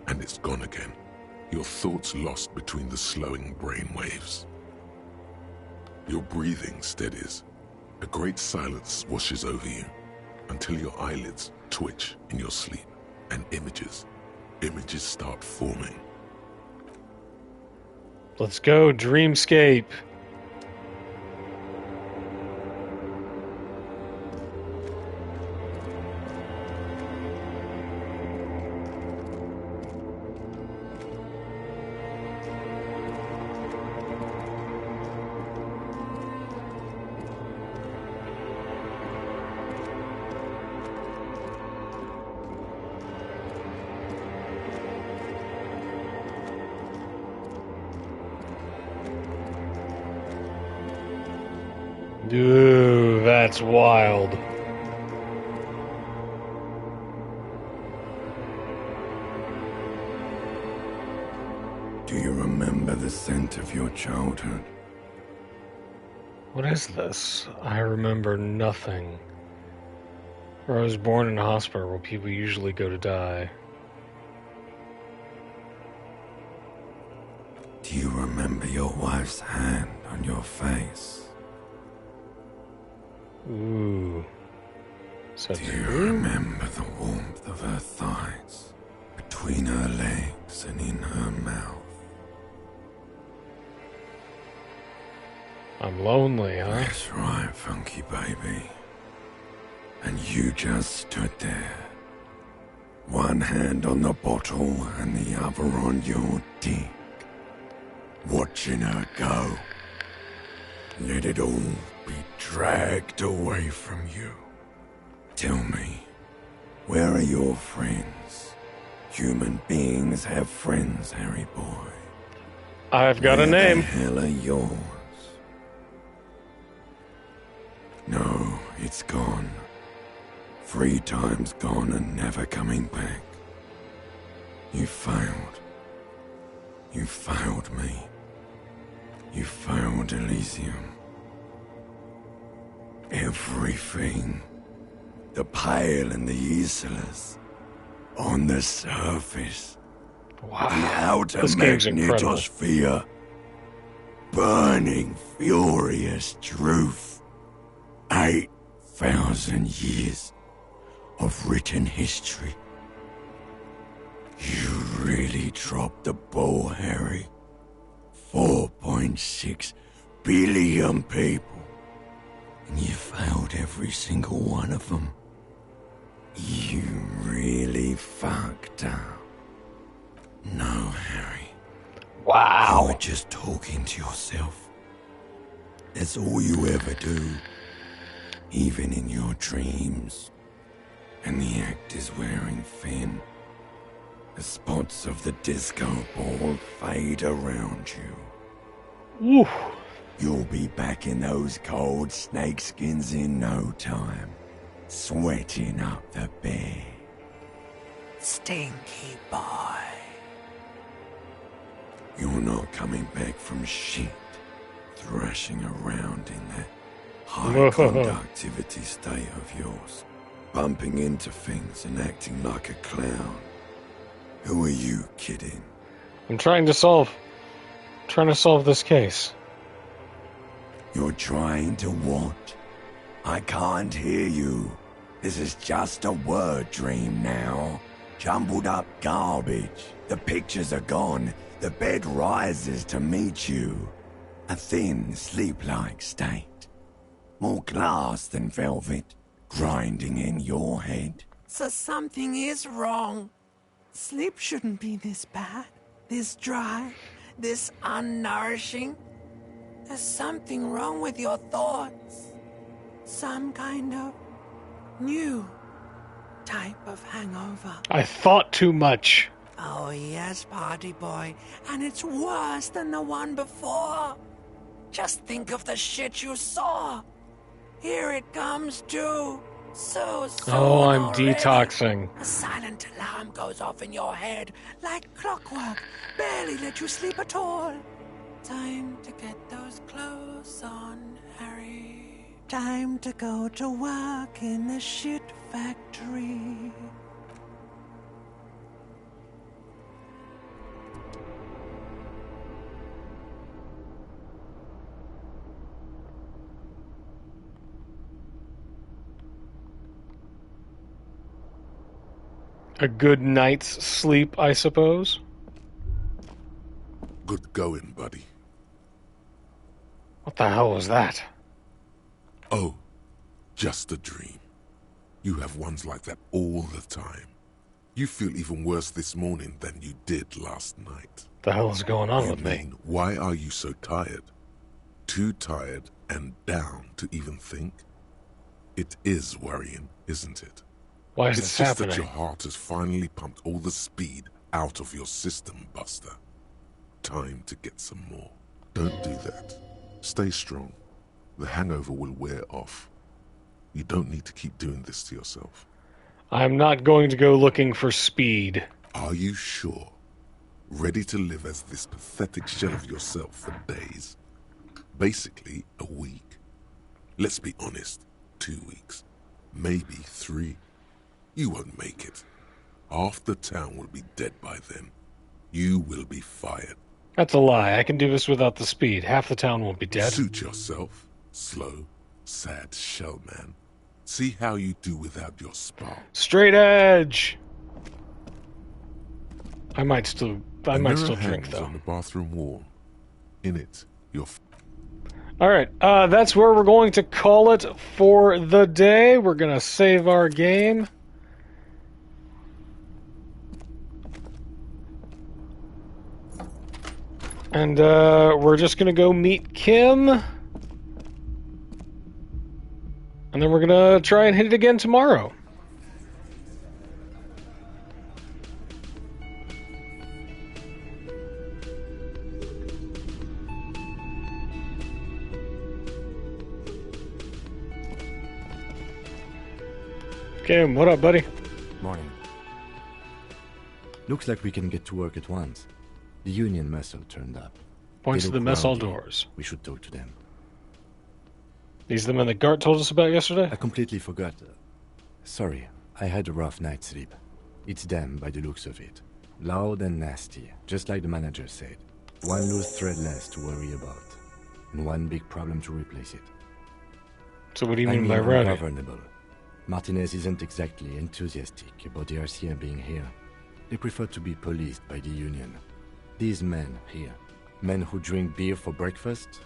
And it's gone again. Your thoughts lost between the slowing brain waves. Your breathing steadies. A great silence washes over you until your eyelids twitch in your sleep and images start forming. Let's go, dreamscape. Ooh, that's wild. Do you remember the scent of your childhood? What is this? I remember nothing. I was born in a hospital where people usually go to die. Do you remember your wife's hand on your face? Ooh. Do you remember the warmth of her thighs, between her legs and in her mouth? I'm lonely, huh? That's right, funky baby. And you just stood there. One hand on the bottle and the other on your dick. Watching her go. Let it all be dragged away from you. Tell me, where are your friends? Human beings have friends, Harry boy. I've got a name. Where the hell are yours? No, it's gone. 3 times gone and never coming back. You failed. You failed me. You failed Elysium. Everything. The Pale and the Useless. On the surface. Wow. The outer This game's incredible. magnetosphere. Burning, furious truth. 8,000 years of written history. You really dropped the ball, Harry. 4.6 billion people. And you failed every single one of them. You really fucked up. No, Harry. Wow. You were just talking to yourself. That's all you ever do. Even in your dreams. And the act is wearing thin. The spots of the disco ball fade around you. Oof. You'll be back in those cold snakeskins in no time. Sweating up the bed. Stinky boy. You're not coming back from shit. Thrashing around in that high conductivity state of yours. Bumping into things and acting like a clown. Who are you kidding? I'm trying to solve this case. You're trying to what? I can't hear you. This is just a word dream now. Jumbled up garbage. The pictures are gone. The bed rises to meet you. A thin, sleep-like state. More glass than velvet, grinding in your head. So something is wrong. Sleep shouldn't be this bad, this dry, this unnourishing. There's something wrong with your thoughts. Some kind of new type of hangover. I thought too much. Oh yes, party boy. And it's worse than the one before. Just think of the shit you saw. Here it comes too. So Oh, I'm already. detoxing. A silent alarm goes off in your head like clockwork. Barely let you sleep at all. Time to get those clothes on, Harry. Time to go to work in the shit factory. A good night's sleep, I suppose. Good going, buddy. What the hell was that? Oh, just a dream. You have ones like that all the time. You feel even worse this morning than you did last night. The hell is going on with me? Why are you so tired? Too tired and down to even think? It is worrying, isn't it? Why is it's this just happening? that your heart has finally pumped all the speed out of your system, Buster. Time to get some more. Don't do that. Stay strong. The hangover will wear off. You don't need to keep doing this to yourself. I'm not going to go looking for speed. Are you sure? Ready to live as this pathetic shell of yourself for days? Basically, a week. Let's be honest, 2 weeks. Maybe 3. You won't make it. Half the town will be dead by then. You will be fired. That's a lie. I can do this without the speed. Half the town won't be dead. Suit yourself. Slow, sad shell man. See how you do without your spark. Straight edge. I might still drink though. On the bathroom wall. In it, your. All right, that's where we're going to call it for the day. We're gonna save our game. And we're just going to go meet Kim. And then we're going to try and hit it again tomorrow. Kim, what up, buddy? Morning. Looks like we can get to work at once. The Union mess hall turned up. Points to the mess hall doors. We should talk to them. These are the men that Gart told us about yesterday? I completely forgot. Sorry, I had a rough night's sleep. It's them by the looks of it. Loud and nasty, just like the manager said. One loose thread less to worry about. And one big problem to replace it. So what do you mean by rowdy? Ungovernable. Martinez isn't exactly enthusiastic about the RCM being here. They prefer to be policed by the Union. These men here, men who drink beer for breakfast,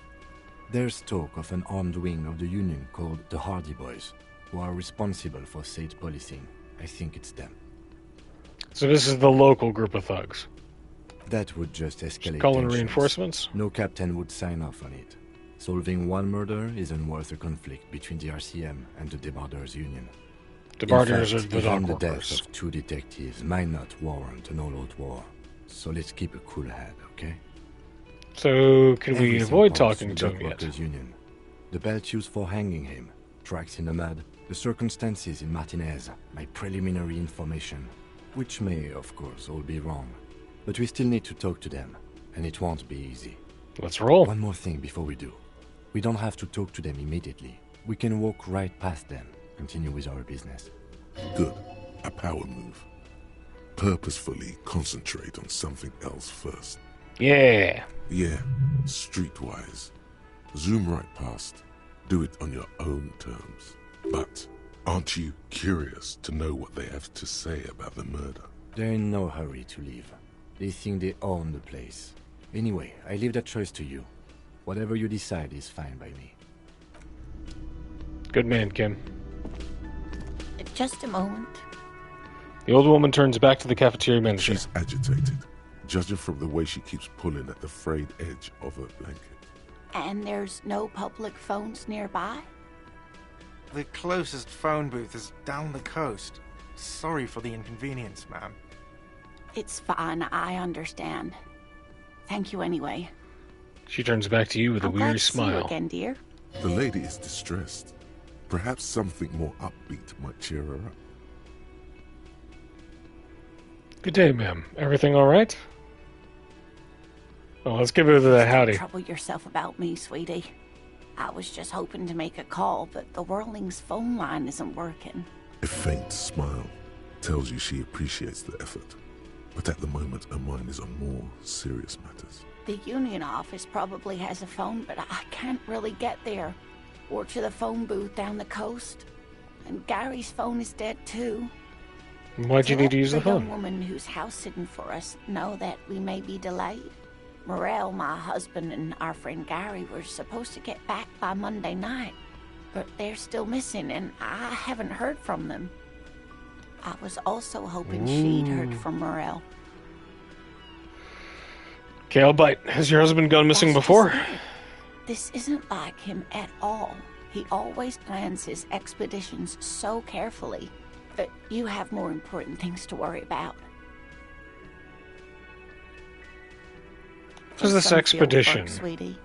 there's talk of an armed wing of the Union called the Hardy Boys, who are responsible for state policing. I think it's them. So this is the local group of thugs? That would just escalate Calling tensions. reinforcements? No captain would sign off on it. Solving one murder isn't worth a conflict between the RCM and the Debarders Union. Debarders are the even dock the workers. death of 2 detectives might not warrant an all-out war. So let's keep a cool head, okay? So, can we Everything avoid points talking the to him Dock yet? Workers Union. The belt used for hanging him, tracks in the mud, the circumstances in Martinez, my preliminary information, which may, of course, all be wrong. But we still need to talk to them, and it won't be easy. Let's roll. One more thing before we do. We don't have to talk to them immediately. We can walk right past them, continue with our business. Good. A power move. Purposefully concentrate on something else first. Yeah. Yeah, streetwise. Zoom right past. Do it on your own terms. But Aren't you curious to know what they have to say about the murder? They're in no hurry to leave. They think they own the place. Anyway, I leave that choice to you. Whatever you decide is fine by me. Good man, Kim. Just a moment. The old woman turns back to the cafeteria manager. She's agitated, judging from the way she keeps pulling at the frayed edge of her blanket. And there's no public phones nearby? The closest phone booth is down the coast. Sorry for the inconvenience, ma'am. It's fine, I understand. Thank you anyway. She turns back to you with a weary smile. See you again, dear. The lady is distressed. Perhaps something more upbeat might cheer her up. Good day, ma'am. Everything all right? Well, let's give her the howdy. Don't trouble yourself about me, sweetie. I was just hoping to make a call, but the Whirling's phone line isn't working. A faint smile tells you she appreciates the effort, but at the moment her mind is on more serious matters. The union office probably has a phone, but I can't really get there. Or to the phone booth down the coast. And Gary's phone is dead too. Why'd you need to use the phone? The young woman who's house-sitting for us know that we may be delayed. Morel, my husband, and our friend Gary were supposed to get back by Monday night, but they're still missing, and I haven't heard from them. I was also hoping she'd heard from Morel. Okay, I'll bite. Has your husband gone missing before? This isn't like him at all. He always plans his expeditions so carefully, but you have more important things to worry about. What is this expedition? Work, sweetie.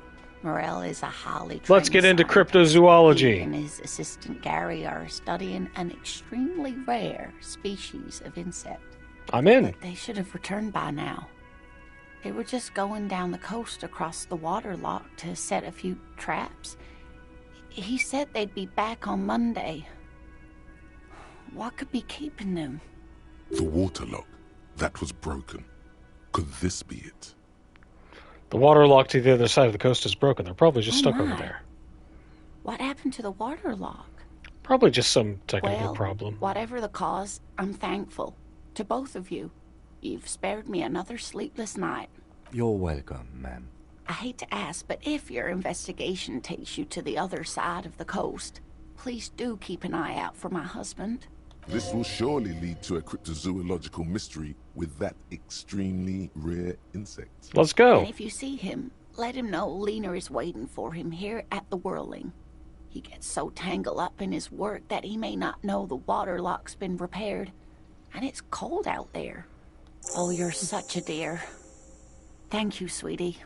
Morel is a highly trained Let's get into scientist. cryptozoology. He and his assistant Gary are studying an extremely rare species of insect. I'm in. But they should have returned by now. They were just going down the coast across the water lock to set a few traps. He said they'd be back on Monday. What could be keeping them? The water lock. That was broken. Could this be it? The water lock to the other side of the coast is broken. They're probably just stuck over there. What happened to the water lock? Probably just some technical Well, problem. whatever the cause, I'm thankful. To both of you. You've spared me another sleepless night. You're welcome, ma'am. I hate to ask, but if your investigation takes you to the other side of the coast, please do keep an eye out for my husband. This will surely lead to a cryptozoological mystery with that extremely rare insect. Let's go. And if you see him, let him know Lena is waiting for him here at the Whirling. He gets so tangled up in his work that he may not know the water lock's been repaired. And it's cold out there. Oh, you're such a dear. Thank you, sweetie.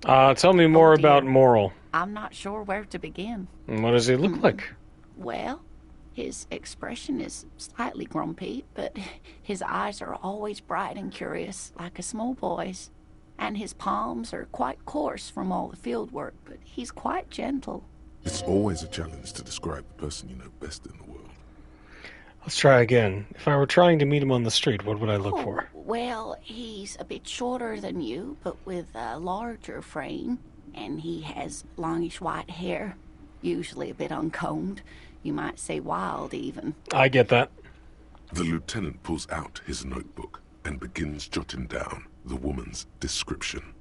Tell me more about Moral. I'm not sure where to begin. What does he look like? Well, his expression is slightly grumpy, but his eyes are always bright and curious, like a small boy's. And his palms are quite coarse from all the field work, but he's quite gentle. It's always a challenge to describe the person you know best in the world. Let's try again. If I were trying to meet him on the street, what would I look for? Well, he's a bit shorter than you, but with a larger frame. And he has longish white hair, usually a bit uncombed. You might say wild, even. I get that. The lieutenant pulls out his notebook and begins jotting down the woman's description.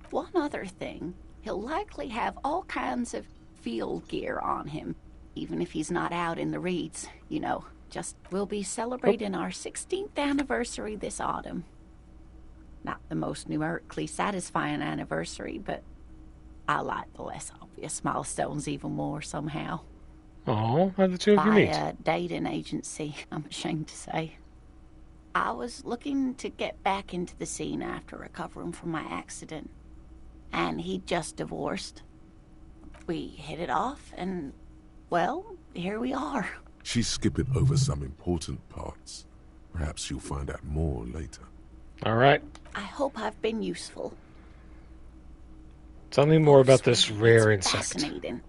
One other thing, he'll likely have all kinds of field gear on him, even if he's not out in the reeds, you know. Just, we'll be celebrating our 16th anniversary this autumn. Not the most numerically satisfying anniversary, but I like the less obvious milestones even more somehow. Oh, how'd the two of you meet? By a dating agency, I'm ashamed to say. I was looking to get back into the scene after recovering from my accident, and he'd just divorced. We hit it off, and, well, here we are. She's skipping over some important parts. Perhaps you'll find out more later. All right. I hope I've been useful. Tell me more about this rare insect. Fascinating,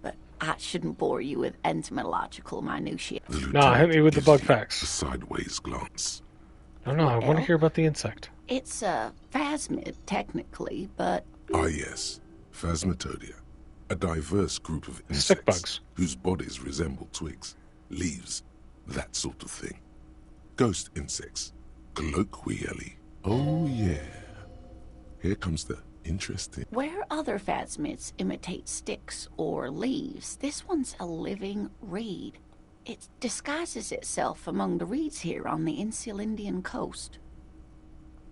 but I shouldn't bore you with entomological minutiae. Nah, hit me with the bug facts. A sideways glance. No, I want to hear about the insect. It's a phasmid, technically, but... Ah, yes. Phasmatodia. A diverse group of insects Stick bugs. whose bodies resemble twigs, leaves, that sort of thing. Ghost insects, colloquially. Oh yeah. Here comes the interesting. Where other phasmids imitate sticks or leaves, this one's a living reed. It disguises itself among the reeds here on the Insulindian coast.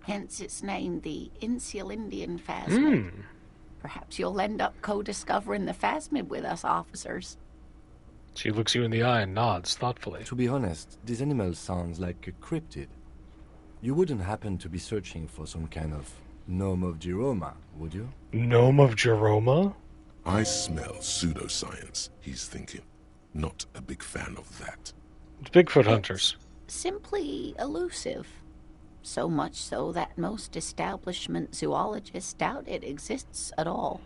Hence its name, the Insulindian phasmid. Perhaps you'll end up co-discovering the phasmid with us, officers. She looks you in the eye and nods thoughtfully. To be honest, this animal sounds like a cryptid. You wouldn't happen to be searching for some kind of gnome of Jeroma, would you? Gnome of Jeroma? I smell pseudoscience, he's thinking. Not a big fan of that. It's Bigfoot hunters. Simply elusive. So much so that most establishment zoologists doubt it exists at all.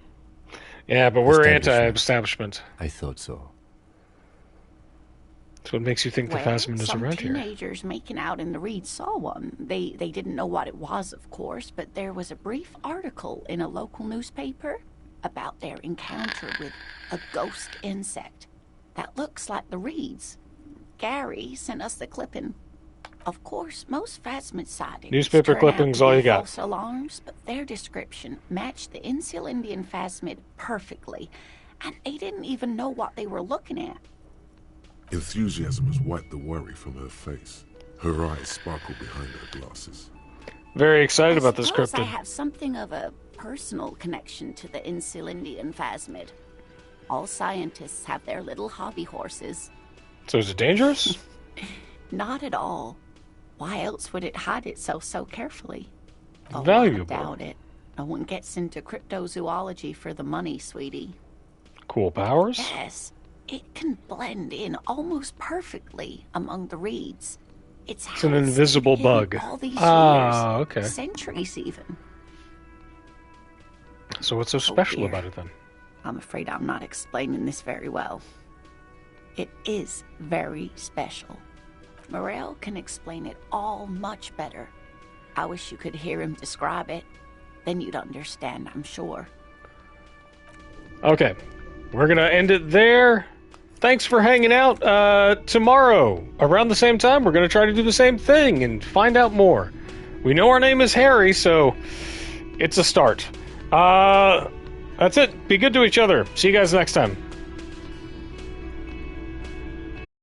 Yeah, but we're anti-establishment. I thought so. That's what makes you think the phasmid is around here. Some teenagers making out in the reeds saw one. They didn't know what it was, of course, but there was a brief article in a local newspaper about their encounter with a ghost insect that looks like the reeds. Gary sent us the clipping. Of course, most phasmid sightings Newspaper clippings, all you got. False alarms, but their description matched the Insulindian phasmid perfectly, and they didn't even know what they were looking at. Enthusiasm has wiped the worry from her face. Her eyes sparkle behind her glasses. Very excited about this Suppose I cryptid. have something of a personal connection to the Insulindian phasmid. All scientists have their little hobby horses. So is it dangerous? Not at all. Why else would it hide itself so carefully? Oh, Valuable. I doubt it. No one gets into cryptozoology for the money, sweetie. Cool powers? Yes. It can blend in almost perfectly among the reeds. It's an invisible bug. All these Ah, years, okay. Centuries even. So what's so special about it then? I'm afraid I'm not explaining this very well. It is very special. Morel can explain it all much better. I wish you could hear him describe it. Then you'd understand, I'm sure. Okay. We're going to end it there. Thanks for hanging out. Tomorrow, around the same time, we're going to try to do the same thing and find out more. We know our name is Harry, so it's a start. That's it. Be good to each other. See you guys next time.